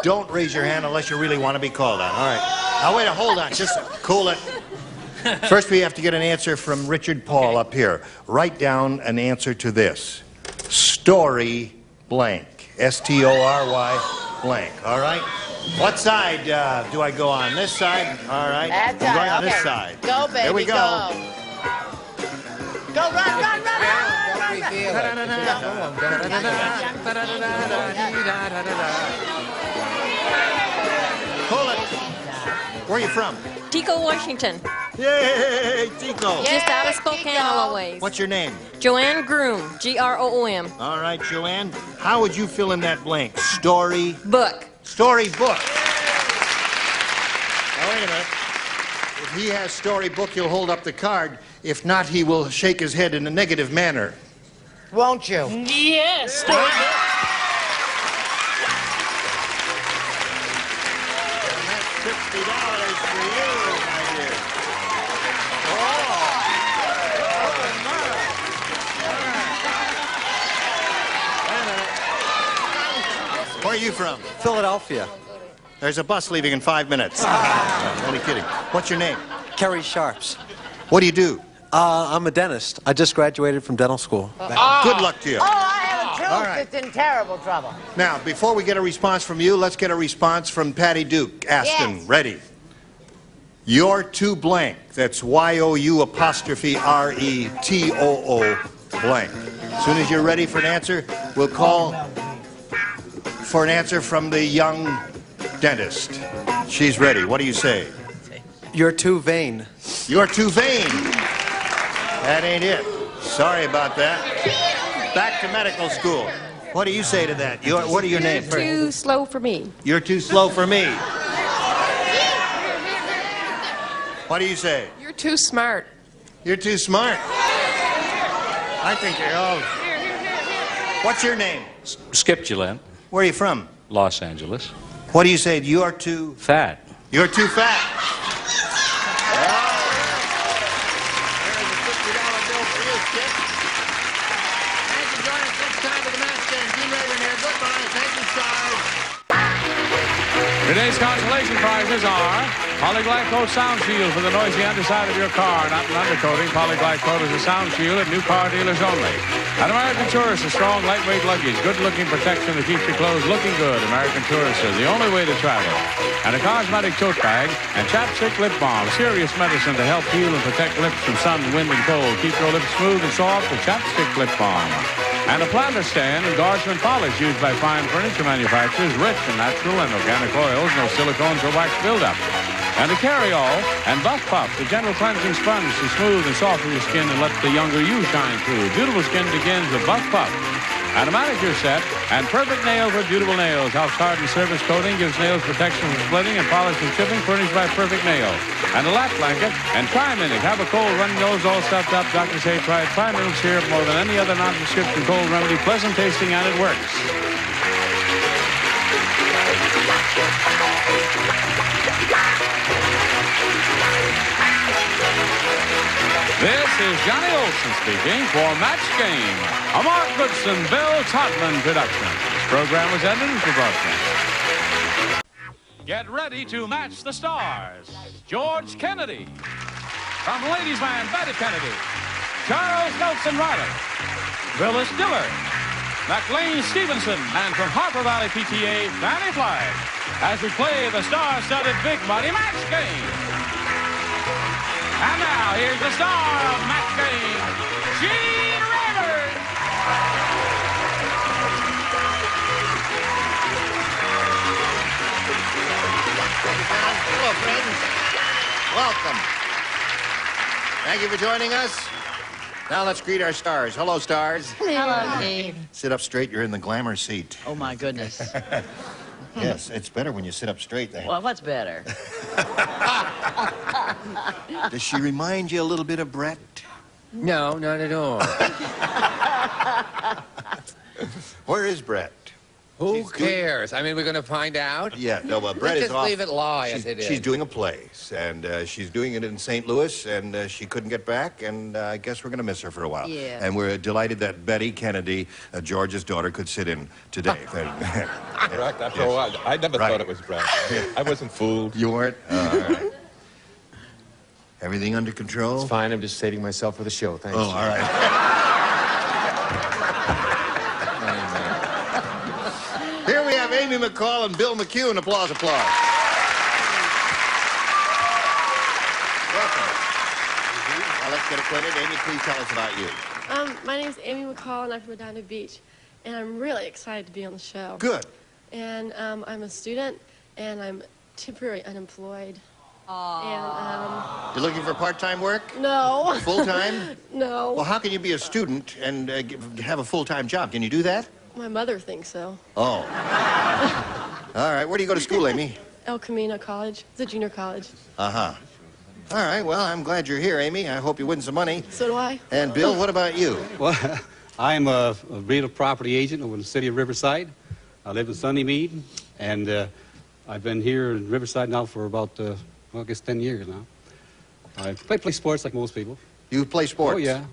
don't raise your hand unless you really want to be called on. All right. Now, wait, hold on. Just cool it. First, we have to get an answer from Richard Paul up here. Write down an answer to this. Story blank. S-T-O-R-Y blank. All right? What side do I go on? This side? All right. That's I'm going right, on this okay. side. Go, baby, Here we go. Go, run, run, run, run. Pull it. Where are you from? Tico, Washington. Yay, Tico. Just out of Spokane a little ways. What's your name? Joanne Groom, G-R-O-O-M. All right, Joanne. How would you fill in that blank? Story? Book. Story book. Now, wait a minute. If he has story book, he'll hold up the card. If not, he will shake his head in a negative manner. Won't you? Yes. $50 for you, my dear. Where are you from? Philadelphia. There's a bus leaving in 5 minutes. Only kidding. What's your name? Kerry Sharps. What do you do? I'm a dentist. I just graduated from dental school. Good luck to you. Oh, I have a tooth All right. that's in terrible trouble. Now, before we get a response from you, let's get a response from Patty Duke. Aston, Yes. ready? You're too blank. That's Y-O-U-R-E-T-O-O blank. As soon as you're ready for an answer, we'll call for an answer from the young dentist. She's ready. What do you say? You're too vain. You're too vain. That ain't it. Sorry about that. Back to medical school. What do you say to that? What are your names? Too slow for me. You're too slow for me. What do you say? You're too smart. You're too smart. I think you're all... What's your name? Skip Gillette, Where are you from? Los Angeles. What do you say? You're too... Fat. You're too fat. Today's consolation prizes are Polyglide Coat Sound Shield for the noisy underside of your car, not an undercoating. Polyglide Coat is a sound shield at new car dealers only. An American Tourist, a strong, lightweight luggage, good-looking protection that keeps your clothes looking good. American Tourist is the only way to travel. And a cosmetic tote bag and chapstick lip balm, serious medicine to help heal and protect lips from sun, wind, and cold. Keep your lips smooth and soft with chapstick lip balm. And a planter stand and guardsman polish used by fine furniture manufacturers, rich in natural and organic oils, no silicones or wax buildup. And a carry-all and Buff Puff, the gentle cleansing sponge to smooth and soften your skin and let the younger you shine through. Beautiful skin begins with Buff Puff. And a manicure set and perfect nail for beautiful nails. House hardened surface coating gives nails protection from splitting and polish from chipping, furnished by Perfect Nail. And a lap blanket and Tri-Minute. Have a cold, runny nose all stuffed up. Doctors say try Tri-Minute syrup more than any other non-prescription cold remedy. Pleasant tasting and it works. This is Johnny Olson speaking for Match Game, a Mark Goodson, Bill Todman production. This program was edited for broadcast. Get ready to match the stars. George Kennedy. From Ladies' Man, Betty Kennedy. Charles Nelson Riley. Phyllis Diller. McLean Stevenson. And from Harper Valley PTA, Fanny Flagg. As we play the star-studded Big Money Match Game. And now, here's the star of Match Game, Gene Rivers. Hello, friends. Welcome. Thank you for joining us. Now let's greet our stars. Hello, stars. Hello, Dave. Sit up straight. You're in the glamour seat. Oh, my goodness. Yes, it's better when you sit up straight. Well, what's better? Does she remind you a little bit of Brett? No, not at all. Where is Brett? Who cares? I mean, we're going to find out? Yeah, no, well, Brett Let's is just off. leave it lie as it is. She's doing a play, and she's doing it in St. Louis, and she couldn't get back, and I guess we're going to miss her for a while. Yeah. And we're delighted that Betty Kennedy, George's daughter, could sit in today. Correct. After a while, I never thought it was Brett. I wasn't fooled. You weren't? All right. Everything under control? It's fine. I'm just saving myself for the show. Thanks. Oh, all right. Here we have Amy McCall and Bill McCune. Applause, applause. Welcome. Now let's get acquainted. Amy, please tell us about you. My name's Amy McCall, and I'm from Redondo Beach. And I'm really excited to be on the show. Good. And I'm a student, and I'm temporarily unemployed. You're looking for part-time work? No. Full-time? No. Well, how can you be a student and have a full-time job? Can you do that? My mother thinks so. Oh. All right. Where do you go to school, Amy? El Camino College. It's a junior college. Uh-huh. All right. Well, I'm glad you're here, Amy. I hope you win some money. So do I. And, Bill, what about you? Well, I'm a real property agent over in the city of Riverside. I live in Sunnymead, and I've been here in Riverside now for about, well, I guess 10 years now. I play sports like most people. You play sports? Oh, yeah.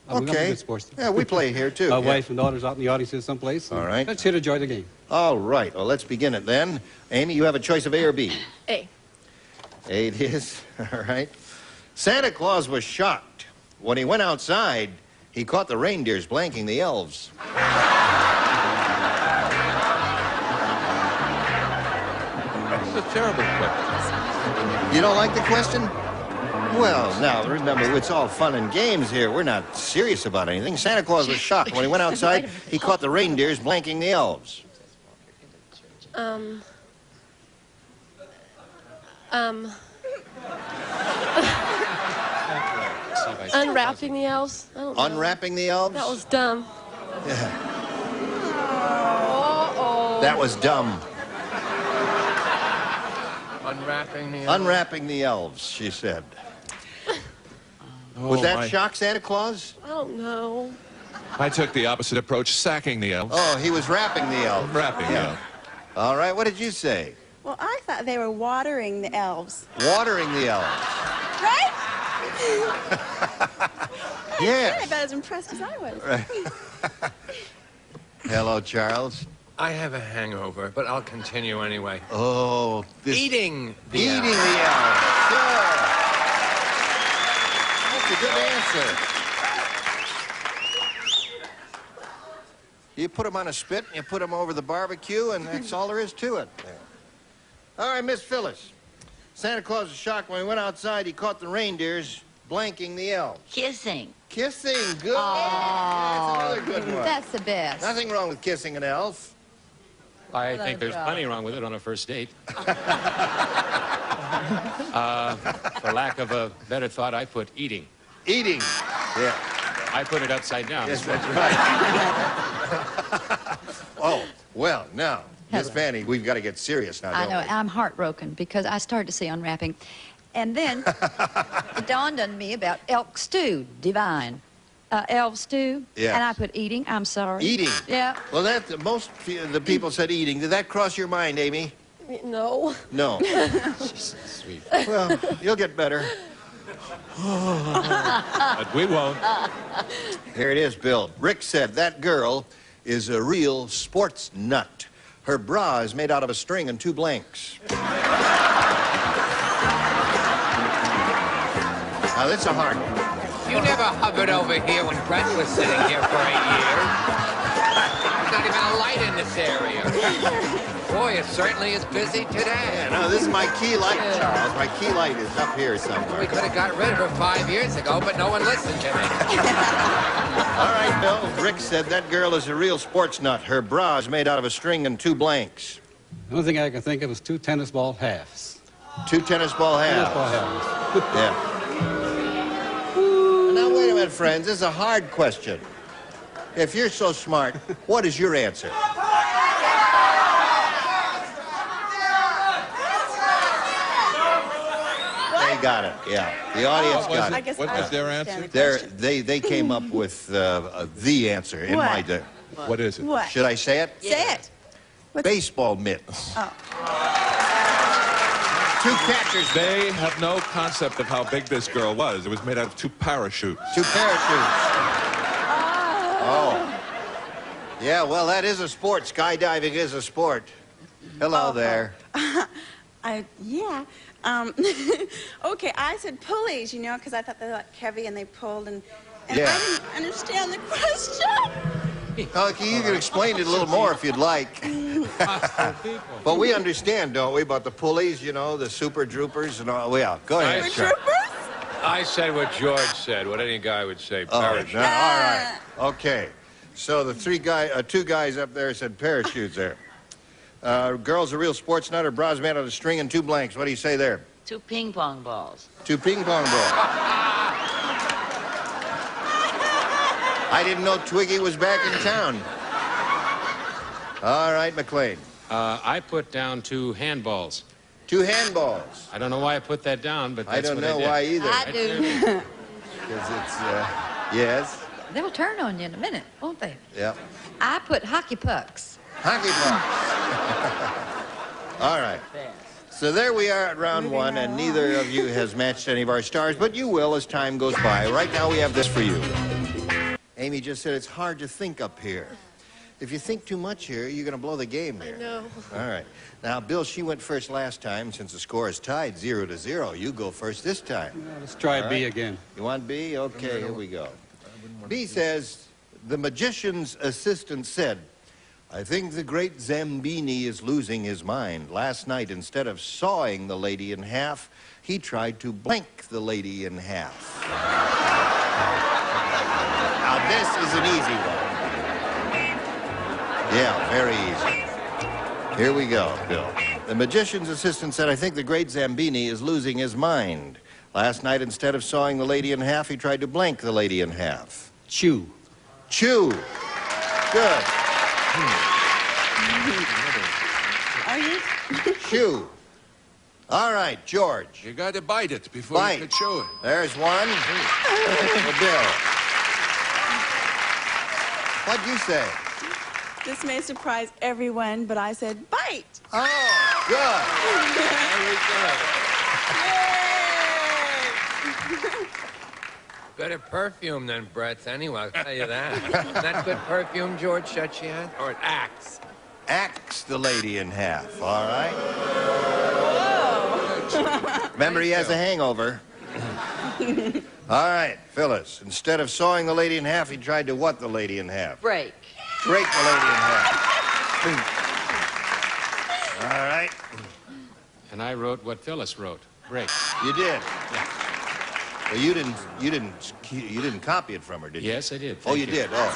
I'm Okay. good sports. Yeah, we play here, too. My Yeah. wife and daughter's out in the audience here someplace. All right. Let's here to enjoy the game. All right. Well, let's begin it then. Amy, you have a choice of A or B. A. A it is. All right. Santa Claus was shocked. When he went outside, he caught the reindeers blanking the elves. That's a terrible question. You don't like the question? Well, now, remember, it's all fun and games here. We're not serious about anything. Santa Claus was shocked. When he went outside, he caught the reindeers blanking the elves. Unwrapping the elves? I don't know. Unwrapping the elves? That was dumb. Yeah. Uh-oh. That was dumb. Unwrapping the elves. Unwrapping the elves, she said. Oh, Was that shock Santa Claus? I don't know. I took the opposite approach, sacking the elves. Oh, he was wrapping the elves. Wrapping, yeah. All right, what did you say? Well, I thought they were watering the elves. Watering the elves. Right? Yes. I'm about as impressed as I was. Right. Hello, Charles. I have a hangover, but I'll continue anyway. Oh, Eating the Eating elves. the elves. Sure. That's a good answer. You put them on a spit, and you put them over the barbecue, and that's all there is to it. All right, Miss Phyllis. Santa Claus was shocked when he went outside. He caught the reindeers blanking the elves. Kissing. Kissing, good. That's another good one. That's the best. Nothing wrong with kissing an elf. I think there's plenty wrong with it on a first date. For lack of a better thought, I put eating. Eating. Yeah. I put it upside down. Yes, that's right. Oh, well, now, Miss Fanny, we've got to get serious now, I don't know. we? I'm heartbroken because I started to see unwrapping. And then it dawned on me about elk stew, divine. Elf stew. Yes. And I put eating. I'm sorry. Eating. Yeah. Well, most of the people said eating. Did that cross your mind, Amy? No. No. Sweet. Well, you'll get better. But we won't. Here it is, Bill. Rick said that girl is a real sports nut. Her bra is made out of a string and 2 blanks. Now, that's a hard one. You never hovered over here when Brett was sitting here for 8 years. There's not even a light in this area. Boy, it certainly is busy today. Yeah, no, this is my key light, Charles. My key light is up here somewhere. We could have got rid of her 5 years ago, but no one listened to me. All right, Bill. Rick said that girl is a real sports nut. Her bra is made out of a string and 2 blanks. The only thing I can think of is 2 tennis ball halves. 2 tennis ball halves. Tennis ball halves. Yeah. Now, wait a minute, friends. This is a hard question. If you're so smart, what is your answer? They got it, yeah. The audience got it. What was their answer? They came up with the answer in What? my day. What is it? What? Should I say it? Say it. Baseball mitts. Oh. 2 catchers. They have no concept of how big this girl was. It was made out of 2 parachutes. 2 parachutes. Oh. Yeah, well, that is a sport. Skydiving is a sport. Hello there. Yeah. Okay, I said pulleys, you know, because I thought they were like heavy and they pulled, and Yeah. I didn't understand the question. Okay, you can explain it a little more if you'd like. But we understand, don't we, about the pulleys, you know, the super droopers and all. Yeah, go ahead. I said what George said, what any guy would say. Oh, Parachute. no, all right. Okay. So the two guys up there said parachutes there. Girl's a real sports nut, her bra's made out of string and 2 blanks. What do you say there? 2 ping pong balls. 2 ping pong balls. I didn't know Twiggy was back in town. All right, McLean. I put down 2 handballs. 2 handballs. I don't know why I put that down, but I that's don't what know I did. why either. I do. Because it's, yes. They'll turn on you in a minute, won't they? Yep. I put hockey pucks. Hockey pucks. All right. So there we are at round 1, and neither of you has matched any of our stars, but you will as time goes by. Right now we have this for you. Amy just said it's hard to think up here. If you think too much here, you're going to blow the game here. I know. All right. Now, Bill, she went first last time. Since the score is tied 0-0, you go first this time. Let's try All B right. again. You want B? Okay, here we go. B says, the magician's assistant said, I think the great Zambini is losing his mind. Last night, instead of sawing the lady in half, he tried to blank the lady in half. Now, this is an easy one. Yeah, very easy. Here we go, Bill. The magician's assistant said, I think the great Zambini is losing his mind. Last night, instead of sawing the lady in half, he tried to blank the lady in half. Chew. Chew. Good. Are you? Chew. All right, George. You got to bite it before Bite. you can chew it. There's one. For Bill. What'd you say? This may surprise everyone, but I said bite. Oh, good. Better perfume than Brett's anyway, I'll tell you that. That good perfume, George, that she had? Or an Axe? Axe the lady in half, all right? Remember, he has a hangover. All right, Phyllis. Instead of sawing the lady in half, he tried to what the lady in half? Break. Break the lady in half. All right. And I wrote what Phyllis wrote. Break. You did. Yeah. Well, you didn't copy it from her, did you? Yes, I did. Oh, you did. Oh, all right.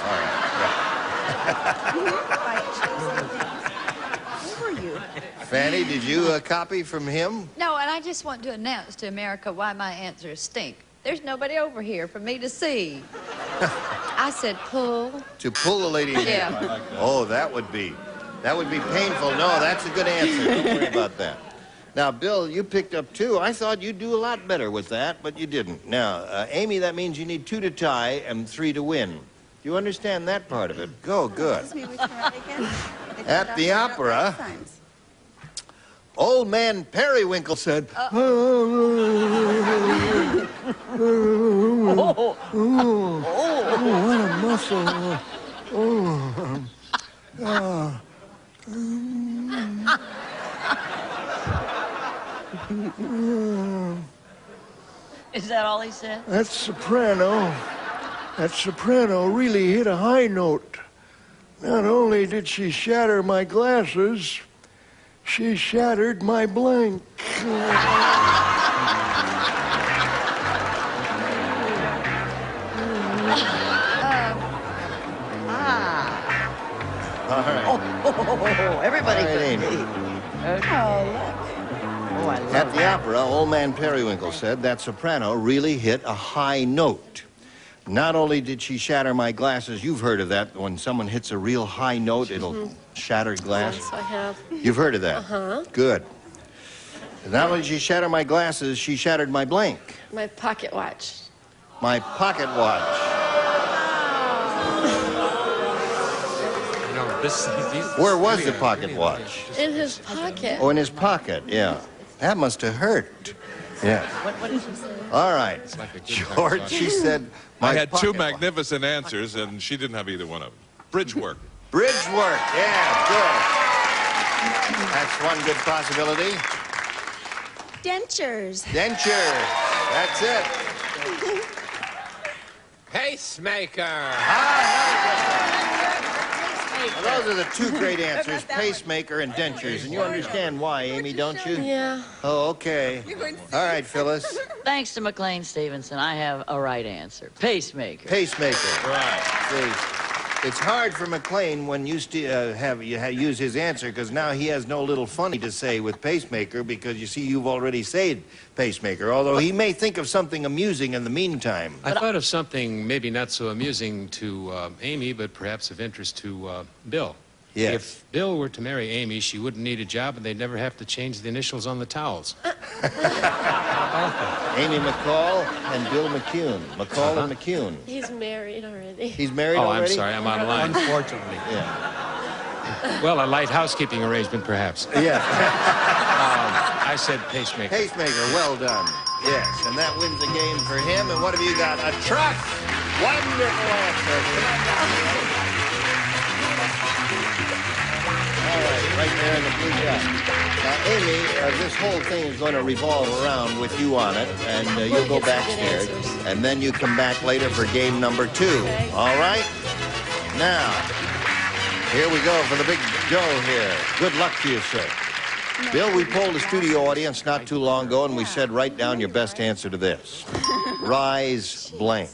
Who were you? Fanny, did you copy from him? No, and I just want to announce to America why my answers stink. There's nobody over here for me to see. I said pull. To pull the lady in Yeah. half. Oh, that would be painful. No, that's a good answer. Don't worry about that. Now, Bill, you picked up 2. I thought you'd do a lot better with that, but you didn't. Now, Amy, that means you need 2 to tie and 3 to win. Do you understand that part of it? Go, good. Excuse me, which one are they again? At the opera, old man Periwinkle said, what a muscle. Is that all he said? That soprano really hit a high note. Not only did she shatter my glasses, she shattered my blank. All right. Everybody All right, could Amy. be. Oh, I love At the opera, old man Periwinkle said that soprano really hit a high note. Not only did she shatter my glasses, you've heard of that. When someone hits a real high note, it'll shatter glass. Yes, I have. You've heard of that? Uh-huh. Good. And not only did she shatter my glasses, she shattered my blank. My pocket watch. My pocket watch. Where was the pocket watch? In his pocket. Oh, in his pocket, yeah. That must have hurt. Yeah. What did she say? All right. George, she said, I had 2 pocket watch. magnificent answers, and she didn't have either one of them. Bridge work. Bridge work, yeah, good. That's one good possibility. Dentures. Dentures. That's it. Pacemaker. Well, those are the two great answers, pacemaker and dentures. And you understand why, Amy, don't you? Yeah. Oh, okay. All right, Phyllis. Thanks to McLean Stevenson, I have a right answer. Pacemaker. Pacemaker. Right. See, it's hard for McLean when you use his answer because now he has no little funny to say with pacemaker because you see you've already said pacemaker, although he may think of something amusing in the meantime. I thought of something maybe not so amusing to Amy, but perhaps of interest to Bill. Yes. If Bill were to marry Amy, she wouldn't need a job and they'd never have to change the initials on the towels. Amy McCall and Bill McCune. McCall and McCune. He's married already. He's married Oh, already? I'm sorry, I'm out of line. Unfortunately. Yeah. Well, a light housekeeping arrangement, perhaps. Yeah. I said pacemaker. Pacemaker, well done. Yes, and that wins the game for him. And what have you got? A truck! Wonderful answer. All right, right there in the blue jacket. Now, Amy, this whole thing is going to revolve around with you on it, and you'll go backstairs, and then you come back later for game number 2. Okay. All right? Now, here we go for the big Joe here. Good luck to you, sir. Bill, we polled the studio audience not too long ago, and we said, write down your best answer to this. Rise blank.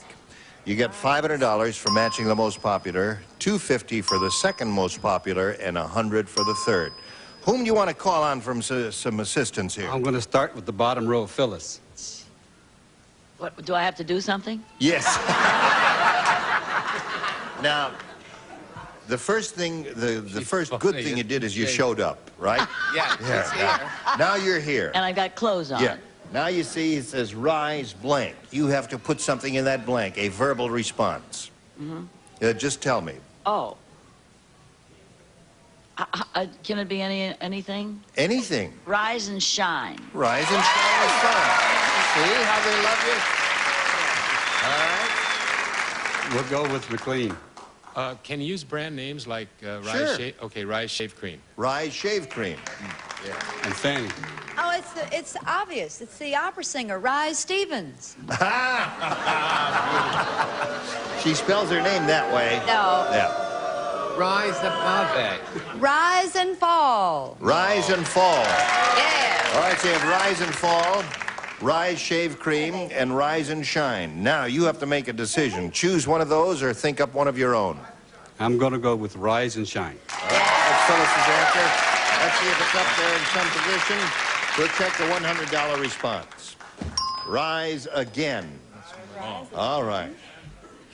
You get $500 for matching the most popular, $250 for the second most popular, and $100 for the third. Whom do you want to call on from some assistance here? I'm going to start with the bottom row, Phyllis. What, do I have to do something? Yes. Now, the first thing, the first good thing you did is you showed up, right? Yeah. Now you're here. And I've got clothes on. Yeah. Now you see it says rise blank. You have to put something in that blank, a verbal response. Mm-hmm. Just tell me. Oh. Can it be anything? Anything. Rise and shine. Rise and shine the sun. See how they love you? All right. We'll go with McLean. Can you use brand names like Rise Sure. Shave? Okay, Rise Shave Cream. Rise Shave Cream. Yeah. And Fanny. Oh, it's obvious. It's the opera singer, Rise Stevens. She spells her name that way. No. Yeah. Rise above it. Rise and fall. Rise and fall. Yeah. All right, so you have rise and fall, Rise Shave Cream, and Rise and Shine. Now, you have to make a decision. Choose one of those or think up one of your own. I'm going to go with Rise and Shine. All right, that's Phyllis's answer. Let's see if it's up there in some position. We'll check the $100 response. Rise again. All right.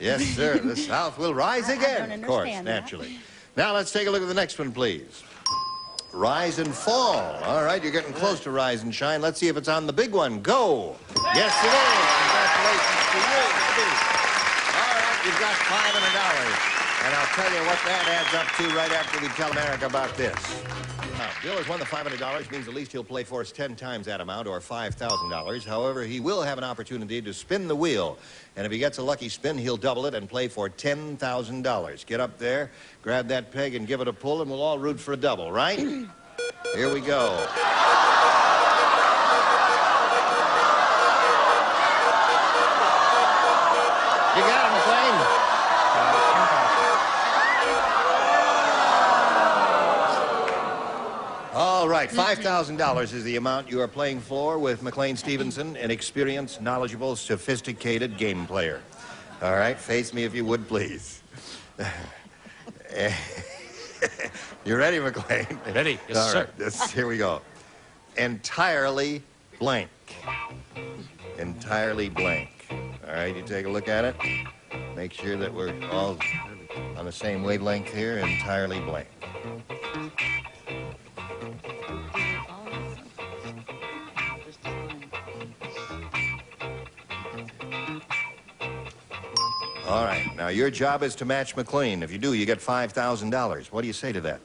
Yes, sir. The South will rise again, of course, naturally. Now, let's take a look at the next one, please. Rise and fall. All right, you're getting close to Rise and Shine. Let's see if it's on the big one. Go. Yes, it is. Congratulations to you. All right, you've got $500. And I'll tell you what that adds up to right after we tell America about this. Now, Bill has won the $500, means at least he'll play for us 10 times that amount, or $5,000. However, he will have an opportunity to spin the wheel. And if he gets a lucky spin, he'll double it and play for $10,000. Get up there, grab that peg, and give it a pull, and we'll all root for a double, right? Here we go. You got it, McLean. All right, $5,000 is the amount you are playing for with McLean Stevenson, an experienced, knowledgeable, sophisticated game player. All right, face me if you would, please. You ready, McLean? Ready, yes, All sir. right, here we go. Entirely blank. Entirely blank. All right, you take a look at it. Make sure that we're all on the same wavelength here. Entirely blank. All right, now your job is to match McLean. If you do, you get $5,000. What do you say to that?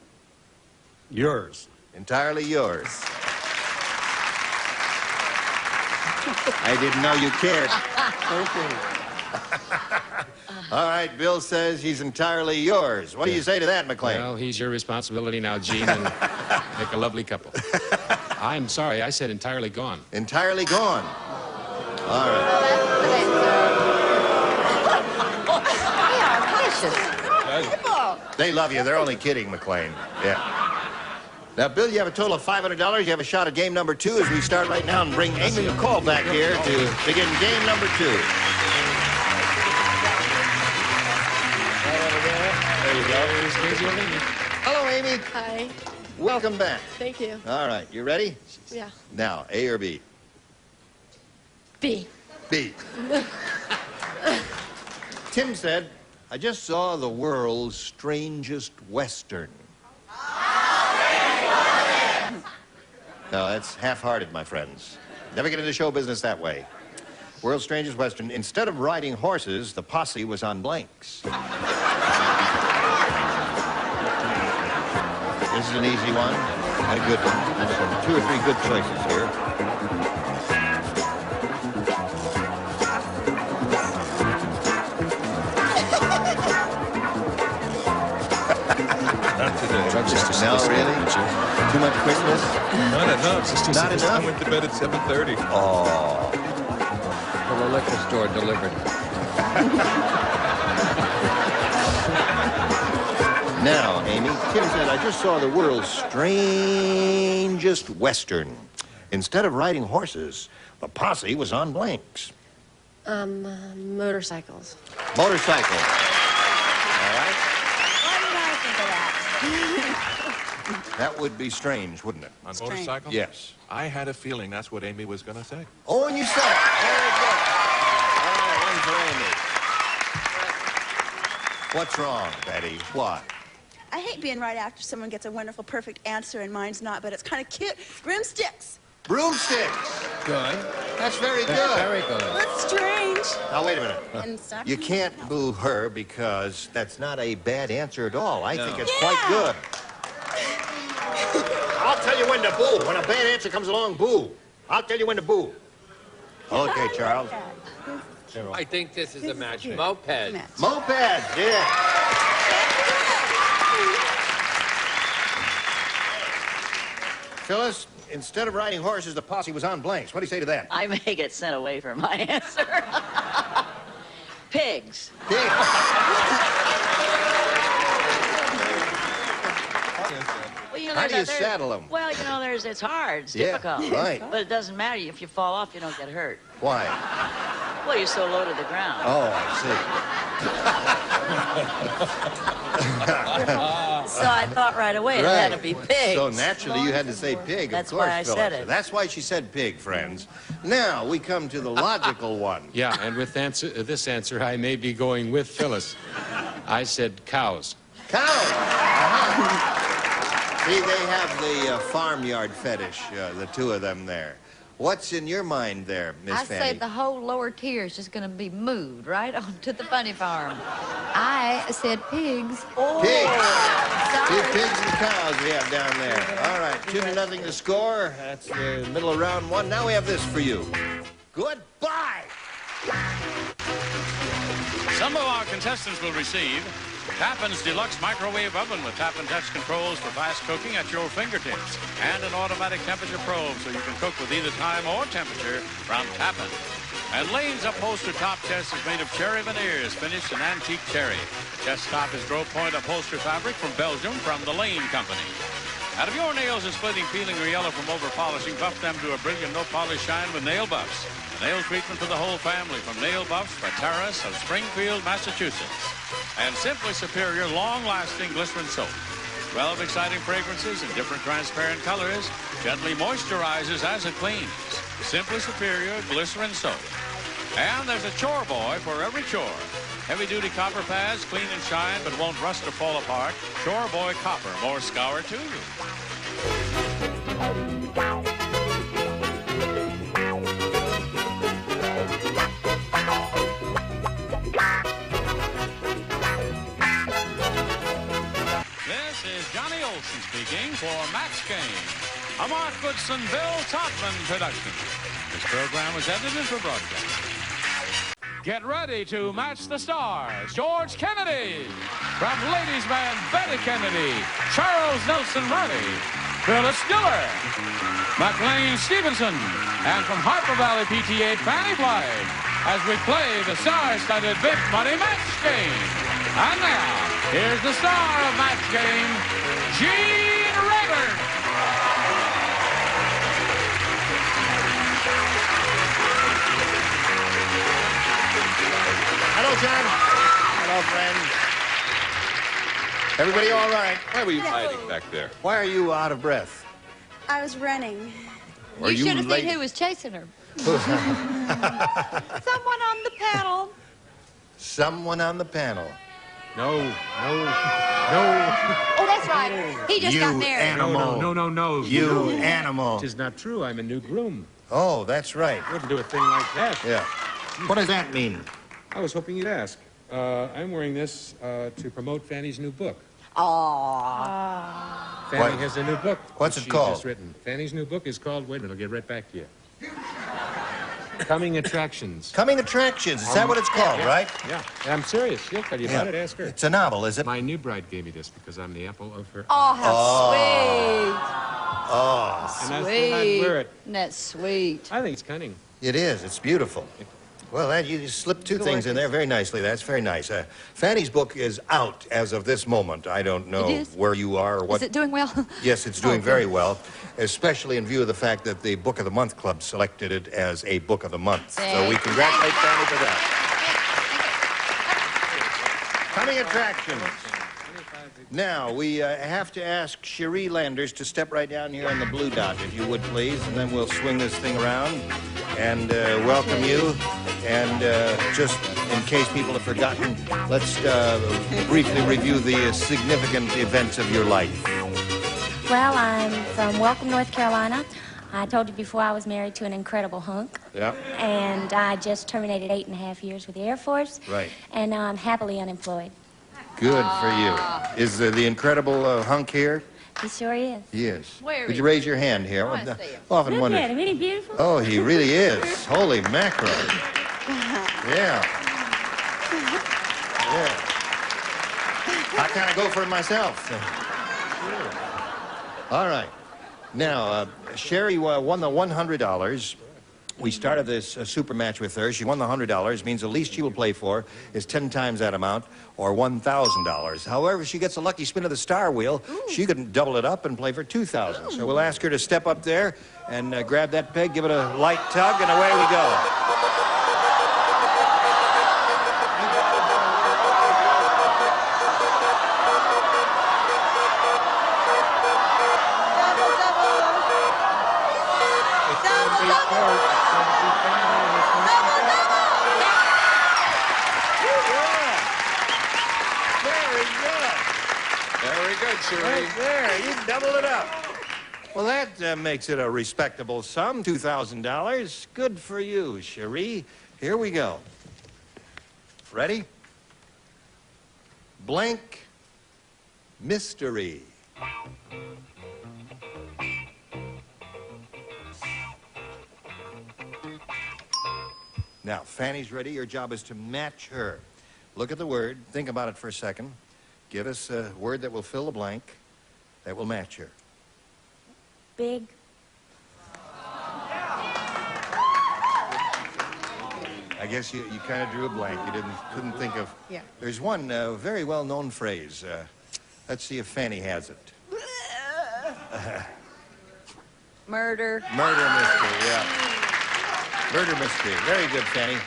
Yours. Entirely yours. I didn't know you cared. All right, Bill says he's entirely yours. What do you say to that, McLean? Well, he's your responsibility now, Gene, and make a lovely couple. I'm sorry, I said entirely gone. Entirely gone. All right. They love you. They're only kidding, McLean. Yeah. Now, Bill, you have a total of $500. You have a shot at game number 2 as we start right now and bring Amy McCall back here to begin game number 2. There you go. Hello, Amy. Hi. Welcome back. Thank you. All right. You ready? Yeah. Now, A or B? B. B. Tim said, I just saw the world's strangest Western. No, that's half-hearted, my friends. Never get into show business that way. World's strangest Western. Instead of riding horses, the posse was on blanks. This is an easy one and a good one. There's 2 or 3 good choices here. No, really? Too much quickness? Not enough. Not enough? I went to bed at 7:30. Oh. From the liquor store delivered. Now, Amy, Tim said, I just saw the world's strangest Western. Instead of riding horses, the posse was on blanks. Motorcycles. Motorcycle. All right. Why did I think of that? That would be strange, wouldn't it? On motorcycle? Yes. I had a feeling that's what Amy was going to say. Oh, and you said it. Very good. All right, one for Amy. What's wrong, Betty? What? I hate being right after someone gets a wonderful, perfect answer and mine's not, but it's kind of cute. Broomsticks. Broomsticks. Good. That's very good. That's very good. That's strange. Now, wait a minute. And Stockton? You can't boo her because that's not a bad answer at all. I think it's quite good. I'll tell you when to boo. When a bad answer comes along, boo. I'll tell you when to boo. Okay, Charles. I think this is a match. Moped. Mopeds, yeah. Phyllis, instead of riding horses, the posse was on blanks. What do you say to that? I may get sent away for my answer. Pigs. Pigs. Well, you know, How do you saddle them? Well, you know, it's hard. It's difficult. Right. But it doesn't matter. If you fall off, you don't get hurt. Why? Well, you're so low to the ground. Oh, I see. So I thought right away it had to be pigs. So naturally you had to say pig, That's of course, why I Phyllis. said it. That's why she said pig, friends. Now we come to the logical one. Yeah, and with this answer, I may be going with Phyllis. I said cows. Cows! See, they have the farmyard fetish, the 2 of them there. What's in your mind there, Miss Fanny? I say the whole lower tier is just going to be moved right onto the funny farm. I said pigs. Oh. Pigs. Sorry. 2 pigs and cows we have down there. All right, 2-0 to score. That's the middle of round 1. Now we have this for you. Goodbye. Some of our contestants will receive Tappan's Deluxe Microwave Oven with Tappan touch controls for fast cooking at your fingertips and an automatic temperature probe so you can cook with either time or temperature from Tappan. And Lane's upholstered top chest is made of cherry veneers finished in antique cherry. The chest top is Grove Point upholstered fabric from Belgium from the Lane Company. Out of your nails are splitting, peeling, or yellow from over-polishing, buff them to a brilliant no-polish shine with Nail Buffs. A nail treatment for the whole family from Nail Buffs by Terrace of Springfield, Massachusetts. And Simply Superior long-lasting glycerin soap. 12 exciting fragrances in different transparent colors. Gently moisturizes as it cleans. Simply Superior glycerin soap. And there's a chore boy for every chore. Heavy-duty copper pads, clean and shine, but won't rust or fall apart. Chore Boy Copper, more scour to you. This is Johnny Olson speaking for Max Game, a Mark Goodson, Bill Todman production. This program was edited for broadcast. Get ready to match the stars. George Kennedy. From Ladies' Man, Betty Kennedy. Charles Nelson Riley. Phyllis Diller, McLean Stevenson, and from Harper Valley PTA, Fanny Blythe, as we play the star-studded Big Money Match Game. And now, here's the star of Match Game, Gene Rayburn. Hello, John. Hello, friend. Everybody all right? Why were you hiding back there? Why are you out of breath? I was running. Were You should have late? seen who was chasing her. Someone on the panel. Someone on the panel. No. Oh, that's right. He just got married. Animal. No. You animal. It is not true. I'm a new groom. Oh, that's right. Wouldn't do a thing like that. Yeah. What does that mean? I was hoping you'd ask. I'm wearing this to promote Fanny's new book. Aww. Fanny What? has a new book. What's that it she's called? Just written. Fanny's new book is called, wait a minute, I'll get right back to you. Coming Attractions. Coming Attractions. Is that what it's called, right? Yeah. I'm serious. She'll tell you about it. Ask her. It's a novel, is it? My new bride gave me this because I'm the apple of her Oh, eye. how Oh. And sweet. I thought I'd wear it. Isn't that sweet? I think it's cunning. It is. It's beautiful. Well, you slipped two things in there very nicely. That's very nice. Fanny's book is out as of this moment. I don't know It is? where you are or what. Is it doing well? Yes, it's doing Oh, very good. well, especially in view of the fact that the Book of the Month Club selected it as a Book of the Month. So we congratulate Fanny for that. Coming Attractions. Now, we have to ask Cherie Landers to step right down here on the blue dot, if you would, please, and then we'll swing this thing around and welcome you. And just in case people have forgotten, let's briefly review the significant events of your life. Well, I'm from Welcome, North Carolina. I told you before I was married to an incredible hunk. Yeah. And I just terminated 8.5 years with the Air Force. Right. And now I'm happily unemployed. Good for you. Is the incredible hunk here? He sure is. He is. Where Would is you he? raise your hand here? I wanna I've see him. often Look wondered. at him. Isn't he beautiful? Oh, he really is. Holy mackerel. Yeah. Yeah. I kind of go for it myself. All right. Now, Sherry won the $100. We started this super match with her. She won the $100. Means the least she will play for is 10 times that amount, or $1,000. However, if she gets a lucky spin of the star wheel, she can double it up and play for $2,000. So we'll ask her to step up there and grab that peg, give it a light tug, and away we go. Very good, Cherie. Right there, you doubled it up. Well, that makes it a respectable sum, $2,000. Good for you, Cherie. Here we go. Ready? Blank mystery. Now, Fanny's ready. Your job is to match her. Look at the word. Think about it for a second. Give us a word that will fill the blank, that will match her. Big. I guess you kind of drew a blank. You couldn't think of. Yeah. There's one very well-known phrase. Let's see if Fanny has it. Murder. Murder mystery, yeah. Murder mystery. Very good, Fanny.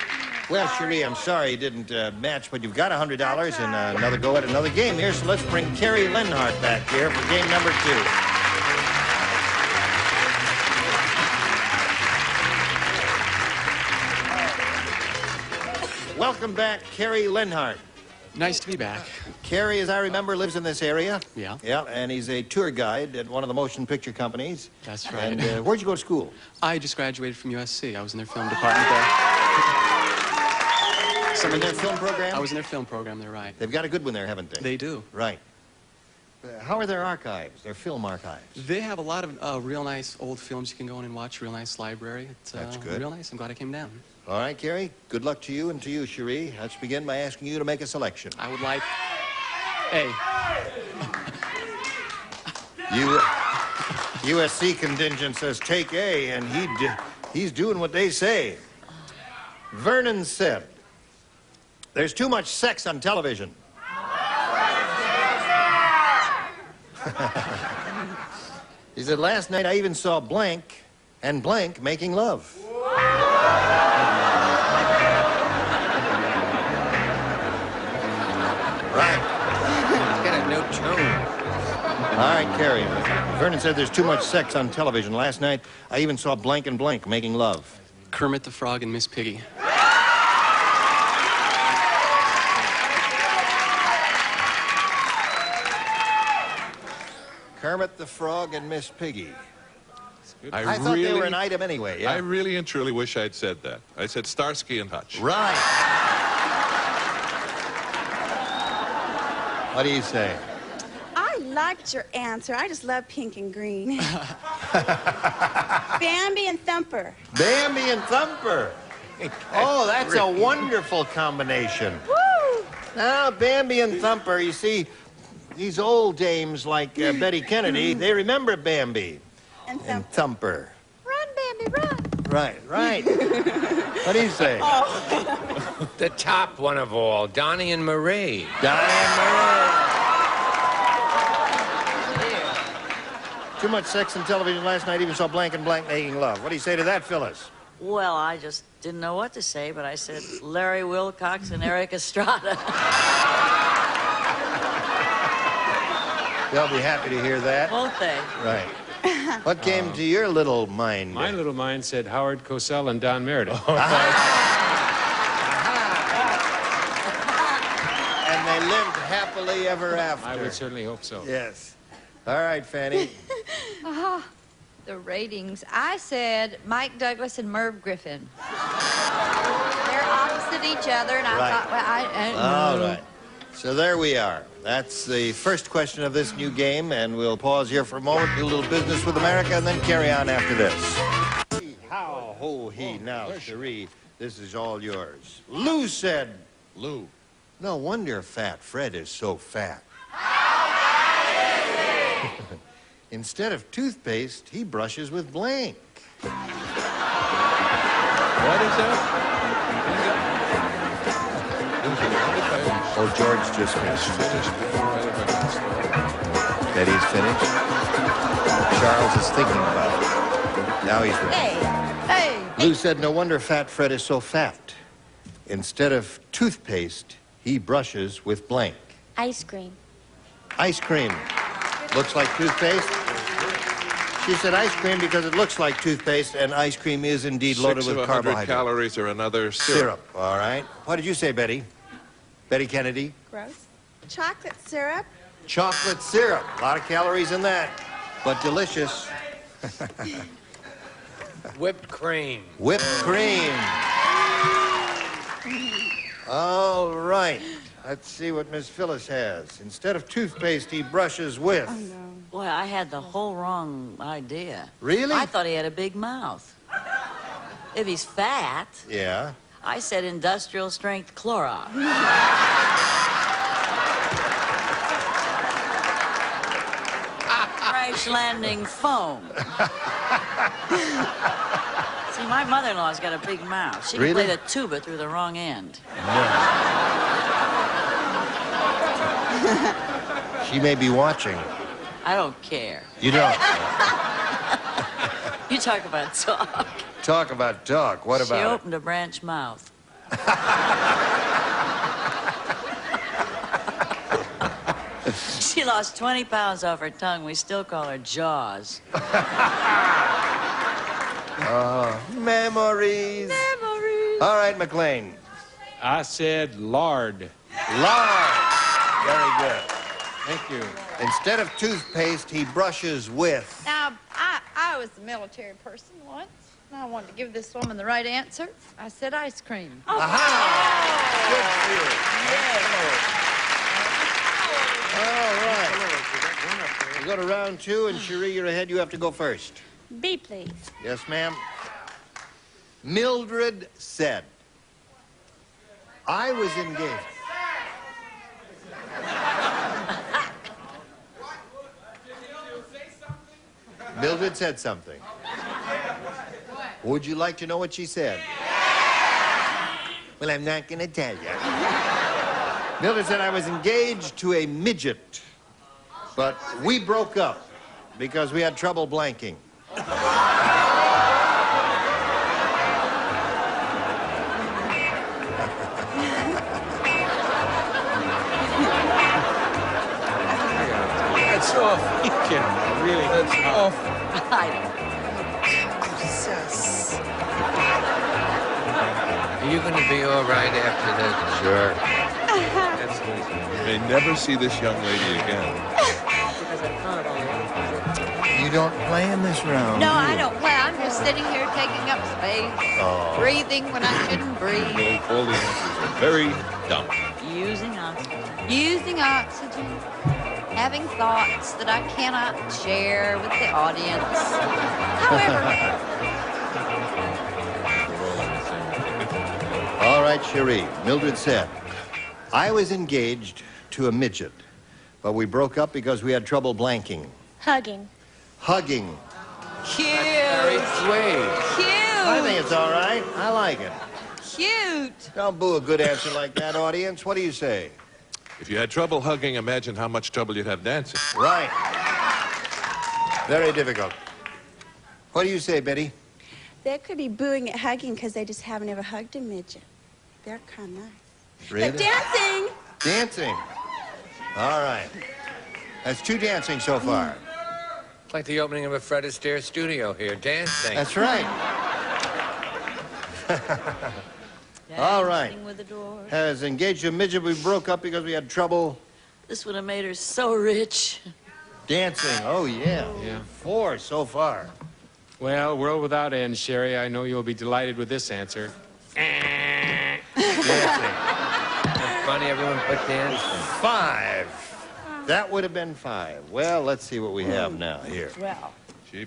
Well, Cherie, I'm sorry you didn't match, but you've got $100 and another go at another game here. So let's bring Carrie Lenhart back here for game number 2. Welcome back, Carrie Lenhart. Nice to be back. Carrie, as I remember, lives in this area. Yeah. Yeah, and he's a tour guide at one of the motion picture companies. That's right. And where'd you go to school? I just graduated from USC. I was in their film department there. In their film program? I was in their film program there, right. They've got a good one there, haven't they? They do. Right. How are their archives, their film archives? They have a lot of real nice old films you can go in and watch, real nice library. It's That's good. Real nice. I'm glad I came down. All right, Carrie. Good luck to you and to you, Cherie. Let's begin by asking you to make a selection. I would like A. You... USC contingent says take A, and he's doing what they say. Vernon said, there's too much sex on television. He said, last night I even saw blank and blank making love. Right. It's got a no tone. All right, Carrie. Vernon said there's too much sex on television. Last night I even saw blank and blank making love. Kermit the Frog and Miss Piggy. Kermit the Frog and Miss Piggy. I thought they really- were an item anyway, yeah. I really and truly wish I'd said that. I said Starsky and Hutch. Right. What do you say? I liked your answer. I just love pink and green. Bambi and Thumper. Bambi and Thumper. Oh, that's a wonderful combination. Woo! Now, Bambi and Thumper, you see, these old dames like Betty Kennedy, they remember Bambi And and Thumper. Run, Bambi, run. Right, right. What do you say? Oh. The top one of all, Donnie and Marie. Donnie and Marie. Too much sex on television last night, even saw blank and blank making love. What do you say to that, Phyllis? Well, I just didn't know what to say, but I said Larry Wilcox and Eric Estrada. They'll be happy to hear that. Won't they? Right. What came to your little mind? My little mind said Howard Cosell and Don Meredith. And they lived happily ever after. I would certainly hope so. Yes. All right, Fanny. The ratings. I said Mike Douglas and Merv Griffin. They're opposite each other, and I Right. thought, well, I don't know. All right. So there we are. That's the first question of this new game, and we'll pause here for a moment, do a little business with America, and then carry on after this. How, ho, he, now, Cherie, this is all yours. Lou said... Lou. No wonder Fat Fred is so fat. Instead of toothpaste, he brushes with blank. What is that? Oh, George just finished. That he's finished? Charles is thinking about it. Now he's... Hey! Lou said, no wonder Fat Fred is so fat. Instead of toothpaste, he brushes with blank. Ice cream. Ice cream. Looks like toothpaste. She said ice cream because it looks like toothpaste, and ice cream is indeed loaded 6 with of 100 carbohydrates. calories or another Syrup, all right. What did you say, Betty? Betty Kennedy? Gross. Chocolate syrup. Chocolate syrup. A lot of calories in that, but delicious. Whipped cream. Whipped cream. All right. Let's see what Miss Phyllis has. Instead of toothpaste, he brushes with. Oh, no. Boy, I had the whole wrong idea. Really? I thought he had a big mouth. If he's fat, Yeah. I said industrial strength Clorox. Crash landing foam. See, my mother-in-law's got a big mouth. She can Really? play the tuba through the wrong end. She may be watching. I don't care. You don't. You talk about talk. Talk about talk. What She about opened a branch mouth. She lost 20 pounds off her tongue. We still call her Jaws. Memories. Memories. All right, McLean. I said lard. Lard. Very good. Thank you. Instead of toothpaste, he brushes with. Now, I was a military person once, and I wanted to give this woman the right answer. I said ice cream. All right. We go to round two, and Cherie, you're ahead. You have to go first. B, please. Yes, ma'am. Mildred said, I was engaged. Mildred said something. Would you like to know what she said? Well, I'm not going to tell you. Mildred said I was engaged to a midget, but we broke up because we had trouble blanking. That's off. Really, that's off. Are you going to be all right after this? Sure. You may never see this young lady again. You don't play in this round. No, I don't play. I'm just sitting here taking up space, breathing when I shouldn't breathe. All the answers are very dumb. Using oxygen, having thoughts that I cannot share with the audience. However, All right, Cherie. Mildred said, I was engaged to a midget, but we broke up because we had trouble blanking. Hugging. Hugging. cute. Very sweet. Cute. I think it's all right. I like it. Cute. Don't boo a good answer like that, audience. What do you say? If you had trouble hugging, imagine how much trouble you'd have dancing. Right. Very difficult. What do you say, Betty? They could be booing at hugging because they just haven't ever hugged a midget. They're kind of nice. Really? But dancing! Dancing. All right. That's 2 dancing so far. It's like the opening of a Fred Astaire studio here, dancing. That's right. All right. With the door. Has engaged a midget. We broke up because we had trouble This would have made her so rich. dancing. Oh, yeah. Yeah. 4 so far. Well, world without end, Sherry. I know you'll be delighted with this answer. Dancing. Funny, everyone put dancing. 5. That would have been 5. Well, let's see what we have now here. Well.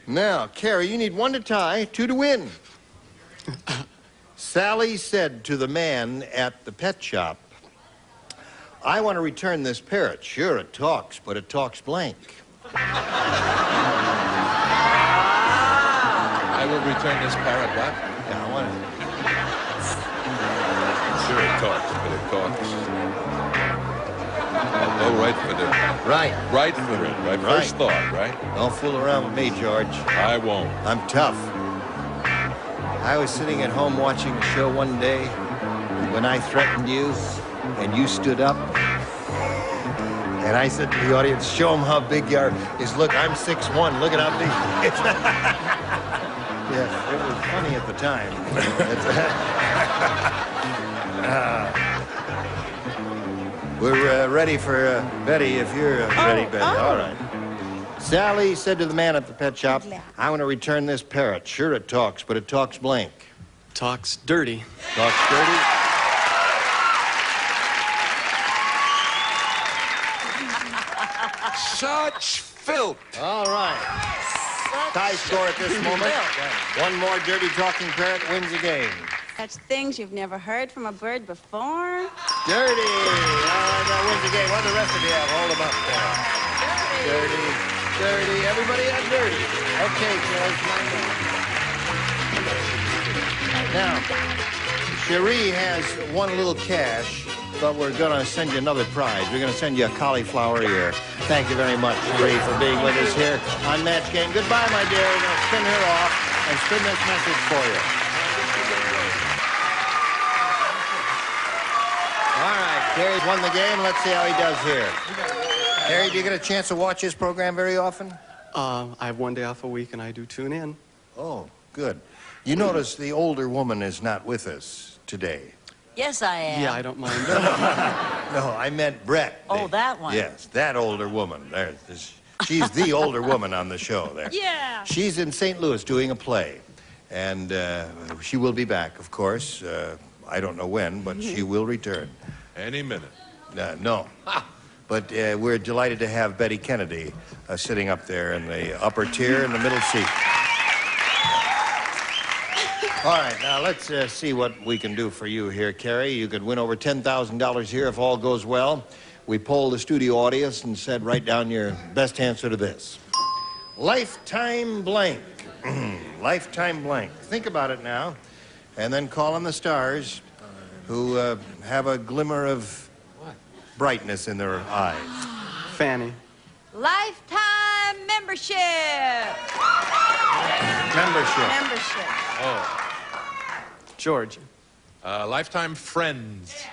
Now, Carrie, you need 1 to tie, 2 to win. Sally said to the man at the pet shop, I want to return this parrot. Sure, it talks, but it talks blank. I will return this parrot, what? Yeah, I want Sure, it talks, but it talks. I'll go right for the... Right. Right for it, right? First thought, right? Don't fool around with me, George. I won't. I'm tough. I was sitting at home watching a show one day when I threatened you, and you stood up. And I said to the audience, show them how big you are. Look, I'm 6'1". Look at how big he is. Yes, it was funny at the time. We're ready for Betty, if you're ready, Betty. All right. Sally said to the man at the pet shop, I want to return this parrot. Sure, it talks, but it talks blank. Talks dirty. Talks dirty. Such filth. All right. Tie score at this moment. One more dirty talking parrot wins the game. That's things you've never heard from a bird before. Dirty. That wins the game. What do the rest of you have? Hold them up there. Dirty. Dirty. Everybody has dirty. Okay, George. Now, Cherie has 1 little cash, but we're going to send you another prize. We're going to send you a cauliflower ear. Thank you very much, Cherie, for being with us here on Match Game. Goodbye, my dear. We're going to spin her off and spin this message for you. All right, Terry's won the game. Let's see how he does here. Terry, do you get a chance to watch this program very often? I have 1 day off a week, and I do tune in. Oh, good. You notice the older woman is not with us today. Yes, I am. Yeah, I don't mind. No, I meant Brett. Oh, that one. Yes, that older woman. She's the older woman on the show there. Yeah. She's in St. Louis doing a play. And she will be back, of course. I don't know when, but she will return. Any minute. No. But we're delighted to have Betty Kennedy sitting up there in the upper tier in the middle seat. All right, now let's see what we can do for you here, Carrie. You could win over $10,000 here if all goes well. We polled the studio audience and said, write down your best answer to this. Lifetime blank. Lifetime blank. Think about it now, and then call on the stars who have a glimmer of brightness in their eyes. Fanny. Lifetime membership. Membership. Membership. Oh. George. Lifetime friends.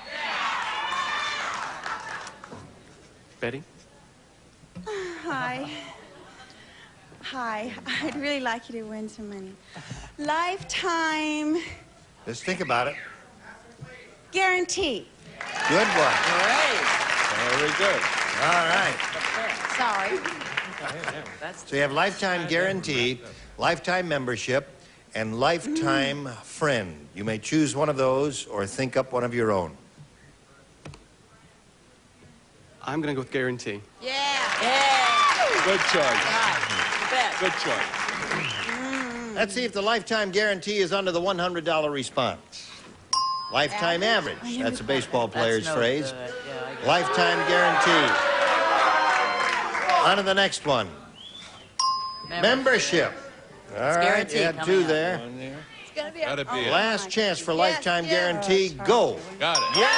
Betty. Hi. Hi. I'd really like you to win some money. Lifetime Just think about it. guarantee. Good one. Great. Very good. All right. Sorry. So you have lifetime guarantee, lifetime membership, and lifetime friend. You may choose one of those or think up one of your own. I'm going to go with guarantee. Good choice. Good choice. Let's see if the lifetime guarantee is under the $100 response. Lifetime average. That's a baseball player's phrase. Lifetime guarantee. On to the next one. Membership. All right, you had two there. It's gonna be Gotta be it. Last chance for lifetime guarantee. Go. Got it.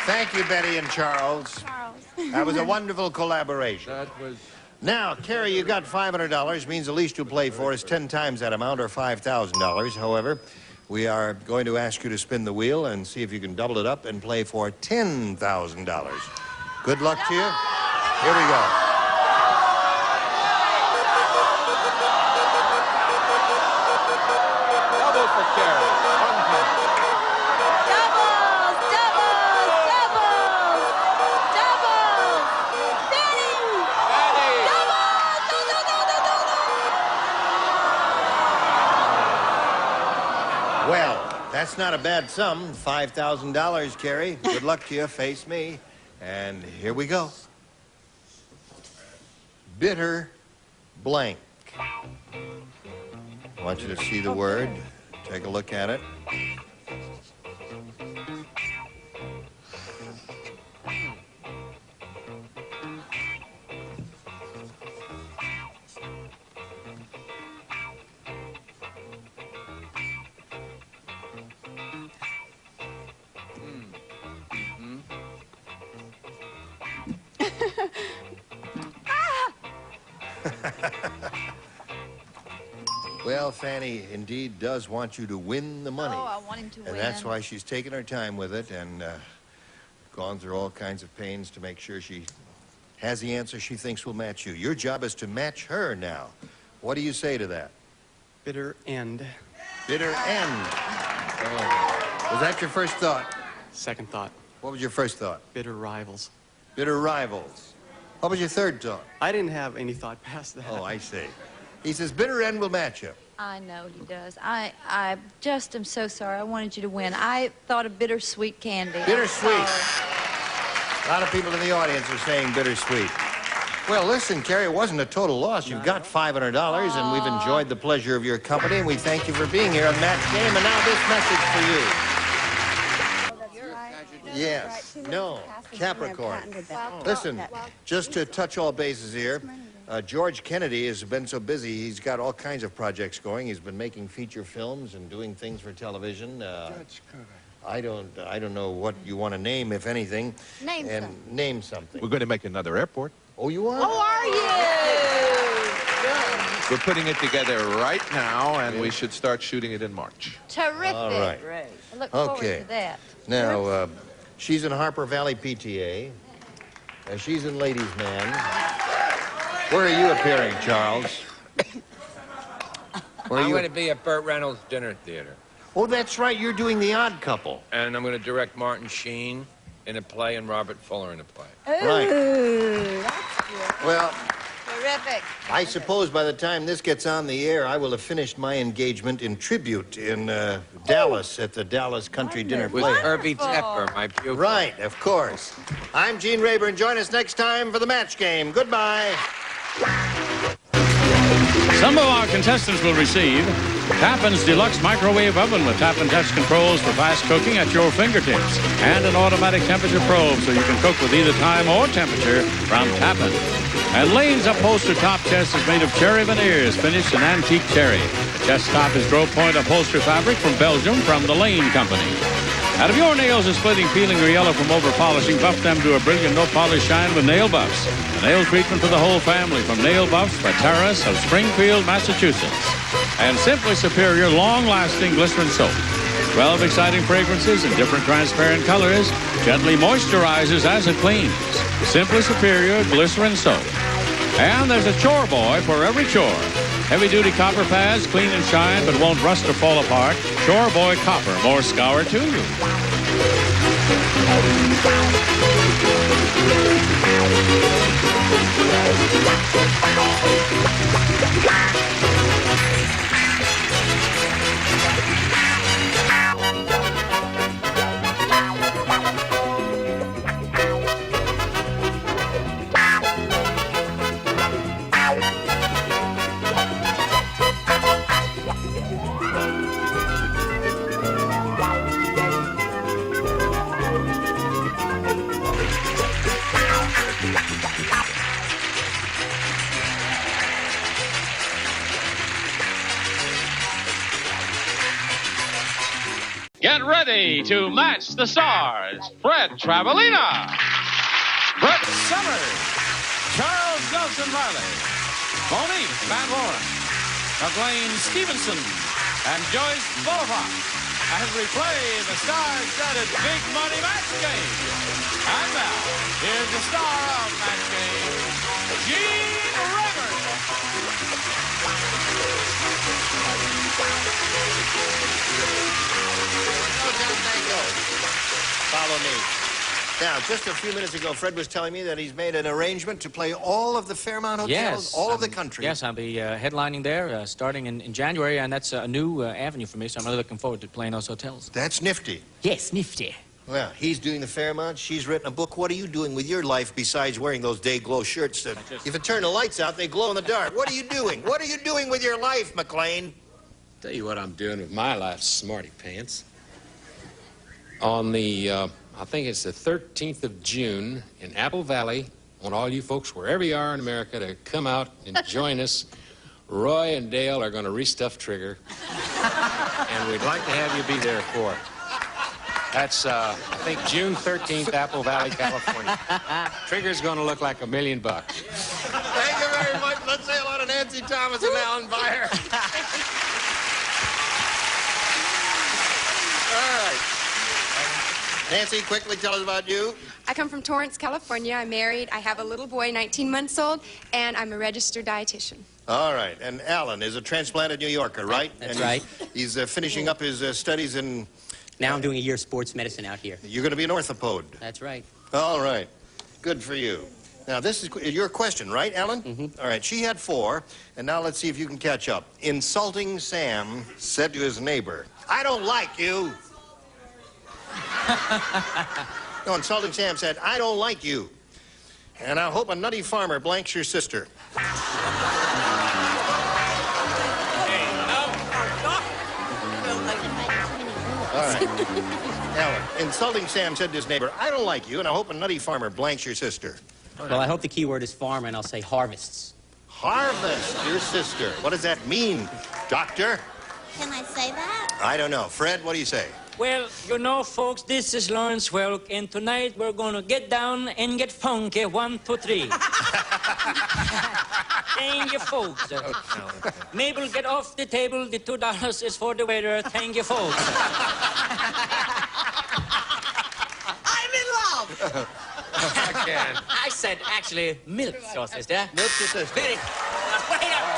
Thank you, Betty and Charles. That was a wonderful collaboration. That was... Now, Carrie, you got $500, means the least you'll play for is 10 times that amount, or $5,000. However, we are going to ask you to spin the wheel and see if you can double it up and play for $10,000. Good luck to you. Here we go. Double for Carrie. Well, that's not a bad sum. $5,000, Carrie. Good luck to you. Face me. And here we go. Bitter blank. I want you to see the word. Take a look at it. Well, Fanny indeed does want you to win the money. Oh, I want him to win. And that's why she's taken her time with it and gone through all kinds of pains to make sure she has the answer she thinks will match you. Your job is to match her now. What do you say to that? Bitter end. Bitter end. Oh. Was that your first thought? Second thought. What was your first thought? Bitter rivals. Bitter rivals. What was your third thought? I didn't have any thought past that. Oh, I see. He says bitter end will match you. I know he does. I just am so sorry. I wanted you to win. I thought of bittersweet candy. Bittersweet. A lot of people in the audience are saying bittersweet. Well, listen, Carrie, it wasn't a total loss. You've got $500, and we've enjoyed the pleasure of your company, and we thank you for being here on Match Game. And now this message for you. Yes. No. Capricorn. Listen, just to touch all bases here, George Kennedy has been so busy, he's got all kinds of projects going. He's been making feature films and doing things for television. I don't know what you want to name, if anything. Name something. We're going to make another airport. Oh, you are? Oh, are you? We're putting it together right now, and we should start shooting it in March. Terrific. All right. I look forward to that. Now, she's in Harper Valley PTA. She's in Ladies' Man. Where are you appearing, Charles? I'm going to be at Burt Reynolds' Dinner Theater. Oh, that's right. You're doing The Odd Couple. And I'm going to direct Martin Sheen in a play and Robert Fuller in a play. Right. That's good. Well, Terrific. I suppose by the time this gets on the air, I will have finished my engagement in tribute in Dallas at the Dallas Country Dinner With Play. Herbie Tepper, my pupil. Right, of course. I'm Gene Rayburn. Join us next time for the Match Game. Goodbye. Some of our contestants will receive Tappan's Deluxe Microwave Oven with Tappan touch controls for fast cooking at your fingertips and an automatic temperature probe so you can cook with either time or temperature from Tappan. And Lane's upholstered top chest is made of cherry veneers finished in antique cherry. The chest top is Grove Point upholstery fabric from Belgium from the Lane Company. And if your nails are splitting, peeling, or yellow from over-polishing, buff them to a brilliant no-polish shine with Nail Buffs. A nail treatment for the whole family from Nail Buffs by Terrace of Springfield, Massachusetts. And Simply Superior long-lasting glycerin soap. 12 exciting fragrances in different transparent colors. Gently moisturizes as it cleans. Simply Superior glycerin soap. And there's a chore boy for every chore. Heavy-duty copper pads, clean and shine, but won't rust or fall apart. Chore Boy Copper, more scour to you. Get ready to match the stars. Fred Travalena, Brett Summers, Charles Nelson Riley, Monique Van Warren, McLean Stevenson, and Joyce Boulevard as we play the star-studded Big Money Match Game. And now, here's the star of Match Game, Gene Rivers. Follow me. Now, just a few minutes ago, Fred was telling me that he's made an arrangement to play all of the Fairmont hotels, all of the country. Yes, I'll be headlining there starting in January, and that's a new avenue for me, so I'm really looking forward to playing those hotels. That's nifty. Yes, nifty. Well, he's doing the Fairmont, she's written a book. What are you doing with your life besides wearing those day-glow shirts that, if you turn the lights out, they glow in the dark? What are you doing? What are you doing with your life, McLean? Tell you what I'm doing with my life, smarty pants. On the, I think it's the 13th of June in Apple Valley, I want all you folks, wherever you are in America, to come out and join us. Roy and Dale are going to restuff Trigger, and we'd like to have you be there for it. That's, I think, June 13th, Apple Valley, California. Trigger's going to look like $1 million. Thank you very much. Let's say hello to Nancy Thomas and Alan Beyer. All right. Nancy, quickly tell us about you. I come from Torrance, California. I'm married. I have a little boy, 19 months old, and I'm a registered dietitian. All right. And Alan is a transplanted New Yorker, right? That's and right. He's finishing up his studies in... Now I'm doing a year of sports medicine out here. You're going to be an orthopode. That's right. All right. Good for you. Now, this is your question, right, Alan? Mm-hmm. All right. She had 4, and now let's see if you can catch up. Insulting Sam said to his neighbor, "I don't like you." No, Insulting Sam said, "I don't like you. And I hope a nutty farmer blanks your sister." All right. Alan, Insulting Sam said to his neighbor, "I don't like you, and I hope a nutty farmer blanks your sister." Well, I hope the key word is farm, and I'll say harvests. Harvest your sister. What does that mean, doctor? Can I say that? I don't know. Fred, what do you say? Well, you know, folks, this is Lawrence Welk, and tonight we're going to get down and get funky. 1, 2, 3. Thank you, folks. Mabel, get off the table. The $2 is for the waiter. Thank you, folks. I'm in love. Again. I said, actually, milk your sister. Milk your sister. Very. Wait up.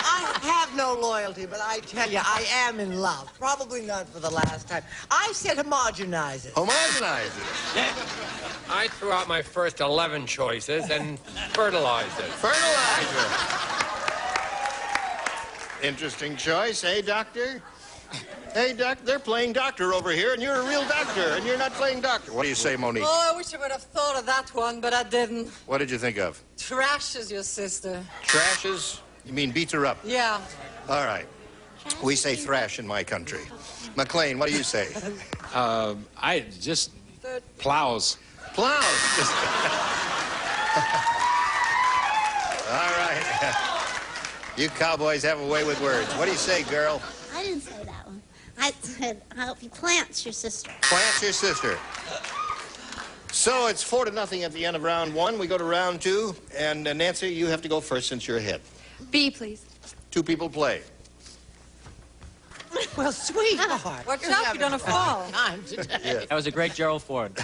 I have no loyalty, but I tell you, I am in love. Probably not for the last time. I said homogenize it. Homogenize it. I threw out my first 11 choices and fertilized it. Fertilizer. Interesting choice, eh, doctor? Hey, Doc, they're playing doctor over here, and you're a real doctor, and you're not playing doctor. What do you say, Monique? Oh, I wish I would have thought of that one, but I didn't. What did you think of? Trashes your sister. Trashes? You mean beats her up? Yeah. All right. We say thrash in my country. McLean, what do you say? I just plows. Plows. All right. You cowboys have a way with words. What do you say, girl? I didn't say that one. I said, I hope he plants your sister. Plants your sister. So it's 4-0 at the end of round one. We go to round two, and Nancy, you have to go first since you're ahead. B, please. 2 people play. Well, sweetheart. Watch out, you're gonna fall. Yeah. That was a great Gerald Ford.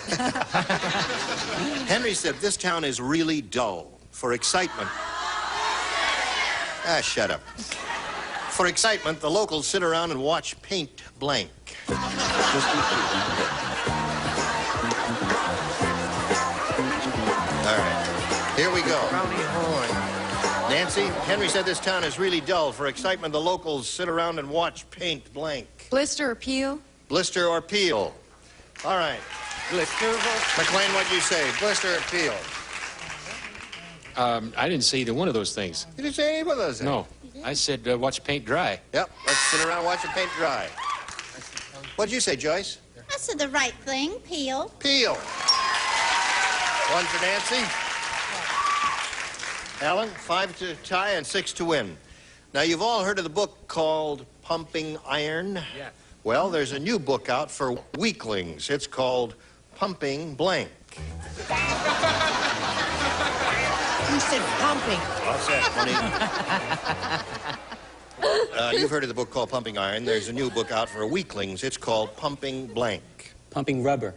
Henry said this town is really dull for excitement. Ah, shut up. For excitement, the locals sit around and watch paint blank. All right, here we go. Nancy, Henry said this town is really dull. For excitement, the locals sit around and watch paint blank. Blister or peel? Blister or peel? All right. Blister. McLean, what'd you say? Blister or peel? I didn't say either one of those things. You didn't say any of those things? No. I said watch paint dry. Yep, let's sit around and watch it paint dry. What'd you say, Joyce? I said the right thing, peel. Peel. 1 for Nancy. Alan, 5 to tie and 6 to win. Now, you've all heard of the book called Pumping Iron? Yeah. Well, there's a new book out for weaklings. It's called Pumping Blank. You said pumping. What's that, Monique? You've heard of the book called Pumping Iron. There's a new book out for weaklings. It's called Pumping Blank. Pumping rubber.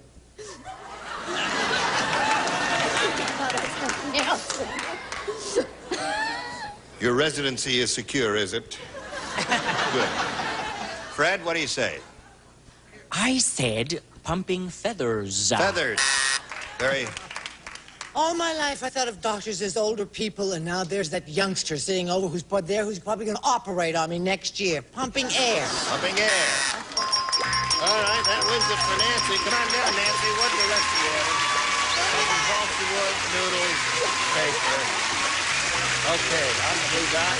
Your residency is secure, is it? Good. Fred, what do you say? I said pumping feathers. Feathers. Very... All my life, I thought of doctors as older people, and now there's that youngster sitting over who's probably going to operate on me next year, pumping air. Pumping air. All right, that wins it for Nancy. Come on down, Nancy. What the rest of you having? Some balsa wood, noodles, paper. Okay, on the blue dot.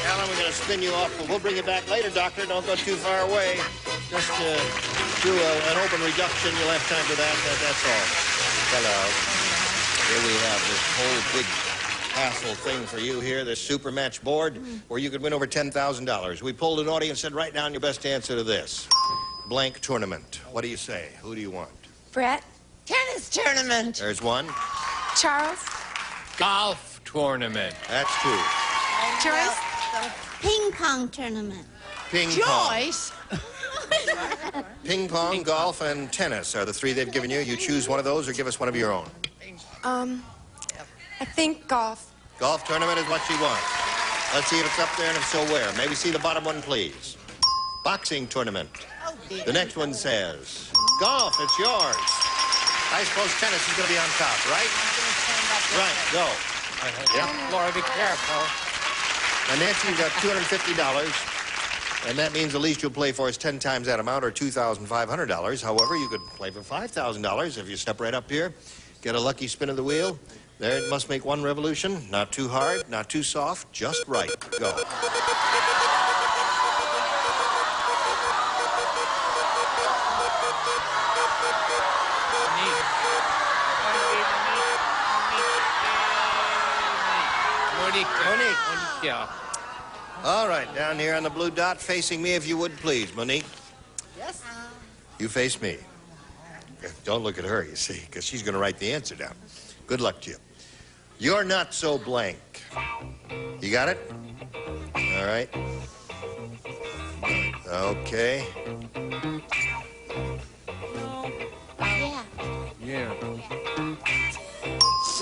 Alan, we're going to spin you off, but we'll bring you back later, Doctor. Don't go too far away. Just do an open reduction. You'll have time for that. That's all. Hello. Here we have this whole big hassle thing for you here, this super match board, where you could win over $10,000. We polled an audience and said, write down your best answer to this. Blank tournament. What do you say? Who do you want? Brett? Tennis tournament. There's one. Charles? Golf tournament. That's 2. Joyce? Ping pong tournament. Ping pong. Joyce? Ping pong, golf, and tennis are the 3 they've given you. You choose one of those or give us one of your own. I think golf. Golf tournament is what you want. Let's see if it's up there, and if so, where. May we see the bottom one, please? Boxing tournament. The next one says, golf, it's yours. I suppose tennis is going to be on top, right? Right, go. Yep. Laura, be careful. Now, Nancy, you've got $250. And that means the least you'll play for is 10 times that amount, or $2,500. However, you could play for $5,000 if you step right up here, get a lucky spin of the wheel. There, it must make 1 revolution. Not too hard, not too soft, just right. Go. Monique. Yeah. All right, down here on the blue dot, facing me, if you would, please. Monique. Yes? You face me. Don't look at her, you see, because she's going to write the answer down. Good luck to you. You're not so blank. You got it? All right. Okay. Yeah.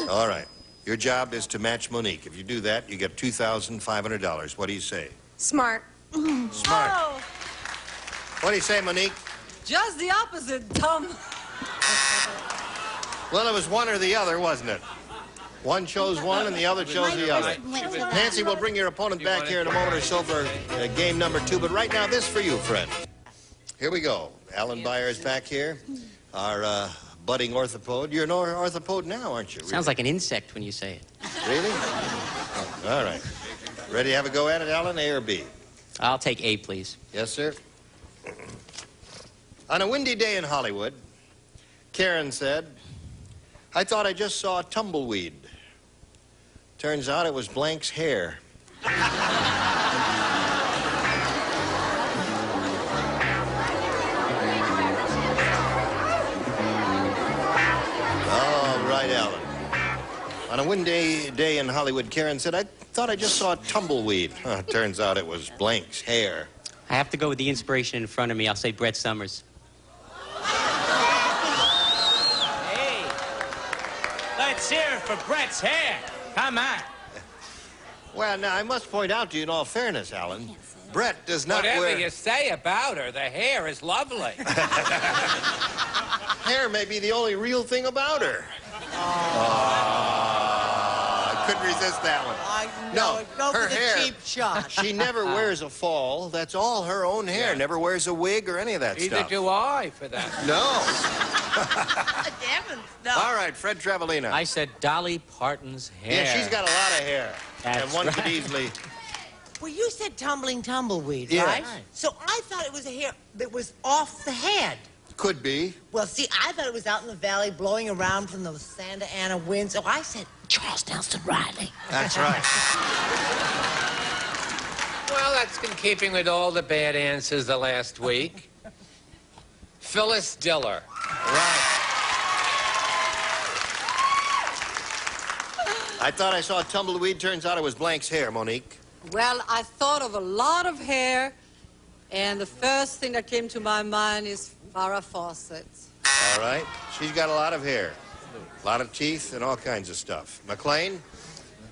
All right. Your job is to match Monique. If you do that, you get $2,500. What do you say? Smart. Smart. Oh, What do you say, Monique? just the opposite, dumb. Well, it was one or the other, wasn't it? One chose one and the other chose the other. Nancy, we'll bring your opponent back here in a moment or so for game number 2. But right now, this for you, Fred. Here we go. Alan Byers back here, our budding orthopode. You're an orthopode now, aren't you? Really? Sounds like an insect when you say it. Really? All right. Ready to have a go at it, Alan? A or B? I'll take A, please. Yes, sir. On a windy day in Hollywood, Karen said, I thought I just saw a tumbleweed. Turns out it was Blank's hair. All right, Alan. On a windy day in Hollywood, Karen said, I thought I just saw a tumbleweed. Turns out it was Blank's hair. I have to go with the inspiration in front of me. I'll say Brett Summers. Hey, let's hear it for Brett's hair. Come on. Well, now, I must point out to you in all fairness, Alan, Brett does not Whatever wear... you say about her, the hair is lovely. Hair may be the only real thing about her. I couldn't resist that one. No, go her for the hair, cheap shot. She never wears a fall. That's all her own hair. Never wears a wig or any of that Neither stuff. do I, for that. No. Heavens, no. All right, Fred Travalina. I said Dolly Parton's hair. Yeah, she's got a lot of hair. That's and one could right. easily... Well, you said tumbleweed, Yeah. right? So I thought it was a hair that was off the head. Could be. Well, see, I thought it was out in the valley blowing around from those Santa Ana winds. So I said Charles Nelson Riley. That's right. Well, that's in keeping with all the bad answers the last week. Phyllis Diller. Right. I thought I saw a tumbleweed. Turns out it was Blank's hair, Monique. Well, I thought of a lot of hair, and the first thing that came to my mind is Farrah Fawcett. All right. She's got a lot of hair. A lot of teeth and all kinds of stuff. McLean?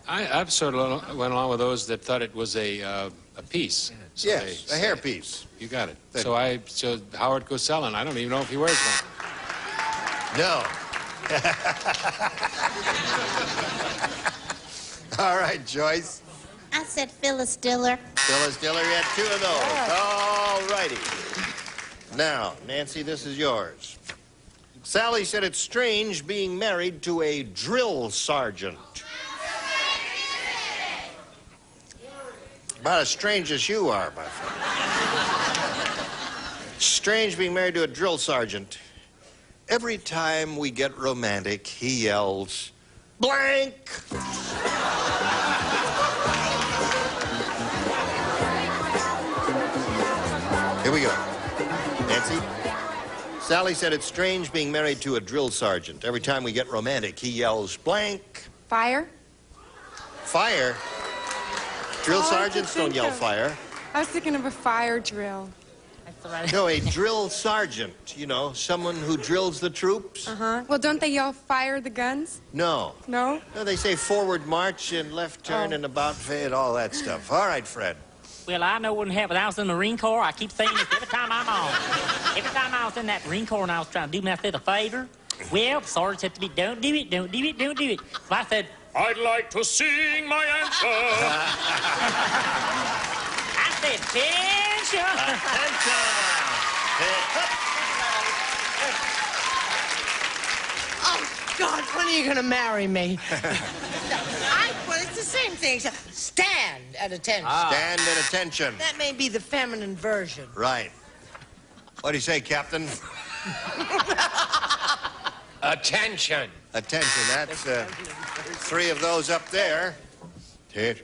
I've sort of went along with those that thought it was a piece. So Yes, they a hair said. piece. You got it. That- So I chose Howard Cosell, and I don't even know if he wears one. No. All right, Joyce. I said Phyllis Diller. Phyllis Diller, you had 2 of those. All righty. Now, Nancy, this is yours. Sally said it's strange being married to a drill sergeant. About as strange as you are, my friend. Strange being married to a drill sergeant. Every time we get romantic, he yells, blank! Here we go. Nancy? Sally said it's strange being married to a drill sergeant. Every time we get romantic, he yells, blank. Fire? Fire? Drill Oh, I sergeants can don't think yell of- fire. I was thinking of a fire drill. No, a drill sergeant. You know, someone who drills the troops. Uh-huh. Well, don't they yell fire the guns? No. No? No, they say forward march and left turn and about fade, all that stuff. All right, Fred. Well, I know it wouldn't happen. I was in the Marine Corps. I keep saying this every time I'm on. Every time I was in that Marine Corps and I was trying to do myself a favor, well, the sergeant said to me, don't do it, don't do it, don't do it. So I said, I'd like to sing my answer. I said, attention. Oh, God, when are you going to marry me? Well, it's the same thing. So, stand at attention. Stand at attention. That may be the feminine version. Right. What do you say, Captain? Attention. Attention. That's 3 of those up there.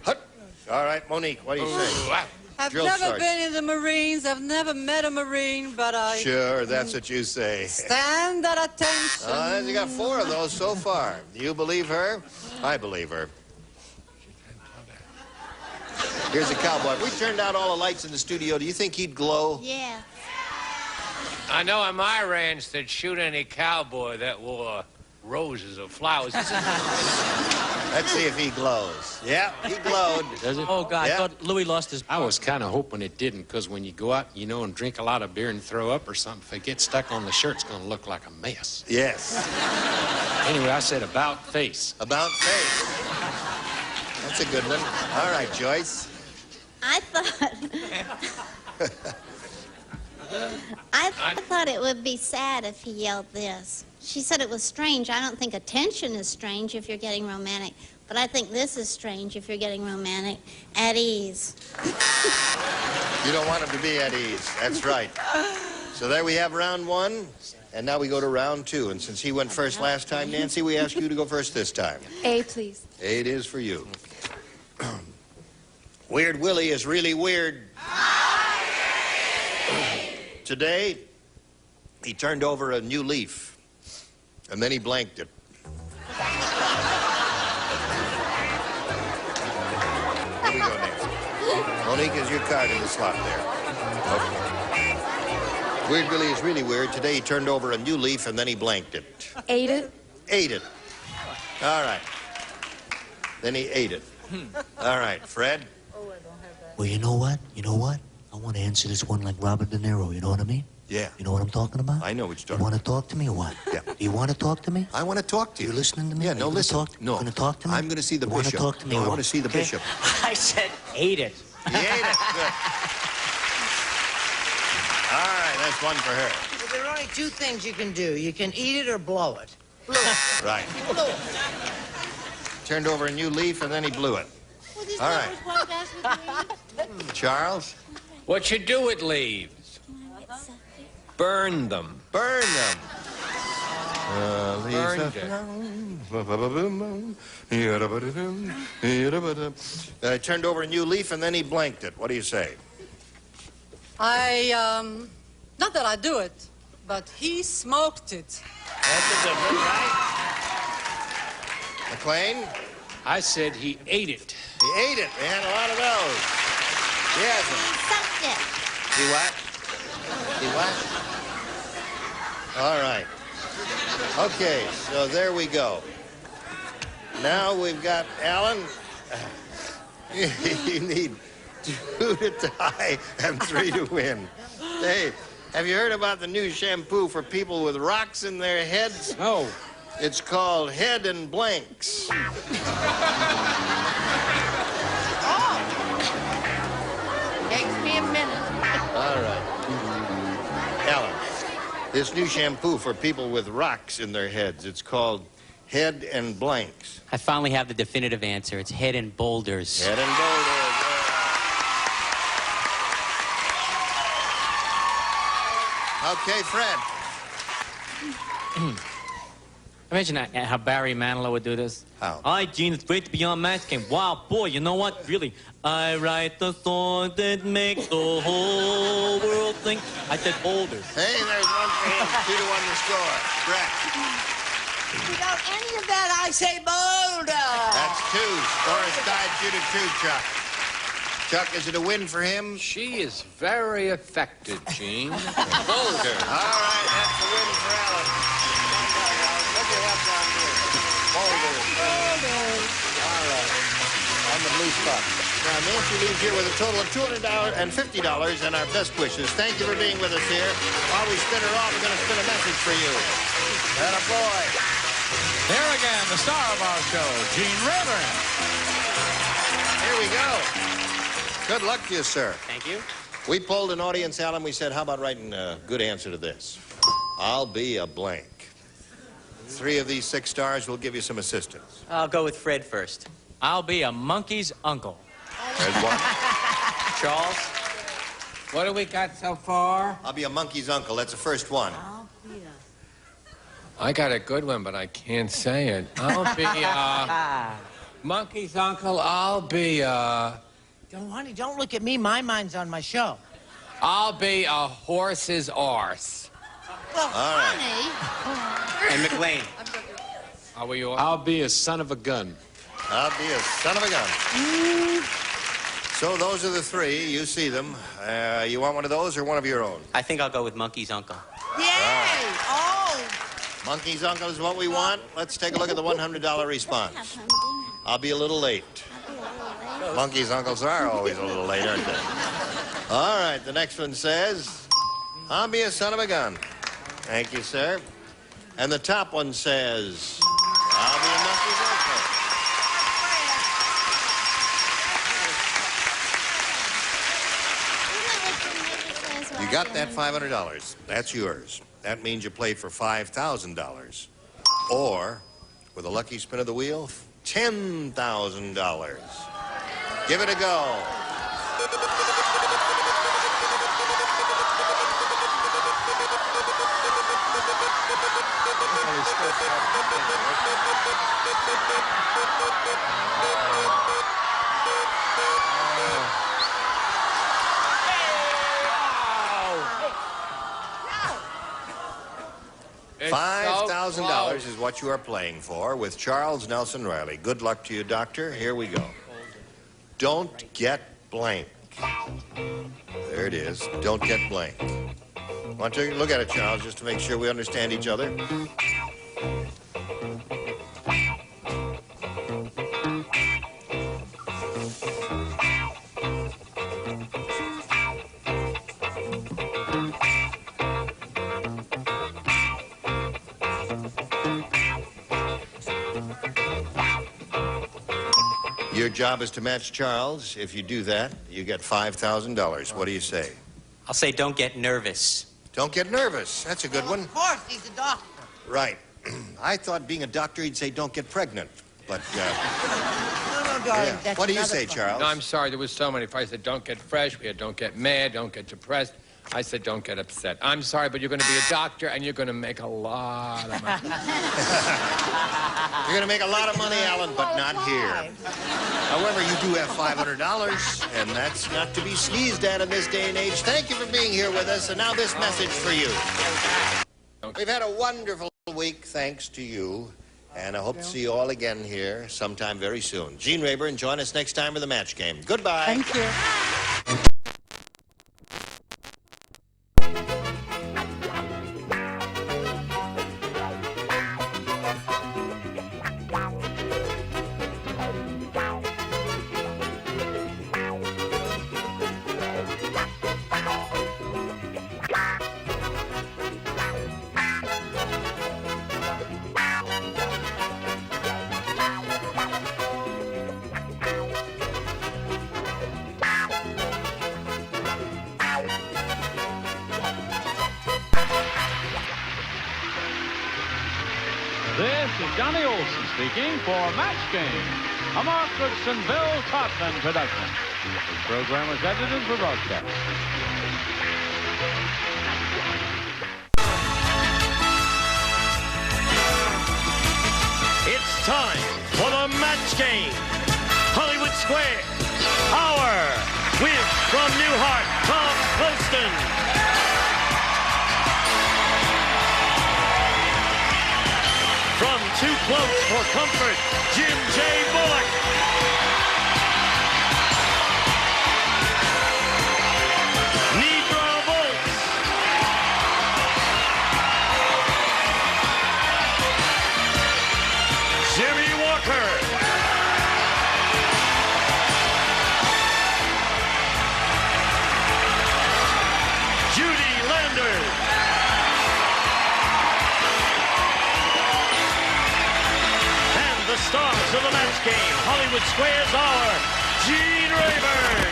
Hut. All right, Monique, what do you say? I've Drill never sergeant. been in the Marines. I've never met a Marine, but I Sure, that's what you say. stand at attention. You got 4 of those so far. You believe her? I believe her. Here's a cowboy. If we turned out all the lights in the studio, do you think he'd glow? Yeah. I know on my ranch they'd shoot any cowboy that wore roses or flowers. Let's see if he glows. Yeah, he glowed. Does it? Oh, God, Yeah. I thought Louis lost his... I was kind of hoping it didn't, because when you go out, you know, and drink a lot of beer and throw up or something, if it gets stuck on the shirt, it's going to look like a mess. Yes. Anyway, I said about face. About face. That's a good one. All right, Joyce. I thought I thought it would be sad if he yelled this. She said it was strange. I don't think attention is strange if you're getting romantic, but I think this is strange if you're getting romantic. At ease. You don't want him to be at ease. That's right. So there we have round one, and now we go to round two. And since he went first last time, Nancy, we ask you to go first this time. A, please. A it is for you. Weird Willie is really weird. Today, he turned over a new leaf, and then he blanked it. Here we go, Nancy. Monique, is your card in the slot there? Okay. Weird Willie is really weird. Today, he turned over a new leaf, and then he blanked it. Ate it. Ate it. All right. Then he ate it. All right, Fred? Well, you know what? You know what? I want to answer this one like Robert De Niro. You know what I mean? Yeah. You know what I'm talking about? I know what you're talking You want to talk to me or what? Yeah. You want to talk to me? I want to talk to you. You listening to me? Yeah, no, listen. No. You going to talk to me? I'm going to see the you bishop. Want to talk to me? No, or I what? want to see the Okay? bishop. I said, ate it. He ate it. Good. All right, that's one for her. Well, there are only two things you can do. You can eat it or blow it. Right. You blew it. Turned over a new leaf, and then he blew it. All right. Charles? What you do with leaves? Burn them. Burn them. Turned over a new leaf, and then he blanked it. What do you say? Not that I do it, but he smoked it. That's a good one, right? McLean? I said he ate it. He ate it. We had a lot of those. Yes. Sucked it. He what? He what? All right. Okay, so there we go. Now we've got Alan. You need 2 to tie and 3 to win. Hey, have you heard about the new shampoo for people with rocks in their heads? No. It's called Head and Blanks. Takes me a minute. All right. Alan, this new shampoo for people with rocks in their heads, it's called Head and Blanks. I finally have the definitive answer. It's head and boulders. Head and Boulders. Okay, Fred. Imagine how Barry Manilow would do this. How? Hi, Gene. It's great to be on Match Game. Wow, boy, you know what? Really, I write the song that makes the whole world think. I said boulders. Hey, there's one for him. 2 to 1 to score. Brett. Without any of that, I say boulder. That's 2. Score is tied 2 to 2, Chuck. Chuck, is it a win for him? She is very affected, Gene. Boulder. All right, that's a win for Alan. What do you have down here? Boulders. All right. On the blue spot. Now, Nancy leaves here with a total of $250 and our best wishes. Thank you for being with us here. While we spin her off, we're going to spin a message for you. Atta boy. There again, the star of our show, Gene Rayburn. Here we go. Good luck to you, sir. Thank you. We polled an audience, Alan. We said, how about writing a good answer to this? I'll be a blank. 3 of these 6 stars will give you some assistance. I'll go with Fred first. I'll be a monkey's uncle. There's one. Charles? What do we got so far? I'll be a monkey's uncle. That's the first one. I got a good one, but I can't say it. I'll be monkey's uncle. I'll be Don't, honey, don't look at me. My mind's on my show. I'll be a horse's arse. Well, All right. honey. And McLean. Are we all? I'll be a son of a gun. I'll be a son of a gun. So those are the 3. You see them. You want one of those or one of your own? I think I'll go with monkey's uncle. Yay! Oh! Monkey's uncle is what we want. Let's take a look at the $100 response. I'll be a little late. Monkeys' uncles are always a little late, aren't they? All right, the next one says, I'll be a son of a gun. Thank you, sir. And the top one says, I'll be a monkey's uncle. You got that $500. That's yours. That means you played for $5,000. Or, with a lucky spin of the wheel, $10,000. Give it a go. $5,000 is what you are playing for with Charles Nelson Riley. Good luck to you, Doctor. Here we go. Don't get blank. There it is. Don't get blank. Want to look at it, Charles, just to make sure we understand each other. Your job is to match Charles. If you do that, you get $5,000. What do you say? I'll say don't get nervous. Don't get nervous. That's a good one. Of course, he's a doctor. Right. I thought being a doctor, he'd say don't get pregnant. But, No, darling, that's What do you another say, fun. Charles? No, I'm sorry. There was so many. If I said don't get fresh, we had don't get mad, don't get depressed. I said don't get upset. I'm sorry, but you're going to be a doctor, and you're going to make a lot of money. You're going to make a lot of money, Alan, but not here. However, you do have $500, and that's not to be sneezed at in this day and age. Thank you for being here with us, and now this message for you. We've had a wonderful week, thanks to you, and I hope to see you all again here sometime very soon. Gene Rayburn, join us next time for the Match Game. Goodbye. Thank you. This is Johnny Olson speaking for Match Game, a Mark Goodson, Bill Todman production. This program was edited for broadcast. It's time for the Match Game. Hollywood Square. Hour with, from Newhart, Tom Poston. From Too Close for Comfort, Jim J. Bullock. Negro Volts. Jimmy Walker. Judy Landers. The stars of the Match Game, Hollywood Square's Hour, Gene Rayburn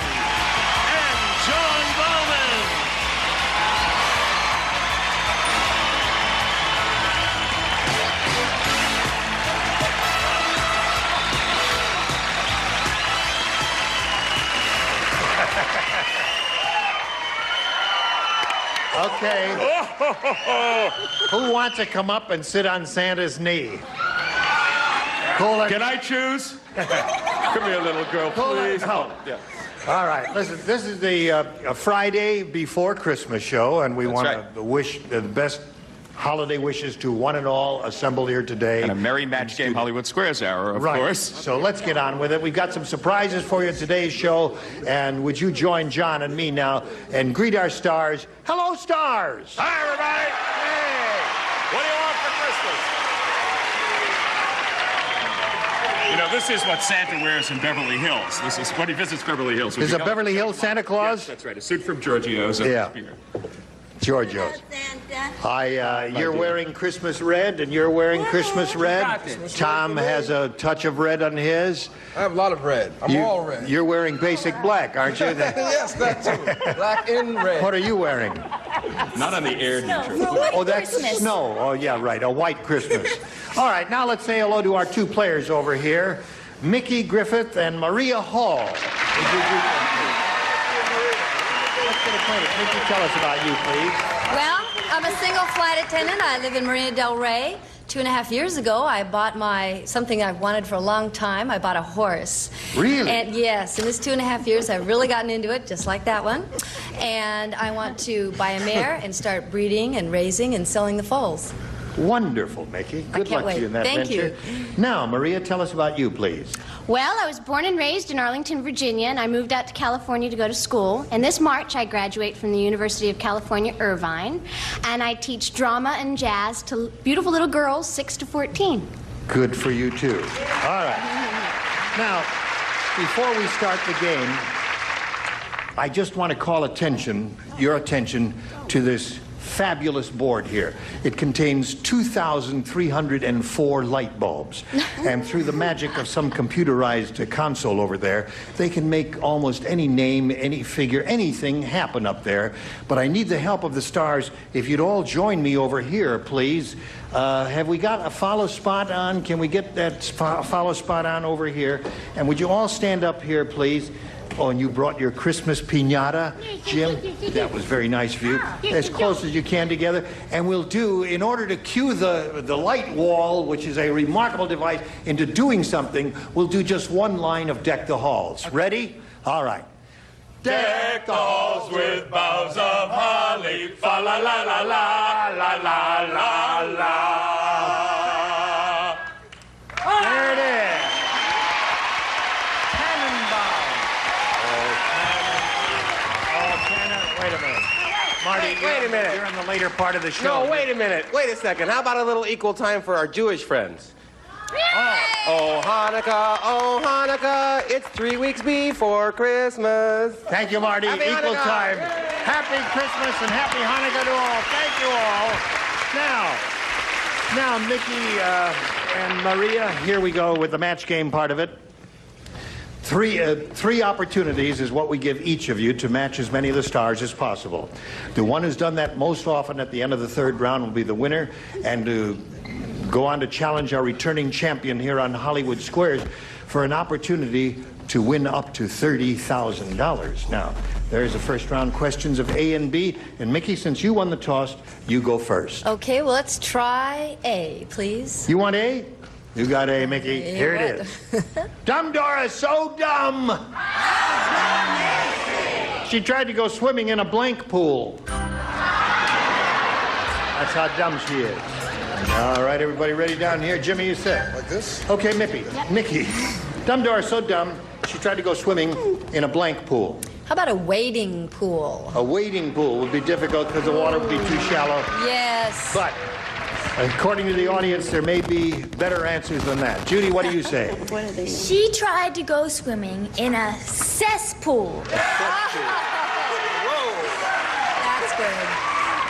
and John Bowman. Okay. Who wants to come up and sit on Santa's knee? Can I choose? Come here, little girl, please. Oh. Yeah. All right, listen, this is the Friday before Christmas show, and we want to wish the best holiday wishes to one and all assembled here today. And a merry Match Game Hollywood Squares hour, of right. course. So let's get on with it. We've got some surprises for you in today's show, and would you join John and me now and greet our stars? Hello, stars! Hi, everybody. Hey, what do you want for Christmas? You know, this is what Santa wears in Beverly Hills. This is when he visits Beverly Hills. Is a Beverly Hills Santa Claus? Yes, that's right. A suit from Giorgio's. Yeah. Giorgio's. You're wearing Christmas red, and you're wearing Christmas red. Tom has a touch of red on his. I have a lot of red. I'm all red. You're wearing basic black, aren't you? Yes, that too. Black and red. What are you wearing? Not on the air, Dietrich. Oh, that's snow. Oh, yeah, right. A white Christmas. All right, now let's say hello to our two players over here, Mickey Griffith and Maria Hall. Mickey, tell us about you, please. Well, I'm a single flight attendant. I live in Marina del Rey. 2.5 years ago, I bought something I've wanted for a long time. I bought a horse. Really? And yes, in this 2.5 years, I've really gotten into it, just like that one. And I want to buy a mare and start breeding and raising and selling the foals. Wonderful, Mickey. Good luck to you in that venture. Now, Maria, tell us about you, please. Well, I was born and raised in Arlington, Virginia, and I moved out to California to go to school. And this March, I graduate from the University of California, Irvine, and I teach drama and jazz to beautiful little girls 6 to 14. Good for you, too. All right. Now, before we start the game, I just want to call your attention to this fabulous board here. It contains 2,304 light bulbs. And through the magic of some computerized console over there, they can make almost any name, any figure, anything happen up there. But I need the help of the stars. If you'd all join me over here, please. Have we got a follow spot on? Can we get that follow spot on over here? And would you all stand up here, please? Oh, and you brought your Christmas piñata, Jim? That was very nice of you. As close as you can together. And we'll do, in order to cue the light wall, which is a remarkable device, into doing something, we'll do just one line of Deck the Halls. Ready? All right. Deck the halls with boughs of holly, fa la la la la la la la la. There it is. Wait a minute. Marty, wait a minute. You're in the later part of the show. No, wait a minute. Wait a second. How about a little equal time for our Jewish friends? Oh, Hanukkah, it's 3 weeks before Christmas. Thank you, Marty. Happy equal Hanukkah. time. Happy Christmas and happy Hanukkah to all. Thank you all. Now, Mickey and Maria, here we go with the match game part of it. Three opportunities is what we give each of you to match as many of the stars as possible. The one who's done that most often at the end of the third round will be the winner, and to go on to challenge our returning champion here on Hollywood Squares for an opportunity to win up to $30,000. Now, there's the first round questions of A and B, and Mickey, since you won the toss, you go first. Okay, well, let's try A, please. You want A? You got A, Mickey. Here it is. Dumb Dora is so dumb. She tried to go swimming in a blank pool. That's how dumb she is. All right, everybody ready down here? Jimmy, you sit. Like this? Okay, Mickey. Dumb Dora is so dumb, she tried to go swimming in a blank pool. How about a wading pool? A wading pool would be difficult because the water would be too shallow. Yes. But according to the audience, there may be better answers than that. Judy, what do you say? She tried to go swimming in a cesspool. That's good.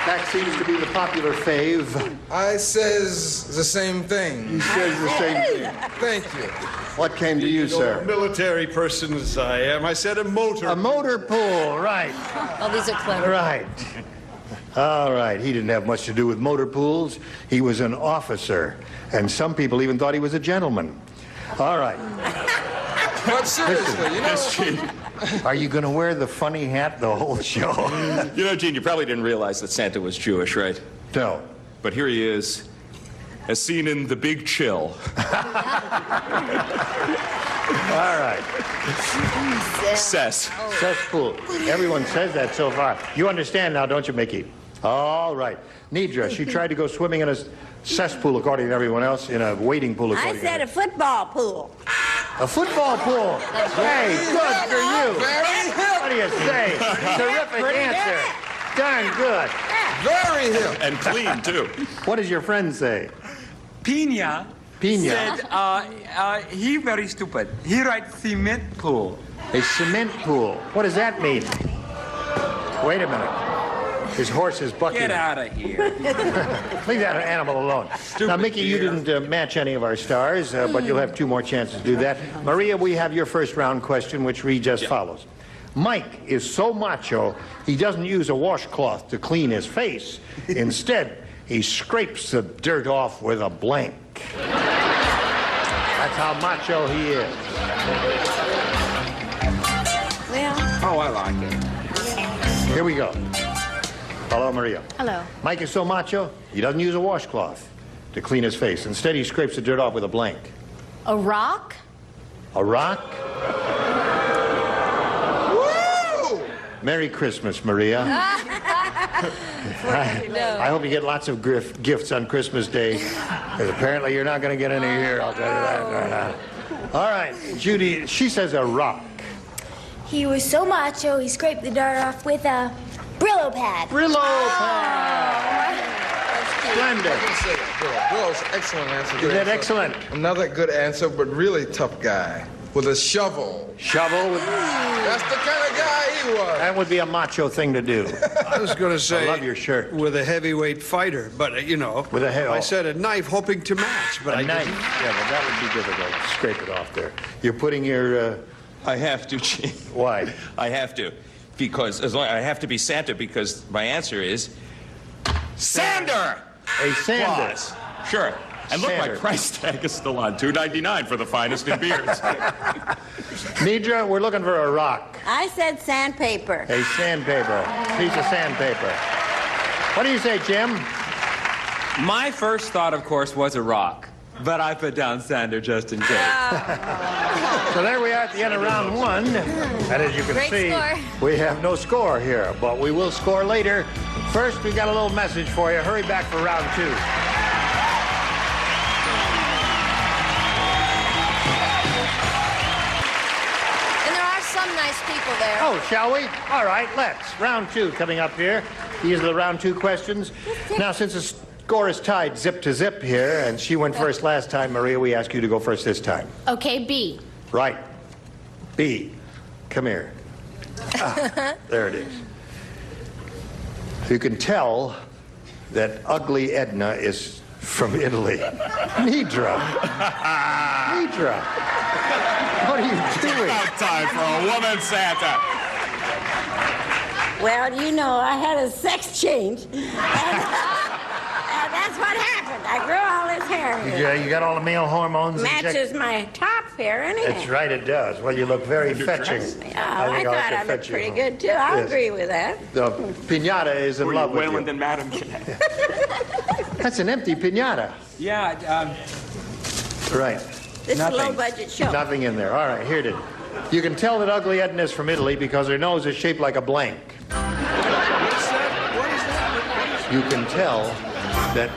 That seems to be the popular fave. I says the same thing. He says the same thing. Thank you. What came to you, sir? Military person as I am, I said a motor. A motor pool, right. Oh, these are clever. Right. All right, he didn't have much to do with motor pools. He was an officer, and some people even thought he was a gentleman. All right. But seriously, you know... Yes, Gene. Are you going to wear the funny hat the whole show? You know, Gene, you probably didn't realize that Santa was Jewish, right? No. But here he is, as seen in The Big Chill. All right. Cesspool. Everyone says that so far. You understand now, don't you, Mickey? All right. Nidra, she tried to go swimming in a cesspool, according to everyone else, in a wading pool, according to a football pool. A football pool. Hey, good for you. What do you say? Terrific answer. Darn good. Very hip. And clean, too. What does your friend say? Pina. Pina. Said, he very stupid. He writes cement pool. A cement pool. What does that mean? Wait a minute. His horse is bucking. Get out of here. Leave that animal alone. Now, Mickey, you didn't match any of our stars, but you'll have 2 more chances to do that. Maria, we have your first round question, which reads as follows. Mike is so macho, he doesn't use a washcloth to clean his face. Instead, he scrapes the dirt off with a blank. That's how macho he is. Well. Oh, I like it. Here we go. Hello, Maria. Hello. Mike is so macho, he doesn't use a washcloth to clean his face. Instead, he scrapes the dirt off with a blank. A rock? A rock? Woo! Merry Christmas, Maria. I hope you get lots of gifts on Christmas Day, because apparently you're not going to get any here, I'll tell you that. All right, Judy, she says a rock. He was so macho, he scraped the dirt off with a Brillo pad. Brillo pad. Splendid. Brillo's excellent answer. Is that excellent? Another good answer, but really tough guy. With a shovel. Shovel? That's the kind of guy he was. That would be a macho thing to do. I was going to say. I love your shirt. With a heavyweight fighter, but you know. With a I said a knife, hoping to match, but a knife. Yeah, but that would be difficult. Scrape it off there. You're putting your. I have to, Gene. Why? I have to, because I have to be Santa because my answer is Sander. A Sander. Claus. Sure. And look, my price tag is still on $2.99 for the finest in beards. Nidra, we're looking for a rock. I said sandpaper. A sandpaper. Piece of sandpaper. What do you say, Jim? My first thought, of course, was a rock. But I put down Sander just in case. So there we are at the end of round 1. And as you can Great see, score. we have no score here, but we will score later. First, we got a little message for you. Hurry back for round 2. And there are some nice people there. Oh, shall we? All right, let's. Round 2 coming up here. These are the round 2 questions. Now, since the score is tied zip to zip here, and she went first last time, Maria, we ask you to go first this time. Okay, B. Right. B. Come here. Ah, there it is. You can tell that ugly Edna is from Italy. Nidra. Nidra. What are you doing? About time for a woman Santa. Well, you know, I had a sex change. And that's what happened. I grew all this hair here. You got all the male hormones. Matches my top hair, anyhow. That's right, it does. Well, you look very fetching. I thought I looked pretty good, too. I'll agree with that. The pinata is in love with you. Wailing than Madam That's an empty pinata. Yeah, Right. This is a low-budget show. Nothing in there. All right, here it is. You can tell that ugly Edna is from Italy because her nose is shaped like a blank. You can tell that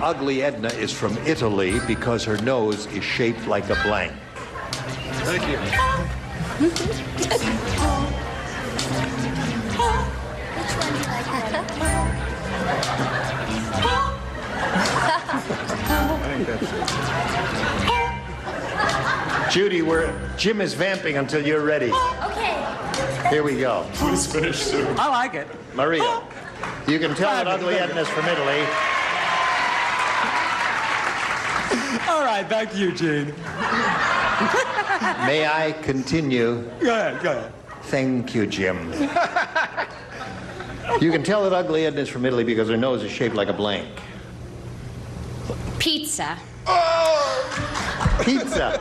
ugly Edna is from Italy because her nose is shaped like a blank. Thank you. Judy, Jim is vamping until you're ready. Okay. Here we go. Please finish soon. I like it. Maria, you can tell that ugly Edna is from Italy. All right, back to you, Gene. May I continue? Go ahead, go ahead. Thank you, Jim. You can tell that ugly Edna is from Italy because her nose is shaped like a blank. Pizza. Pizza.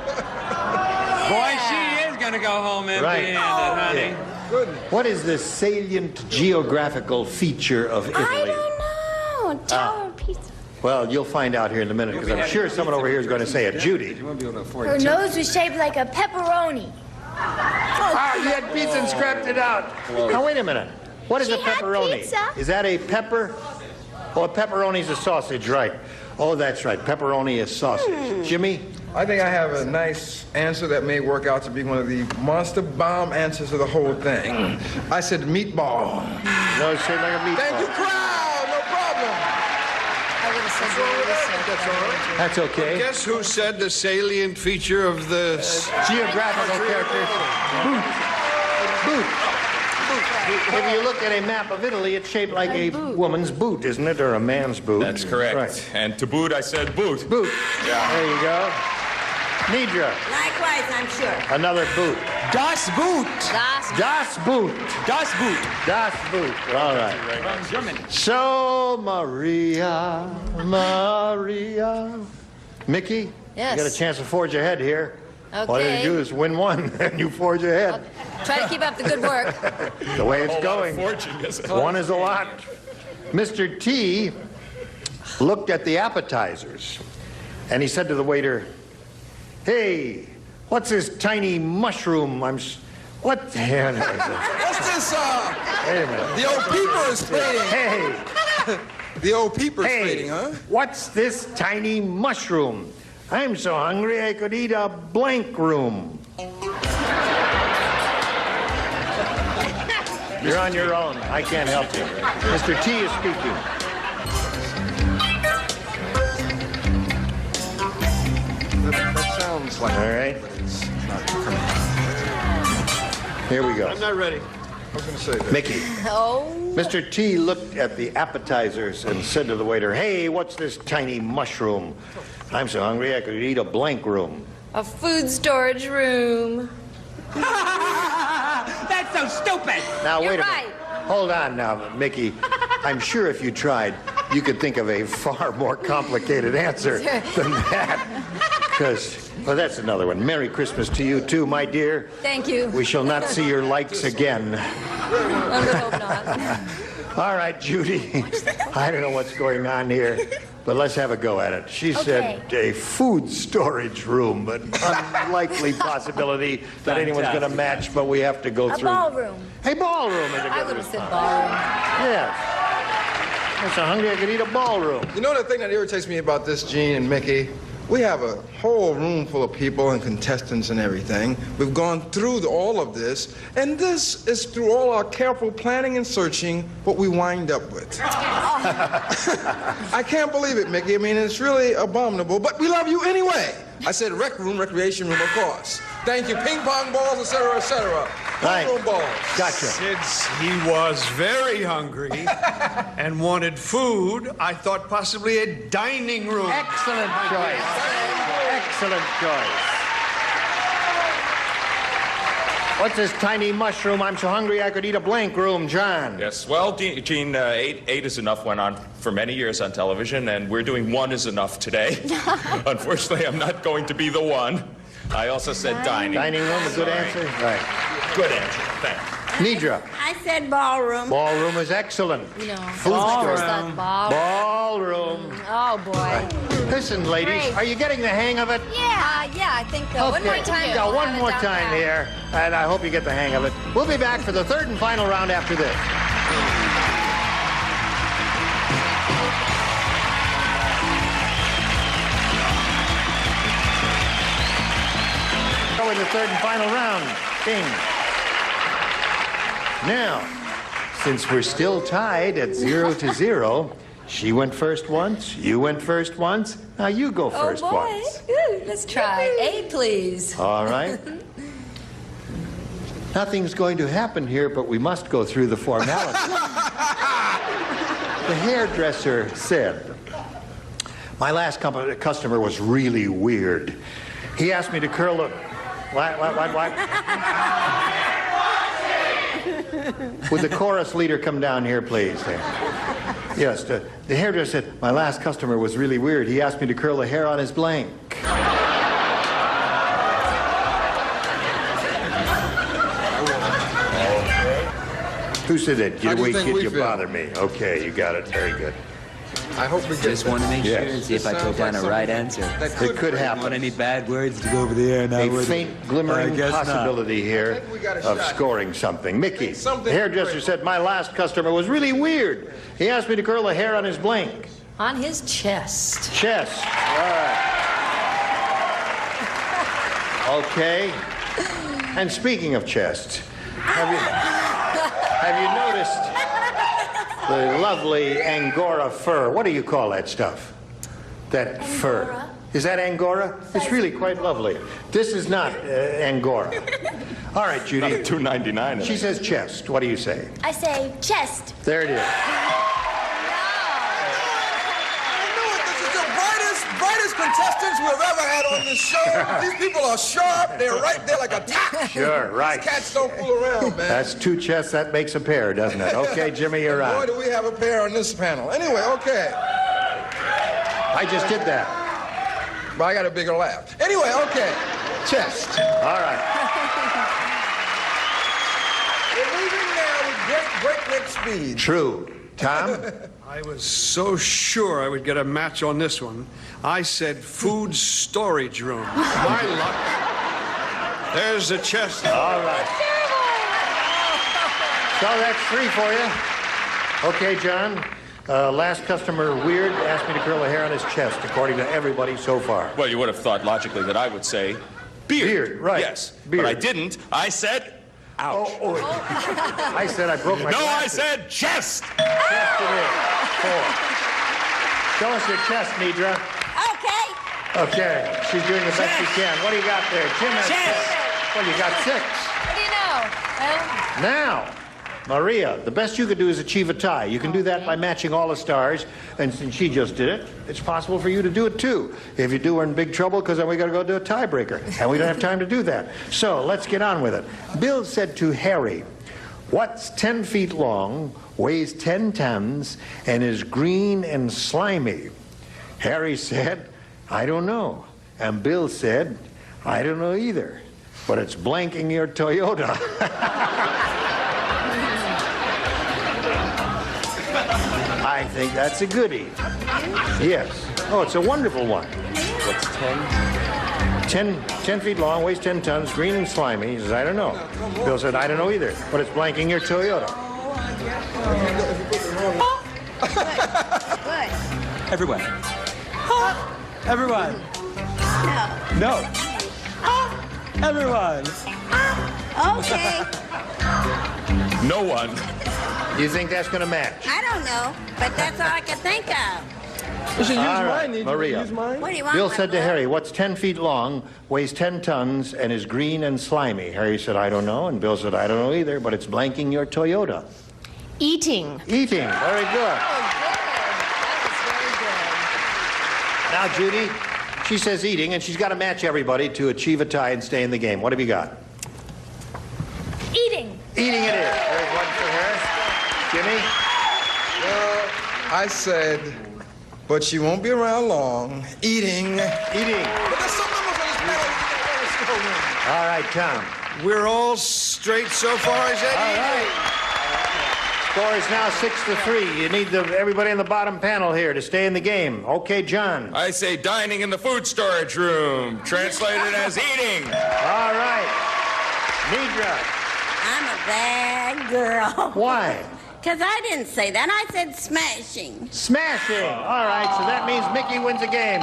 Boy, she is going to go home empty-handed, honey. Yeah. What is the salient geographical feature of Italy? I don't know. Tell her pizza. Well, you'll find out here in a minute because I'm sure someone over here is going to say it. Judy. Her nose was shaped like a pepperoni. Ah, you had pizza and scrapped it out. Now, wait a minute. What is a pepperoni? pizza. Is that a pepper? Oh, a pepperoni's a sausage, right. Oh, that's right. Pepperoni is sausage. Jimmy? I think I have a nice answer that may work out to be one of the monster bomb answers of the whole thing. I said meatball. No, it's shaped like a meatball. Thank you, crowd. No problem. I would have What's wrong with that? That's all right. That's okay. Guess who said the salient feature of the Geographical characters. Boot. If you look at a map of Italy, it's shaped like a woman's boot, isn't it? Or a man's boot. That's correct. Right. And to boot, I said boot. Boot. Yeah. There you go. Nidra. Likewise, I'm sure. Another boot. Das Boot. Das Boot. Das Boot. Das Boot. All right. From Germany. So, Maria. Mickey? Yes. You got a chance to forge ahead here. All you Okay. do is win one, and you forge ahead. Try to keep up the good work. The way it's going. One is a lot. Mr. T looked at the appetizers, and he said to the waiter, "Hey, what's this tiny mushroom? What? What's this, Wait a minute. the old peeper is fading. Hey, The old peeper is fading, huh? what's this tiny mushroom? I'm so hungry I could eat a blank room." You're on your own. I can't help you. Mr. T is speaking. That sounds like... All right. Here we go. I'm not ready. I was going to say that. Mickey. Oh. Mr. T looked at the appetizers and said to the waiter, "Hey, what's this tiny mushroom? I'm so hungry I could eat a blank room." A food storage room. That's so stupid. Now, You're wait a right. minute. Hold on now, Mickey. I'm sure if you tried, you could think of a far more complicated answer than that. Because, well, that's another one. Merry Christmas to you, too, my dear. Thank you. We shall not see your likes again. I would hope not. All right, Judy. I don't know what's going on here, but let's have a go at it. She said a food storage room, but unlikely possibility that anyone's going to match, but we have to go through. A ballroom. A ballroom is a good I would have said ballroom. Yes. I'm so hungry I could eat a ballroom. You know the thing that irritates me about this, Gene and Mickey? We have a whole room full of people and contestants and everything. We've gone through all of this, and this is through all our careful planning and searching what we wind up with. I can't believe it, Mickey. I mean, it's really abominable, but we love you anyway. I said rec room, recreation room, of course. Thank you. Ping pong balls, etc., etc. Right. Room balls. Gotcha. Since he was very hungry and wanted food, I thought possibly a dining room. Excellent choice. Excellent choice. What's this tiny mushroom? I'm so hungry I could eat a blank room, John. Yes, well, Gene, eight is enough went on for many years on television, and we're doing one is enough today. Unfortunately, I'm not going to be the one. I also said dining. Dining room, a good answer? Right. Good answer, thanks. Nidra. I said ballroom. Ballroom is excellent. No. Food Ballroom. storage. Ballroom. Ballroom. Oh, boy. Listen, ladies, Great. are you getting the hang of it? Yeah, I think so. One more time. Yeah, we'll one have it more down time pat. here, and I hope you get the hang of it. We'll be back for the third and final round after this. Go in the third and final round. King. Now, since we're still tied at 0-0, she went first once, you went first once, now you go first Oh, boy. once. Ooh, let's try. A, please. All right. Nothing's going to happen here, but we must go through the formality. The hairdresser said, "My last customer was really weird. He asked me to curl the..." What? Would the chorus leader come down here, please? Yes, the hairdresser said, "My last customer was really weird. He asked me to curl the hair on his blank." Who said that? How Get do you away, think kid, we you feel? bother me. Okay, you got it. Very good. I hope we get Just want to make sure Yes. and see if I put down a right answer. that It could I don't want happen. any bad words to go over the air now. A would it? faint I glimmering guess not. possibility here think we got a of shot. scoring something. Mickey, the something hairdresser great. said, "My last customer was really weird. He asked me to curl the hair on his blank." On his chest. Chest. All right. Okay. And speaking of chests, have you noticed the lovely Angora fur? What do you call that stuff? That fur. Is that Angora? It's really quite lovely. This is not Angora. All right, Judy. Not $2.99. She says chest. What do you say? I say chest. There it is. Brightest contestants we've ever had on this show. These people are sharp. They're right there like a tack. Sure, right. These cats don't fool around, man. That's two chests. That makes a pair, doesn't it? Okay, Jimmy, you're Boy, on. do we have a pair on this panel. Anyway, okay. I just did that. But I got a bigger laugh. Anyway, okay. Chest. All right. We're moving now with breakneck speed. True. Tom? I was so sure I would get a match on this one. I said food storage room. My luck. There's the chest. All right. So that's 3 for you. Okay, John. Last customer, Weird, asked me to curl the hair on his chest, according to everybody so far. Well, you would have thought logically that I would say beard. Beard, right. Yes. Beard. But I didn't. I said ouch. Oh. I said I broke my glasses. I said chest. Chest it is. 4. Show us your chest, Nidra. Okay. Okay. She's doing the best she can. What do you got there? Jim has 6. Well, you got 6. What do you know? Now, Maria, the best you could do is achieve a tie. You can do that by matching all the stars, and since she just did it, it's possible for you to do it too. If you do, we're in big trouble because then we got to go do a tiebreaker, and we don't have time to do that. So let's get on with it. Bill said to Harry, "What's 10 feet long, weighs 10 tons, and is green and slimy?" Harry said, "I don't know." And Bill said, "I don't know either, but it's blanking your Toyota." I think that's a goodie. Yes. Oh, it's a wonderful one. What's 10? 10 feet long, weighs 10 tons, green and slimy. He says, "I don't know." Bill said, "I don't know either, but it's blanking your Toyota." Good. Everyone. Everyone. No. Everyone. Okay. No one. You think that's going to match? I don't know, but that's all I can think of. You should use All mine. right, Need you Maria. to use mine? What do you want? Bill my said to blood? Harry, "What's 10 feet long, weighs 10 tons, and is green and slimy?" Harry said, "I don't know." And Bill said, "I don't know either, but it's blanking your Toyota." Eating. Eating. Very good. Now, Judy, she says eating, and she's got to match everybody to achieve a tie and stay in the game. What have you got? Eating. Eating it is. There's one for her. Jimmy? Well, I said, but she won't be around long. Eating. Eating. But there's some members on this panel who still win. All right, Tom. We're all straight so far, is that All right. Score is now 6-3. You need everybody in the bottom panel here to stay in the game. Okay, John. I say dining in the food storage room, translated as eating. All right. Nidra. I'm a bad girl. Why? Because I didn't say that. I said smashing. Smashing. All right, so that means Mickey wins a game.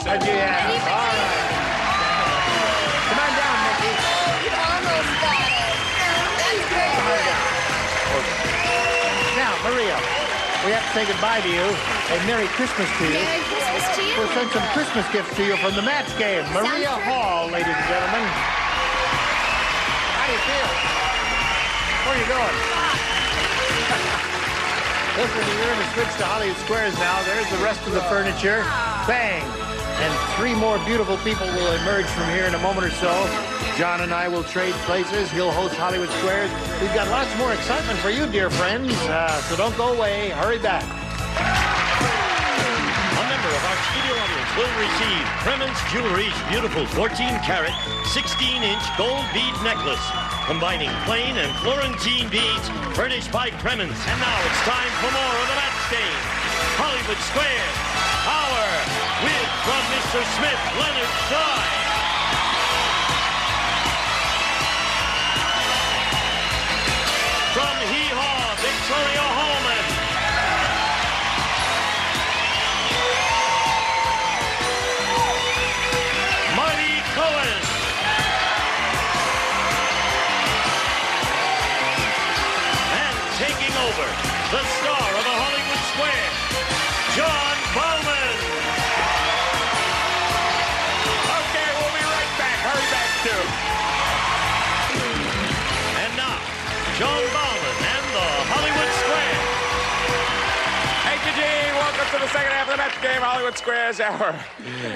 Said you have. All right. Come on down, Mickey. You almost got it. That's very good. Now, Maria, we have to say goodbye to you. A Merry Christmas to you. Merry Christmas to you. We'll send some Christmas gifts to you from the match game. Maria Hall, ladies and gentlemen. How do you feel? Where are you going? Listen, you're going to switch to Hollywood Squares now. There's the rest of the furniture. Bang! And 3 more beautiful people will emerge from here in a moment or so. John and I will trade places. He'll host Hollywood Squares. We've got lots more excitement for you, dear friends. So don't go away. Hurry back. A member of our studio audience will receive Krementz Jewelry's beautiful 14-carat, 16-inch gold bead necklace, combining plain and Florentine beads furnished by Krementz. And now it's time for more of the match game. Hollywood Squares, Power, with from Mr. Smith, Leonard Stein. From Hee Haw, Victoria Holman. Marty Cohen. And taking over, the star of the Hollywood Square, John Bowman. you. And now, John Baldwin and the Hollywood Square. Thank you, Gene. Welcome to the second half of the Mets game, Hollywood Squares Hour.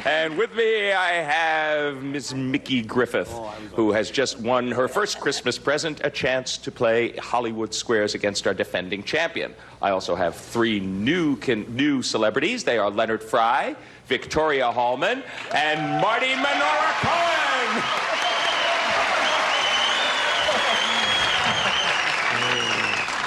And with me, I have Miss Mickey Griffith, who has just won her first Christmas present, a chance to play Hollywood Squares against our defending champion. I also have three new celebrities. They are Leonard Fry, Victoria Hallman, and Marty Menorah Cohen.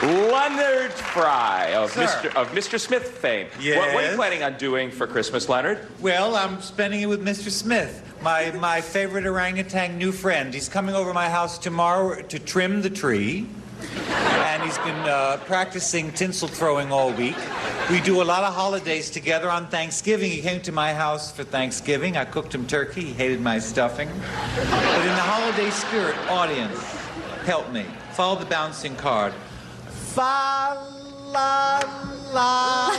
Leonard Fry of Mr. Smith fame. Yes. What are you planning on doing for Christmas, Leonard? Well, I'm spending it with Mr. Smith, my favorite orangutan new friend. He's coming over my house tomorrow to trim the tree, and he's been practicing tinsel throwing all week. We do a lot of holidays together. On Thanksgiving, he came to my house for Thanksgiving. I cooked him turkey. He hated my stuffing. But in the holiday spirit, audience, help me. Follow the bouncing card. Fa la la la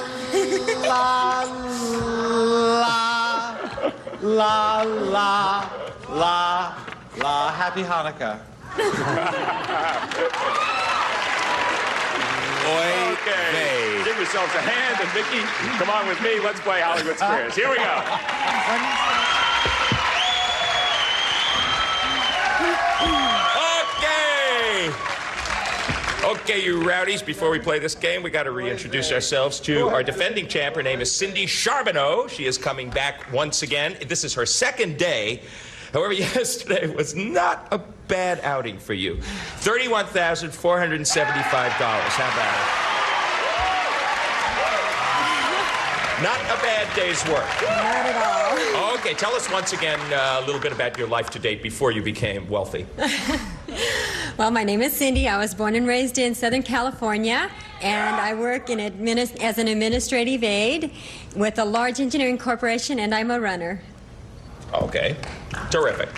la la la la. Happy Hanukkah. Okay. Give yourselves a hand, and Mickey, come on with me. Let's play Hollywood Squares. Here we go. Okay, you rowdies, before we play this game, we got to reintroduce ourselves to our defending champ. Her name is Cindy Charbonneau. She is coming back once again. This is her second day. However, yesterday was not a bad outing for you. $31,475. How about it? Not a bad day's work. Not at all. Okay, tell us once again a little bit about your life to date before you became wealthy. Well, my name is Cindy. I was born and raised in Southern California, and I work as an administrative aide with a large engineering corporation, and I'm a runner. Okay, terrific. And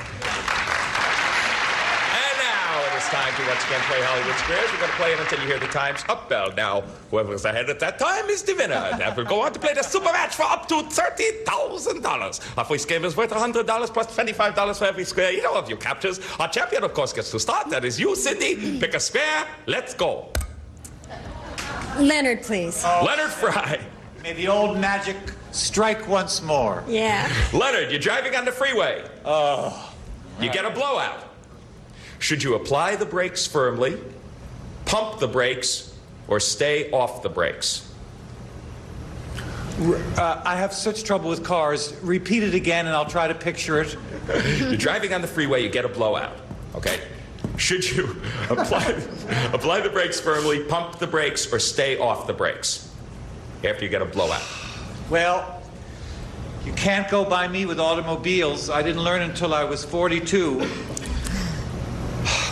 now it is time to once again play Hollywood Squares. We're going to play it until you hear the time's up bell. Now, whoever's ahead at that time is the winner. That will go on to play the super match for up to $30,000. Our first game is worth $100 plus $25 for every square each of you captures. Our champion, of course, gets to start. That is you, Cindy. Pick a square. Let's go. Leonard, please. Leonard Fry. May the old magic strike once more. Yeah. Leonard, you're driving on the freeway. You get a blowout. Should you apply the brakes firmly, pump the brakes, or stay off the brakes? I have such trouble with cars. Repeat it again, and I'll try to picture it. You're driving on the freeway, you get a blowout. Okay. Should you apply the brakes firmly, pump the brakes, or stay off the brakes after you get a blowout? Well, you can't go by me with automobiles. I didn't learn until I was 42.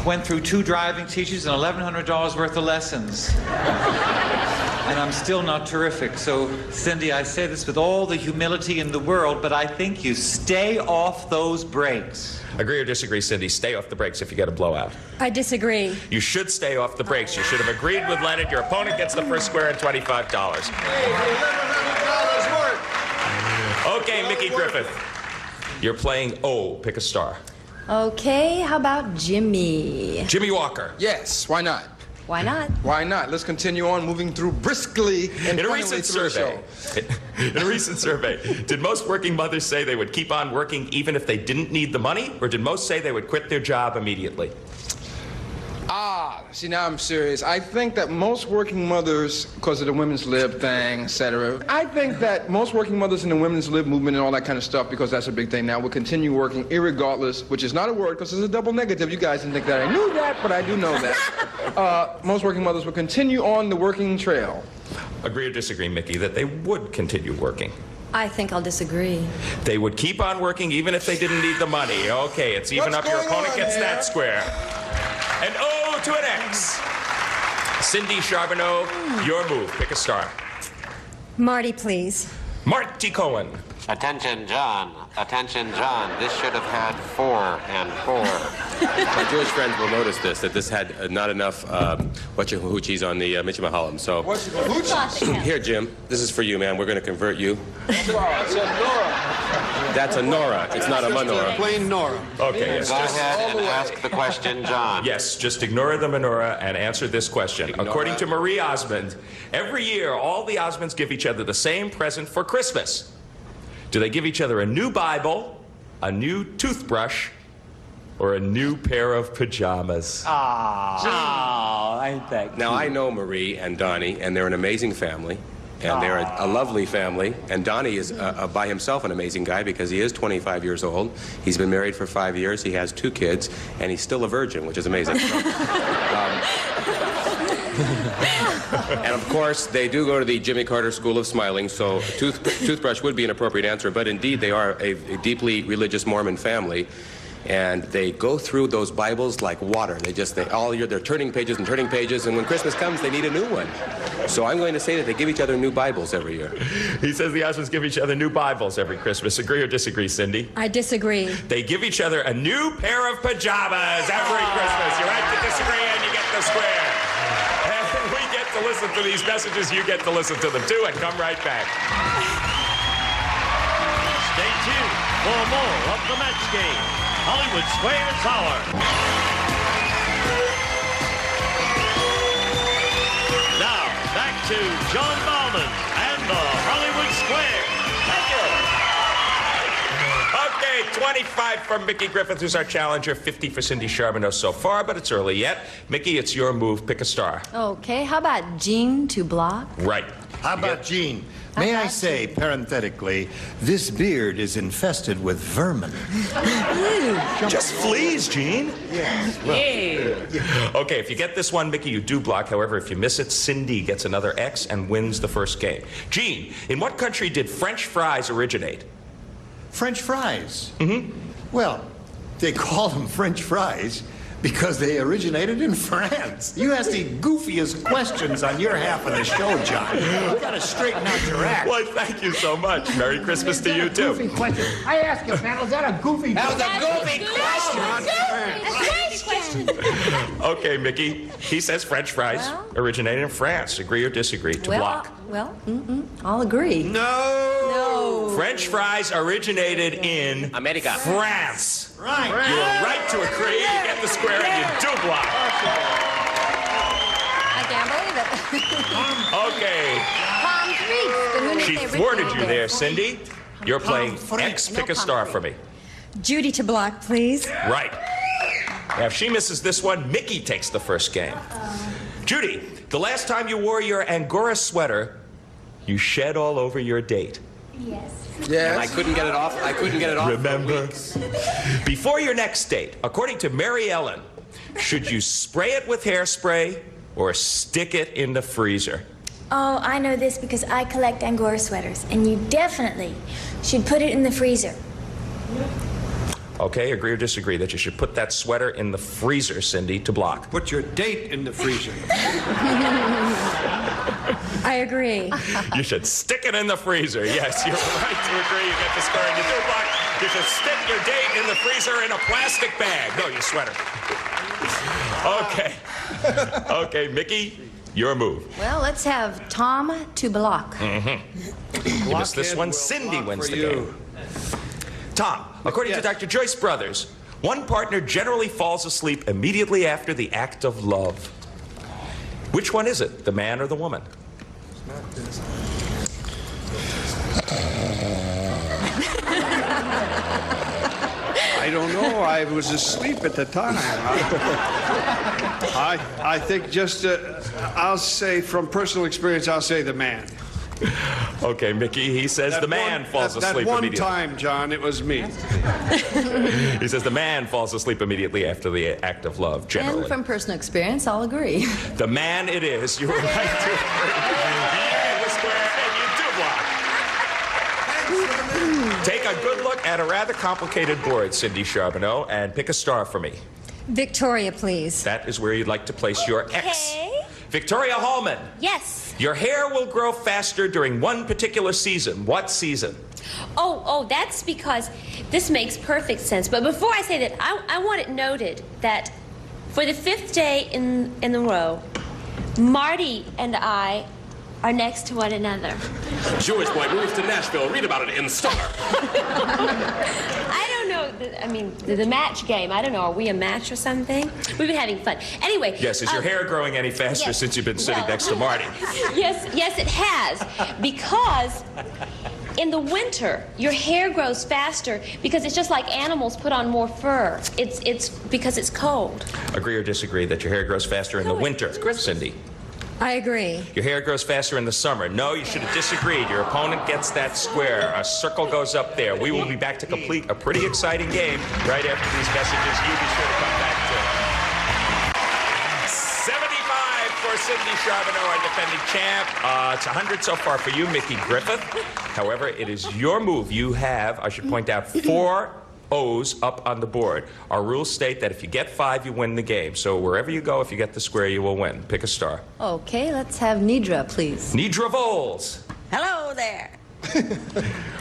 Went through 2 driving teachers and $1,100 worth of lessons. And I'm still not terrific. So, Cindy, I say this with all the humility in the world, but I think you stay off those brakes. Agree or disagree, Cindy? Stay off the brakes if you get a blowout. I disagree. You should stay off the brakes. You should have agreed with Leonard. Your opponent gets the first square and $25. Okay, Mickey Griffith. You're playing O. Pick a star. Okay, how about Jimmy? Jimmy Walker. Yes, why not? Why not? Why not? Let's continue on moving through briskly and In a finally recent through the survey, show. in a recent survey, did most working mothers say they would keep on working even if they didn't need the money, or did most say they would quit their job immediately? See, now I'm serious. I think that most working mothers, because of the women's lib thing, etc., I think that most working mothers in the women's lib movement and all that kind of stuff, because that's a big thing now, will continue working irregardless, which is not a word because it's a double negative. You guys didn't think that I knew that, but I do know that. Most working mothers will continue on the working trail. Agree or disagree, Mickey, that they would continue working? I think I'll disagree. They would keep on working even if they didn't need the money. Okay, it's even up. Your opponent gets that square. And O to an X. Cindy Charbonneau, your move. Pick a star. Marty, please. Marty Cohen. Attention, John. Attention, John. This should have had 4 and 4. My Jewish friends will notice that this had not enough whatcha-hoochies on the Mitchie Mahalim. So here, Jim, this is for you, man. We're going to convert you. That's a Nora. It's not a menorah. Plain Nora. Okay, yes. Go ahead and ask the question, John. Yes, just ignore the menorah and answer this question. According to Marie Osmond, every year all the Osmonds give each other the same present for Christmas. Do they give each other a new Bible, a new toothbrush, or a new pair of pajamas? I think. Now, I know Marie and Donnie, and they're an amazing family. And they're a lovely family. And Donnie is by himself an amazing guy because he is 25 years old. He's been married for 5 years. He has 2 kids. And he's still a virgin, which is amazing. And of course, they do go to the Jimmy Carter School of Smiling, so toothbrush would be an appropriate answer. But indeed, they are a deeply religious Mormon family. And they go through those Bibles like water. All year they're turning pages and turning pages, and when Christmas comes, they need a new one. So I'm going to say that they give each other new Bibles every year. He says the Osmonds give each other new Bibles every Christmas. Agree or disagree, Cindy? I disagree. They give each other a new pair of pajamas every Christmas. You're right to disagree, and you get the square. And we get to listen to these messages. You get to listen to them, too, and come right back. Stay tuned for more of the match game. Hollywood Squares Hour. Now, back to John Bauman and the Hollywood Squares. Thank you. Okay, 25 from Mickey Griffith, who's our challenger. 50 for Cindy Charbonneau so far, but it's early yet. Mickey, it's your move. Pick a star. Okay, how about Jean to block? Right. How about Gene? May I say, parenthetically, this beard is infested with vermin. Just fleas, Gene. Yes. Well, okay, if you get this one, Mickey, you do block. However, if you miss it, Cindy gets another X and wins the first game. Gene, in what country did French fries originate? French fries? Mm-hmm. Well, they call them French fries because they originated in France. You ask the goofiest questions on your half of the show, John. You gotta straighten out your act. Well, thank you so much. Merry Christmas to you, too. Goofy question. I ask you, pal, is that a goofy question? That was a goofy question. Okay, Mickey. He says French fries originated in France. Agree or disagree to block? Well, I'll agree. No. French fries originated in America. France. Right. You were right to agree. You get the square and you do block. I can't believe it. Okay. Palm Freaks. But who knew She they thwarted you originated there, Cindy. You're playing X. Pick a star for me. Judy to block, please. Right. Now, if she misses this one, Mickey takes the first game. Judy, the last time you wore your Angora sweater, you shed all over your date. Yes. And I couldn't get it off. Remember? Before your next date, according to Mary Ellen, should you spray it with hairspray or stick it in the freezer? Oh, I know this because I collect Angora sweaters, and you definitely should put it in the freezer. Okay, agree or disagree that you should put that sweater in the freezer, Cindy, to block? Put your date in the freezer. I agree. You should stick it in the freezer. Yes, you're right to agree. You get the square and you do block. You should stick your date in the freezer in a plastic bag. No, your sweater. Okay. Okay, Mickey, your move. Well, let's have Tom to block. You miss this one, Cindy wins the game. Tom, according to Dr. Joyce Brothers, one partner generally falls asleep immediately after the act of love. Which one is it, the man or the woman? I don't know. I was asleep at the time. I think just, I'll say from personal experience, I'll say the man. Okay, Mickey, he says the man falls asleep that one immediately. time, John, it was me. He says the man falls asleep immediately after the act of love, generally. And from personal experience, I'll agree. The man it is. You were right to agree. You get the square and you do block. Take a good look at a rather complicated board, Cindy Charbonneau, and pick a star for me. Victoria, please. That is where you'd like to place your X. Victoria Hallman. Yes. Your hair will grow faster during one particular season. What season? Oh, that's because this makes perfect sense. But before I say that, I want it noted that for the 5th day in the row, Marty and I are next to one another. Jewish boy moves to Nashville. Read about it in Star. I don't know. I mean, the match game. I don't know. Are we a match or something? We've been having fun. Anyway. Yes, is your hair growing any faster yes. since you've been sitting next to Marty? Yes, it has. Because in the winter, your hair grows faster because it's just like animals put on more fur. It's because it's cold. Agree or disagree that your hair grows faster in the winter, Cindy? I agree. Your hair grows faster in the summer. No, you should have disagreed. Your opponent gets that square. A circle goes up there. We will be back to complete a pretty exciting game right after these messages. You be sure to come back to 75 for Cindy Charbonneau, our defending champ. It's 100 so far for you, Mickey Griffith. However, it is your move. You have, I should point out, 4 O's up on the board. Our rules state that if you get 5, you win the game. So wherever you go, if you get the square, you will win. Pick a star. Okay, let's have Nidra, please. Nidra Voles. Hello there.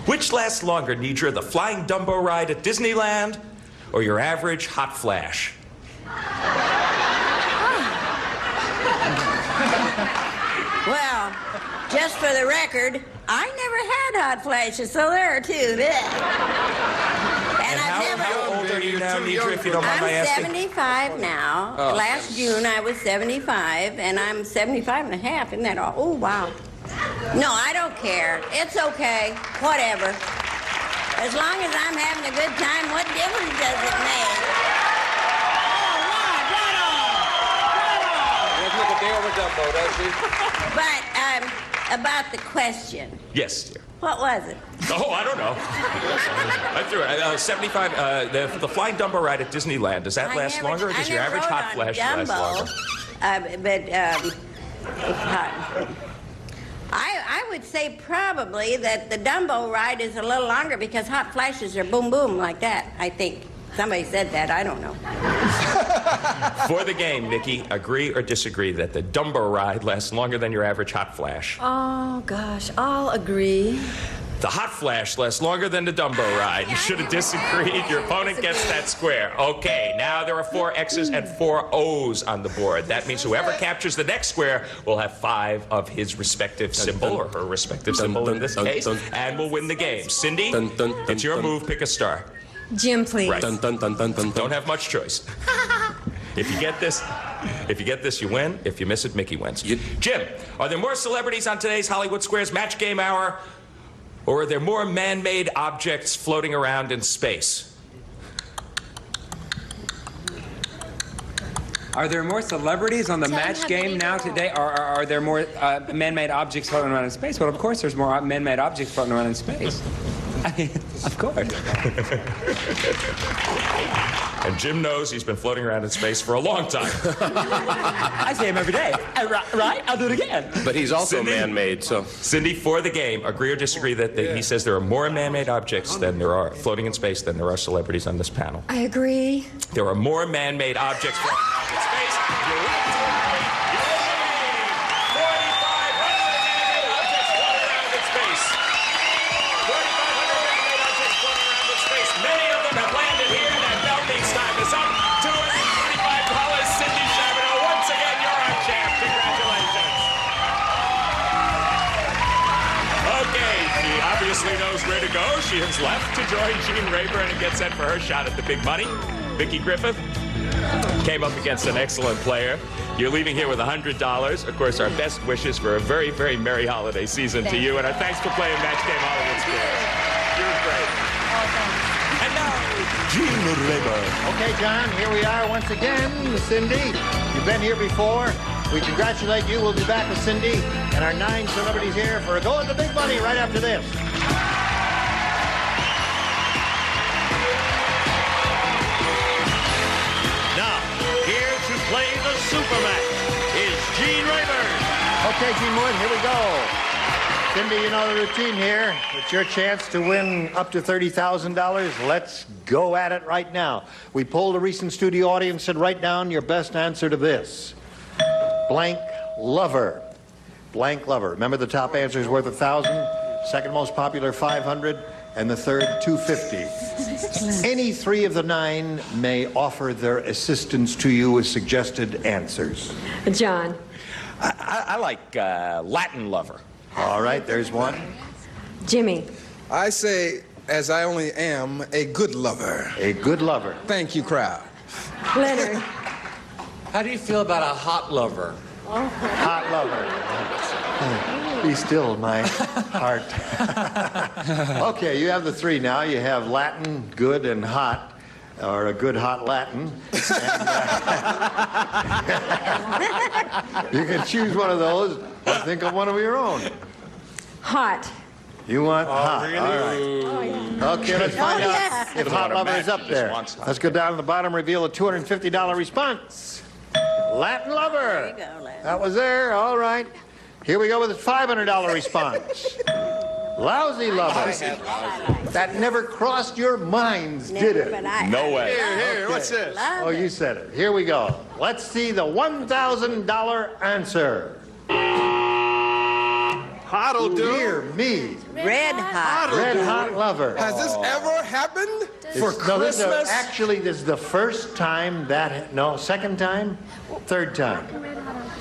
Which lasts longer, Nidra, the flying Dumbo ride at Disneyland or your average hot flash? Well, just for the record, I never had hot flashes, so there are 2. And how old are you now, Nidra, if you don't mind my I'm asking? 75 now. Oh. Last June I was 75, and I'm 75 and a half. Isn't that all? Oh, wow. No, I don't care. It's okay. Whatever. As long as I'm having a good time, what difference does it make? Look at over Dumbo, does she? But about the question. Yes, dear. What was it? Oh, I don't know. I threw it. 75, the flying Dumbo ride at Disneyland, does that last longer, or does your average hot flash last longer? I would say probably that the Dumbo ride is a little longer because hot flashes are boom, boom like that, I think. Somebody said that, I don't know. For the game, Mickey, agree or disagree that the Dumbo ride lasts longer than your average hot flash? Oh, gosh, I'll agree. The hot flash lasts longer than the Dumbo ride. You should have disagreed. Your opponent gets that square. Okay, now there are 4 X's and 4 O's on the board. That means whoever captures the next square will have 5 of his respective symbol, or her respective symbol in this case, and will win the game. Cindy, it's your move. Pick a star. Jim, please. Right. Don't have much choice. If you get this, you win. If you miss it, Mickey wins. Jim, are there more celebrities on today's Hollywood Squares Match Game Hour, or are there more man-made objects floating around in space? Are there more celebrities on the match game now today, or are there more man-made objects floating around in space? Well, of course there's more man-made objects floating around in space. I mean, of course. And Jim knows he's been floating around in space for a long time. I see him every day. Right? I'll do it again. But he's also man-made, so... Cindy, for the game, agree or disagree that he says there are more man-made objects than there are floating in space than there are celebrities on this panel? I agree. There are more man-made objects floating around in space. You're right. You're in the game. 4,500 man-made objects floating around in space. 4,500 man-made objects floating around in space. Many of them have landed here. That bell means time is up. $225. Cindy Charbonneau, once again, you're our champ. Congratulations. Okay, she obviously knows where to go. She has left to join Gene Rayburn and get set for her shot at the big money. Mickey Griffith came up against an excellent player. You're leaving here with $100. Of course, our best wishes for a very, very merry holiday season to you, and our thanks for playing Match Game Hollywood Squares. You're great. And now, Gene Rayburn. Okay, John, here we are once again. Cindy, you've been here before. We congratulate you. We'll be back with Cindy and our 9 celebrities here for a go at the big money right after this. Now, here to play the super match is Gene Rayburn. Okay, Gene Wood, here we go. Cindy, you know the routine here. It's your chance to win up to $30,000. Let's go at it right now. We polled a recent studio audience and write down your best answer to this. Blank lover. Blank lover. Remember, the top answer is worth $1,000, second most popular $500, and the third $250. Any 3 of the 9 may offer their assistance to you with suggested answers. John. I like Latin lover. All right, there's one. Jimmy. I say, as I only am, a good lover. A good lover. Thank you, crowd. Leonard. How do you feel about a hot lover? Hot lover. Be still, my heart. Okay, you have the three now. You have Latin, good, and hot, or a good hot Latin. And, you can choose one of those or think of one of your own. Hot. You want hot. Really? All right. Oh, yeah. Okay, let's find out if hot lover is up there. Let's go down to the bottom, reveal a $250 response. Latin lover. There you go, Latin. That was there. All right. Here we go with a $500 response. Lousy lover. That never crossed your minds, did it? No way. Here, what's this? Oh, you said it. Here we go. Let's see the $1,000 answer. Hot'll do. Dear me. Red hot. Red hot lover. Has this ever happened? For Christmas? Actually, this is the first time that... No, second time? Third time.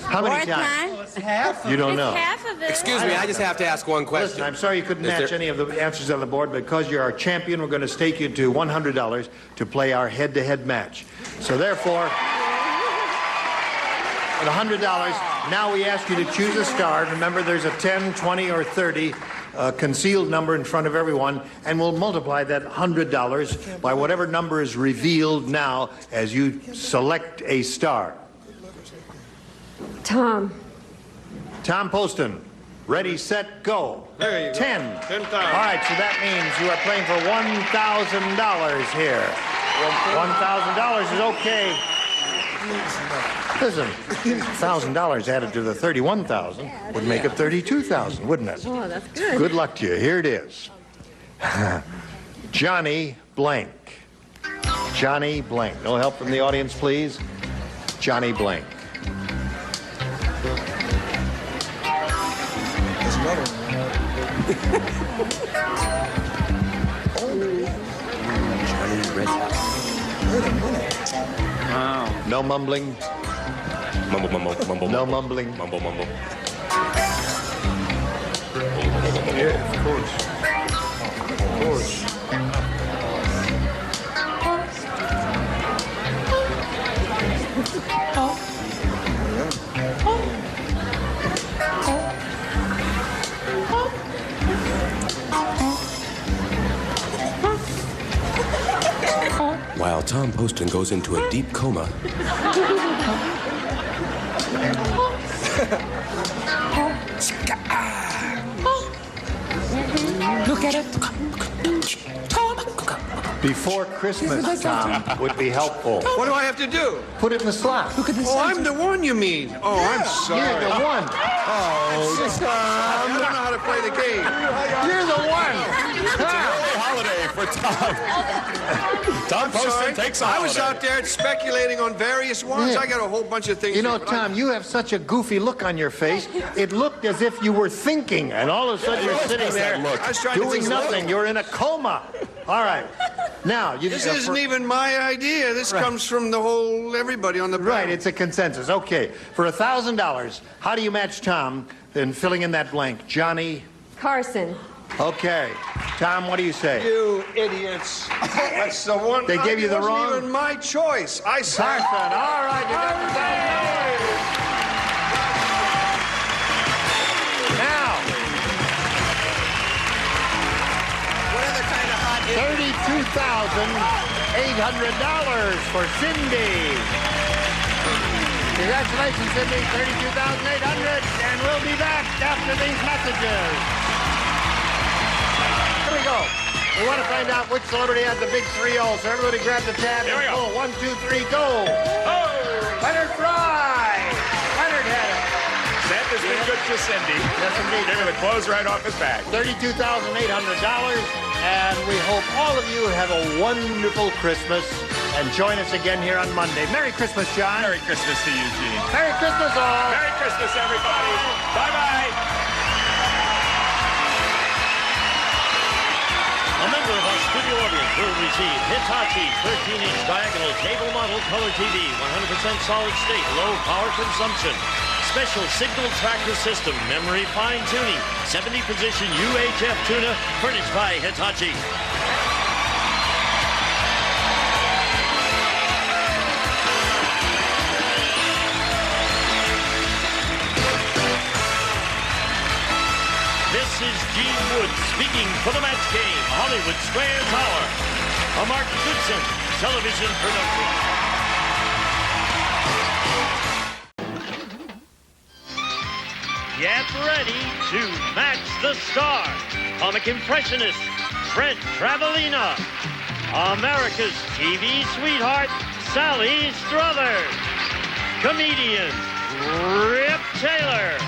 How many Fourth times? time? It's half. You don't know. Half of it. Excuse me, I just have to ask one question. Listen, I'm sorry you couldn't Is match there- any of the answers on the board, but because you're our champion, we're going to stake you to $100 to play our head-to-head match. So therefore, at $100, now we ask you to choose a star. Remember, there's a 10, 20, or 30 concealed number in front of everyone, and we'll multiply that $100 by whatever number is revealed now as you select a star. Tom. Tom Poston, ready, set, go. There you go. 10. 10,000. All right, so that means you are playing for $1,000 here. $1,000 is okay. Listen, $1,000 added to the $31,000 would make it $32,000, wouldn't it? Oh, that's good. Good luck to you. Here it is. Johnny Blank. Johnny Blank. No help from the audience, please. Johnny Blank. Wow. No mumbling. Mumble, mumble, mumble. No mumbling. Mumble, mumble. Yeah, of course. Of course. While Tom Poston goes into a deep coma, Look at it. Before Christmas, Tom, would be helpful. What do I have to do? Put it in the slot. Look at this. Oh, I'm the one you mean. Oh, I'm sorry. You're the one. Oh, I don't know how to play the game. You're the one. Holiday for Tom. Tom Sorry. Poston takes a I was holiday. out there speculating on various ones. Yeah. I got a whole bunch of things. You know, here, but I- Tom, you have such a goofy look on your face. It looked as if you were thinking, and all of a sudden you're sitting there I was trying to doing think nothing. You're in a coma. All right. Now, you This isn't even my idea. This Right. comes from the whole everybody on the panel. Right, it's a consensus. Okay, for $1,000, how do you match Tom in filling in that blank? Johnny? Carson. Okay. Tom, what do you say? You idiots. That's the one. They gave you the It wasn't wrong- even my choice. I said. Carson, all right, you got $1,000. Now, What other kind of hot $32,800 for Cindy. Congratulations, Cindy. $32,800, and we'll be back after these messages. Here we go. We want to find out which celebrity had the big 3-0, so everybody grab the tab Here we and go. pull. 1, 2, 3, go. Oh! Leonard Fry. Leonard had it. Santa's been good to Cindy. Yes, indeed. Gave her the clothes right off his back. $32,800, and we hope all of you have a wonderful Christmas, and join us again here on Monday. Merry Christmas, John. Merry Christmas to you, Gene. Merry Christmas, all. Merry Christmas, everybody. Bye-bye. A member of our studio audience will receive Hitachi 13-inch diagonal cable model color TV, 100% solid state, low power consumption. special signal tracker system, memory fine-tuning, 70-position UHF tuner, furnished by Hitachi. This is Gene Wood speaking for the Match Game, Hollywood Square Tower. A Mark Goodson television production. Get ready to match the star. Comic impressionist, Fred Travalena. America's TV sweetheart, Sally Struthers. Comedian, Rip Taylor.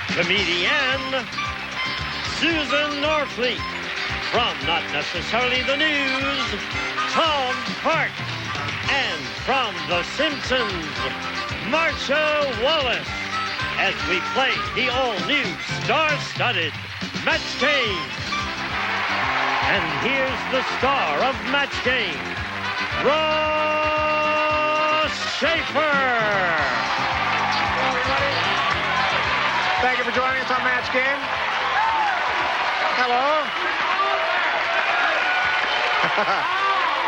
Comedian, Susan Norfleet. From Not Necessarily the News, Tom Park. And from The Simpsons, Marsha Wallace. As we play the all-new star-studded Match Game. And here's the star of Match Game, Ross Schaefer. Hello, everybody. Thank you for joining us on Match Game. Hello.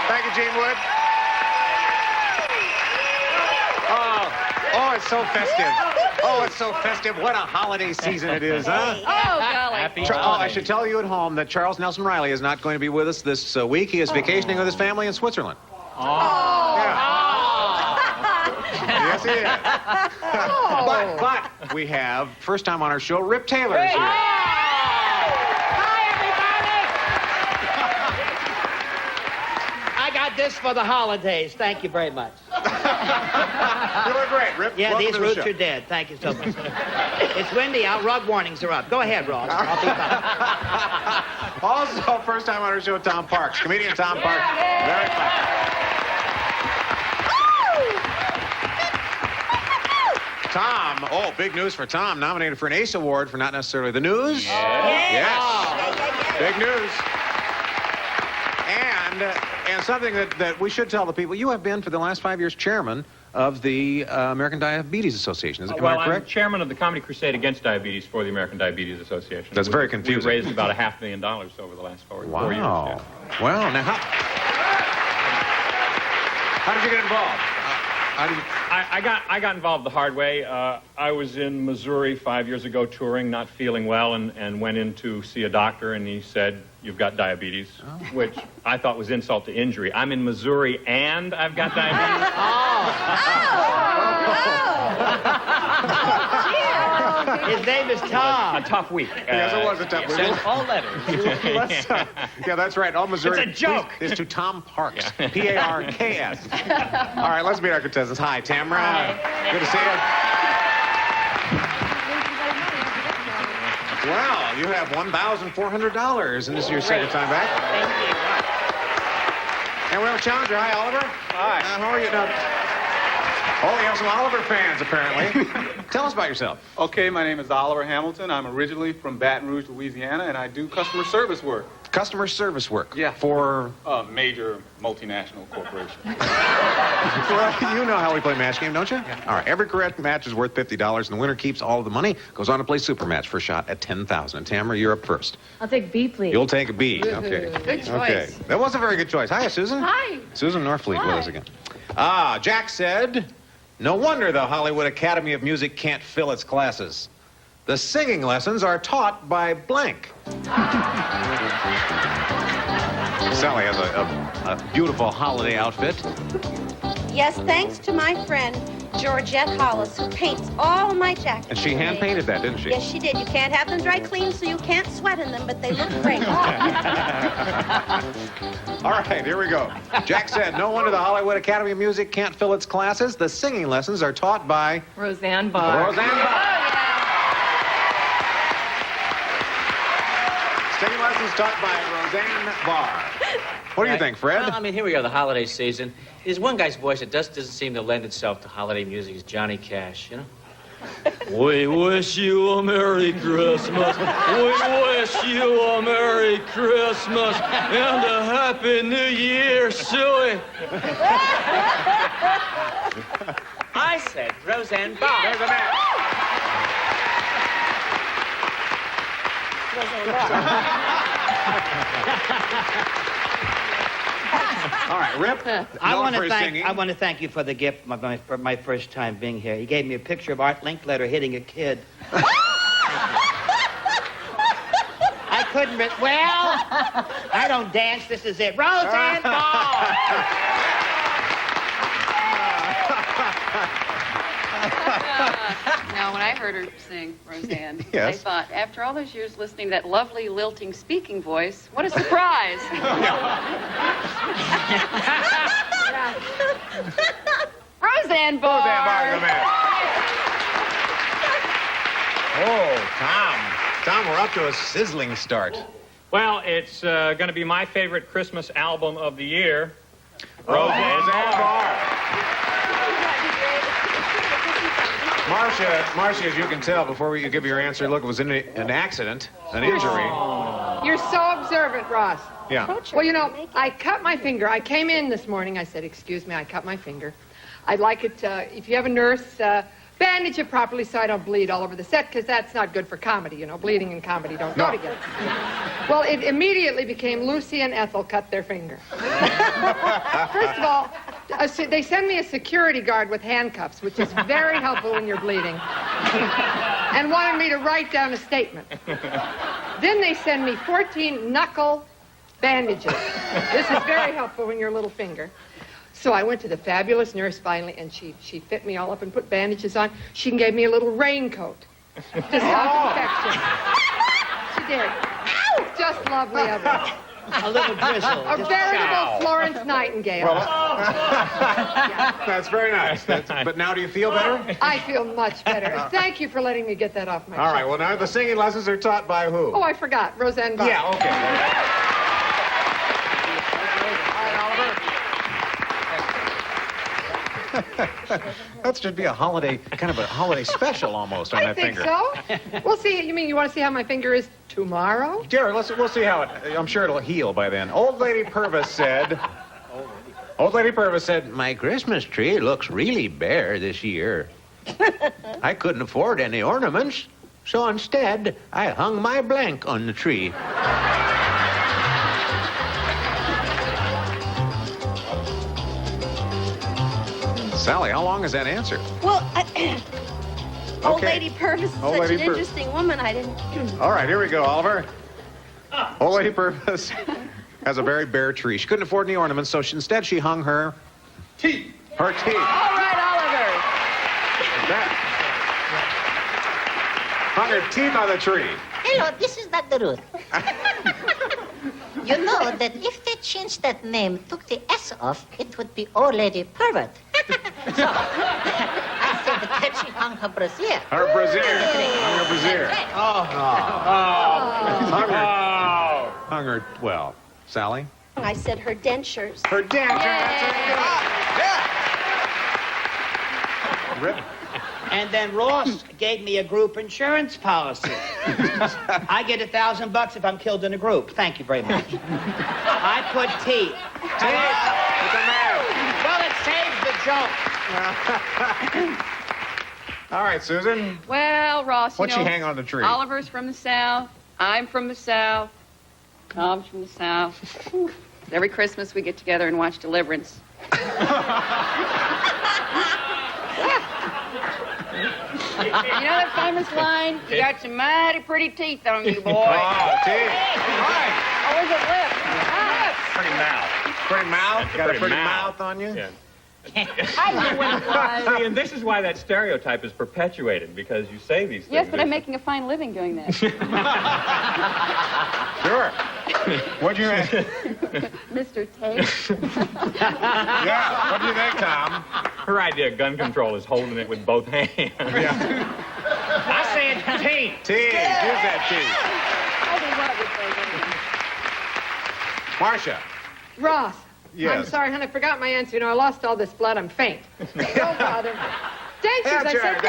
Thank you, Gene Wood. Oh, it's so festive. Oh, it's so festive. What a holiday season it is, huh? Oh, golly. I should tell you at home that Charles Nelson Riley is not going to be with us this week. He is vacationing with his family in Switzerland. Oh. Yes, he is. But we have, first time on our show, Rip Taylor is here. Hi, everybody! I got this for the holidays. Thank you very much. You look great, Rip. Yeah, Welcome these to the roots show. are dead. Thank you so much. It's windy out. Rug warnings are up. Go ahead, Ross. I'll be back. Also, first time on our show, Tom Parks. Comedian Tom Parks. Very funny. Tom, big news for Tom. Nominated for an ACE Award for Not Necessarily the News. Yes. Big news. And something that we should tell the people, you have been for the last 5 years chairman of the American Diabetes Association. Am I correct? I'm chairman of the Comedy Crusade Against Diabetes for the American Diabetes Association. That's very confusing. We raised about $500,000 over the last 4 years. Wow. Well, now how did you get involved? I got involved the hard way. I was in Missouri 5 years ago touring, not feeling well, and went in to see a doctor, and he said, "You've got diabetes," which I thought was insult to injury. I'm in Missouri and I've got diabetes. His name is Tom. A tough week. Yes, it was a tough week. Send all letters. Yeah, that's right. All Missouri. It's a joke. Is to Tom Parks. P-A-R-K-S. All right, let's meet our contestants. Hi, Tamara. Hi. Good to see you. Well, you have $1,400, and this is your second time back. Thank you. And we have a challenger. Hi, Oliver. Hi. How are you? Oh, we have some Oliver fans, apparently. Tell us about yourself. Okay, my name is Oliver Hamilton. I'm originally from Baton Rouge, Louisiana, and I do customer service work. Customer service work? Yeah. For? A major multinational corporation. Well, you know how we play Match Game, don't you? Yeah. All right, every correct match is worth $50, and the winner keeps all of the money, goes on to play Super Match for a shot at $10,000. Tamara, you're up first. I'll take B, please. You'll take a B. Okay. Good choice. Okay. That was a very good choice. Hi, Susan. Hi. Susan Norfleet Hi. with us again. Jack said, "No wonder the Hollywood Academy of Music can't fill its classes. The singing lessons are taught by blank." Sally has a beautiful holiday outfit. Yes, thanks to my friend Georgette Hollis, who paints all my jackets. And she hand-painted that, didn't she? Yes, she did. You can't have them dry clean, so you can't sweat in them, but they look great. All right, here we go. Jack said, "No wonder the Hollywood Academy of Music can't fill its classes. The singing lessons are taught by..." Roseanne Barr. Roseanne Barr. Singing lessons taught by Roseanne Barr. What do you think, Fred? Well, I mean, here we are, the holiday season. There's one guy's voice that doesn't seem to lend itself to holiday music. Is Johnny Cash, you know? We wish you a Merry Christmas. We wish you a Merry Christmas and a Happy New Year, silly. I said Roseanne Barr. There's a match. All right, Rip. I known want for to his thank. singing. I want to thank you for the gift. For my first time being here. He gave me a picture of Art Linkletter hitting a kid. I couldn't. Well, I don't dance. This is it. Roseanne Barr. Now, when I heard her sing Roseanne, Yes. I thought, after all those years listening to that lovely, lilting speaking voice, what a surprise. Roseanne Barr. Roseanne Barr, the man. Oh, Tom. Tom, we're up to a sizzling start. Well, it's going to be my favorite Christmas album of the year. Roseanne Barr. Marcia, as you can tell, before you give your answer, look, it was an accident, an injury. You're so observant, Ross. Yeah. Well, you know, I cut my finger. I came in this morning. I said, excuse me, I cut my finger. I'd like it, if you have a nurse, bandage it properly so I don't bleed all over the set, because that's not good for comedy. You know, bleeding and comedy don't go together. Well, it immediately became Lucy and Ethel cut their finger. First of all, they send me a security guard with handcuffs, which is very helpful when you're bleeding, and wanted me to write down a statement. Then they send me 14 knuckle bandages. This is very helpful when you're a little finger. So I went to the fabulous nurse finally, and she fit me all up and put bandages on. She gave me a little raincoat to stop infection. She did. It's just lovely of her. A little drizzle. A veritable Florence Nightingale. That's very nice. But now do you feel better? I feel much better. Thank you for letting me get that off my All chest. right, well, now the singing lessons are taught by who? Oh, I forgot. Roseanne Barr. Yeah, okay. That should be a holiday, kind of a holiday special almost on I that think finger. so. We'll see. You mean you want to see how my finger is tomorrow? Jared, we'll see how it, I'm sure it'll heal by then. Old Lady Purvis said, my Christmas tree looks really bare this year. I couldn't afford any ornaments, so instead I hung my blank on the tree. Sally, how long is that answer? Well, Old Okay. Lady Purvis is Old such Lady an Purvis. interesting woman. I didn't. All right, here we go, Oliver. Old Lady Purvis has a very bare tree. She couldn't afford any ornaments, so instead she hung her teeth. Her teeth. All right, Oliver. Hung her teeth on the tree. Hello, this is Dr. Ruth. You know that if they changed that name, took the S off, it would be Old Lady Pervert. So, I said that she hung her brassiere. Her brassiere. Hung her brassiere. Hung her, well, Sally? I said her dentures. Her dentures. Rip. And then Ross gave me a group insurance policy. I get $1,000 if I'm killed in a group. Thank you very much. I put teeth. Well, it saves the joke. All right, Susan. Well, Ross, What'd you know, she hang on the tree? Oliver's from the South. I'm from the South. Tom's from the South. Every Christmas we get together and watch Deliverance. You know that famous line? You got some mighty pretty teeth on you, boy. Oh, teeth. Right. Oh, is it lips? Lips. Pretty mouth. Pretty mouth? Got a pretty mouth on you? Yeah. I knew what it was. See, and this is why that stereotype is perpetuated, because you say these things. Yes, but I'm making a fine living doing that. Sure. What'd you think? Mr. Tate. Yeah, what do you think, Tom? Her idea of gun control is holding it with both hands. Yeah. I said teeth. Teeth. Use that teeth. Marcia. Ross. Yes. I'm sorry, honey, I forgot my answer. You know, I lost all this blood. I'm faint. Don't bother. Dentures, I said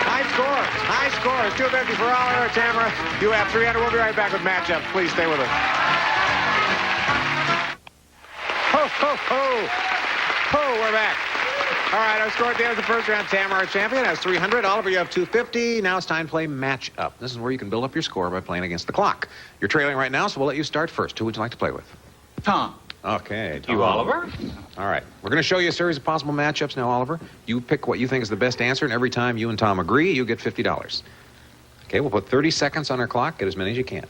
High scores. High scores. 250 for Oliver, Tamara. You have 300. We'll be right back with matchups. Please stay with us. Ho, ho, ho. Oh, we're back. All right, our score at the end of the first round. Tamara, our champion, has 300. Oliver, you have 250. Now it's time to play match up. This is where you can build up your score by playing against the clock. You're trailing right now, so we'll let you start first. Who would you like to play with? Tom. Okay, Tom. You, Oliver? All right. We're going to show you a series of possible matchups now, Oliver. You pick what you think is the best answer, and every time you and Tom agree, you get $50. Okay, we'll put 30 seconds on our clock. Get as many as you can.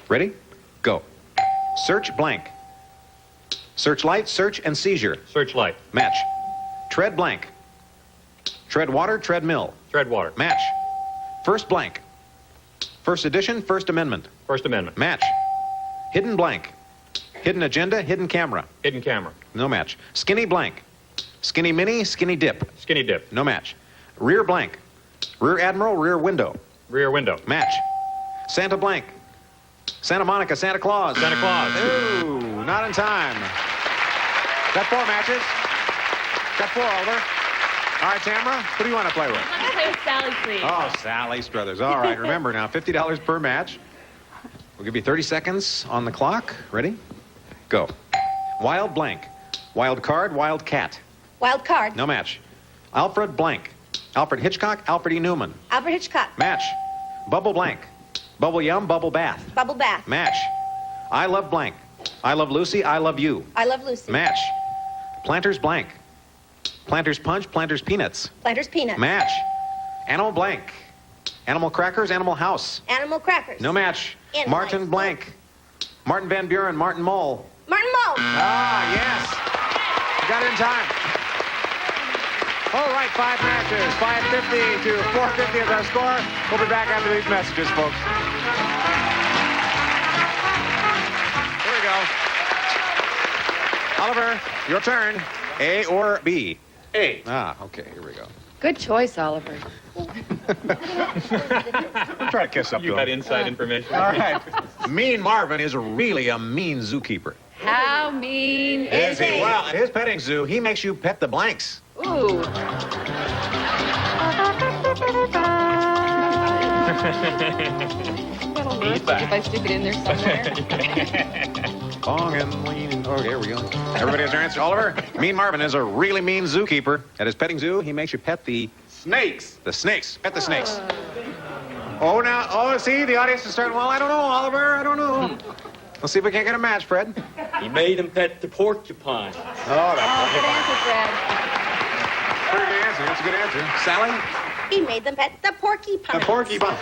Ready? Go. Search blank. Search light, search, and seizure. Search light. Match. Tread blank. Tread water, tread mill. Tread water. Match. First blank. First edition, First Amendment. First Amendment. Match. Hidden blank. Hidden agenda, hidden camera. Hidden camera. No match. Skinny blank. Skinny mini, skinny dip. Skinny dip. No match. Rear blank. Rear admiral, rear window. Rear window. Match. Santa blank. Santa Monica, Santa Claus. Santa Claus. Ooh, not in time. Got 4 matches. Got 4, Oliver. All right, Tamara, who do you want to play with? I'm going to play with Sally, please. Oh, Sally Struthers. All right, remember now, $50 per match. We'll give you 30 seconds on the clock. Ready? Go. Wild blank. Wild card, wild cat. Wild card. No match. Alfred blank. Alfred Hitchcock, Alfred E. Newman. Alfred Hitchcock. Match. Bubble blank. Bubble yum, bubble bath. Bubble bath. Match. I love blank. I love Lucy, I love you. I love Lucy. Match. Planters blank. Planters punch, planters peanuts. Planters peanuts. Match. Animal blank. Animal crackers, animal house. Animal crackers. No match. Animal Martin ice. blank. Martin Van Buren, Martin Mole. Martin Mull. Ah, yes. You got it in time. All right, 5 matches. 550 to 450 is our score. We'll be back after these messages, folks. Here we go. Oliver, your turn. A or B? A. Ah, okay, here we go. Good choice, Oliver. I'm trying to kiss up You to got him. inside information. All right. Mean Marvin is really a mean zookeeper. How mean is he? Well, at his petting zoo, he makes you pet the blanks. Ooh. If I stick it in there somewhere. Long and lean. Oh, there we go. Everybody has their answer. Oliver, Mean Marvin is a really mean zookeeper. At his petting zoo, he makes you pet the snakes. The snakes. Pet the snakes. Oh, now, see, the audience is starting, well, I don't know, Oliver, I don't know. Let's see if we can't get a match, Fred. He made him pet the porcupine. Oh, that's Good answer, Fred. a good answer. That's a good answer. Sally? He made them pet the porcupine. The porcupine.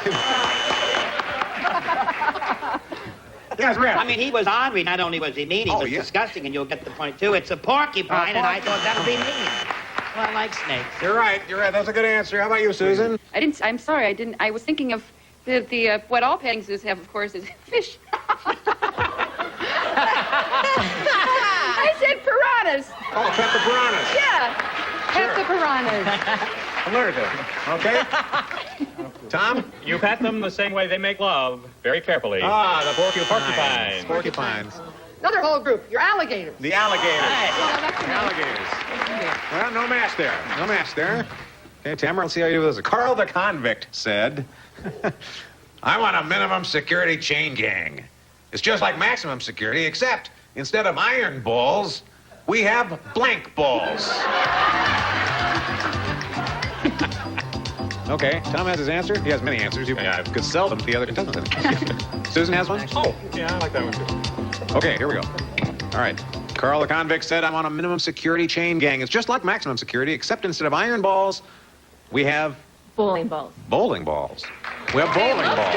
Yes, Red. I mean, he was ornery. Not only was he mean, he was disgusting, and you'll get the point, too. It's a porcupine, and I thought that would be mean. Well, I like snakes. You're right. That's a good answer. How about you, Susan? I'm sorry, I didn't. I was thinking of the what all petting zoos have, of course, is fish. I said piranhas. Oh, pet the piranhas. Yeah, pet the piranhas. I learned it. Okay. Tom? You pet them the same way they make love, very carefully. Ah, the porcupines. Porcupines. Another whole group. Your alligators. The alligators. Alligators. Well, no match there. No match there. Okay, Tamara, let's see how you do with this. Carl the Convict said, I want a minimum security chain gang. It's just like maximum security, except instead of iron balls, we have blank balls. Okay, Tom has his answer. He has many answers. You could sell them to the other contestants. Susan has one? Oh, yeah, I like that one too. Okay, here we go. All right. Carl the Convict said, I'm on a minimum security chain gang. It's just like maximum security, except instead of iron balls, we have Bowling balls. bowling balls. We have bowling balls.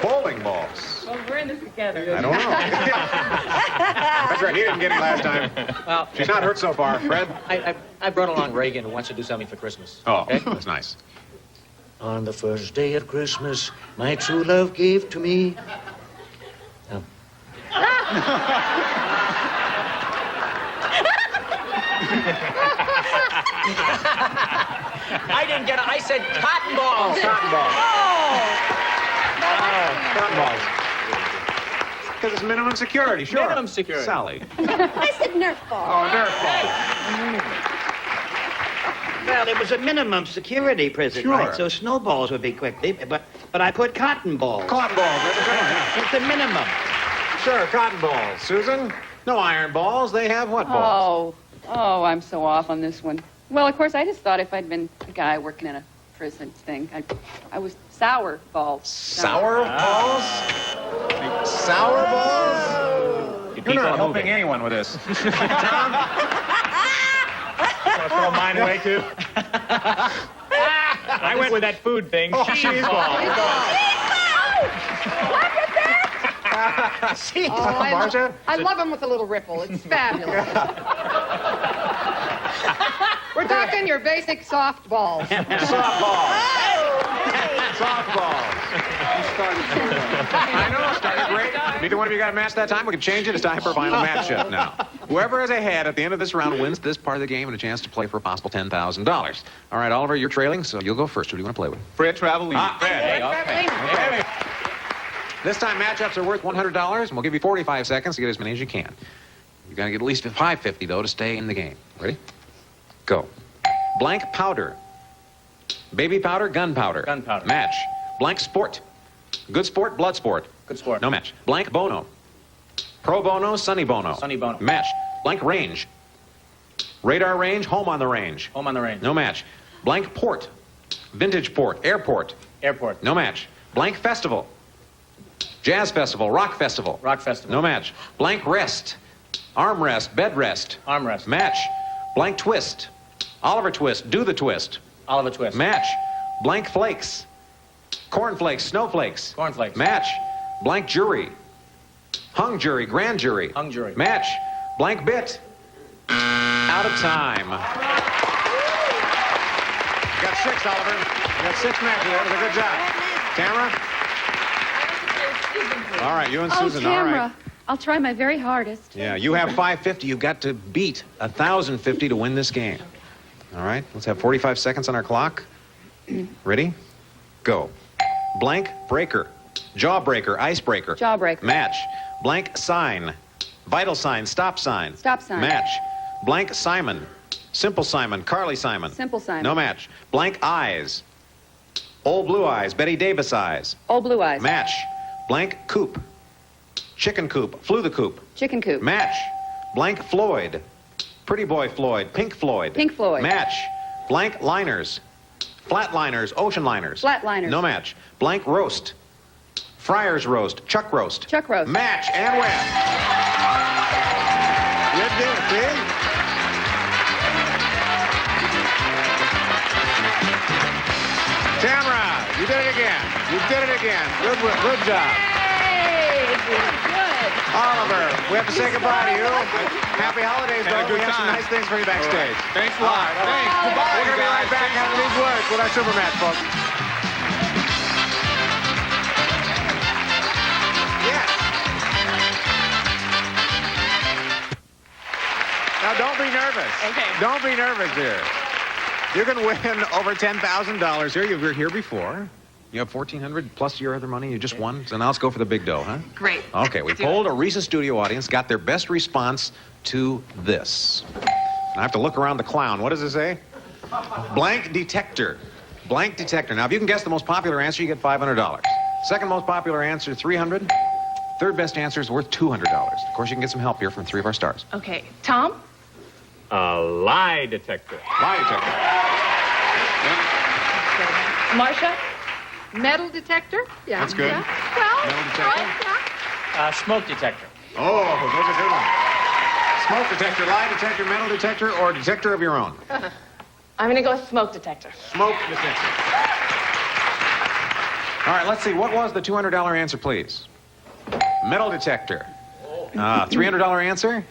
Bowling balls. Well, we're in this together. I don't know. That's right. He didn't get it last time. Well, She's not hurt so far. Fred? I brought along Reagan, who wants to do something for Christmas. Oh, Okay? that's nice. On the first day of Christmas, my true love gave to me. Oh. I didn't get it. I said cotton balls. Oh, cotton balls. Cotton balls. Because it's minimum security, sure. Minimum security. Sally. I said Nerf ball. Oh, Nerf ball. Well, it was a minimum security prison, Sure. right? So snowballs would be quickly, but I put cotton balls. Cotton balls. That's a good one, yeah. It's a minimum. Sure, cotton balls. Susan? No iron balls. They have what balls? Oh, I'm so off on this one. Well, of course, I just thought if I'd been a guy working in a prison thing, I was sour balls. Sour balls? Sour balls? You're not helping anyone with this. Tom? Want to throw mine away, too? I went with that food thing. Cheese balls. See, I love them with a little ripple. It's fabulous. We're talking your basic softballs. Softballs. Softballs. I know, started great. Neither one of you got a match that time. We can change it. It's time for a final matchup now. Whoever is ahead at the end of this round wins this part of the game and a chance to play for a possible $10,000. All right, Oliver, you're trailing, so you'll go first. Who do you want to play with? Fred Travelini. Fred. Okay. This time, matchups are worth $100, and we'll give you 45 seconds to get as many as you can. You've got to get at least $550, though, to stay in the game. Ready? Go. Blank powder. Baby powder, gunpowder. Gunpowder. Match. Blank sport. Good sport, blood sport. Good sport. No match. Blank bono. Pro bono, sunny bono. Sunny bono. Match. Blank range. Radar range, home on the range. Home on the range. No match. Blank port. Vintage port. Airport. Airport. No match. Blank festival. Jazz festival. Rock festival. Rock festival. No match. Blank rest. Arm rest. Bed rest. Arm rest. Match. Blank twist. Oliver twist. Do the twist. Oliver twist. Match. Blank flakes. Cornflakes. Snowflakes. Cornflakes. Match. Blank jury. Hung jury. Grand jury. Hung jury. Match. Blank bit. Out of time. You got 6, Oliver. You got 6 matches. That was a good job. Tamara? All right, you and Susan. All right. I'll try my very hardest. Yeah, you have $550. You've got to beat $1,050 to win this game. All right, let's have 45 seconds on our clock. Ready? Go. Blank breaker. Jawbreaker. Icebreaker. Jawbreaker. Match. Blank sign. Vital sign. Stop sign. Stop sign. Match. Blank Simon. Simple Simon. Carly Simon. Simple Simon. No match. Blank eyes. Old blue eyes. Betty Davis eyes. Old blue eyes. Match. Blank coop. Chicken coop. Flew the coop. Chicken coop. Match. Blank Floyd. Pretty boy Floyd. Pink Floyd. Pink Floyd. Match. Blank liners. Flatliners. Ocean liners. Flatliners. No match. Blank roast. Friar's roast. Chuck roast. Chuck roast. Match and win. You did it, see? Tamara, you did it again. You did it again. Good job. Good. Oliver, we have to say goodbye to you. Happy holidays, Had a though. good We have some time. nice things for you backstage. Thanks a lot. Thanks. Goodbye, We're going to be right back after these words with our super match, folks. Yes. Now, don't be nervous. Okay. Don't be nervous here. You can win over $10,000 here. You were here before. You have $1,400 plus your other money you just won. So now let's go for the big dough, huh? Great. Okay, we polled a recent studio audience, got their best response to this. I have to look around the clown. What does it say? Blank detector. Blank detector. Now, if you can guess the most popular answer, you get $500. Second most popular answer, $300. Third best answer is worth $200. Of course, you can get some help here from 3 of our stars. Okay. Tom? A lie detector. Lie detector. Marcia? Metal detector? Yeah. That's good. Yeah. Well, Metal detector? Smoke detector. Oh, those are good ones. Smoke detector, lie detector, metal detector, or detector of your own? I'm going to go with smoke detector. Smoke detector. All right, let's see. What was the $200 answer, please? Metal detector. $300 answer?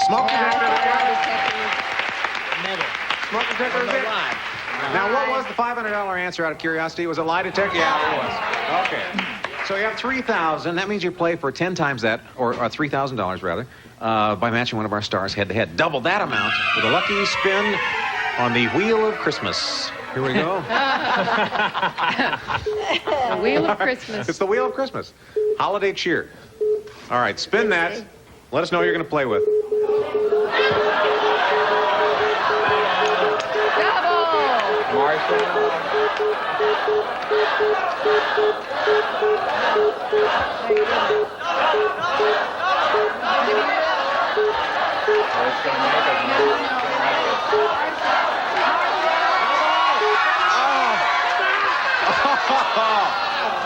Smoke detector. Metal. Smoke detector is it? Now, what was the $500 answer out of curiosity? Was it lie detector? Yeah, it was. Okay. So you have $3,000. That means you play for 10 times that, or $3,000 rather, by matching one of our stars head-to-head. Double that amount with a lucky spin on the Wheel of Christmas. Here we go. The Wheel of Christmas. It's the Wheel of Christmas. Holiday cheer. All right, spin that. Let us know who you're going to play with.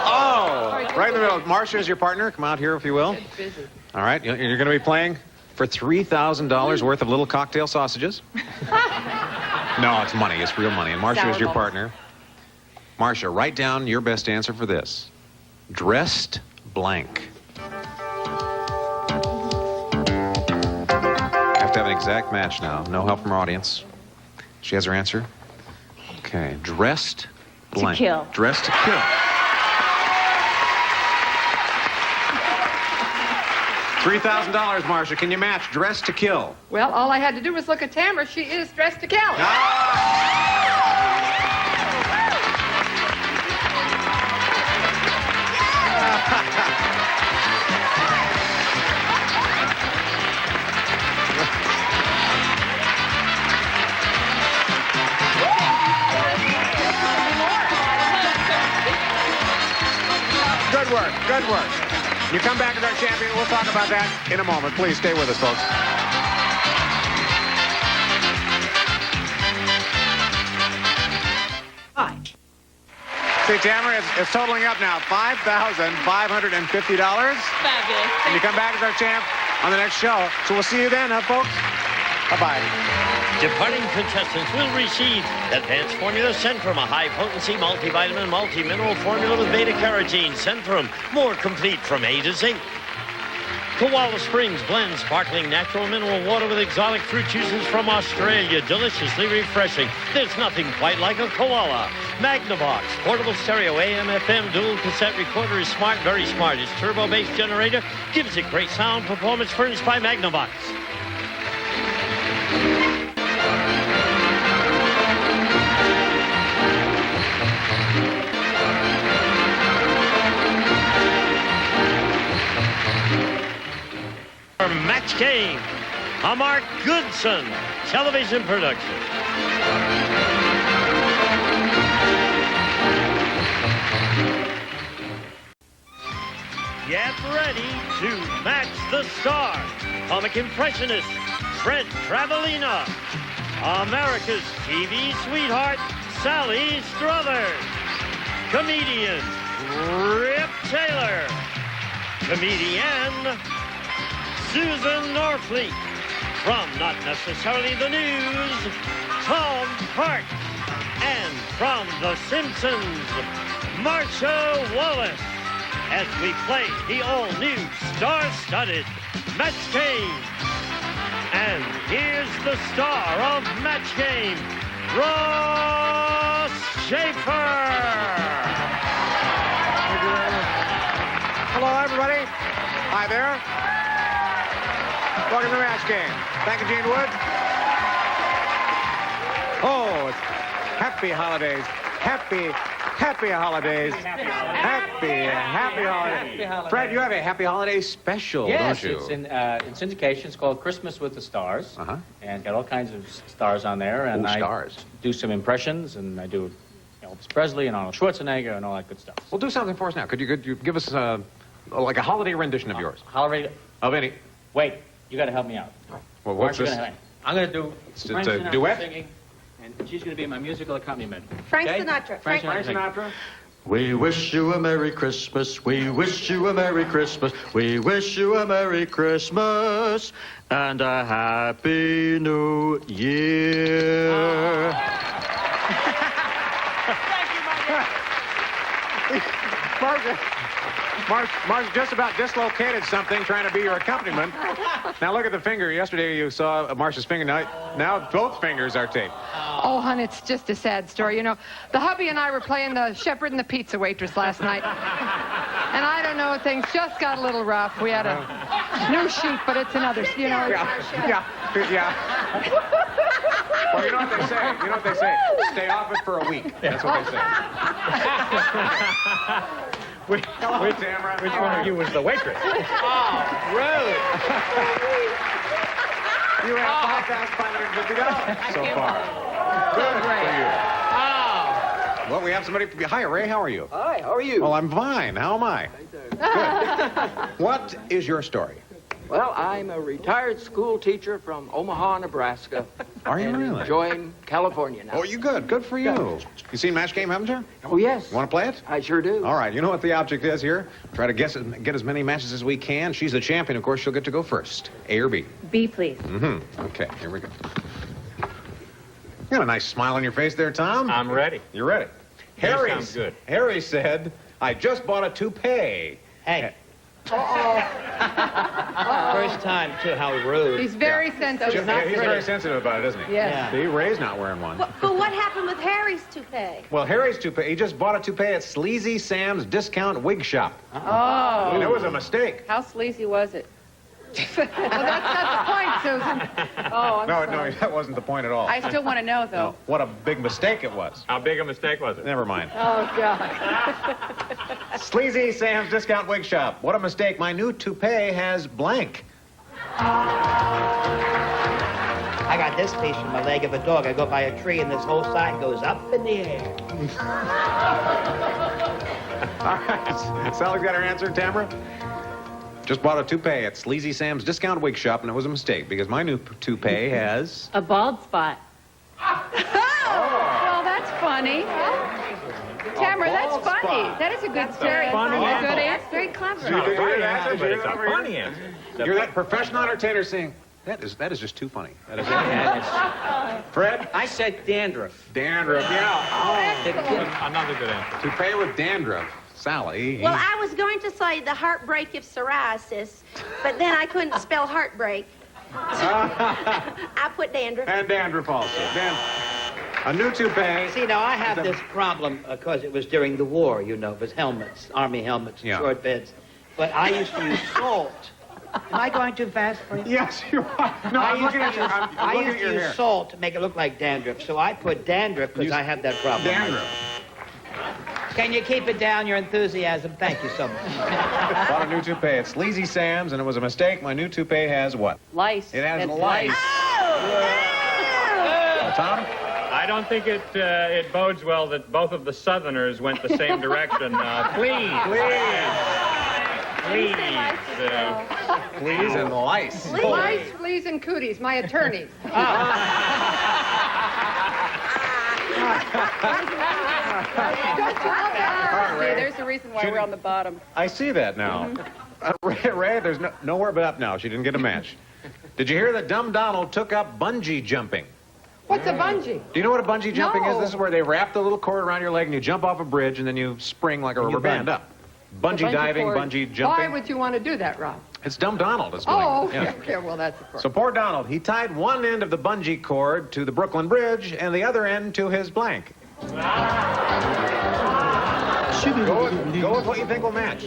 Oh, right in the middle. Marcia is your partner. Come out here if you will. All right, you're going to be playing for $3,000 worth of little cocktail sausages. No, it's money. It's real money. And Marcia is your partner. Marcia, write down your best answer for this. Dressed blank. Have to have an exact match now. No help from our audience. She has her answer. Okay, dressed blank. To kill. Dressed to kill. $3,000, Marcia. Can you match Dressed to Kill? Well, all I had to do was look at Tamara. She is dressed to kill. Good work. Good work. You come back as our champion. We'll talk about that in a moment. Please stay with us, folks. Hi. See, Tamara, it's totaling up now. $5,550. Fabulous. And you come back as our champ on the next show. So we'll see you then, folks. Bye-bye. Departing contestants will receive Advanced Formula Centrum, a high-potency multivitamin, multi-mineral formula with beta-carotene. Centrum, more complete from A to Z. Koala Springs blends sparkling natural mineral water with exotic fruit juices from Australia. Deliciously refreshing. There's nothing quite like a koala. Magnavox, portable stereo, AM, FM, dual cassette recorder is smart, very smart. Its turbo-based generator gives it great sound performance furnished by Magnavox. Match Game, a Mark Goodson television production. Get ready to match the star. Comic impressionist Fred Travelina. America's TV sweetheart Sally Struthers. Comedian Rip Taylor. Comedian Susan Norfleet. From Not Necessarily the News, Tom Hart. And from The Simpsons, Marsha Wallace. As we play the all-new star-studded Match Game. And here's the star of Match Game, Ross Schaefer. Hello, everybody. Hi there. Welcome to Match Game. Thank you, Gene Wood. Oh, it's happy holidays. Happy holidays. Happy holidays. Fred, you have a happy holidays special, Yes, don't you? it's in syndication. It's called Christmas with the Stars. And got all kinds of stars on there. And I do some impressions, and I do Elvis Presley and Arnold Schwarzenegger and all that good stuff. Well, do something for us now. Could you give us like a holiday rendition of yours? Holiday? Of any? Wait, you got to help me out. Well, what's this? I'm going to do Frank a Sinatra duet? singing, and she's going to be my musical accompaniment. Frank Okay? Sinatra. Frank Sinatra. We wish you a Merry Christmas. We wish you a Merry Christmas. We wish you a Merry Christmas and a Happy New Year. Mark just about dislocated something trying to be your accompaniment. Now look at the finger. Yesterday you saw Marcia's finger. Now both fingers are taped. Oh, hon, it's just a sad story. You know, the hubby and I were playing the shepherd and the pizza waitress last night. And I don't know, things just got a little rough. We had a new sheet, but it's another, you know. Yeah. Well, you know what they say? You know what they say? Stay off it for a week. That's what they say. With Tamara. Which one of you was the waitress? Oh, rude. You have $5,550 so far. Good for you. Oh. Well, we have somebody. Hi, Ray. How are you? Hi. How are you? Well, I'm fine. How am I? Good. What is your story? Well, I'm a retired school teacher from Omaha, Nebraska. Are you and really? Enjoying California now. Oh, you good. Good for you. You seen Match Game, haven't you? Oh, yes. Want to play it? I sure do. All right. You know what the object is here? Try to guess it, get as many matches as we can. She's the champion, of course. She'll get to go first. A or B? B, please. Mm-hmm. Okay, here we go. You got a nice smile on your face there, Tom. I'm ready. You're ready. Harry sounds good. Harry said, I just bought a toupee. Hey. Uh-oh. First time, too, how rude. He's very sensitive. He's very sensitive about it, isn't he? Yes. See, Ray's not wearing one. But what happened with Harry's toupee? Well, Harry's toupee, he just bought a toupee at Sleazy Sam's Discount Wig Shop. Oh. And it was a mistake. How sleazy was it? Well, that's not the point, Susan. Oh, I'm No, sorry. that wasn't the point at all. I still want to know, though. No, what a big mistake it was. How big a mistake was it? Never mind. Oh, God. Sleazy Sam's Discount Wig Shop. What a mistake. My new toupee has blank. I got this piece from the leg of a dog. I go by a tree, and this whole side goes up in the air. All right. Sally's got her answer, Tamara. Just bought a toupee at Sleazy Sam's Discount Wig Shop, and it was a mistake because my new toupee has... A bald spot. Well, that's funny. Tamara, that's bald funny. spot. That is a good, Very funny a answer. good answer. Very clever. You did Right good answer, answer, but it's a over here. funny answer. You're that professional entertainer saying, that is just too funny. That is Fred? I said dandruff. Dandruff, yeah. Another good answer. Toupee with dandruff. Sally. Well, I was going to say the heartbreak of psoriasis, but then I couldn't spell heartbreak. I put dandruff. And dandruff also. A new toupee. See, now, I have this problem because it was during the war, you know. It was helmets, army helmets, Yeah. short beds. But I used to use salt. Am I going too fast for you? Yes, you are. No, I'm looking at your, I'm I looking used at your to use hair. salt to make it look like dandruff, so I put dandruff because I have that problem. Dandruff. Can you keep it down, your enthusiasm? Thank you so much. Bought a new toupee at Sleazy Sam's, and it was a mistake. My new toupee has what? Lice. It has It's lice. Tom? I don't think it bodes well that both of the Southerners went the same direction. Please. Please and lice. Lice, fleas, and cooties, my attorneys. See, there's the reason why we're on the bottom. I see that now. Ray, there's nowhere but up now. She didn't get a match. Did you hear that Dumb Donald took up bungee jumping? What's a bungee? Do you know what a bungee jumping is? No. This is where they wrap the little cord around your leg and you jump off a bridge and then you spring like a rubber band up. Bungee diving, bungee Why jumping. would you want to do that, Rob? It's Dumb Donald that's doing Oh, it. okay, Yeah. okay, well, that's of course. So poor Donald, he tied one end of the bungee cord to the Brooklyn Bridge and the other end to his blank. Go with what you think will match.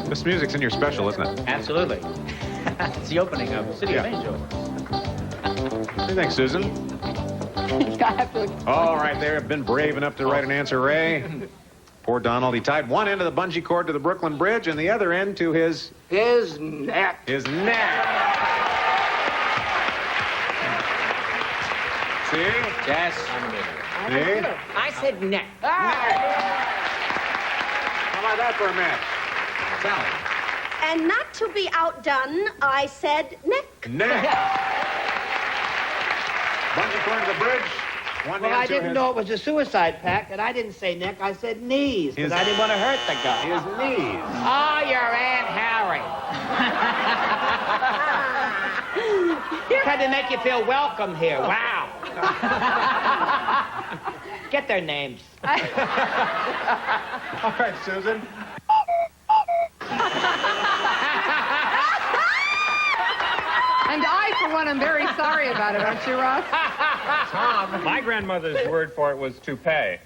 This music's in your special, isn't it? Absolutely. It's the opening of City of Angels. What do you think, Susan? I have to. All right, they have been brave enough to write an answer, Ray. Poor Donald. He tied one end of the bungee cord to the Brooklyn Bridge and the other end to his neck. His neck. See? Yes. See? I said neck. How about that for a match? Sally. And not to be outdone, I said neck. Neck. Bungee cord to the bridge. One Well, end I to didn't his- know it was a suicide pact, and I didn't say neck, I said knees, because His- I didn't want to hurt the guy. His knees. Oh, your Aunt Harry. Tried to make you feel welcome here. Wow. Get their names. All right, Susan. And I, for one, am very sorry about it, aren't you, Ross? Tom, my grandmother's word for it was toupee.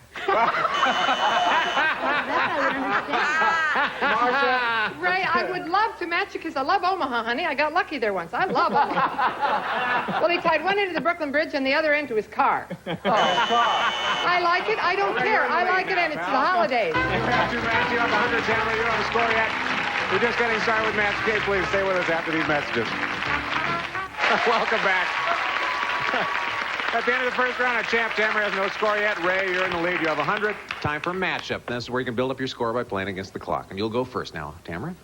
Ray, I would love to match you because I love Omaha, honey. I got lucky there once. I love Omaha. Well, he tied one end to the Brooklyn Bridge and the other end to his car. I like it. I don't care. I like it, and it's the holidays. You have 100, Tamara. You don't have a score yet. We're just getting started with Match K. Please stay with us after these messages. Welcome back. At the end of the first round, our champ Tamara has no score yet. Ray, you're in the lead. You have 100. Time for a matchup. This is where you can build up your score by playing against the clock. And you'll go first now, Tamara.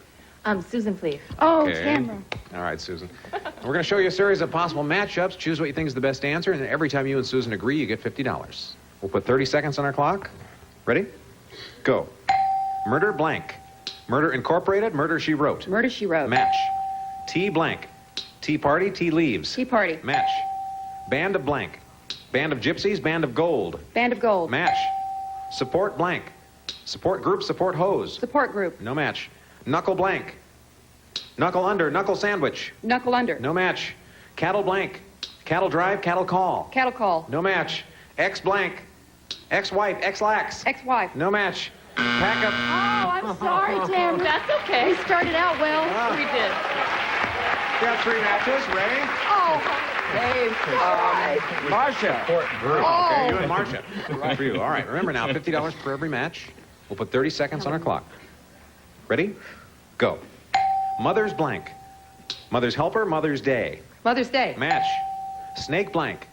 Susan, please. Oh, Okay. Tamara. All right, Susan. We're going to show you a series of possible matchups. Choose what you think is the best answer, and every time you and Susan agree, you get $50. We'll put 30 seconds on our clock. Ready? Go. Murder blank. Murder Incorporated, Murder She Wrote. Murder, She Wrote. Match. Tea blank. Tea Party, Tea Leaves. Tea Party. Match. Band of blank. Band of Gypsies, Band of Gold. Band of Gold. Match. Support blank. Support group, support hose. Support group. No match. Knuckle blank. Knuckle under, knuckle sandwich. Knuckle under. No match. Cattle blank. Cattle drive, cattle call. Cattle call. No match. Ex blank. Ex-wife, ex-lax. Ex-wife. No match. Pack up. Oh, I'm sorry, Tamara. That's okay. We started out well. We did. You got 3 matches, Ray. Oh, Marcia. Okay, you and Marcia. Good for you. All right, remember now, $50 for every match. We'll put 30 seconds on our clock. Ready? Go. Mother's blank. Mother's helper, Mother's Day. Mother's Day. Match. Snake blank.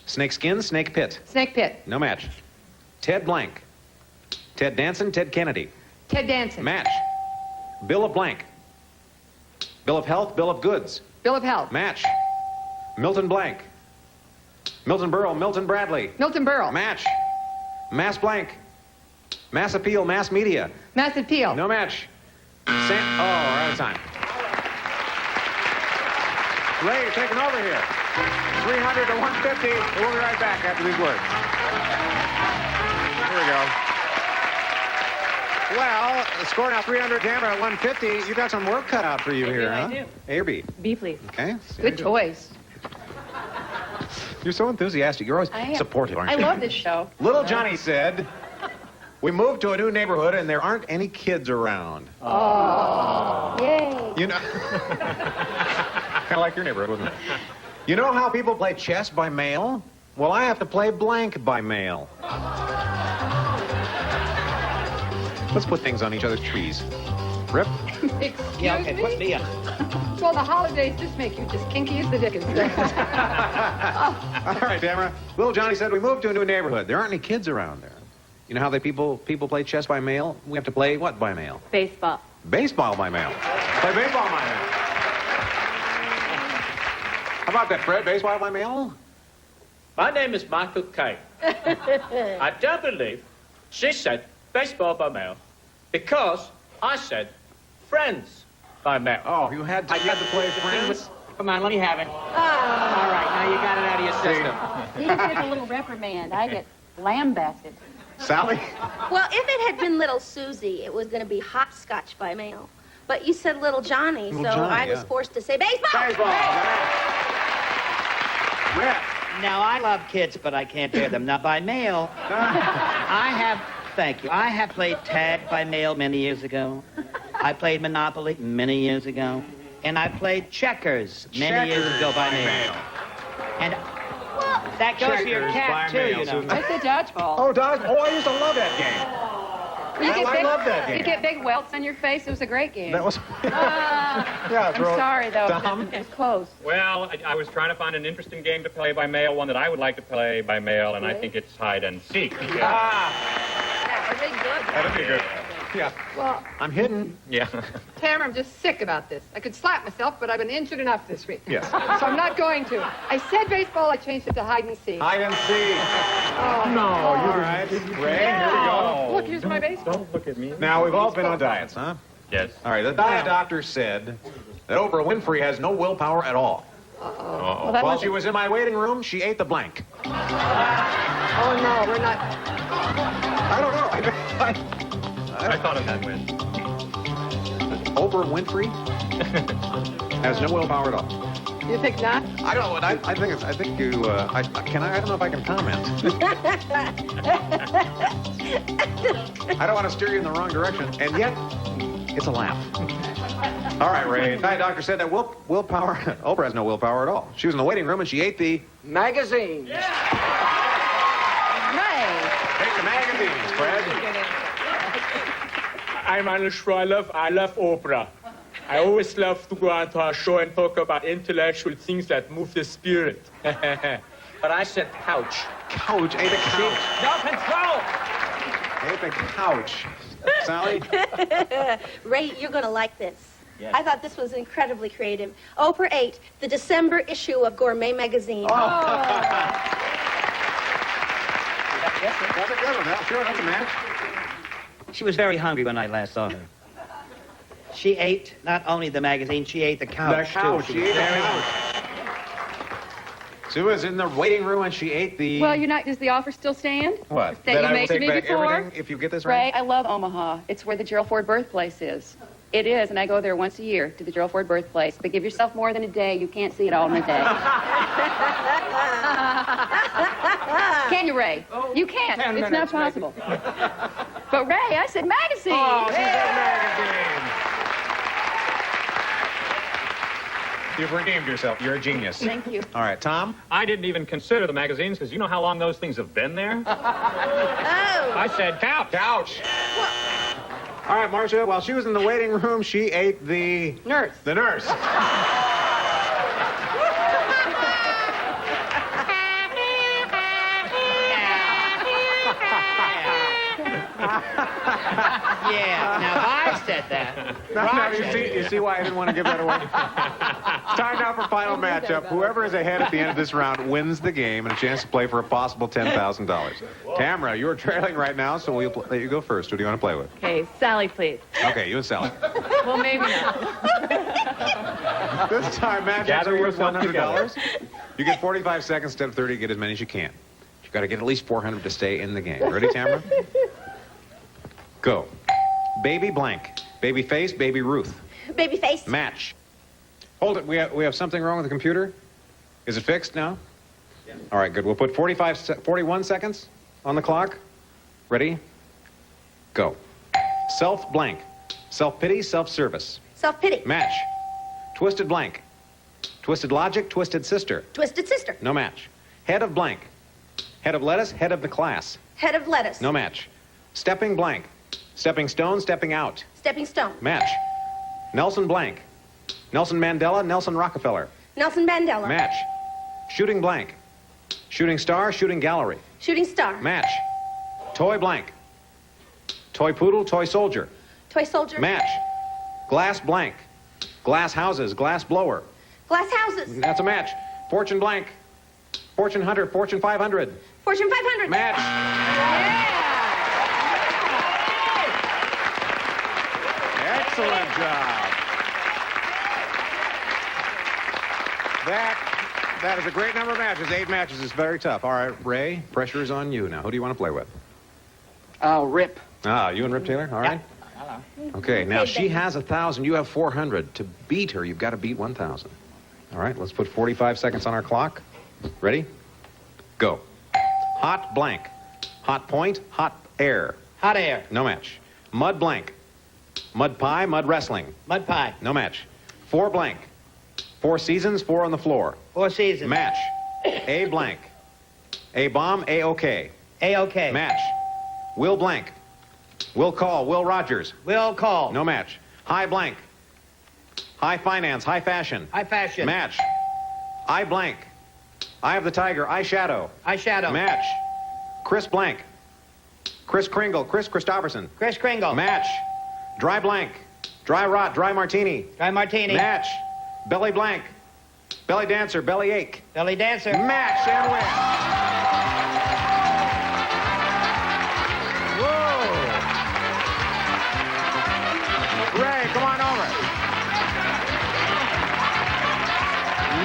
Snake skin, snake pit. Snake Pit. No match. Ted blank. Ted Danson, Ted Kennedy. Ted Danson. Match. Bill of blank. Bill of health, Bill of goods. Bill of Health. Match. Milton blank. Milton Berle, Milton Bradley. Milton Berle. Match. Mass blank. Mass appeal, mass media. Mass Appeal. No match. Oh, we're out of time. Ray, you're taking over here. 300 to 150. We'll be right back after these words. Here we go. Well, the score now 300, Tamara at 150. You got some work cut out for you here, huh? I do. A or B? B, please. Okay. Good choice. You're so enthusiastic. You're always I am. supportive, aren't I you? love this show. Little Johnny said, we moved to a new neighborhood and there aren't any kids around. Oh. Yay. You know, kind of like your neighborhood, wasn't it? You know how people play chess by mail? Well, I have to play blank by mail. Let's put things on each other's trees. Rip? Excuse Yeah, okay, me? put me on. Well, the holidays just make you just kinky as the dickens. All right, Tamara. Little Johnny said we moved to a new neighborhood. There aren't any kids around there. You know how people play chess by mail? We have to play what by mail? Baseball. Baseball by mail. Play baseball by mail. How about that, Fred? Baseball by mail? My name is Michael Kay. I don't believe she said baseball by mail because I said friends by mail. Oh, you had to play friends? Come on, let me have it. All right, now you got it out of your system. He gets a little reprimand. I get lambasted. Sally? Well, if it had been little Susie, it was going to be hopscotch by mail. But you said little Johnny, Little so Johnny, I was yeah. forced to say baseball. Now, I love kids, but I can't bear them. Not by mail. Thank you. I have played tag by mail many years ago. I played Monopoly many years ago. And I played checkers many years ago by mail. And that goes for your cat, too, you know. It's a dodgeball. Oh, dodgeball. Oh, I used to love that game. You I love that game. You get big welts on your face. It was a great game. That was... I'm sorry, though. Tom? It was close. Well, I was trying to find an interesting game to play by mail, one that I would like to play by mail, and I think it's hide and seek. That'd be good. Yeah. Well, I'm hidden. Yeah. Tamara, I'm just sick about this. I could slap myself, but I've been injured enough this week. Yes. So I'm not going to. I said baseball, I changed it to hide and seek. Hide and seek. Oh, No, all right. Ray, here we go. Look, here's my baseball. Don't look at me. Now, we've all been on diets, huh? Yes. All right, the diet doctor said that Oprah Winfrey has no willpower at all. Uh-oh. While she was in my waiting room, she ate the blank. Oh, no, we're not. I don't know. I thought of that win. Oprah Winfrey has no willpower at all. You think not? I don't know. I think it's. I think you. I don't know if I can comment. I don't want to steer you in the wrong direction, and yet it's a laugh. All right, Ray. The diet doctor said that willpower. Oprah has no willpower at all. She was in the waiting room and she ate the magazines. Take the magazines, Fred. I'm Arnold Schwarloff. I love opera. I always love to go onto a show and talk about intellectual things that move the spirit. But I said couch. Couch. A the couch. No control! A the couch. Sally? Ray, you're going to like this. Yes. I thought this was incredibly creative. Oprah ate the December issue of Gourmet magazine. That's a good one. That's sure. That's a match. She was very hungry when I last saw her. She ate not only the magazine, she ate the couch, The couch. too. She ate the couch. Sue was in the waiting room and she ate the... Well, does the offer still stand? What? That That you I will made to take me back before? everything if you get this Ray, right? I love Omaha. It's where the Gerald Ford birthplace is. It is, and I go there once a year to the Gerald Ford birthplace. But give yourself more than a day. You can't see it all in a day. Can you, Ray? You can't. 10 It's not minutes, maybe. possible. But Ray, I said magazine. Oh, she said magazine. You've redeemed yourself. You're a genius. Thank you. All right, Tom? I didn't even consider the magazines because you know how long those things have been there? I said couch. Couch. All right, Marcia, while she was in the waiting room, she ate the... Nurse. The nurse. Yeah, now if I said that. No, Roger. you see why I didn't want to give that away? It's time now for final matchup. Whoever is ahead at the end of this round wins the game and a chance to play for a possible $10,000. Tamara, you're trailing right now, so we'll let you go first. Who do you want to play with? Okay, Sally, please. Okay, you and Sally. Well, maybe not. This time, matchups Gather are worth yourself together. $100. You get 45 seconds instead of 30 to get as many as you can. You've got to get at least 400 to stay in the game. Ready, Tamara? Go. Baby blank. Baby face, baby Ruth. Baby face. Match. Hold it. We have something wrong with the computer? Is it fixed now? Yeah. All right, good. We'll put 41 seconds on the clock. Ready? Go. Self blank. Self-pity, self-service. Self-pity. Match. Twisted blank. Twisted logic, twisted sister. Twisted sister. No match. Head of blank. Head of lettuce, head of the class. Head of lettuce. No match. Stepping blank. Stepping stone, stepping out. Stepping stone. Match. Nelson blank. Nelson Mandela, Nelson Rockefeller. Nelson Mandela. Match. Shooting blank. Shooting star, shooting gallery. Shooting star. Match. Toy blank. Toy poodle, toy soldier. Toy soldier. Match. Glass blank. Glass houses, glass blower. Glass houses. That's a match. Fortune blank. Fortune hunter, Fortune 500. Fortune 500. Match. Excellent job. That is a great number of matches. 8 matches is very tough. All right, Ray, pressure is on you now. Who do you want to play with? Oh, Rip. Ah, you and Rip Taylor? All right. Okay, now she has 1,000. You have 400. To beat her, you've got to beat 1,000. All right, let's put 45 seconds on our clock. Ready? Go. Hot blank. Hot point, hot air. Hot air. No match. Mud blank. Mud pie, mud wrestling. Mud pie. No match. 4 blank. 4 seasons, 4 on the floor. 4 seasons. Match. A blank. A bomb, A-OK. A-OK. Match. Will blank. Will call, Will Rogers. Will call. No match. High blank. High finance, high fashion. High fashion. Match. I blank. Eye of the tiger, eye shadow. Eye shadow. Match. Chris blank. Chris Kringle, Chris Christopherson. Chris Kringle. Match. Dry blank. Dry rot, dry martini. Dry martini. Match. Belly blank. Belly dancer, belly ache. Belly dancer. Match and win. Whoa. Ray, come on over.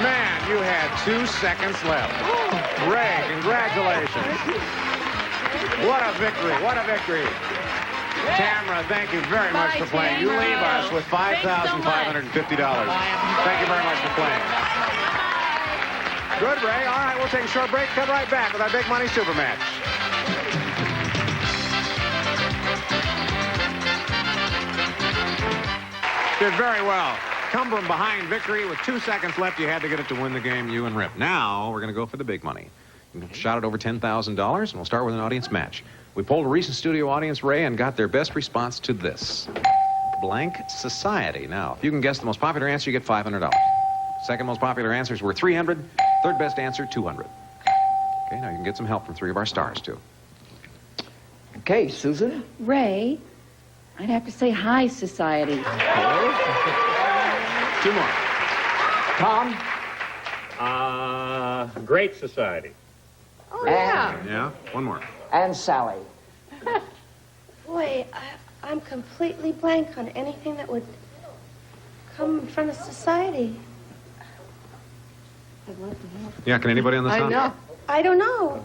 Man, you had 2 seconds left. Ray, congratulations. What a victory, what a victory. Tamara, thank you very much for playing. You leave us with $5,550. Thank you very much for playing. Good, Ray. All right, we'll take a short break. Come right back with our Big Money Super Match. Did very well. Come from behind victory with 2 seconds left. You had to get it to win the game, you and Rip. Now, we're going to go for the big money. Shot at over $10,000, and we'll start with an audience match. We polled a recent studio audience, Ray, and got their best response to this. Blank society. Now, if you can guess the most popular answer, you get $500. Second most popular answers were $300. Third best answer, $200. Okay, now you can get some help from 3 of our stars, too. Okay, Susan. Ray, I'd have to say hi, society. 2 more. Tom. Great society. Oh, yeah. Yeah, 1 more. And Sally. Boy, I'm completely blank on anything that would come from a society. I'd love to help. Yeah, can anybody on this I help? know. I don't know.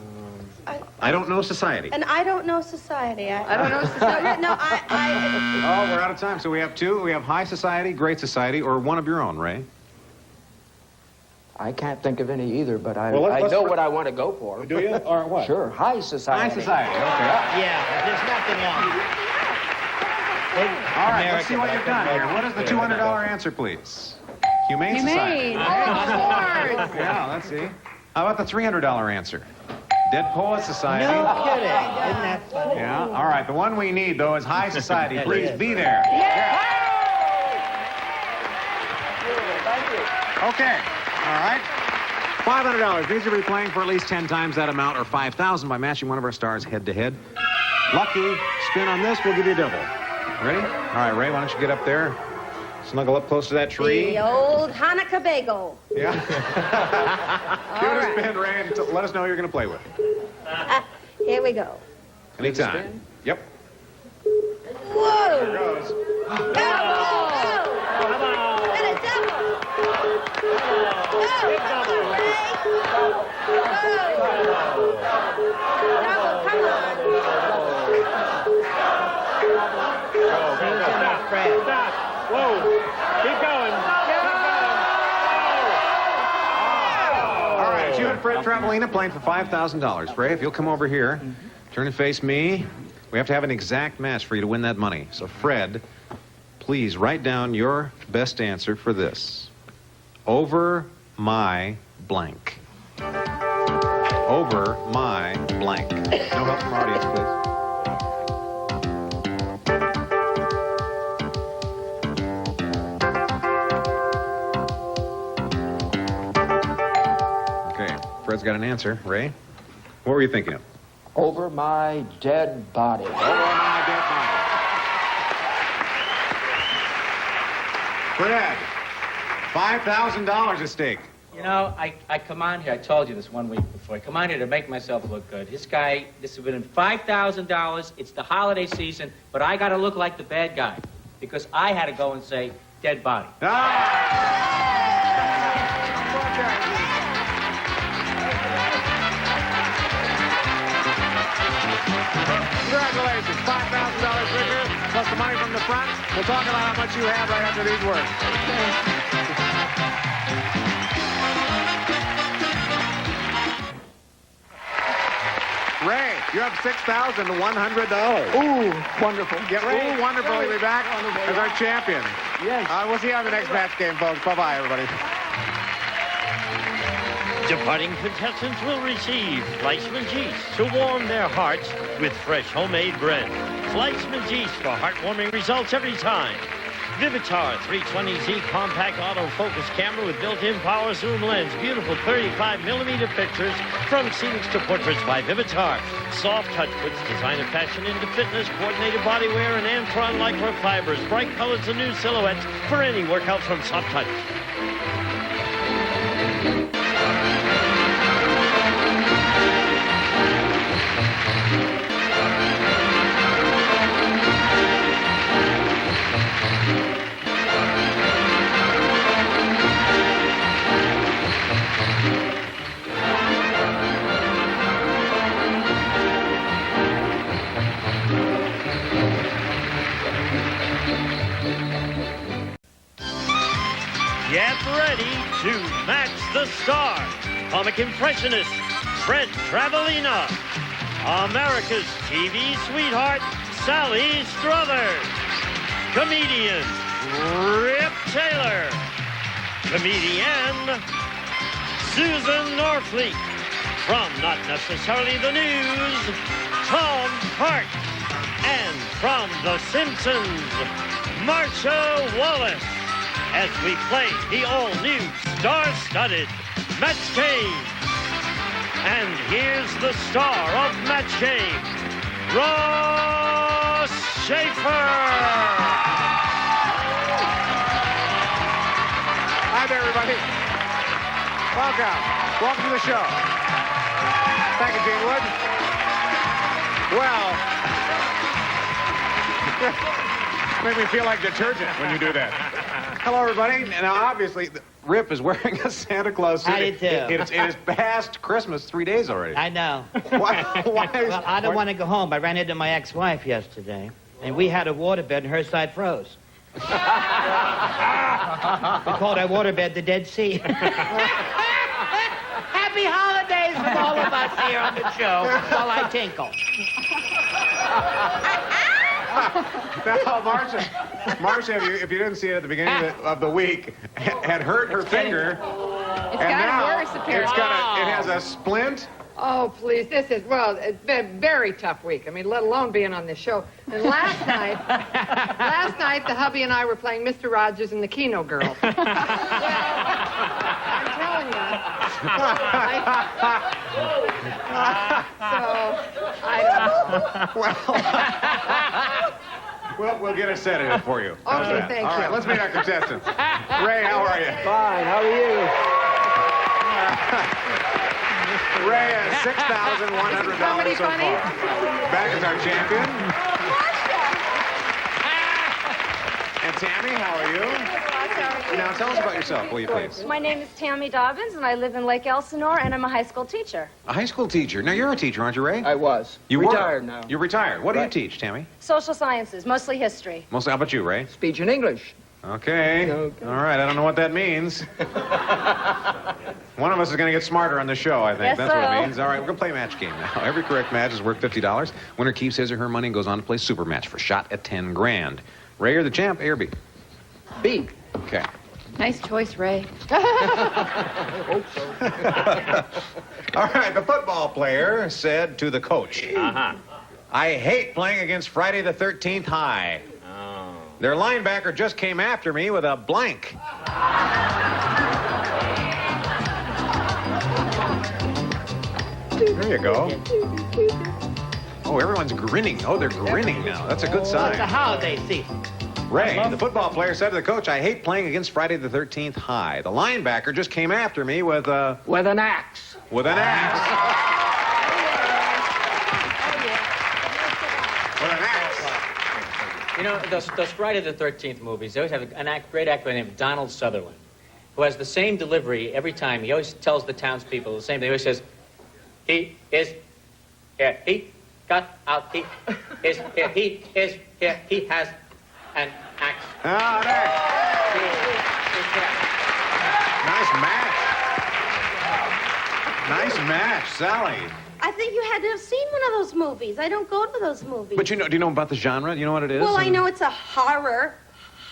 I don't know society. And I don't know society. I don't know society. No, Oh, we're out of time. So we have 2. We have high society, great society, or one of your own, Ray. I can't think of any either, but I Well, let's know what I want to go for. Do you? Or what? Sure, high society. High society, okay. Yeah, there's nothing wrong. All right, let's see what you've done here. What is the $200 answer, please? Humane Society. Humane. Oh, of course. Yeah, let's see. How about the $300 answer? Dead Poets Society. No kidding. Isn't that funny? Yeah, all right. The one we need, though, is High Society. Please be there. Okay. All right. $500. These will be playing for at least 10 times that amount, or $5,000 by matching one of our stars head-to-head. Lucky spin on this, we'll give you a double. Ready? All right, Ray, why don't you get up there? Snuggle up close to that tree. The old Hanukkah bagel. Yeah. Give it a spin, Ray, and let us know who you're going to play with. Here we go. Anytime. Yep. Whoa! There it goes. Double! And a double! Double, come on, Ray! Double, come on! Stop. Whoa. Keep going. All right, it's you and Fred Travelina playing for $5,000. Ray, if you'll come over here, turn and face me. We have to have an exact match for you to win that money. So, Fred, please write down your best answer for this. Over my blank. Over my blank. No help from our audience, please. Okay, Fred's got an answer. Ray, what were you thinking of? Over my dead body. Over my dead body. Fred, $5,000 at stake. You know, I come on here, I told you this 1 week before, I come on here to make myself look good. This guy, this would have been $5,000, it's the holiday season, but I gotta look like the bad guy, because I had to go and say, dead body. Congratulations, $5,000 figure, plus the money from the front. We'll talk about how much you have right after these words. Ray, you have $6,100. Ooh, wonderful. Get ready. Ooh, wonderful. He'll be back as our champion. Yes. We'll see you on the next match game, folks. Bye-bye, everybody. Departing contestants will receive Fleischmann Geese to warm their hearts with fresh homemade bread. Fleischmann Geese for heartwarming results every time. Vivitar 320Z compact autofocus camera with built-in power zoom lens. Beautiful 35mm pictures from scenics to portraits by Vivitar. Soft touch puts design and fashion into fitness, coordinated bodywear, and Antron lycra fibers. Bright colors and new silhouettes for any workout from Soft Touch. Get ready to match the star. Comic impressionist, Fred Travelina. America's TV sweetheart, Sally Struthers. Comedian, Rip Taylor. Comedian, Susan Norfleet. From Not Necessarily the News, Tom Hart. And from The Simpsons, Marsha Wallace. As we play the all-new star-studded Match Game. And here's the star of Match Game, Ross Schaefer. Hi there, everybody. Welcome. Welcome to the show. Thank you, Gene Wood. Well, make me feel like detergent when you do that. Hello, everybody. Now, obviously, Rip is wearing a Santa Claus suit. How do you do? It is past Christmas 3 days already. I know. Why Well, I don't want to go home. I ran into my ex-wife yesterday, and we had a waterbed, and her side froze. We called our waterbed the Dead Sea. Happy holidays from all of us here on the show while I tinkle. Now, Marcia, if you didn't see it at the beginning of the week, had hurt her finger. It's and gotten now worse, apparently. it has a splint. Oh, please, it's been a very tough week. I mean, let alone being on this show. And last night, the hubby and I were playing Mr. Rogers and the Keno Girls. Well, I'm telling you. I don't know. Well, we'll get a sedative for you. How's Okay, that? thank All right, you. let's meet our contestants. Ray, how are you? Fine, how are you? Ray has $6,100 Comedy so funny? far. Back as our champion. And Tammy, how are you? Now, tell us about yourself, will you please? My name is Tammy Dobbins, and I live in Lake Elsinore, and I'm a high school teacher. A high school teacher. Now, you're a teacher, aren't you, Ray? I was. You Retired were. now. You're retired. What do you Right. teach, Tammy? Social sciences, mostly history. Mostly, how about you, Ray? Speech and English. Okay. All right, I don't know what that means. One of us is going to get smarter on the show, I think. Guess That's what so. it means. All right, we're going to play a match game now. Every correct match is worth $50. Winner keeps his or her money and goes on to play super match for a shot at 10 grand. Ray, you're the champ, A or B? B. Okay. Nice choice, Ray. All right, the football player said to the coach, I hate playing against Friday the 13th High. Their linebacker just came after me with a blank. There you go. Oh, everyone's grinning. Oh, they're grinning now. That's a good Well, it's a sign. holiday season. Ray, the football player said to the coach, I hate playing against Friday the 13th High. The linebacker just came after me with a... With an axe. With an axe. With an axe. You know, those Friday the 13th movies, they always have great actor named Donald Sutherland, who has the same delivery every time. He always tells the townspeople the same thing. He always says, he is here. He got out. He is here. He is here. He has an axe. Ah, there. Nice match. Nice match, Sally. I think you had to have seen one of those movies. I don't go to those movies. But do you know about the genre? Do you know what it is? Well, I know it's a horror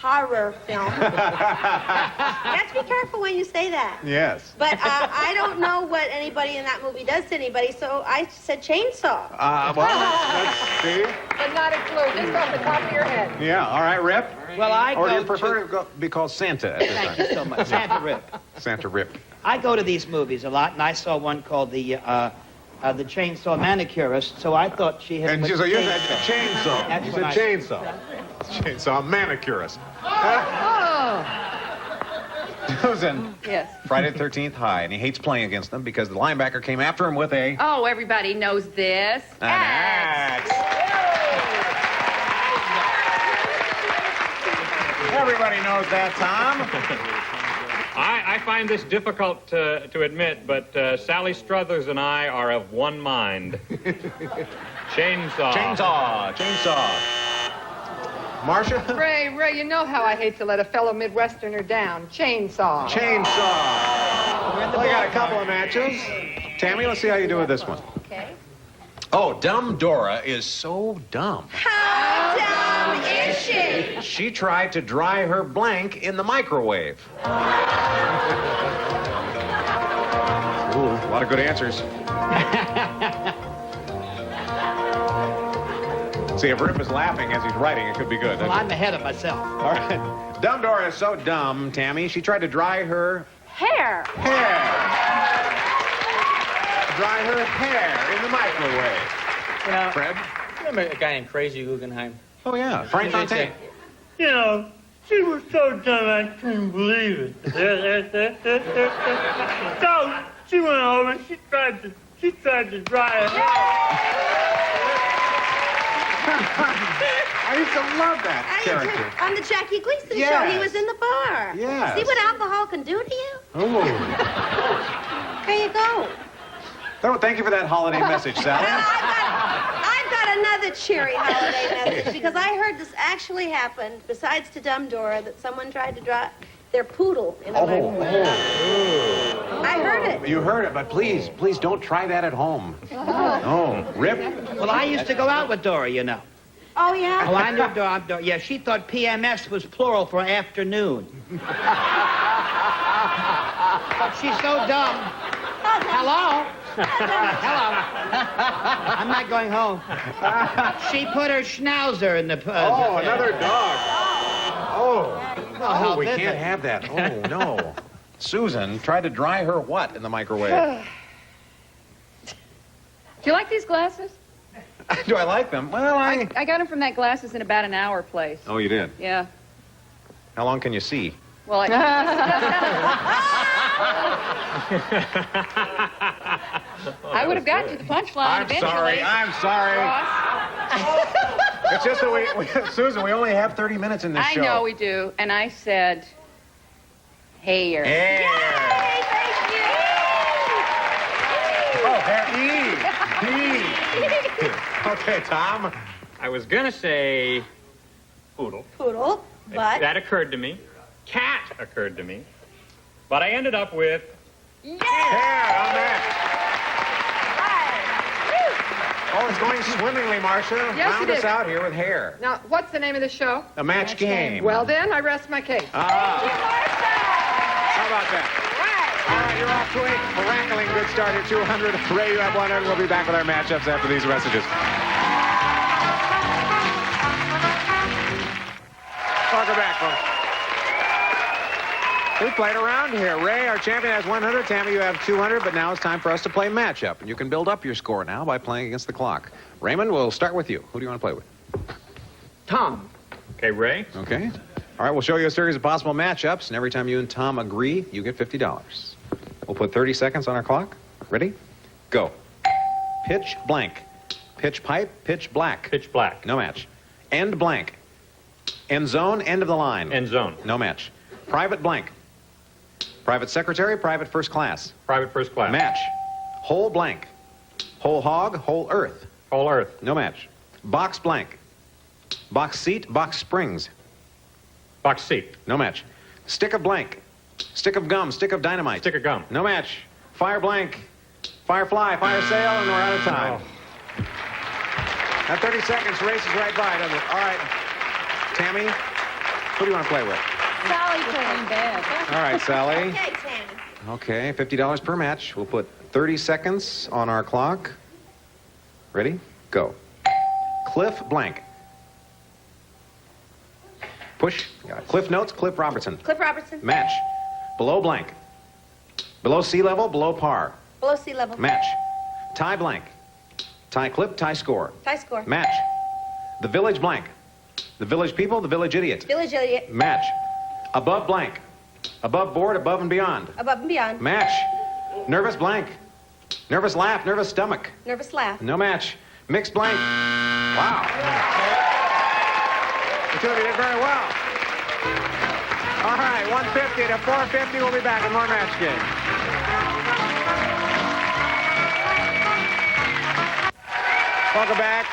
film. You have to be careful when you say that. Yes. But I don't know what anybody in that movie does to anybody, so I said chainsaw. Well, let's see. But not a clue, just off the top of your head. Yeah, all right, Rip. Well, Or do you prefer to be called Santa at this Thank time? you so much. Santa Rip. Santa Rip. I go to these movies a lot, and I saw one called the Chainsaw Manicurist, so I thought she had... And so you said chainsaw. That's You what said I- chainsaw. Chainsaw manicurist. Oh! Susan, Yes. Friday the 13th High, and he hates playing against them because the linebacker came after him with an Oh, everybody knows this. axe. Everybody knows that, Tom. I find this difficult to admit, but Sally Struthers and I are of one mind. Chainsaw. Chainsaw. Marcia? Ray, you know how I hate to let a fellow Midwesterner down. Chainsaw. Well, I got a couple of matches. Tammy, let's see how you do with this one. Okay. Oh, Dumb Dora is so dumb. How dumb is she? She tried to dry her blank in the microwave. Ooh, a lot of good answers. See, if Rip is laughing as he's writing, it could be good. Well, I'm ahead of myself. All right. Dumb Dora is so dumb, Tammy. She tried to dry her Hair. hair. dry her hair in the microwave. You know, Fred? remember a guy named Crazy Guggenheim? Oh, yeah. Frank Fontaine. You know, she was so dumb I couldn't believe it. So she went home and she tried to dry her hair. I used to love that character. On the Jackie Gleason Yes. show, he was in the bar. Yes. See what alcohol can do to you? Oh. There you go. Oh, thank you for that holiday message, Sally. I've got another cheery holiday message because I heard this actually happened, besides to Dumb Dora, that someone tried to dry their poodle in a microwave. I heard it. You heard it, but please don't try that at home. Oh, Rip? Well, I used to go out with Dora, you know. Oh, yeah? Oh, I knew Dora. Yeah, she thought PMS was plural for afternoon. She's so dumb. Hello? Hello. I'm not going home. She put her schnauzer in the... Oh, another dog. Oh. Well, Oh, we how can't vivid. have that. Oh, no. Susan tried to dry her what in the microwave? Do you like these glasses? Do I like them? Well, I got them from that Glasses in About an Hour place. Oh, you did? Yeah. How long can you see? Well, I would have got to the punchline eventually. I'm sorry. It's just that we Susan, we only have 30 minutes in this I show. know we do. And I said, hair. Hair. Yay, thank you. Oh, hair. E. Okay, Tom. I was going to say poodle. Poodle, but... That occurred to me. Cat occurred to me. But I ended up with... Yay! Hair on that. Oh, it's going swimmingly, Marcia. Yes, Round it us is. out here with hair. Now, what's the name of the show? A match game. Well, then, I rest my case. How about that? All right, you're off to a crackling good start at 200. Ray, you have 100. We'll be back with our matchups after these messages. Welcome back, folks. We played around here. Ray, our champion, has 100. Tammy, you have 200. But now it's time for us to play matchup. And you can build up your score now by playing against the clock. Raymond, we'll start with you. Who do you want to play with? Tom. Okay, Ray. Okay. All right, we'll show you a series of possible matchups, and every time you and Tom agree, you get $50. We'll put 30 seconds on our clock. Ready? Go. Pitch blank. Pitch pipe, pitch black. Pitch black. No match. End blank. End zone, end of the line. End zone. No match. Private blank. Private secretary, private first class. Private first class. Match. Whole blank. Whole hog, whole earth. Whole earth. No match. Box blank. Box seat, box springs. Box seat. No match. Stick of blank. Stick of gum, stick of dynamite. Stick of gum. No match. Fire blank. Firefly, fire sale, and we're out of time. Oh. That 30 seconds races right by, doesn't it? All right. Tammy, who do you want to play with? Sally playing bad. All right, Sally. Okay, Tammy. Okay, $50 per match. We'll put 30 seconds on our clock. Ready? Go. Cliff blank. Push. Got it. Cliff Notes, Cliff Robertson. Cliff Robertson. Match. Below blank. Below sea level, below par. Below sea level. Match. Tie blank. Tie clip, tie score. Tie score. Match. The village blank. The village people, the village idiot. Village idiot. Match. Above blank. Above board, above and beyond. Above and beyond. Match. Nervous blank. Nervous laugh, nervous stomach. Nervous laugh. No match. Mixed blank. Wow. You two of you did very well. All right, 150 to 450. We'll be back with more match game. Welcome back.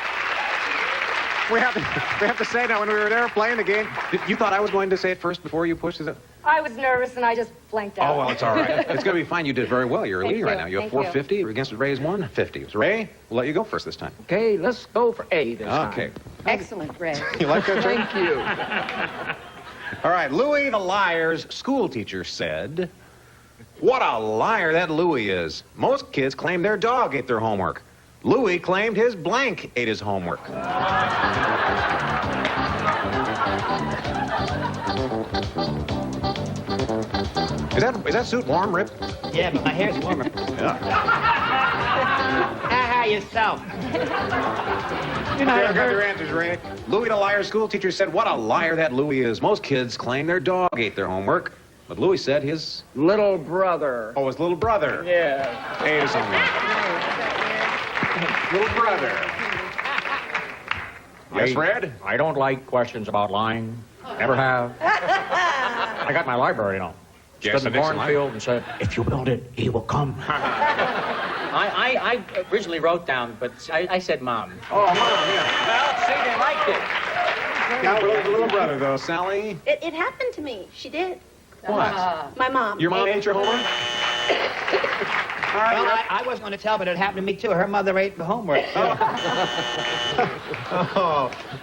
We have to say now, when we were there playing the game, you thought I was going to say it first before you pushed? Is it? I was nervous and I just blanked out. Oh, well, it's all right. It's going to be fine. You did very well. You're Thank leading right you. now. You have Thank you. 450 against Ray's 150. So Ray, we'll let you go first this time. Okay, let's go for A this time. Okay. Excellent, Ray. You like that, Ray? Thank you. All right. Louis the Liar's school teacher said, "What a liar that Louis is. Most kids claim their dog ate their homework. Louis claimed his blank ate his homework." Is that suit warm, Rip? Yeah, but my hair's warmer. Yeah. Ha yourself. You know, I got your answers, Ray. Louie the liar school teacher said, what a liar that Louie is. Most kids claim their dog ate their homework. But Louie said his... Little brother. Oh, his little brother. Yeah. Ate his homework. Little brother. Yes, Fred? I don't like questions about lying. Never have. I got my library, you know. Yes, Stood in the cornfield and said, if you build it, he will come. I originally wrote down, but I said Mom. Oh, Mom, yeah. Well, see, they liked it. Now, the little brother, though, Sally. It happened to me. She did. What? My mom. Your mom ate your homework? Well, I wasn't going to tell, but it happened to me, too. Her mother ate the homework.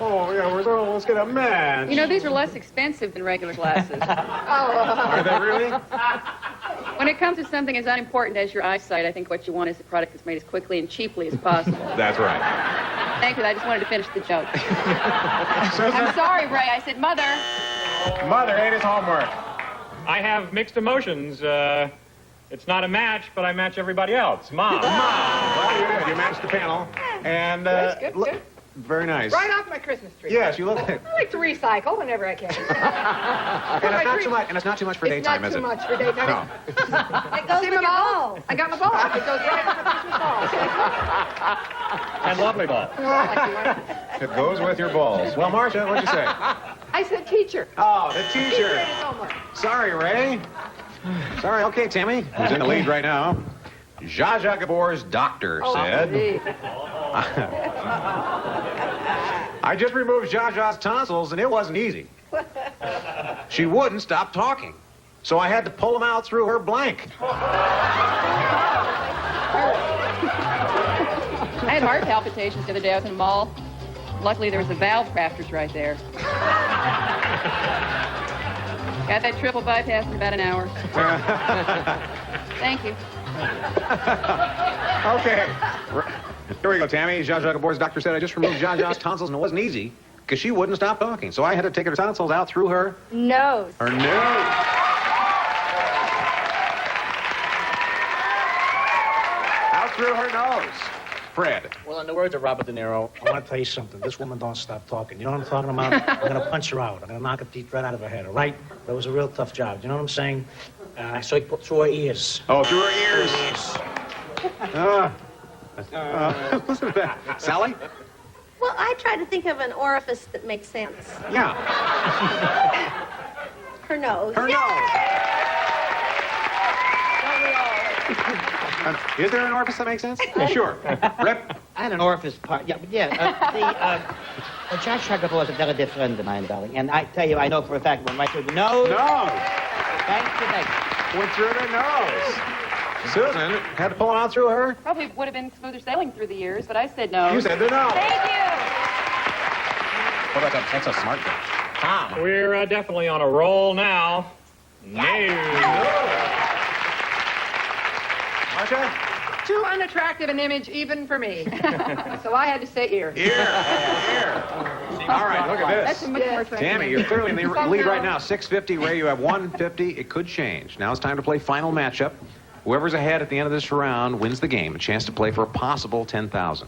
Oh, yeah, let's get a match. You know, these are less expensive than regular glasses. Are they really? When it comes to something as unimportant as your eyesight, I think what you want is a product that's made as quickly and cheaply as possible. That's right. Thank you. I just wanted to finish the joke. I'm sorry, Ray. I said mother. Mother ate his homework. I have mixed emotions. It's not a match, but I match everybody else. Mom. Well, you did. You matched the panel. And, Good. very nice. Right off my Christmas tree. Yes, you look I like to recycle whenever I can. And it's not too much for daytime, is it? It's not too much for daytime. No. It goes with your ball. I got my ball. It goes right with my Christmas ball. And lovely ball. It goes with your balls. Well, Marcia, what'd you say? I said teacher. Oh, the Teacher teacher. ate his homework. Sorry, Ray. Sorry. Okay, Tammy, who's in the lead right now. Zsa Zsa Gabor's doctor said... gee. I just removed Zsa Zsa's tonsils, and it wasn't easy. She wouldn't stop talking, so I had to pull them out through her blank. I had heart palpitations the other day. I was in a mall. Luckily, there was a valve crafters right there. Got that triple bypass in about an hour. Thank you. Okay. Here we go, Tammy. Zsa Zsa Gabor's doctor said I just removed Zsa Zsa's tonsils, and it wasn't easy because she wouldn't stop talking. So I had to take her tonsils out through her Nose. nose. Out through her nose. Fred. Well, in the words of Robert De Niro, I want to tell you something. This woman don't stop talking. You know what I'm talking about? I'm going to punch her out. I'm going to knock her teeth right out of her head, all right? That was a real tough job. You know what I'm saying? So he put through her ears. Oh, through her ears. Listen to that. Sally? Well, I try to think of an orifice that makes sense. Yeah. Her nose. Her nose. Is there an orifice that makes sense? Sure. Rip? I had an orifice part. Yeah, but Zsa Zsa Gabor was a very dear friend of mine, darling. And I tell you, I know for a fact it went right through the nose. No. Thank you, thank you. Went through the nose. Susan had to pull it out through her. Probably would have been smoother sailing through the years, but I said no. You said the nose. Thank you. What about that? That's a smart thing. Tom. We're definitely on a roll now. Marcia? Too unattractive an image even for me. So I had to say ear. Ear. All right, look at That's this. a much more attractive Tammy, you're clearly in the lead right now. 650. Ray, you have 150. It could change. Now it's time to play final matchup. Whoever's ahead at the end of this round wins the game. A chance to play for a possible 10,000.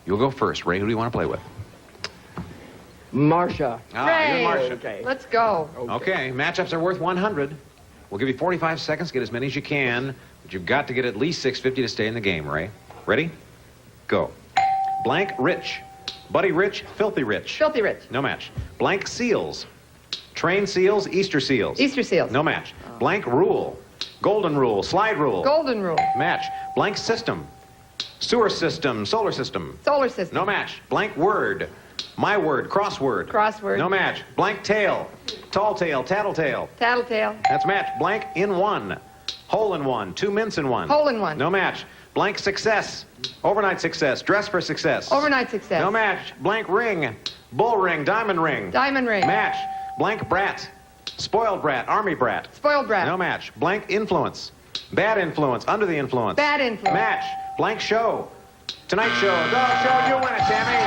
You'll go first. Ray, who do you want to play with? Marcia. You're Marcia. Okay. Let's go. Okay, matchups are worth 100. We'll give you 45 seconds. Get as many as you can. But you've got to get at least 650 to stay in the game, Ray. Ready? Go. Blank Rich. Buddy Rich, Filthy Rich. Filthy Rich. No match. Blank Seals. Train Seals, Easter Seals. Easter Seals. No match. Blank Rule. Golden Rule, Slide Rule. Golden Rule. Match. Blank System. Sewer System, Solar System. Solar System. No match. Blank Word. My Word, Crossword. Crossword. No match. Blank Tail. Tall Tail, Tattletale. Tattletale. That's match. Blank in one. Hole in one. 2 mints in one. Hole in one. No match. Blank Success. Overnight Success. Dress for Success. Overnight Success. No match. Blank Ring. Bull Ring. Diamond Ring. Diamond Ring. Match. Blank Brat. Spoiled Brat. Army Brat. Spoiled Brat. No match. Blank Influence. Bad Influence. Under the Influence. Bad Influence. Match. Blank Show. Tonight Show. Go Show. You win it, Tammy.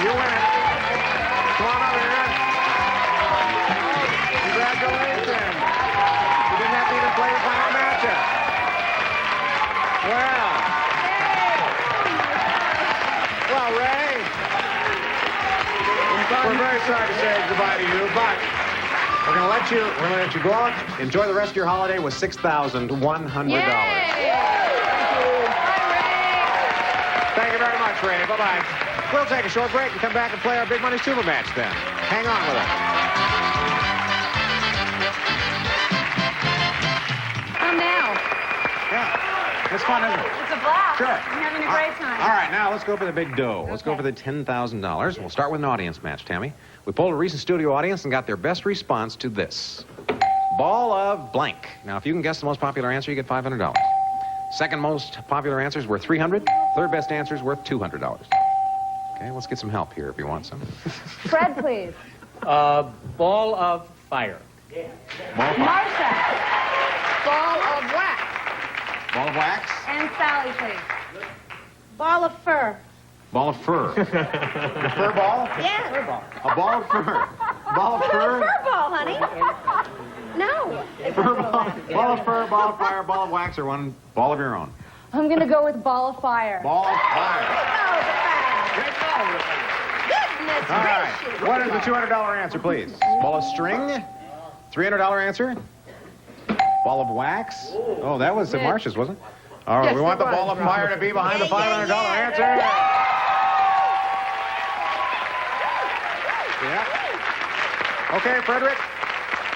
You win it. Come on over here. Congratulations. You didn't have to even play the final matchup. Well, Ray, we're very sorry to say goodbye to you, but we're going to let you go out, enjoy the rest of your holiday with $6,100. Thank you very much, Ray. Bye-bye. We'll take a short break and come back and play our Big Money Super Match then. Hang on with us. Now. Yeah. It's fun, isn't it? It's a blast. Sure. I'm having a great time. All right, now let's go for the big dough. Let's go for the $10,000. We'll start with an audience match, Tammy. We polled a recent studio audience and got their best response to this. Ball of blank. Now, if you can guess the most popular answer, you get $500. Second most popular answer is worth $300. Third best answer is worth $200. Okay, let's get some help here if you want some. Fred, please. Ball of fire. Ball of fire. Marcia. Ball of wax. Ball of wax. And Sally, please. Ball of fur. Ball of fur. The fur ball? Yeah. Fur ball. A ball of fur. Ball of fur. Fur ball, honey. No. Fur ball. Ball of fur, ball of fire, ball of wax, or one ball of your own. I'm going to go with ball of fire. Ball of fire. Goodness All right. gracious. What is the $200 answer, please? Ball of string? $300 answer? Ball of wax? Oh, that was Marcia's, wasn't it? All right, Yes, we want it the was. ball of fire to be behind the $500 answer. Yeah. Okay, Frederick.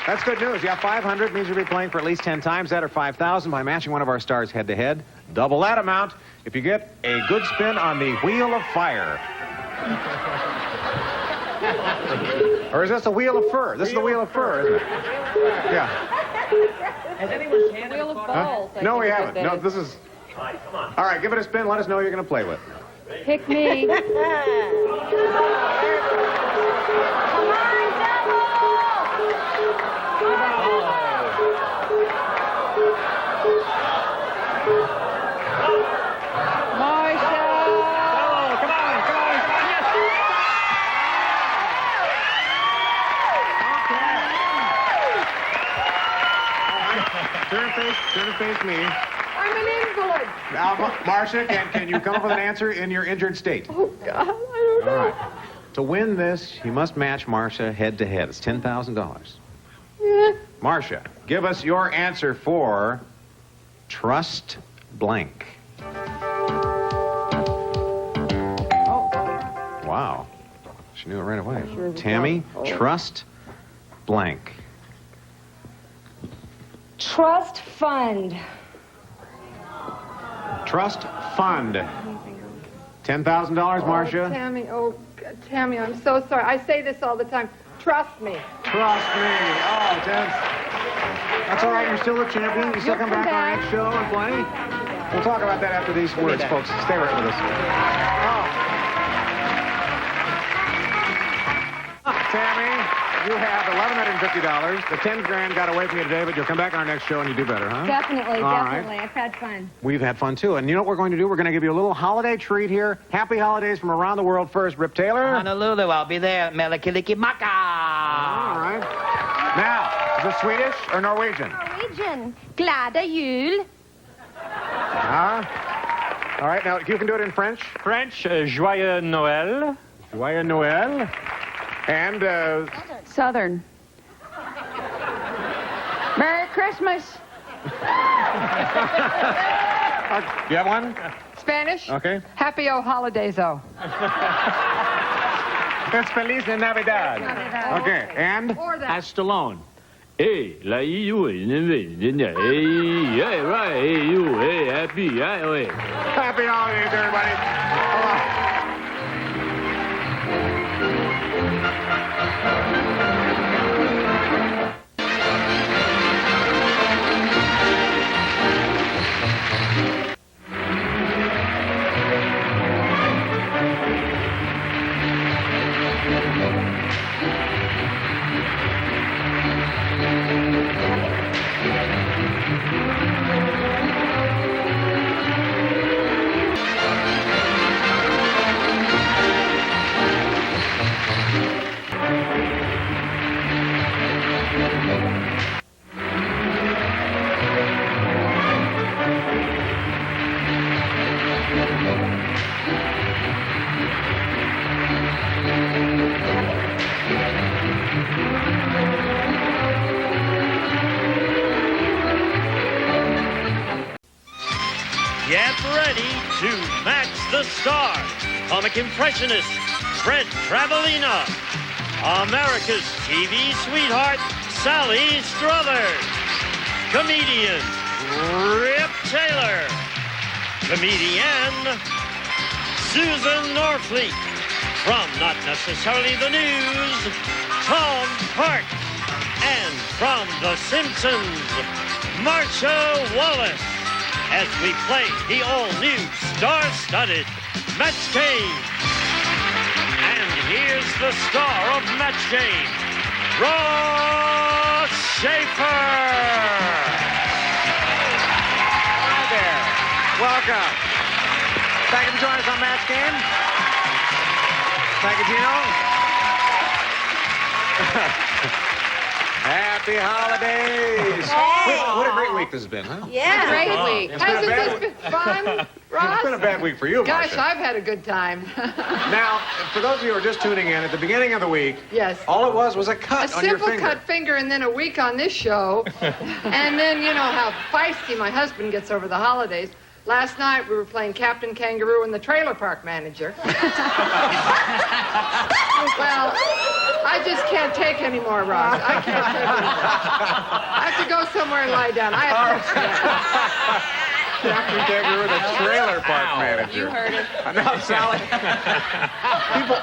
That's good news. You have 500, means you'll be playing for at least 10 times that, or 5,000 by matching one of our stars head-to-head. Double that amount if you get a good spin on the Wheel of Fire. Or is this the Wheel of Fur? This is the Wheel of Fur, isn't it? Yeah. Has anyone handed Wheel of a balls. I No, think we is what haven't. that No, is. this is... All right, give it a spin. Let us know who you're going to play with. Pick me. Come on, double! Turn and face me. I'm an invalid. Now, Marcia, can you come up with an answer in your injured state? Oh, God, I don't know. All right. To win this, you must match Marcia head-to-head. It's $10,000. Yeah. Marcia, give us your answer for trust blank. Wow. She knew it right away. Sure Tammy, trust blank. Trust fund. Trust fund. $10,000, Marcia. Tammy, oh, God, Tammy, I'm so sorry. I say this all the time. Trust me. Trust me. Oh, that's all right. You're still the champion. You still come back on our next show and play. We'll talk about that after these words, folks. Stay right with us. Tammy, you have $1,150. The 10 grand got away from you today, but you'll come back on our next show and you do better, huh? Definitely, All right. definitely. I've had fun. We've had fun, too. And you know what we're going to do? We're going to give you a little holiday treat here. Happy holidays from around the world first. Rip Taylor. Honolulu, I'll be there. Melikilikimaka. All right. Now, is it Swedish or Norwegian? Norwegian. Glada jul. Huh? All right, now, you can do it in French. French, Joyeux Noël. Joyeux Noël. And, Southern. Merry Christmas. you have one? Spanish? Okay. Happy O holidays, O. It's Feliz Navidad. Okay, and? Or that. Stallone. Hey, la you, hey, right, hey, you, hey, happy, hey. Happy holidays, everybody. Get ready to match the star. Comic impressionist Fred Travalina. America's TV sweetheart Sally Struthers. Comedian Rip Taylor. Comedian Susan Norfleet. From Not Necessarily the News, Tom Park. And from The Simpsons, Marsha Wallace. As we play the all-new star-studded Match Game. And here's the star of Match Game, Ross Schaefer. Hi there. Welcome. Thank you for joining us on Match Game. Thank you, Gino. Happy holidays! What a great week this has been, huh? Yeah. Great week. It's been a Hasn't bad this been fun, Ross? It's been a bad week for you, Gosh, Marsha. I've had a good time. Now, for those of you who are just tuning in, at the beginning of the week, Yes. all it was a cut A on your simple finger. cut finger and then a week on this show. And then, you know how feisty my husband gets over the holidays. Last night we were playing Captain Kangaroo and the trailer park manager. Well, I just can't take any more, Ross. I can't take any more. I have to go somewhere and lie down. I have to Captain Kangaroo, the trailer park manager. You heard it. No, Sally.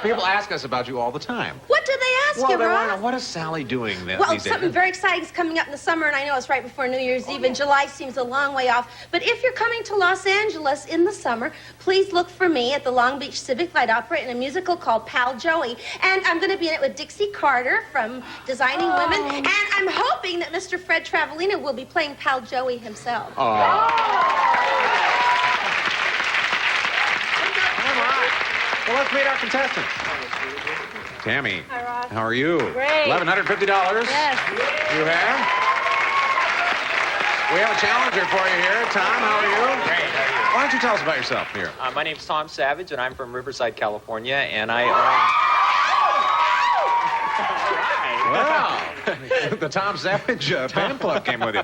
people ask us about you all the time. What do they ask Well, you, they want to Ross? know, what is Sally doing Well, these days? something very exciting is coming up in the summer, and I know it's right before New Year's Eve, and July seems a long way off. But if you're coming to Los Angeles in the summer, please look for me at the Long Beach Civic Light Opera in a musical called Pal Joey. And I'm going to be in it with Dixie Carter from Designing Women, and I'm hoping that Mr. Fred Travalina will be playing Pal Joey himself. All right. Well, let's meet our contestants. Tammy. Hi, Ross. How are you? Great. $1,150. Yes. You have? We have a challenger for you here. Tom, how are you? Great, how are you? Why don't you tell us about yourself here? My name's Tom Savage, and I'm from Riverside, California, and I own... Well, the Tom Savage fan club came with you.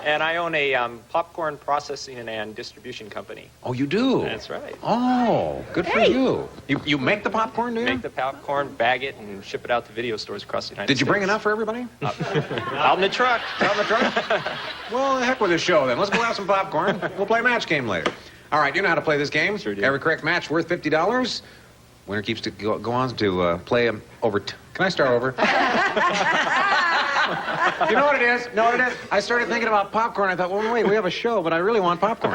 And I own a popcorn processing and distribution company. Oh, you do? That's right. Oh, good for you. You make the popcorn, do you? Make the popcorn, bag it, and ship it out to video stores across the United States. Did you bring enough for everybody? Out in the truck. Out in the truck? Well, heck with this show, then. Let's go have some popcorn. We'll play a match game later. All right, you know how to play this game. Sure do. Every correct match worth $50. Winner keeps to go on to play them over... Can I start over? You know what it is? Know what it is? I started thinking about popcorn. I thought, well, wait, we have a show, but I really want popcorn.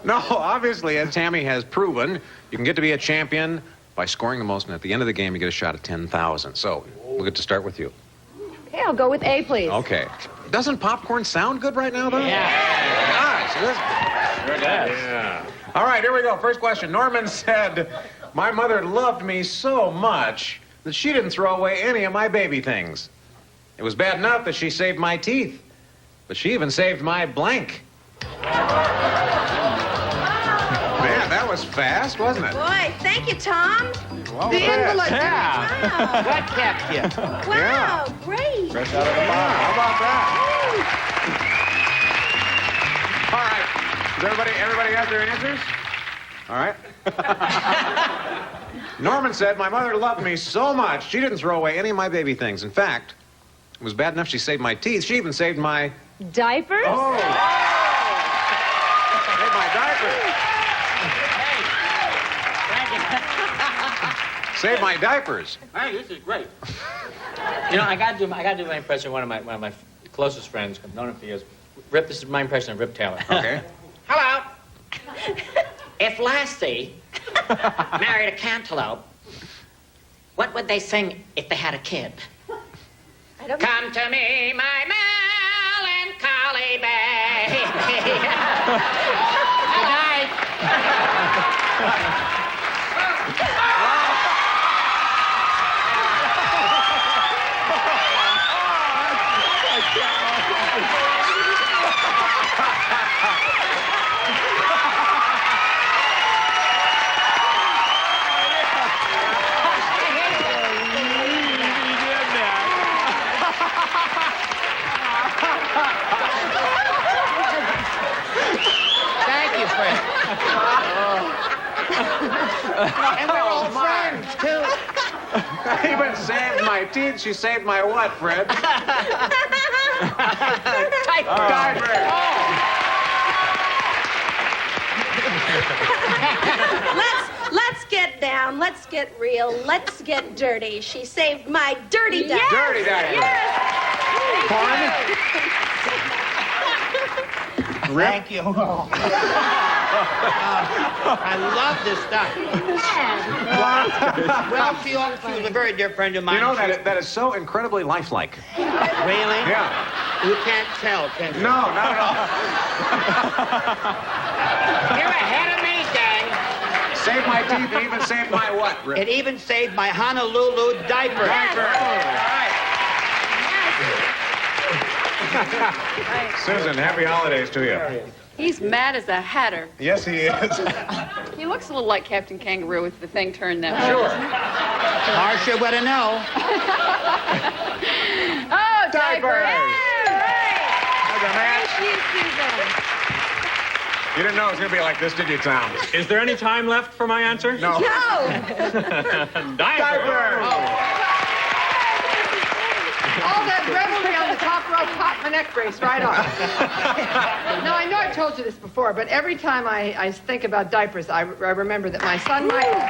No, obviously, as Tammy has proven, you can get to be a champion by scoring the most, and at the end of the game, you get a shot at $10,000. So, we'll get to start with you. Okay, I'll go with A, please. Okay. Doesn't popcorn sound good right now, though? Yeah. Gosh, sure does. Yeah. All right, here we go. First question. Norman said, my mother loved me so much that she didn't throw away any of my baby things. It was bad enough that she saved my teeth, but she even saved my blank. Man, that was fast, wasn't it? Boy, thank you, Tom. Well, The invalid. yeah. Wow. That kept you. Wow, Yeah. great. Fresh out of the bottle. How about that? All right. Does everybody have their answers? All right. Norman said, my mother loved me so much, she didn't throw away any of my baby things. In fact, it was bad enough she saved my teeth. She even saved my... Diapers? Oh! Saved my diapers. Saved my diapers. Hey, this is great. You know, I gotta do my impression of one of my closest friends. I've known him for years. Rip, this is my impression of Rip Taylor. Okay. Hello. If Lassie married a cantaloupe, what would they sing if they had a kid? I don't Come to me, my melancholy baby. Good night. teeth. She saved my what, Fred? Let's get down. Let's get real. Let's get dirty. She saved my dirty diaper. Yes! Dirty diaper. Yes! Thank you. I love this stuff. Well, she was a very dear friend of mine. You know, that is so incredibly lifelike. Really? Yeah. You can't tell, can you? No, not at all. You're ahead of me, gang. Saved my teeth and even saved my what? It even saved my Honolulu diaper. Susan, happy holidays to you. He's mad as a hatter. Yes, he is. He looks a little like Captain Kangaroo with the thing turned that way. Sure. Marcia would have known. Oh, diaper! There's a match. You didn't know it was going to be like this, did you, Tom? Is there any time left for my answer? No. Diaper! All that revelry on the top row popped my neck brace right off. Now, I know I've told you this before, but every time I think about diapers, I remember that my son Michael...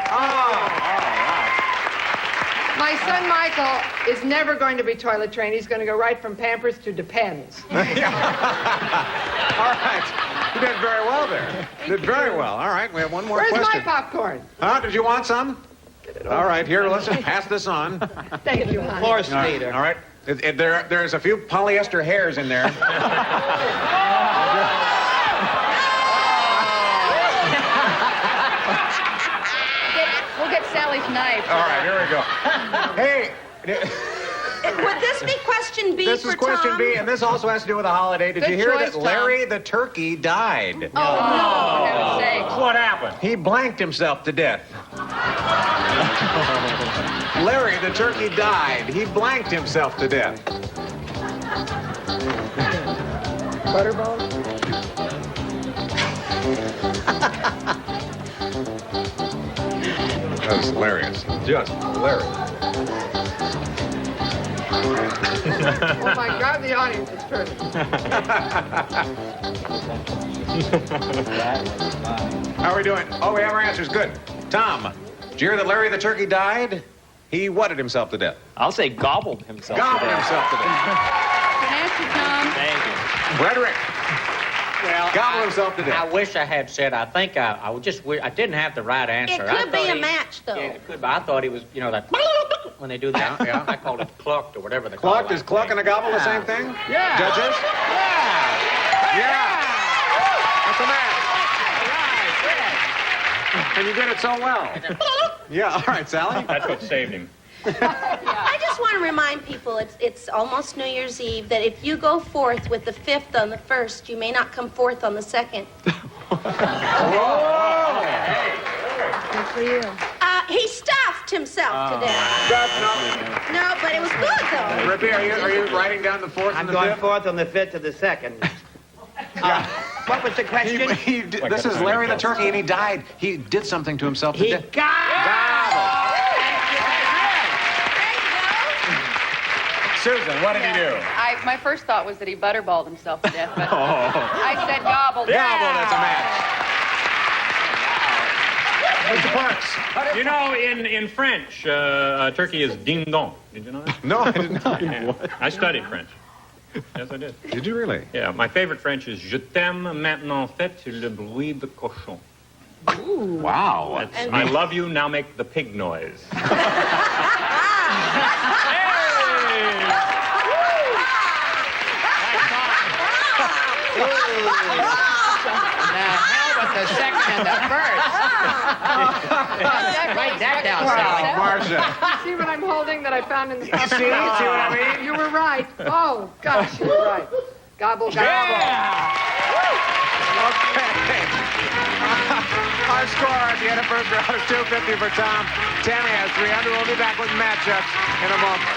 My son Michael is never going to be toilet trained. He's going to go right from Pampers to Depends. All right. You did very well there. Did very well. All right, we have one more Where's question. my popcorn? Huh? Did you want some? All right, here, listen, pass this on. Thank you, hon. Floor speeder. All right. There's a few polyester hairs in there. We'll get Sally's knife. All right, here we go. Hey. Would this be question B This for is question Tom? B, and this also has to do with a holiday. Did Good you hear choice, that Larry the turkey died? Oh, no, for heaven's sake. What happened? He blanked himself to death. Larry the turkey died. He blanked himself to death. Butterball? That was hilarious. Just hilarious. Oh, my God, the audience is turning. How are we doing? Oh, we have our answers. Good. Tom, did you hear that Larry the turkey died? He whatted himself to death. I'll say gobbled himself. Gobbled himself to death. Good answer, Tom. Thank you. Frederick. Well, Gobbled himself to death. I wish I had said. I think I would just. I didn't have the right answer. It I could be thought a he- match, though. Yeah, it could be. I thought he was, that when they do that. Yeah, I called it clucked or whatever they call it. Clucked? Is cluck and a gobble the same thing? Yeah. Judges? Yeah. That's a match. And you did it so well. Yeah, all right, Sally. That's what saved him. I just want to remind people it's almost New Year's Eve that if you go forth with the 5th on the 1st, you may not come forth on the 2nd. Good for you. He stuffed himself to death. No, but it was good though. Rippy, are you writing down the 4th I'm and the going 5th? forth on the 5th to the 2nd. What was the question? This is Larry the turkey, and he died. He did something to himself to He death. Susan, what did he do? My first thought was that he butterballed himself to death, but I said gobbled. Gobbled, that's a match. Mr. Parks. You know, in French, turkey is ding dong. Did you know that? No, I did not. Yeah. I studied French. Yes, I did. Did you really? Yeah, my favorite French is Je t'aime maintenant faites le bruit de cochon. Wow. That's, I love you, now make the pig noise. The second and the first. Write that down, Sally. Marcia. See what I'm holding that I found in the popcorn? See what I mean? You were right. Oh, gosh, you were right. Gobble, gobble. Okay. Our score at the end of first round is 250 for Tom. Tammy has 300. We'll be back with matchups in a moment.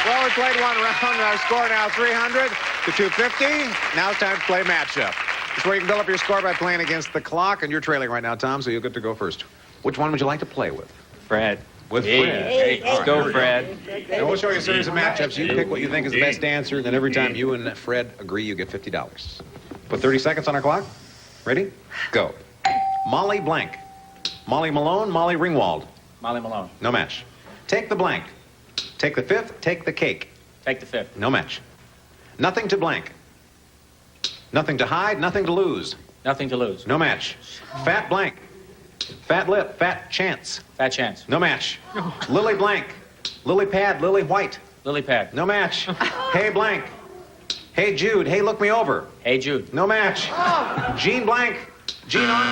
Well, we played one round. Our score now 300 to 250. Now it's time to play matchup. It's where you can build up your score by playing against the clock, and you're trailing right now, Tom, so you'll get to go first. Which one would you like to play with? Fred. With Hey, Fred. hey, All right, go, here we Fred. Now, we'll show you a series of matchups. You pick what you think is the best answer, and then every time you and Fred agree, you get $50. Put 30 seconds on our clock. Ready? Go. Molly blank. Molly Malone, Molly Ringwald. Molly Malone. No match. Take the blank. Take the fifth, take the cake. Take the fifth. No match. Nothing to blank. Nothing to hide, nothing to lose. Nothing to lose. No match. Fat blank. Fat lip, fat chance. Fat chance. No match. Lily blank. Lily pad, Lily white. Lily pad. No match. Hey blank. Hey Jude, hey look me over. Hey Jude. No match. Jean blank. Jean on.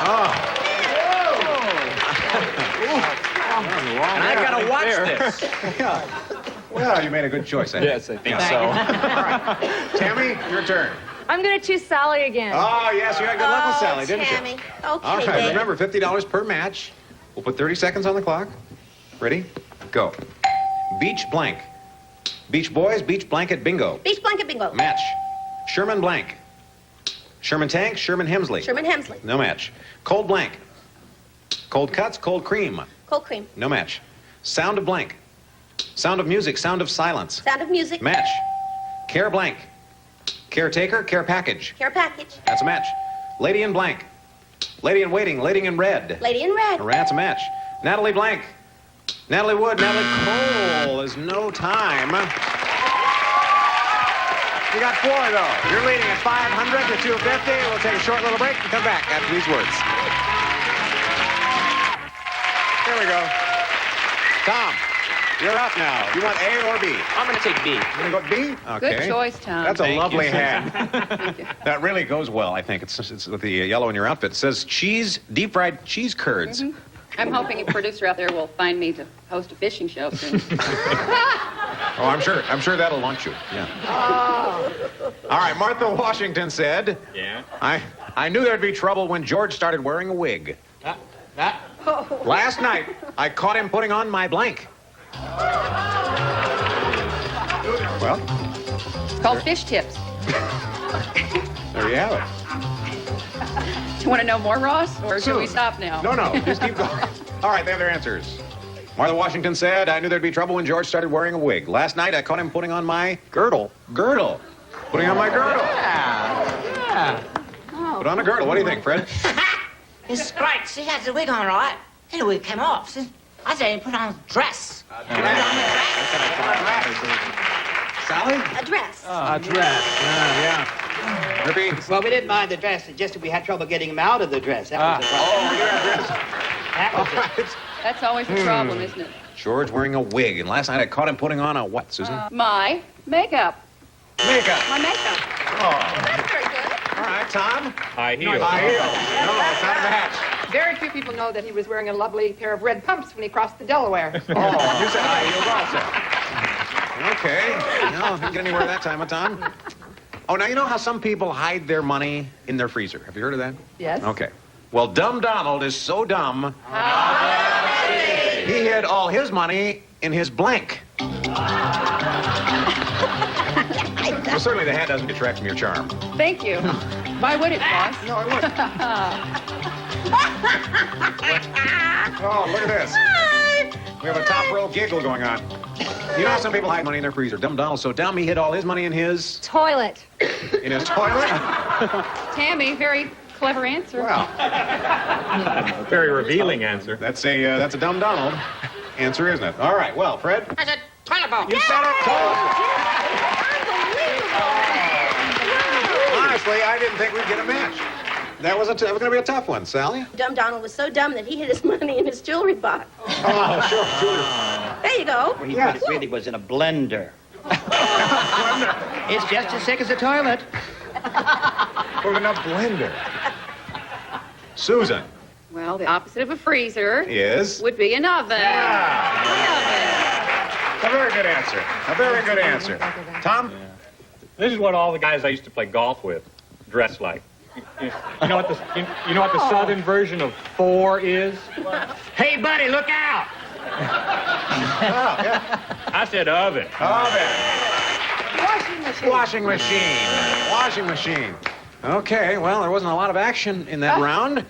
Oh. And I've got to watch this. Yeah. Well, you made a good choice. Yes, I think so. All right. Tammy, your turn. I'm going to choose Sally again. Oh, yes, you had good luck with Sally, didn't Tammy. you? Okay, All right, babe. remember, $50 per match. We'll put 30 seconds on the clock. Ready? Go. Beach blank. Beach Boys, beach blanket bingo. Beach blanket bingo. Match. Sherman blank. Sherman Tank, Sherman Hemsley. Sherman Hemsley. No match. Cold blank. Cold cuts, cold cream. Cold cream. No match. Sound of blank. Sound of music, sound of silence. Sound of music. Match. Care blank. Caretaker, care package. Care package. That's a match. Lady in blank. Lady in waiting, lady in red. Lady in red. That's a match. Natalie blank. Natalie Wood, Natalie Cole is no time. You got 4, though. You're leading at 500 to 250. We'll take a short little break and come back after these words. Here we go. Tom, you're up now. You want A or B? I'm going to take B. You're going to go B? Okay. Good choice, Tom. That's a Thank lovely you. hat. That really goes well, I think. It's with the yellow in your outfit. It says cheese, deep fried cheese curds. I'm hoping a producer out there will find me to host a fishing show soon. Oh, I'm sure that'll launch you. Yeah. All right, Martha Washington said, Yeah? I knew there'd be trouble when George started wearing a wig. Last night, I caught him putting on my blank. Well, It's called fish tips. there you have it. Do you want to know more, Ross? Or should we Soon. stop now? No, just keep going. All right, they have their answers. Martha Washington said, I knew there'd be trouble when George started wearing a wig. Last night, I caught him putting on my girdle. Girdle. Putting on my girdle. Put on a girdle. What do you think, Fred? It's great. She has the wig on, right? And the wig came off. I said, put on a dress. Sally? A dress. A dress. Yeah. Rippy? Well, we didn't mind the dress. It's just that we had trouble getting him out of the dress. That was the problem. Oh, you're a dress. That was it. That's always the problem, isn't it? George wearing a wig, and last night I caught him putting on a what, Susan? My makeup. Makeup. My makeup. That's very good. All right, Tom. High heel. High heel. No, it's not a match. Very few people know that he was wearing a lovely pair of red pumps when he crossed the Delaware. Oh, you said high heels also. Okay. No, didn't get anywhere that time, huh, Tom? Oh, now you know how some people hide their money in their freezer. Have you heard of that? Yes. Okay. Well, Dumb Donald is so dumb, he hid all his money in his blank. Well, certainly the hat doesn't detract from your charm. Thank you. Why would it, Ross? No, it wouldn't. Oh, look at this. We have a top row giggle going on. You know how some people hide money in their freezer? Dumb Donald's so dumb, he hid all his money in his... Toilet. In his toilet? Tammy, very clever answer. Wow. Very revealing answer. That's a Dumb Donald answer, isn't it? All right, well, Fred? I said, toilet bowl. You said it. Honestly, I didn't think we'd get a match. That was going to be a tough one, Sally. Dumb Donald was so dumb that he hid his money in his jewelry box. Oh, sure. There you go. Well, he really was in a blender. It's just as sick as a toilet. Put in a blender. Susan. Well, the opposite of a freezer Is? would be an oven. A very good answer. A very good answer. Tom? This is what all the guys I used to play golf with dress like. You know what the southern version of 4 is? Hey, buddy, look out! I said oven. Oven. Washing machine. Washing machine. Washing machine. Okay, well, there wasn't a lot of action in that round.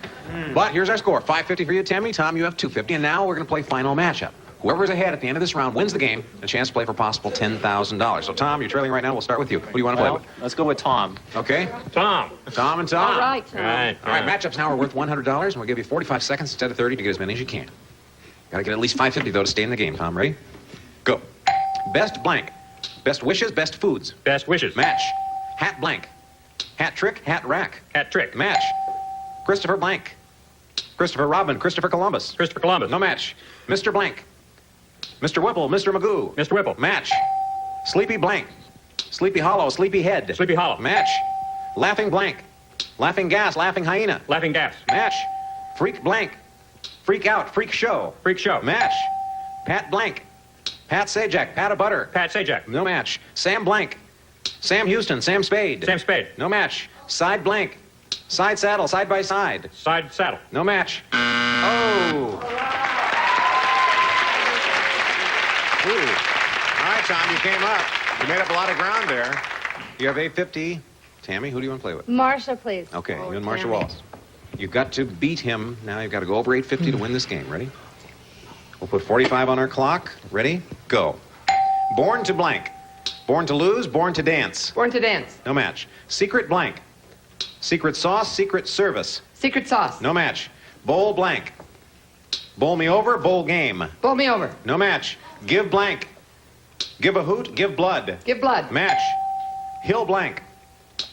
But here's our score. 550 for you, Tammy. Tom, you have 250. And now we're going to play final matchup. Whoever's ahead at the end of this round wins the game, a chance to play for possible $10,000. So, Tom, you're trailing right now. We'll start with you. Who do you want to play with? Let's go with Tom. Okay. Tom. Tom and Tom. All right, Tom. All right, matchups now are worth $100, and we'll give you 45 seconds instead of 30 to get as many as you can. Got to get at least 550, though, to stay in the game. Tom, ready? Go. Best blank. Best wishes, best foods. Best wishes. Match. Hat blank. Hat trick, hat rack. Hat trick. Match. Christopher blank. Christopher Robin, Christopher Columbus. Christopher Columbus. No match. Mr. Blank. Mr. Whipple, Mr. Magoo. Mr. Whipple. Match. Sleepy blank. Sleepy Hollow, Sleepy Head. Sleepy Hollow. Match. Laughing blank. Laughing gas, laughing hyena. Laughing gas. Match. Freak blank. Freak out, freak show. Freak show. Match. Pat blank. Pat Sajak, Pat of Butter. Pat Sajak. No match. Sam blank. Sam Houston, Sam Spade. Sam Spade. No match. Side blank. Side saddle, side by side. Side saddle. No match. Oh. Ooh. All right, Tom, you came up. You made up a lot of ground there. You have 850. Tammy, who do you want to play with? Marsha, please. Okay, Oh, you and Marsha Tammy. Wallace. You've got to beat him. Now you've got to go over 850 to win this game. Ready? We'll put 45 on our clock. Ready? Go. Born to blank. Born to lose, born to dance. Born to dance. No match. Secret blank. Secret sauce, secret service. Secret sauce. No match. Bowl blank. Bowl me over, bowl game. Bowl me over. No match. Give blank. Give a hoot, give blood. Give blood. Match. Hill blank.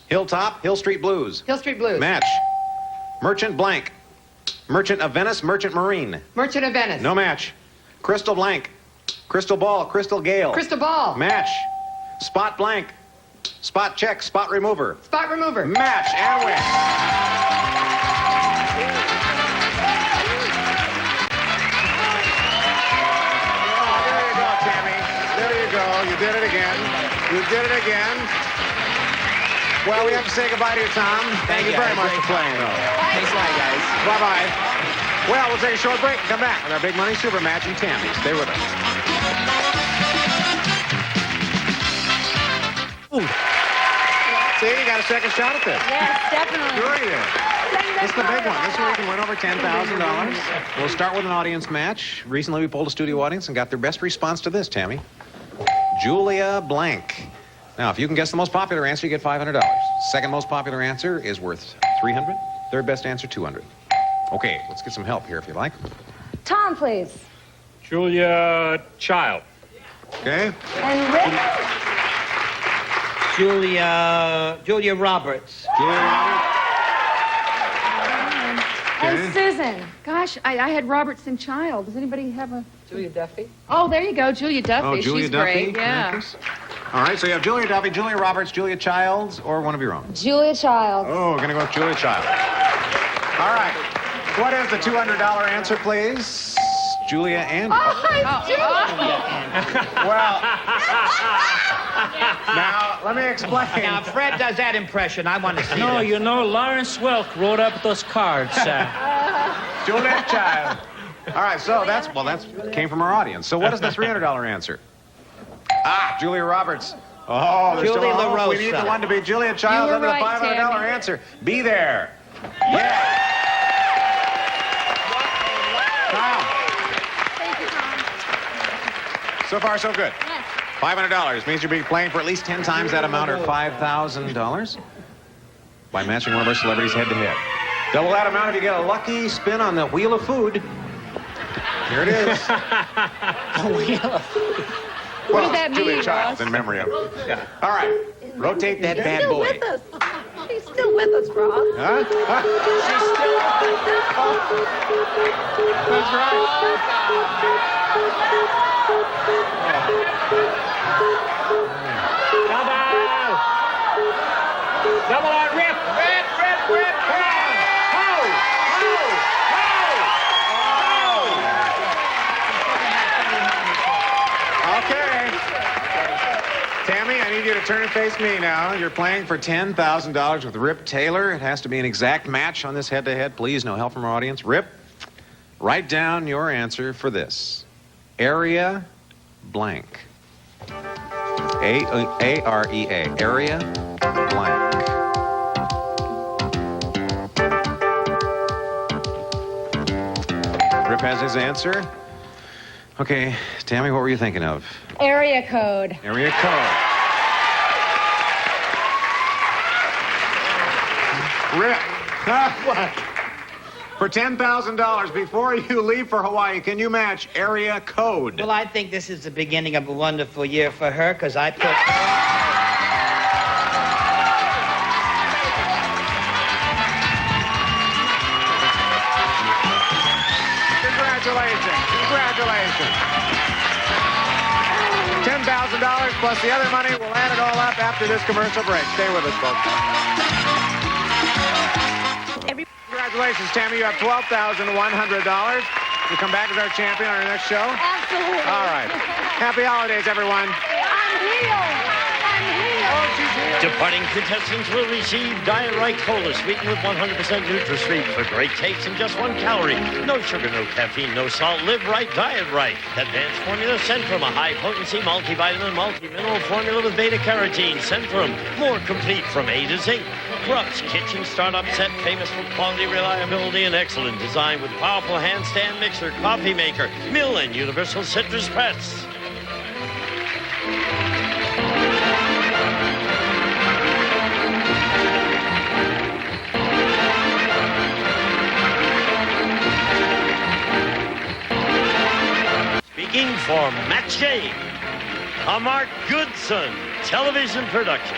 Hilltop, Hill Street Blues. Hill Street Blues. Match. Merchant blank. Merchant of Venice, Merchant Marine. Merchant of Venice. No match. Crystal blank. Crystal ball, Crystal Gale. Crystal ball. Match. Spot blank. Spot check, spot remover. Spot remover. Match and win. Oh, there you go, Tammy. There you go. You did it again. You did it again. Well, we have to say goodbye to you, Tom. Thank you very much for playing, though. Thanks a lot, guys. Bye-bye. Well, we'll take a short break and come back with our Big Money Super Match and Tammy. Stay with us. Ooh. See, you got a second shot at this. Yes, definitely. Sure you did. This is the big one. This one you can win over $10,000. We'll start with an audience match. Recently, we polled a studio audience and got their best response to this, Tammy. Julia blank. Now, if you can guess the most popular answer, you get $500. Second most popular answer is worth $300. Third best answer, $200. Okay, let's get some help here if you like. Tom, please. Julia Child. Okay. And Rick. Julia Roberts. Julia Roberts. And Susan. Gosh, I had Robertson Child. Does anybody have a... Julia Duffy. Oh, there you go, Julia Duffy. Oh, Julia She's Duffy. great, yeah. actress. All right, so you have Julia Duffy, Julia Roberts, Julia Childs, or one of your own? Julia Child. Oh, we're going to go with Julia Child. All right. What is the $200 answer, please? Julia and... Well, now, let me explain. Now, if Fred does that impression, I want to see No, this. you know, Lawrence Welk wrote up those cards. Julia Child. All right, so that's came from our audience. So what is the $300 answer? Ah, Julia Roberts. Oh, there's Julie still a hope. We LaRosa. need the one to be Julia Child You were under the right, $500 Tammy. answer. Be there. Yeah. So far, so good. $500 means you'll be playing for at least 10 times that amount, or $5,000, by matching one of our celebrities head-to-head. Double that amount if you get a lucky spin on the Wheel of Food. Here it is. The Wheel of Food. What does that Julia mean, Childs, Ross? in memory of. Yeah. All right. Rotate that bad Still boy. with us. She's still with us, Ross. Huh? That's Double on Rip. Rip. Come on. Okay. Tammy, I need you to turn and face me now. You're playing for $10,000 with Rip Taylor. It has to be an exact match on this head-to-head. Please, no help from our audience. Rip, write down your answer for this. Area blank. A-R-E-A. Area blank. Griff has his answer. Okay, Tammy, what were you thinking of? Area code. Area code. Rick. What? For $10,000, before you leave for Hawaii, can you match area code? Well, I think this is the beginning of a wonderful year for her because I put... Congratulations. Congratulations. $10,000 plus the other money. We'll add it all up after this commercial break. Stay with us, folks. Congratulations, Tammy. You have $12,100. You come back as our champion on our next show? Absolutely. All right. Happy holidays, everyone. I'm healed. Departing contestants will receive Diet Right Cola, sweetened with 100% NutraSweet for great taste and just 1 calorie. No sugar, no caffeine, no salt. Live right, diet right. Advanced formula Centrum, a high-potency multivitamin, multi-mineral formula with beta-carotene. Centrum, more complete from A to Z. Krupp's Kitchen Startup Set, famous for quality, reliability, and excellent design with powerful handstand mixer, coffee maker, mill, and universal citrus press. Speaking for Match Game, a Mark Goodson television production.